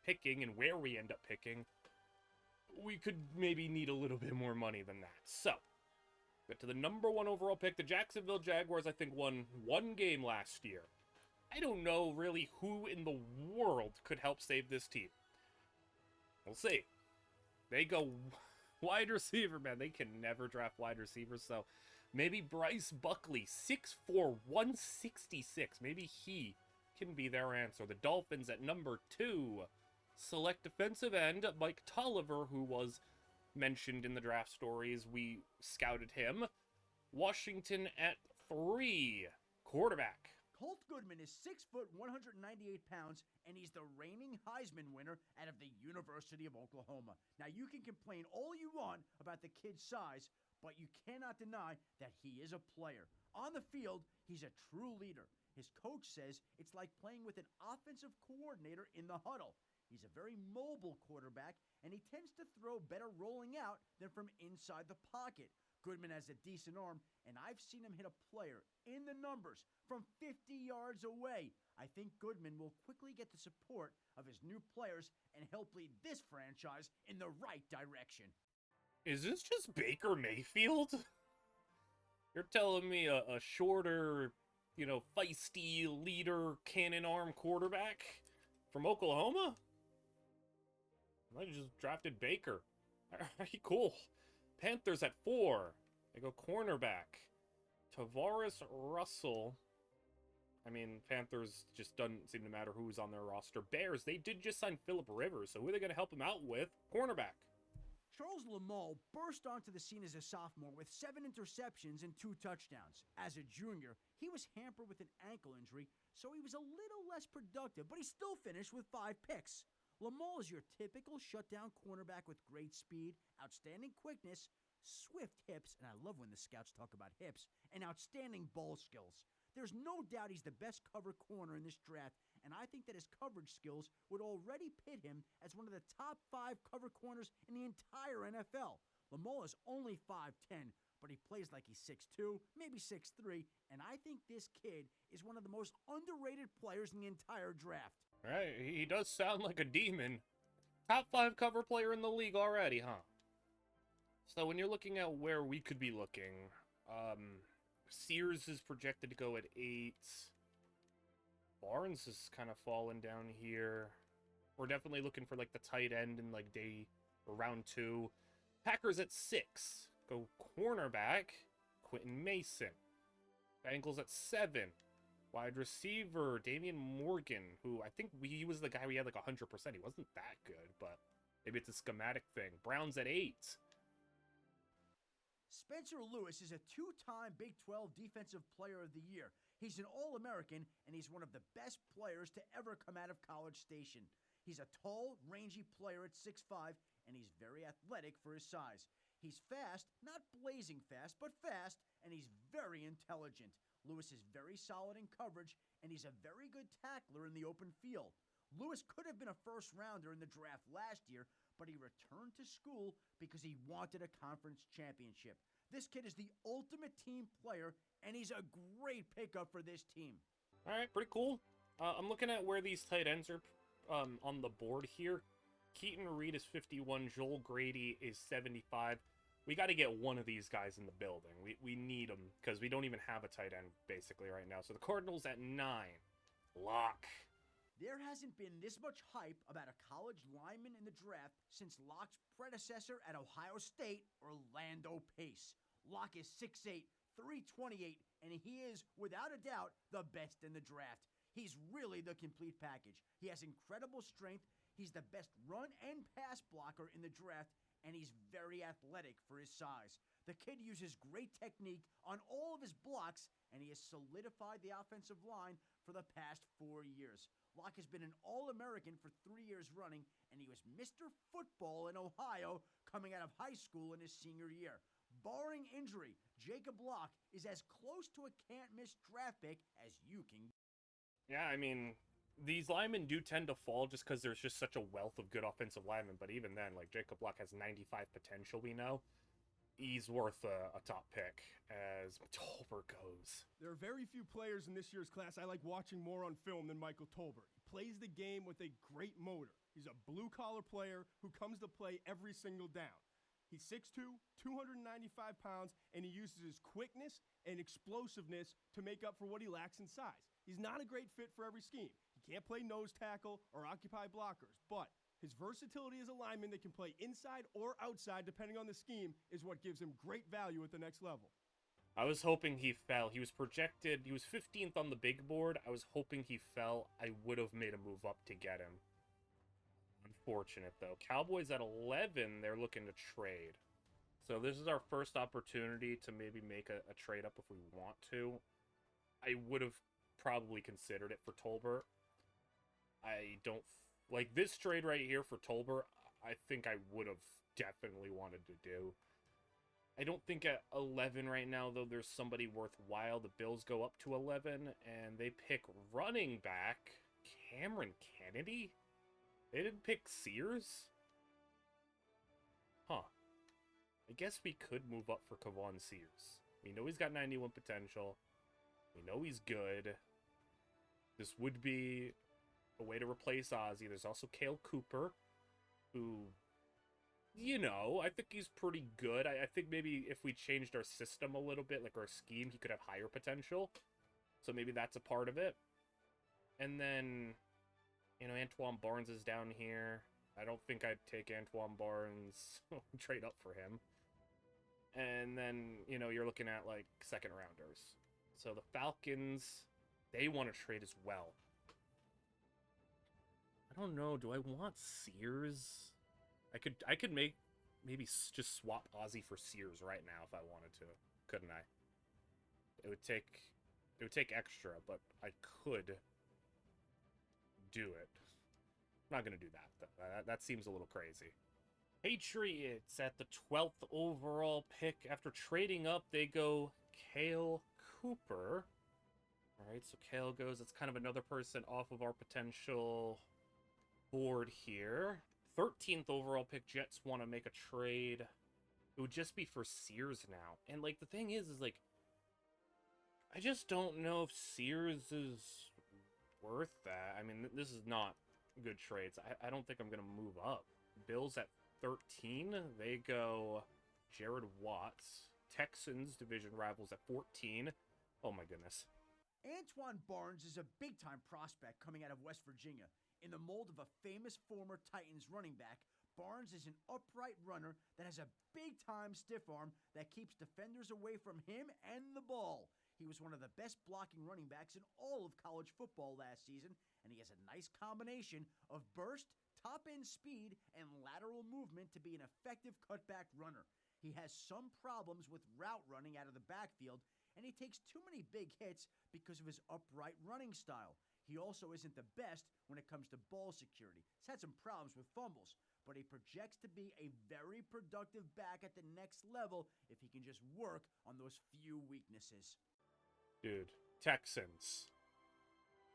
picking and where we end up picking, we could maybe need a little bit more money than that. So, get to the number 1 overall pick. The Jacksonville Jaguars, I think, won 1 game last year. I don't know really who in the world could help save this team. We'll see. They go wide receiver, man. They can never draft wide receivers, so maybe Bryce Buckley, 6'4", 166. Maybe he can be their answer. The Dolphins at number 2. Select defensive end, Mike Tolliver, who was mentioned in the draft stories. We scouted him. Washington at 3. Quarterback. Colt Goodman is 6 foot, 198 pounds, and he's the reigning Heisman winner out of the University of Oklahoma. Now, you can complain all you want about the kid's size, but you cannot deny that he is a player. On the field, he's a true leader. His coach says it's like playing with an offensive coordinator in the huddle. He's a very mobile quarterback, and he tends to throw better rolling out than from inside the pocket. Goodman has a decent arm, and I've seen him hit a player in the numbers from 50 yards away. I think Goodman will quickly get the support of his new players and help lead this franchise in the right direction. Is this just Baker Mayfield? You're telling me a shorter, feisty leader, cannon arm quarterback from Oklahoma? I just drafted Baker. Alright, cool. Panthers at 4. They go cornerback. Tavares Russell. I mean, Panthers just doesn't seem to matter who's on their roster. Bears, they did just sign Phillip Rivers, so who are they going to help him out with? Cornerback. Charles Lamall burst onto the scene as a sophomore with 7 interceptions and 2 touchdowns. As a junior, he was hampered with an ankle injury, so he was a little less productive, but he still finished with 5 picks. Lamall is your typical shutdown cornerback with great speed, outstanding quickness, swift hips, and I love when the scouts talk about hips, and outstanding ball skills. There's no doubt he's the best cover corner in this draft, and I think that his coverage skills would already pit him as one of the top 5 cover corners in the entire NFL. Lamola is only 5'10", but he plays like he's 6'2", maybe 6'3", and I think this kid is one of the most underrated players in the entire draft. All right, he does sound like a demon. Top 5 cover player in the league already, huh? So when you're looking at where we could be looking, Sears is projected to go at 8. Barnes is kind of falling down here. We're definitely looking for like the tight end in like day or round 2. Packers at 6. Go cornerback, Quentin Mason. Bengals at 7. Wide receiver, Damian Morgan, who I think he was the guy we had like 100%. He wasn't that good, but maybe it's a schematic thing. Browns at 8. Spencer Lewis is a 2-time Big 12 Defensive Player of the Year. He's an All-American, and he's one of the best players to ever come out of College Station. He's a tall, rangy player at 6'5", and he's very athletic for his size. He's fast, not blazing fast, but fast, and he's very intelligent. Lewis is very solid in coverage, and he's a very good tackler in the open field. Lewis could have been a first-rounder in the draft last year, but he returned to school because he wanted a conference championship. This kid is the ultimate team player, and he's a great pickup for this team. All right, pretty cool. I'm looking at where these tight ends are on the board here. Keaton Reed is 51. Joel Grady is 75. We got to get one of these guys in the building. We need them because we don't even have a tight end basically right now. So the Cardinals at 9. Lock. There hasn't been this much hype about a college lineman in the draft since Locke's predecessor at Ohio State, Orlando Pace. Locke is 6'8", 328, and he is, without a doubt, the best in the draft. He's really the complete package. He has incredible strength. He's the best run and pass blocker in the draft, and he's very athletic for his size. The kid uses great technique on all of his blocks, and he has solidified the offensive line for the past 4 years. Locke has been an All-American for 3 years running, and he was Mr. Football in Ohio coming out of high school in his senior year. Barring injury, Jacob Locke is as close to a can't-miss draft pick as you can. Yeah, I mean, these linemen do tend to fall just because there's just such a wealth of good offensive linemen. But even then, like, Jacob Locke has 95 potential, we know. He's worth a top pick as Tolbert goes. There are very few players in this year's class I like watching more on film than Michael Tolbert. He plays the game with a great motor. He's a blue-collar player who comes to play every single down. He's 6'2", 295 pounds, and he uses his quickness and explosiveness to make up for what he lacks in size. He's not a great fit for every scheme. He can't play nose tackle or occupy blockers, but his versatility as a lineman that can play inside or outside depending on the scheme is what gives him great value at the next level. I was hoping he fell. He was projected, he was 15th on the big board. I was hoping he fell. I would have made a move up to get him. Unfortunate, though. Cowboys at 11, they're looking to trade. So this is our first opportunity to maybe make a trade up if we want to. I would have probably considered it for Tolbert. I don't... Like, this trade right here for Tolbert, I think I would have definitely wanted to do. I don't think at 11 right now, though, there's somebody worthwhile. The Bills go up to 11, and they pick running back Cameron Kennedy? They didn't pick Sears? Huh. I guess we could move up for Kavon Sears. We know he's got 91 potential. We know he's good. This would be a way to replace Ozzie. There's also Cale Cooper, who, you know, I think he's pretty good. I think maybe if we changed our system a little bit, like our scheme, he could have higher potential. So maybe that's a part of it. And then, you know, Antoine Barnes is down here. I don't think I'd take Antoine Barnes, trade up for him. And then, you know, you're looking at, like, second rounders. So the Falcons, they want to trade as well. I don't know. Do I want Sears? I could maybe just swap Ozzie for Sears right now if I wanted to, couldn't I? It would take extra, but I could do it. I'm not gonna do that though. That seems a little crazy. Patriots at the 12th overall pick. After trading up, they go Kale Cooper. All right, so Kale goes. It's kind of another person off of our potential board here. 13th overall pick. Jets want to make a trade. It would just be for Sears now. And, like, the thing is like, I just don't know if Sears is worth that. I mean, this is not good trades. I don't think I'm going to move up. Bills at 13. They go Jared Watts. Texans, division rivals, at 14. Oh, my goodness. Antoine Barnes is a big-time prospect coming out of West Virginia. In the mold of a famous former Titans running back, Barnes is an upright runner that has a big-time stiff arm that keeps defenders away from him and the ball. He was one of the best blocking running backs in all of college football last season, and he has a nice combination of burst, top-end speed, and lateral movement to be an effective cutback runner. He has some problems with route running out of the backfield, and he takes too many big hits because of his upright running style. He also isn't the best when it comes to ball security. He's had some problems with fumbles, but he projects to be a very productive back at the next level if he can just work on those few weaknesses. Dude, Texans.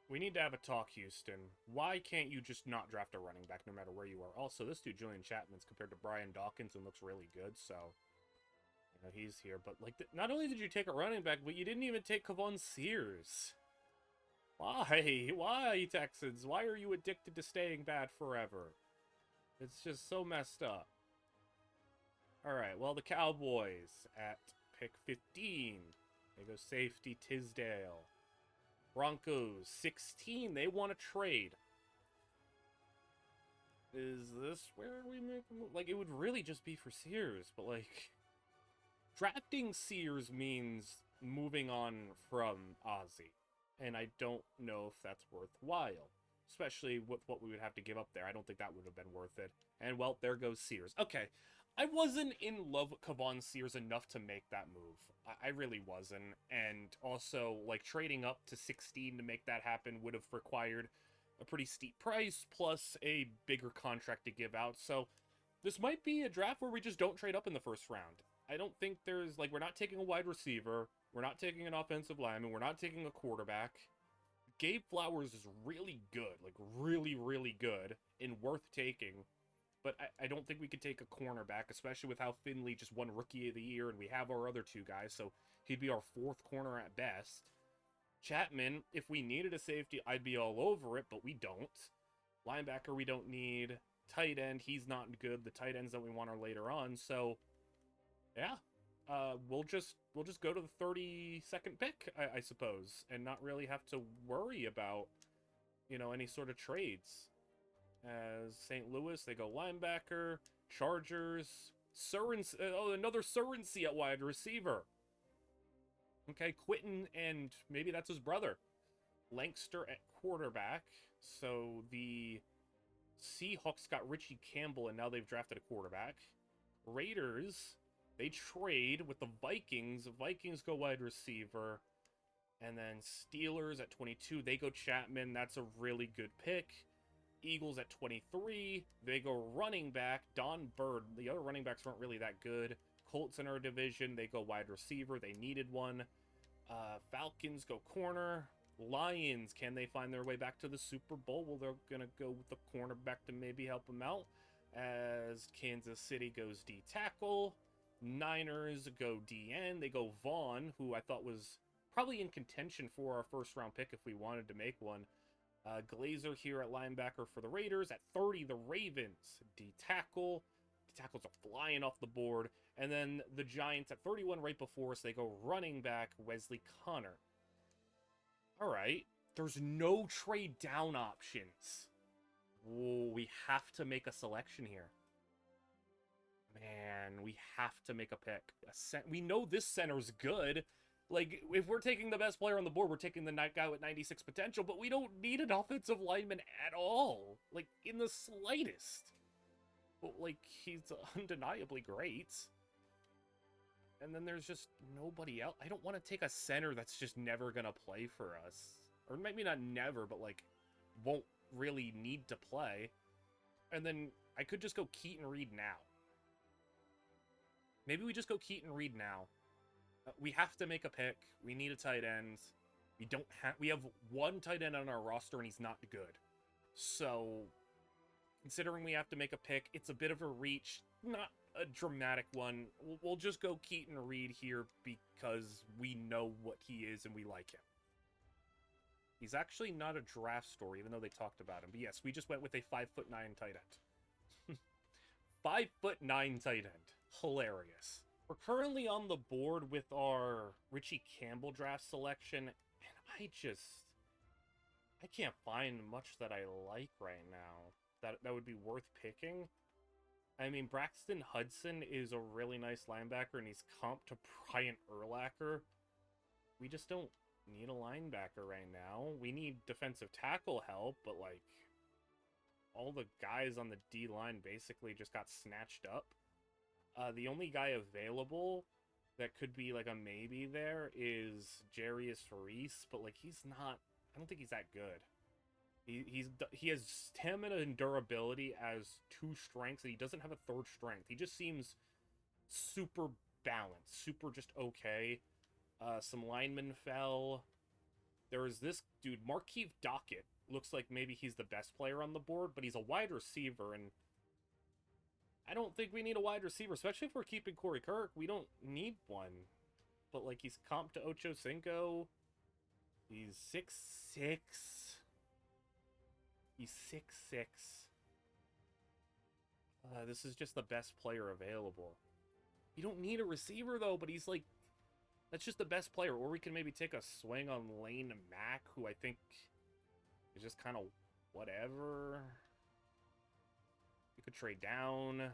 We need to have a talk, Houston. Why can't you just not draft a running back no matter where you are? Also, this dude, Julian Chapman's compared to Brian Dawkins and looks really good, so... You know, he's here. But, like, not only did you take a running back, but you didn't even take Kavon Sears. Why? Why, Texans? Why are you addicted to staying bad forever? It's just so messed up. Alright, well, the Cowboys at pick 15. They go safety Tisdale. Broncos, 16. They want to trade. Is this where we make a move? Like, it would really just be for Sears, but, like... Drafting Sears means moving on from Ozzy. And I don't know if that's worthwhile. Especially with what we would have to give up there. I don't think that would have been worth it. And, well, there goes Sears. Okay. I wasn't in love with Kavon Sears enough to make that move. I really wasn't. And also, like, trading up to 16 to make that happen would have required a pretty steep price, plus a bigger contract to give out. So, this might be a draft where we just don't trade up in the first round. I don't think there's, like, we're not taking a wide receiver. We're not taking an offensive lineman. We're not taking a quarterback. Gabe Flowers is really good. Like, really, really good and worth taking. But I don't think we could take a cornerback, especially with how Finley just won Rookie of the Year, and we have our other two guys, so he'd be our fourth corner at best. Chapman, if we needed a safety, I'd be all over it, but we don't. Linebacker, we don't need. Tight end, he's not good. The tight ends that we want are later on, so yeah. We'll just go to the 32nd pick, I suppose, and not really have to worry about, you know, any sort of trades. As St. Louis, they go linebacker. Chargers, another Surrency at wide receiver. Okay, Quentin, and maybe that's his brother. Lankster at quarterback. So the Seahawks got Richie Campbell, and now they've drafted a quarterback. Raiders, they trade with the Vikings. The Vikings go wide receiver. And then Steelers at 22, they go Chapman. That's a really good pick. Eagles at 23, they go running back, Don Bird. The other running backs weren't really that good. Colts in our division, they go wide receiver. They needed one. Falcons go corner. Lions, can they find their way back to the Super Bowl? Well, they're going to go with the cornerback to maybe help them out. As Kansas City goes D-tackle. Niners go DN. They go Vaughn, who I thought was probably in contention for our first round pick if we wanted to make one. Glazer here at linebacker for the Raiders. At 30, the Ravens. D-tackle. D-tackles are flying off the board. And then the Giants at 31 right before us. They go running back Wesley Connor. All right. There's no trade down options. Whoa, we have to make a selection here. Man, we have to make a pick. We know this center's good. Like, if we're taking the best player on the board, we're taking the guy with 96 potential, but we don't need an offensive lineman at all. Like, in the slightest. But, like, he's undeniably great. And then there's just nobody else. I don't want to take a center that's just never going to play for us. Or maybe not never, but, like, won't really need to play. And then I could just go Keaton Reed now. Maybe we just go Keaton Reed now. We have to make a pick. We need a tight end. We have one tight end on our roster, and he's not good. So, considering we have to make a pick, it's a bit of a reach. Not a dramatic one. We'll just go Keaton Reed here because we know what he is and we like him. He's actually not a draft story, even though they talked about him. But yes, we just went with a 5'9" tight end. 5'9" tight end. Hilarious. We're currently on the board with our Richie Campbell draft selection, and I can't find much that I like right now that would be worth picking. I mean, Braxton Hudson is a really nice linebacker, and he's comped to Bryant Urlacher. We just don't need a linebacker right now. We need defensive tackle help, but, like, all the guys on the D-line basically just got snatched up. The only guy available that could be, like, a maybe there is Jarius Reese, but, like, I don't think he's that good. He has stamina and durability as 2 strengths, and he doesn't have a 3rd strength. He just seems super balanced, super just okay. Some linemen fell. There is this dude, Markeith Dockett. Looks like maybe he's the best player on the board, but he's a wide receiver, and I don't think we need a wide receiver, especially if we're keeping Corey Kirk. We don't need one. But, like, he's comped to Ocho Cinco. He's 6'6". He's 6'6". This is just the best player available. You don't need a receiver, though, but he's, like, that's just the best player. Or we can maybe take a swing on Lane Mack, who I think is just kind of whatever. You could trade down.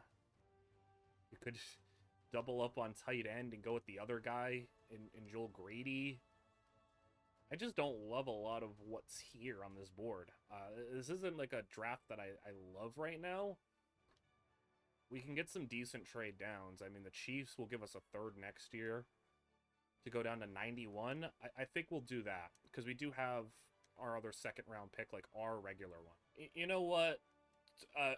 You could double up on tight end and go with the other guy in Joel Grady. I just don't love a lot of what's here on this board. This isn't like a draft that I love right now. We can get some decent trade downs. I mean, the Chiefs will give us a 3rd next year to go down to 91. I think we'll do that because we do have our other 2nd round pick, like our regular one. You know what? I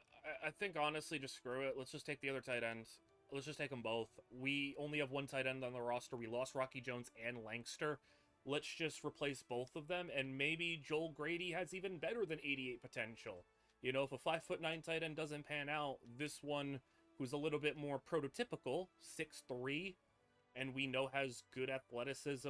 think honestly, just screw it. Let's just take the other tight ends. Let's just take them both. We only have one tight end on the roster. We lost Rocky Jones and Langster. Let's just replace both of them, and maybe Joel Grady has even better than 88 potential. You know, if a 5'9" tight end doesn't pan out, this one, who's a little bit more prototypical, 6'3", and we know has good athleticism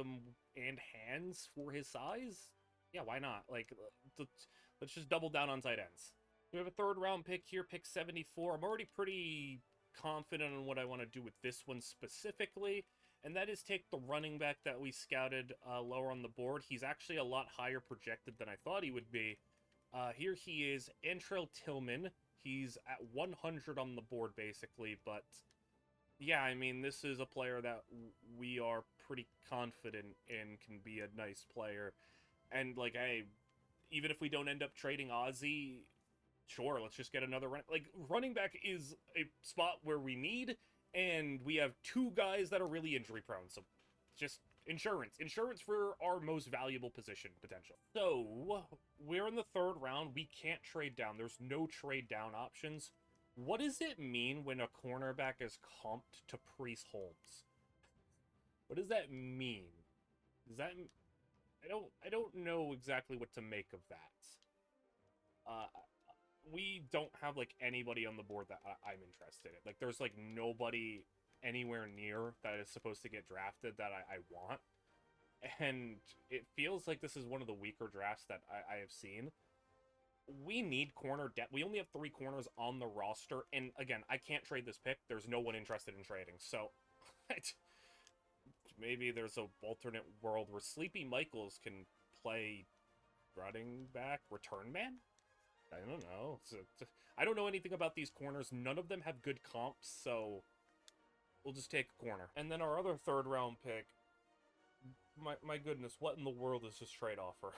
and hands for his size, yeah, why not? Like, let's just double down on tight ends. We have a 3rd round pick here, pick 74. I'm already pretty confident on what I want to do with this one specifically, and that is take the running back that we scouted lower on the board. He's actually a lot higher projected than I thought he would be. Here he is, Antrell Tillman. He's at 100 on the board, basically, but yeah, I mean, this is a player that we are pretty confident in can be a nice player. And, like, hey, even if we don't end up trading Ozzy, sure, let's just get another running back is a spot where we need, and we have 2 guys that are really injury prone, so just insurance for our most valuable position potential. So we're in the 3rd round. We can't trade down. There's no trade down options. What does it mean when a cornerback is comped to Priest Holmes? What does that mean? Does that I don't know exactly what to make of that. We don't have, like, anybody on the board that I'm interested in. Like, there's, like, nobody anywhere near that is supposed to get drafted that I want. And it feels like this is one of the weaker drafts that I have seen. We need corner depth. We only have 3 corners on the roster. And, again, I can't trade this pick. There's no one interested in trading. So, maybe there's an alternate world where Sleepy Michaels can play running back, return man? I don't know. I don't know anything about these corners. None of them have good comps, so we'll just take a corner. And then our other 3rd round pick. My goodness, what in the world is this trade offer?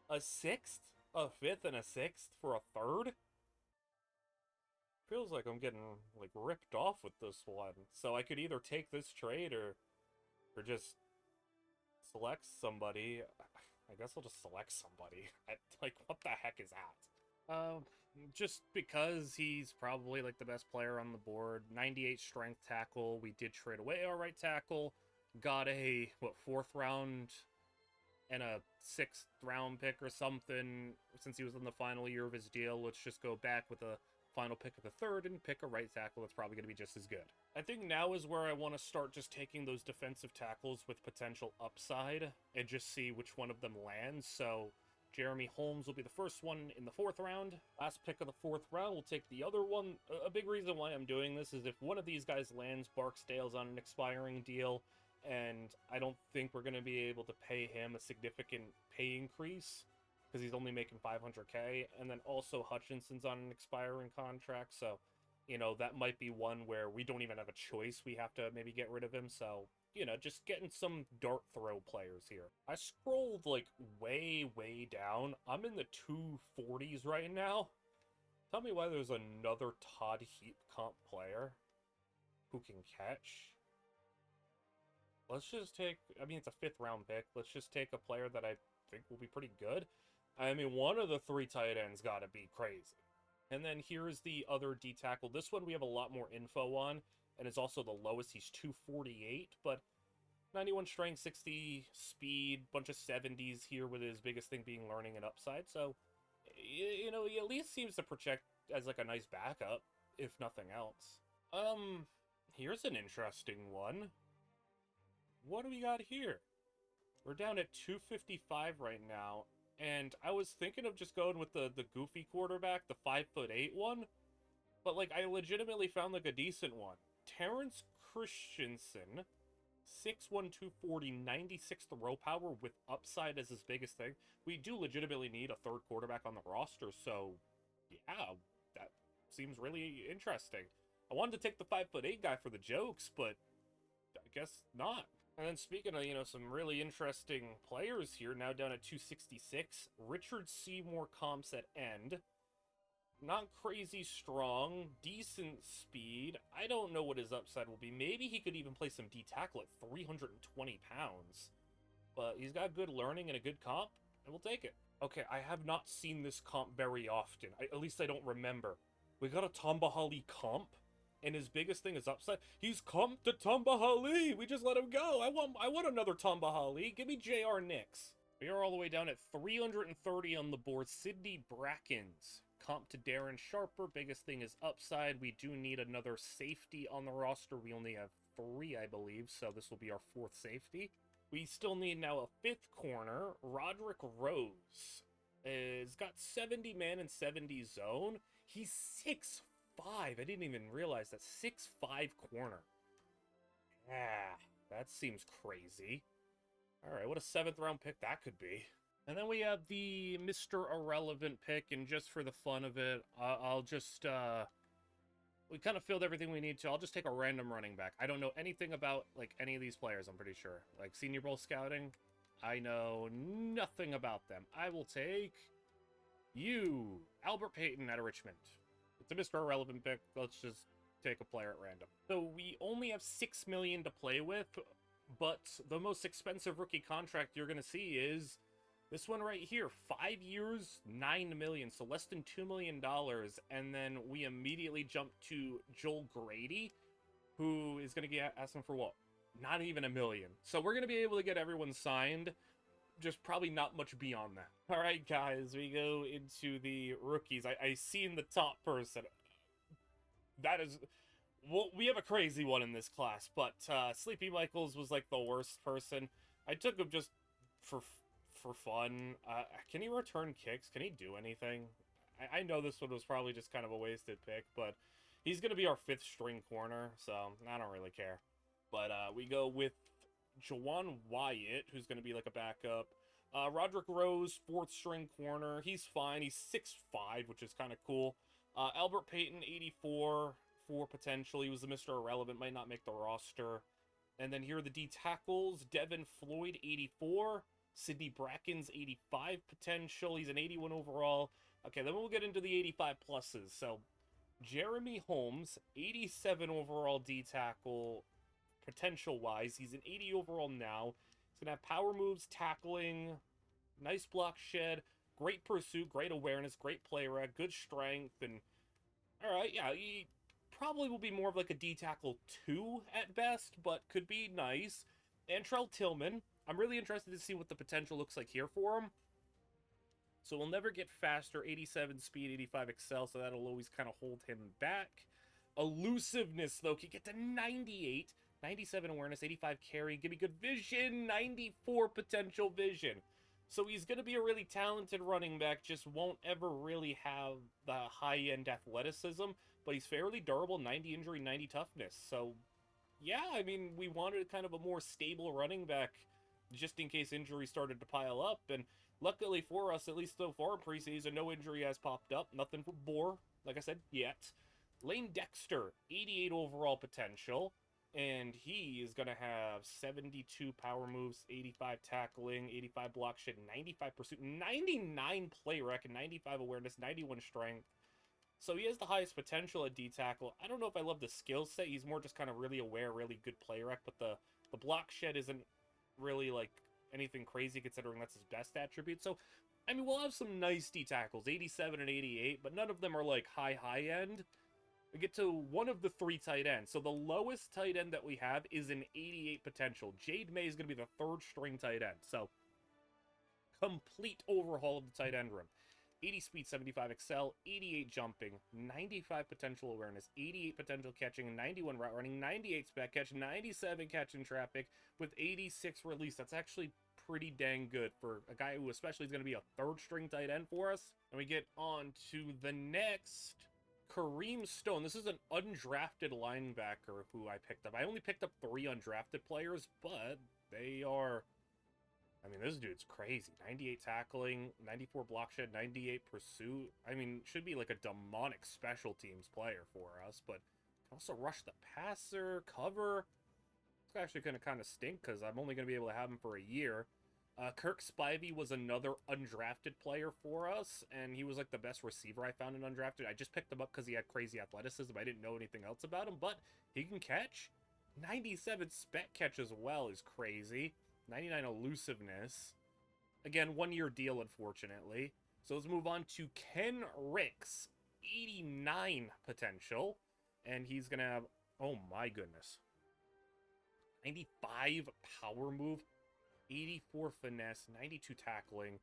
A 6th, a 5th, and a 6th for a 3rd? Feels like I'm getting, like, ripped off with this one. So I could either take this trade or just select somebody. I guess I'll just select somebody. Like, what the heck is that? just because he's probably like the best player on the board. 98 strength tackle. We did trade away our right tackle. Got a, what, 4th round and a 6th round pick or something since he was in the final year of his deal. Let's just go back with a final pick of the 3rd and pick a right tackle that's probably going to be just as good. I think now is where I want to start just taking those defensive tackles with potential upside and just see which one of them lands. So Jeremy Holmes will be the first one in the 4th round. Last pick of the 4th round, we'll take the other one. A big reason why I'm doing this is if one of these guys lands, Barksdale's on an expiring deal, and I don't think we're going to be able to pay him a significant pay increase because he's only making $500K, and then also Hutchinson's on an expiring contract, so, you know, that might be one where we don't even have a choice. We have to maybe get rid of him, so, you know, just getting some dart throw players here. I scrolled, like, way, way down. I'm in the 240s right now. Tell me why there's another Todd Heap comp player who can catch. Let's just take, I mean, it's a 5th round pick. Let's just take a player that I think will be pretty good. I mean, one of the 3 tight ends got to be crazy. And then here's the other D tackle. This one we have a lot more info on, and it's also the lowest. He's 248, but 91 strength, 60 speed, bunch of 70s here with his biggest thing being learning and upside. So, you know, he at least seems to project as like a nice backup, if nothing else. Here's an interesting one. What do we got here? We're down at 255 right now, and I was thinking of just going with the goofy quarterback, the 5'8" one, but like I legitimately found like a decent one. Terrence Christensen, 6'1", 240, 96 throw power with upside as his biggest thing. We do legitimately need a 3rd quarterback on the roster, so yeah, that seems really interesting. I wanted to take the 5'8" guy for the jokes, but I guess not. And then speaking of, you know, some really interesting players here, now down at 266, Richard Seymour comps at end. Not crazy strong, decent speed. I don't know what his upside will be. Maybe he could even play some D-tackle at 320 pounds. But he's got good learning and a good comp, and we'll take it. Okay, I have not seen this comp very often. At least I don't remember. We got a Tamba Hali comp? And his biggest thing is upside. He's comped to Tamba Hali. We just let him go. I want another Tamba Hali. Give me J.R. Nix. We are all the way down at 330 on the board. Sidney Brackens. Comp to Darren Sharper. Biggest thing is upside. We do need another safety on the roster. We only have 3, I believe. So this will be our 4th safety. We still need now a 5th corner. Roderick Rose. Has got 70 man and 70 zone. He's 6'5". I didn't even realize that. 6'5" corner. That seems crazy. Alright, what a 7th round pick that could be. And then we have the Mr. Irrelevant pick, and just for the fun of it, I'll just, we kind of filled everything we need to. I'll just take a random running back. I don't know anything about, like, any of these players, I'm pretty sure. Like, Senior Bowl scouting, I know nothing about them. I will take you, Albert Payton out of Richmond. It's a Mr. Irrelevant pick. Let's just take a player at random. So we only have $6 million to play with, but the most expensive rookie contract you're going to see is this one right here. 5 years, $9 million, so less than $2 million. And then we immediately jump to Joel Grady, who is going to get asking for what? Not even $1 million. So we're going to be able to get everyone signed. Just probably not much beyond that. All right, guys, we go into the rookies. I seen the top person. That is, well, we have a crazy one in this class, but Sleepy Michaels was like the worst person. I took him just for fun. Can he return kicks? Can he do anything? I know this one was probably just kind of a wasted pick, but he's gonna be our 5th string corner, so I don't really care. But we go with Jawan Wyatt, who's going to be like a backup. Roderick Rose, 4th string corner. He's fine. He's 6'5", which is kind of cool. Albert Payton, 84 for potential. He was the Mr. Irrelevant, might not make the roster. And then here are the D tackles. Devin Floyd, 84. Sidney Brackens, 85 potential. He's an 81 overall. Okay, then we'll get into the 85 pluses. So Jeremy Holmes, 87 overall D tackle. Potential-wise, he's an 80 overall now. He's going to have power moves, tackling, nice block shed. great pursuit, great awareness, great play rec, good strength, and all right, yeah, he probably will be more of like a D tackle 2 at best, but could be nice. Antrell Tillman, I'm really interested to see what the potential looks like here for him. So we'll never get faster, 87 speed, 85 excel, so that'll always kind of hold him back. Elusiveness, though, can get to 98, 97 awareness, 85 carry, give me good vision, 94 potential vision. So he's going to be a really talented running back, just won't ever really have the high-end athleticism, but he's fairly durable, 90 injury, 90 toughness. So, yeah, I mean, we wanted kind of a more stable running back just in case injuries started to pile up, and luckily for us, at least so far in preseason, no injury has popped up. Nothing for Boar, like I said, yet. Lane Dexter, 88 overall potential, and he is going to have 72 power moves, 85 tackling, 85 block shed, 95 pursuit, 99 play rec, 95 awareness, 91 strength. So he has the highest potential at D-tackle. I don't know if I love the skill set. He's more just kind of really aware, really good play rec, but the block shed isn't really like anything crazy considering that's his best attribute. So, I mean, we'll have some nice D-tackles, 87 and 88, but none of them are like high end. We get to one of the 3 tight ends. So the lowest tight end that we have is an 88 potential. Jade May is going to be the 3rd string tight end. So, complete overhaul of the tight end room. 80 speed, 75 excel, 88 jumping, 95 potential awareness, 88 potential catching, 91 route running, 98 spec catch, 97 catch in traffic, with 86 release. That's actually pretty dang good for a guy who especially is going to be a 3rd string tight end for us. And we get on to the next, Kareem Stone. This is an undrafted linebacker who I picked up. I only picked up 3 undrafted players, but they are... I mean, this dude's crazy. 98 tackling, 94 block shed, 98 pursuit. I mean, should be like a demonic special teams player for us, but can also rush the passer, cover. It's actually going to kind of stink because I'm only going to be able to have him for a year. Kirk Spivey was another undrafted player for us, and he was like the best receiver I found in undrafted. I just picked him up because he had crazy athleticism. I didn't know anything else about him, but he can catch. 97 spec catch as well is crazy. 99 elusiveness. Again, 1-year deal, unfortunately. So let's move on to Ken Ricks. 89 potential. And he's going to have, oh my goodness, 95 power move, 84 finesse, 92 tackling,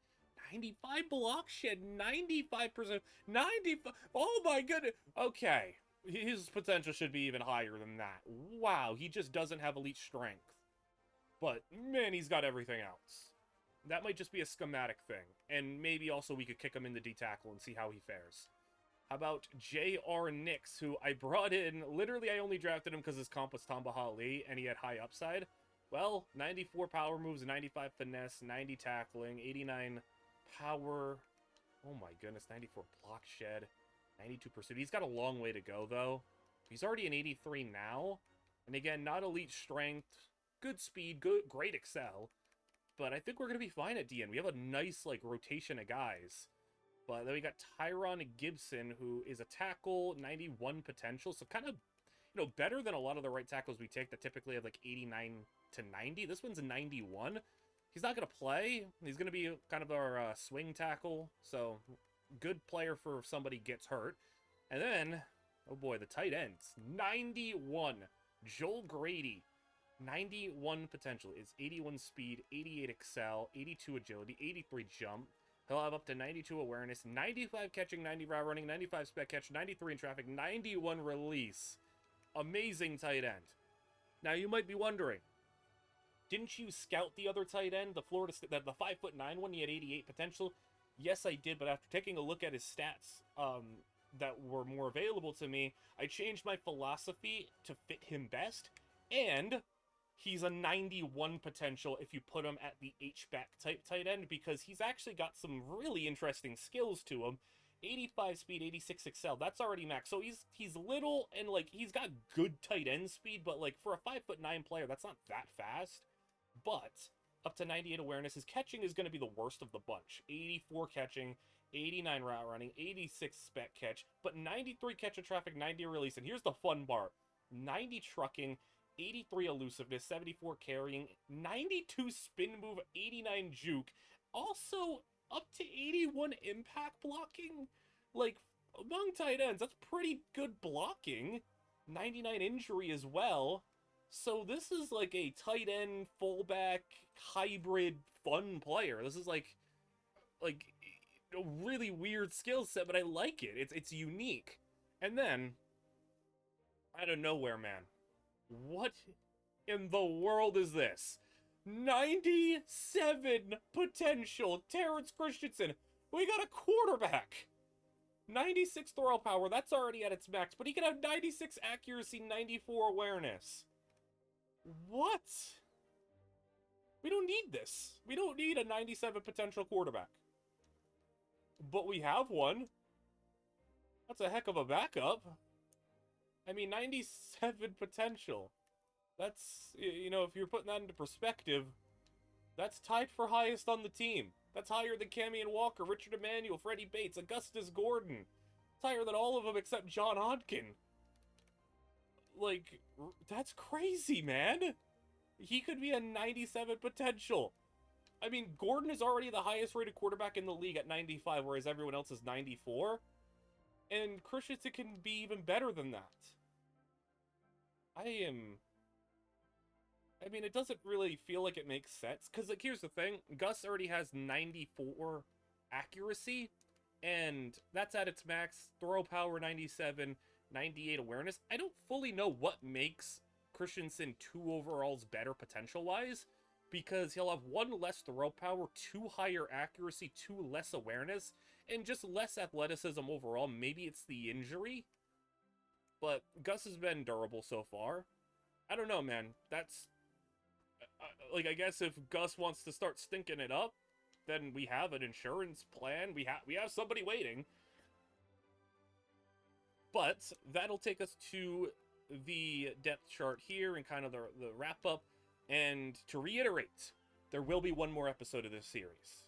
95 block shed, 95%, 95, oh my goodness. Okay, his potential should be even higher than that. Wow, he just doesn't have elite strength. But, man, he's got everything else. That might just be a schematic thing. And maybe also we could kick him in the D-tackle and see how he fares. How about J.R. Nix, who I brought in... Literally, I only drafted him because his comp was Tamba Ali, and he had high upside. Well, 94 power moves, 95 finesse, 90 tackling, 89 power... Oh my goodness, 94 block shed, 92 pursuit. He's got a long way to go, though. He's already an 83 now. And again, not elite strength... Good speed, great excel, but I think we're going to be fine at DN. We have a nice, like, rotation of guys. But then we got Tyron Gibson, who is a tackle, 91 potential, so kind of, you know, better than a lot of the right tackles we take that typically have, like, 89 to 90. This one's a 91. He's not going to play. He's going to be kind of our swing tackle, so good player for if somebody gets hurt. And then, oh boy, the tight ends, 91, Joel Grady. 91 potential is 81 speed, 88 excel, 82 agility, 83 jump. He'll have up to 92 awareness, 95 catching, 90 route running, 95 spec catch, 93 in traffic, 91 release. Amazing tight end. Now you might be wondering, didn't you scout the other tight end, the 5'9" one? He had 88 potential. Yes, I did, but after taking a look at his stats that were more available to me, I changed my philosophy to fit him best, and he's a 91 potential if you put him at the H-back type tight end, because he's actually got some really interesting skills to him. 85 speed, 86 excel, that's already max. So he's little, and like he's got good tight end speed, but like for a 5'9" player, that's not that fast. But up to 98 awareness, his catching is going to be the worst of the bunch. 84 catching, 89 route running, 86 spec catch, but 93 catch of traffic, 90 release. And here's the fun part: 90 trucking, 83 elusiveness, 74 carrying, 92 spin move, 89 juke. Also, up to 81 impact blocking? Like, among tight ends, that's pretty good blocking. 99 injury as well. So this is like a tight end, fullback, hybrid, fun player. This is like a really weird skill set, but I like it. It's unique. And then, out of nowhere, man, what in the world is this? 97 potential, Terrence Christensen. We got a quarterback. 96 throw power, that's already at its max, but he can have 96 accuracy, 94 awareness. What? We don't need this. We don't need a 97 potential quarterback. But we have one. That's a heck of a backup. I mean, 97 potential. That's, you know, if you're putting that into perspective, that's tied for highest on the team. That's higher than Camion Walker, Richard Emanuel, Freddie Bates, Augustus Gordon. It's higher than all of them except John Hodkin. Like, that's crazy, man. He could be a 97 potential. I mean, Gordon is already the highest rated quarterback in the league at 95, whereas everyone else is 94. And Christensen can be even better than that. I mean, it doesn't really feel like it makes sense. Because, like, here's the thing. Gus already has 94 accuracy. And that's at its max. Throw power, 97. 98 awareness. I don't fully know what makes Christensen 2 overalls better potential-wise. Because he'll have 1 less throw power, 2 higher accuracy, 2 less awareness, and just less athleticism overall. Maybe it's the injury. But Gus has been durable so far. I don't know, man. That's... like, I guess if Gus wants to start stinking it up, then we have an insurance plan. We have somebody waiting. But that'll take us to the depth chart here and kind of the wrap-up. And to reiterate, there will be one more episode of this series.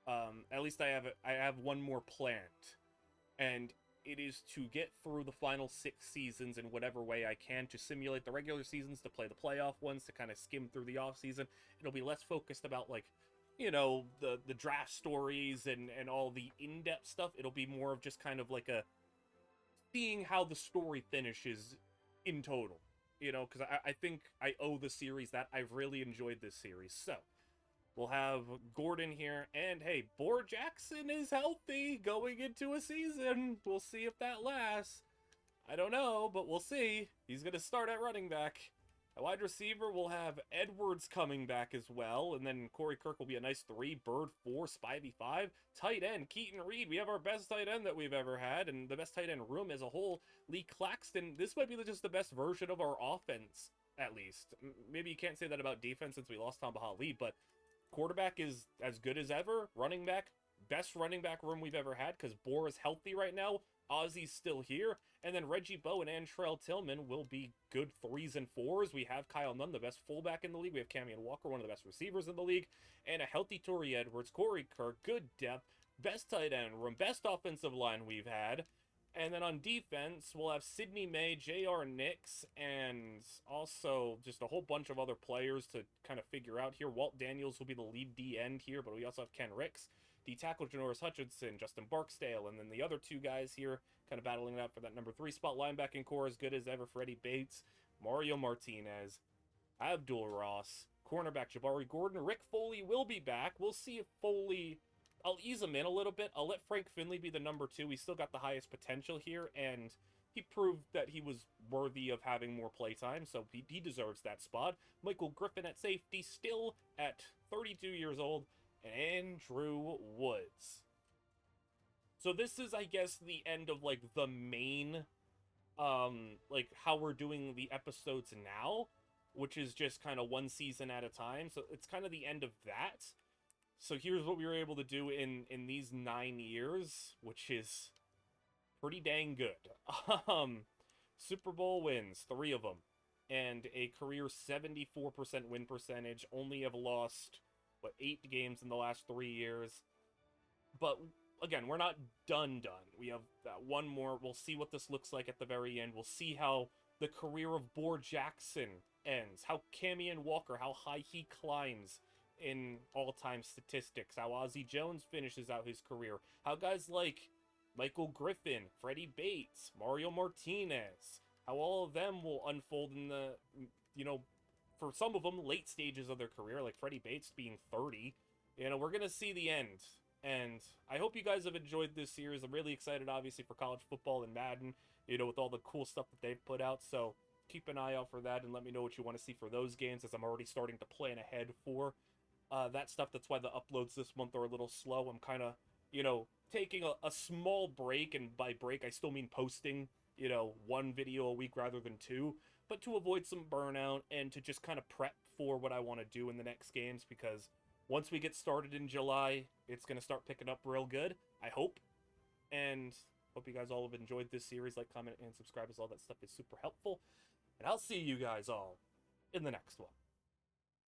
At least I have one more planned. And it is to get through the final 6 seasons in whatever way I can, to simulate the regular seasons, to play the playoff ones, to kind of skim through the off season. It'll be less focused about, like, you know, the draft stories and all the in-depth stuff. It'll be more of just kind of like a seeing how the story finishes in total. You know, because I think I owe the series that. I've really enjoyed this series. So, we'll have Gordon here. And, hey, Boar Jackson is healthy going into a season. We'll see if that lasts. I don't know, but we'll see. He's going to start at running back. A wide receiver, we'll have Edwards coming back as well. And then Corey Kirk will be a nice 3. Bird 4. Spivey 5. Tight end, Keaton Reed. We have our best tight end that we've ever had. And the best tight end room as a whole. Lee Claxton. This might be just the best version of our offense, at least. Maybe you can't say that about defense since we lost Tom Bahali. But quarterback is as good as ever. Running back, best running back room we've ever had. Because Boar is healthy right now. Ozzy's still here, and then Reggie Bowe and Antrell Tillman will be good 3s and 4s. We have Kyle Nunn, the best fullback in the league. We have Camion Walker, one of the best receivers in the league, and a healthy Torrey Edwards, Corey Kirk, good depth, best tight end room, best offensive line we've had. And then on defense, we'll have Sidney May, J.R. Nix, and also just a whole bunch of other players to kind of figure out here. Walt Daniels will be the lead D end here, but we also have Ken Ricks. The tackle, Janoris Hutchinson, Justin Barksdale, and then the other 2 guys here kind of battling it out for that number 3 spot. Linebacking core as good as ever, Freddie Bates, Mario Martinez, Abdul Ross, cornerback Jabari Gordon. Rick Foley will be back. We'll see if Foley... I'll ease him in a little bit. I'll let Frank Finley be the number 2. He's still got the highest potential here, and he proved that he was worthy of having more playtime, so he deserves that spot. Michael Griffin at safety, still at 32 years old. Andrew Woods. So this is, I guess, the end of, like, the main, like, how we're doing the episodes now, which is just kind of 1 season at a time. So it's kind of the end of that. So here's what we were able to do in these 9 years, which is pretty dang good. Super Bowl wins, 3 of them, and a career 74% win percentage. Only have lost 8 games in the last 3 years. But again, we're not done. We have that one more. We'll see what this looks like at the very end. We'll see how the career of Boar Jackson ends, how Camion Walker, how high he climbs in all-time statistics, how Ozzie Jones finishes out his career, how guys like Michael Griffin, Freddie Bates, Mario Martinez, how all of them will unfold in the, you know, for some of them, late stages of their career, like Freddie Bates being 30. You know, we're going to see the end. And I hope you guys have enjoyed this series. I'm really excited, obviously, for college football and Madden, you know, with all the cool stuff that they've put out. So keep an eye out for that and let me know what you want to see for those games, as I'm already starting to plan ahead for that stuff. That's why the uploads this month are a little slow. I'm kind of, you know, taking a small break, and by break, I still mean posting, you know, one video a week rather than two, but to avoid some burnout and to just kind of prep for what I want to do in the next games, because once we get started in July, it's going to start picking up real good, I hope. And hope you guys all have enjoyed this series. Like, comment, and subscribe, as all that stuff is super helpful. And I'll see you guys all in the next one.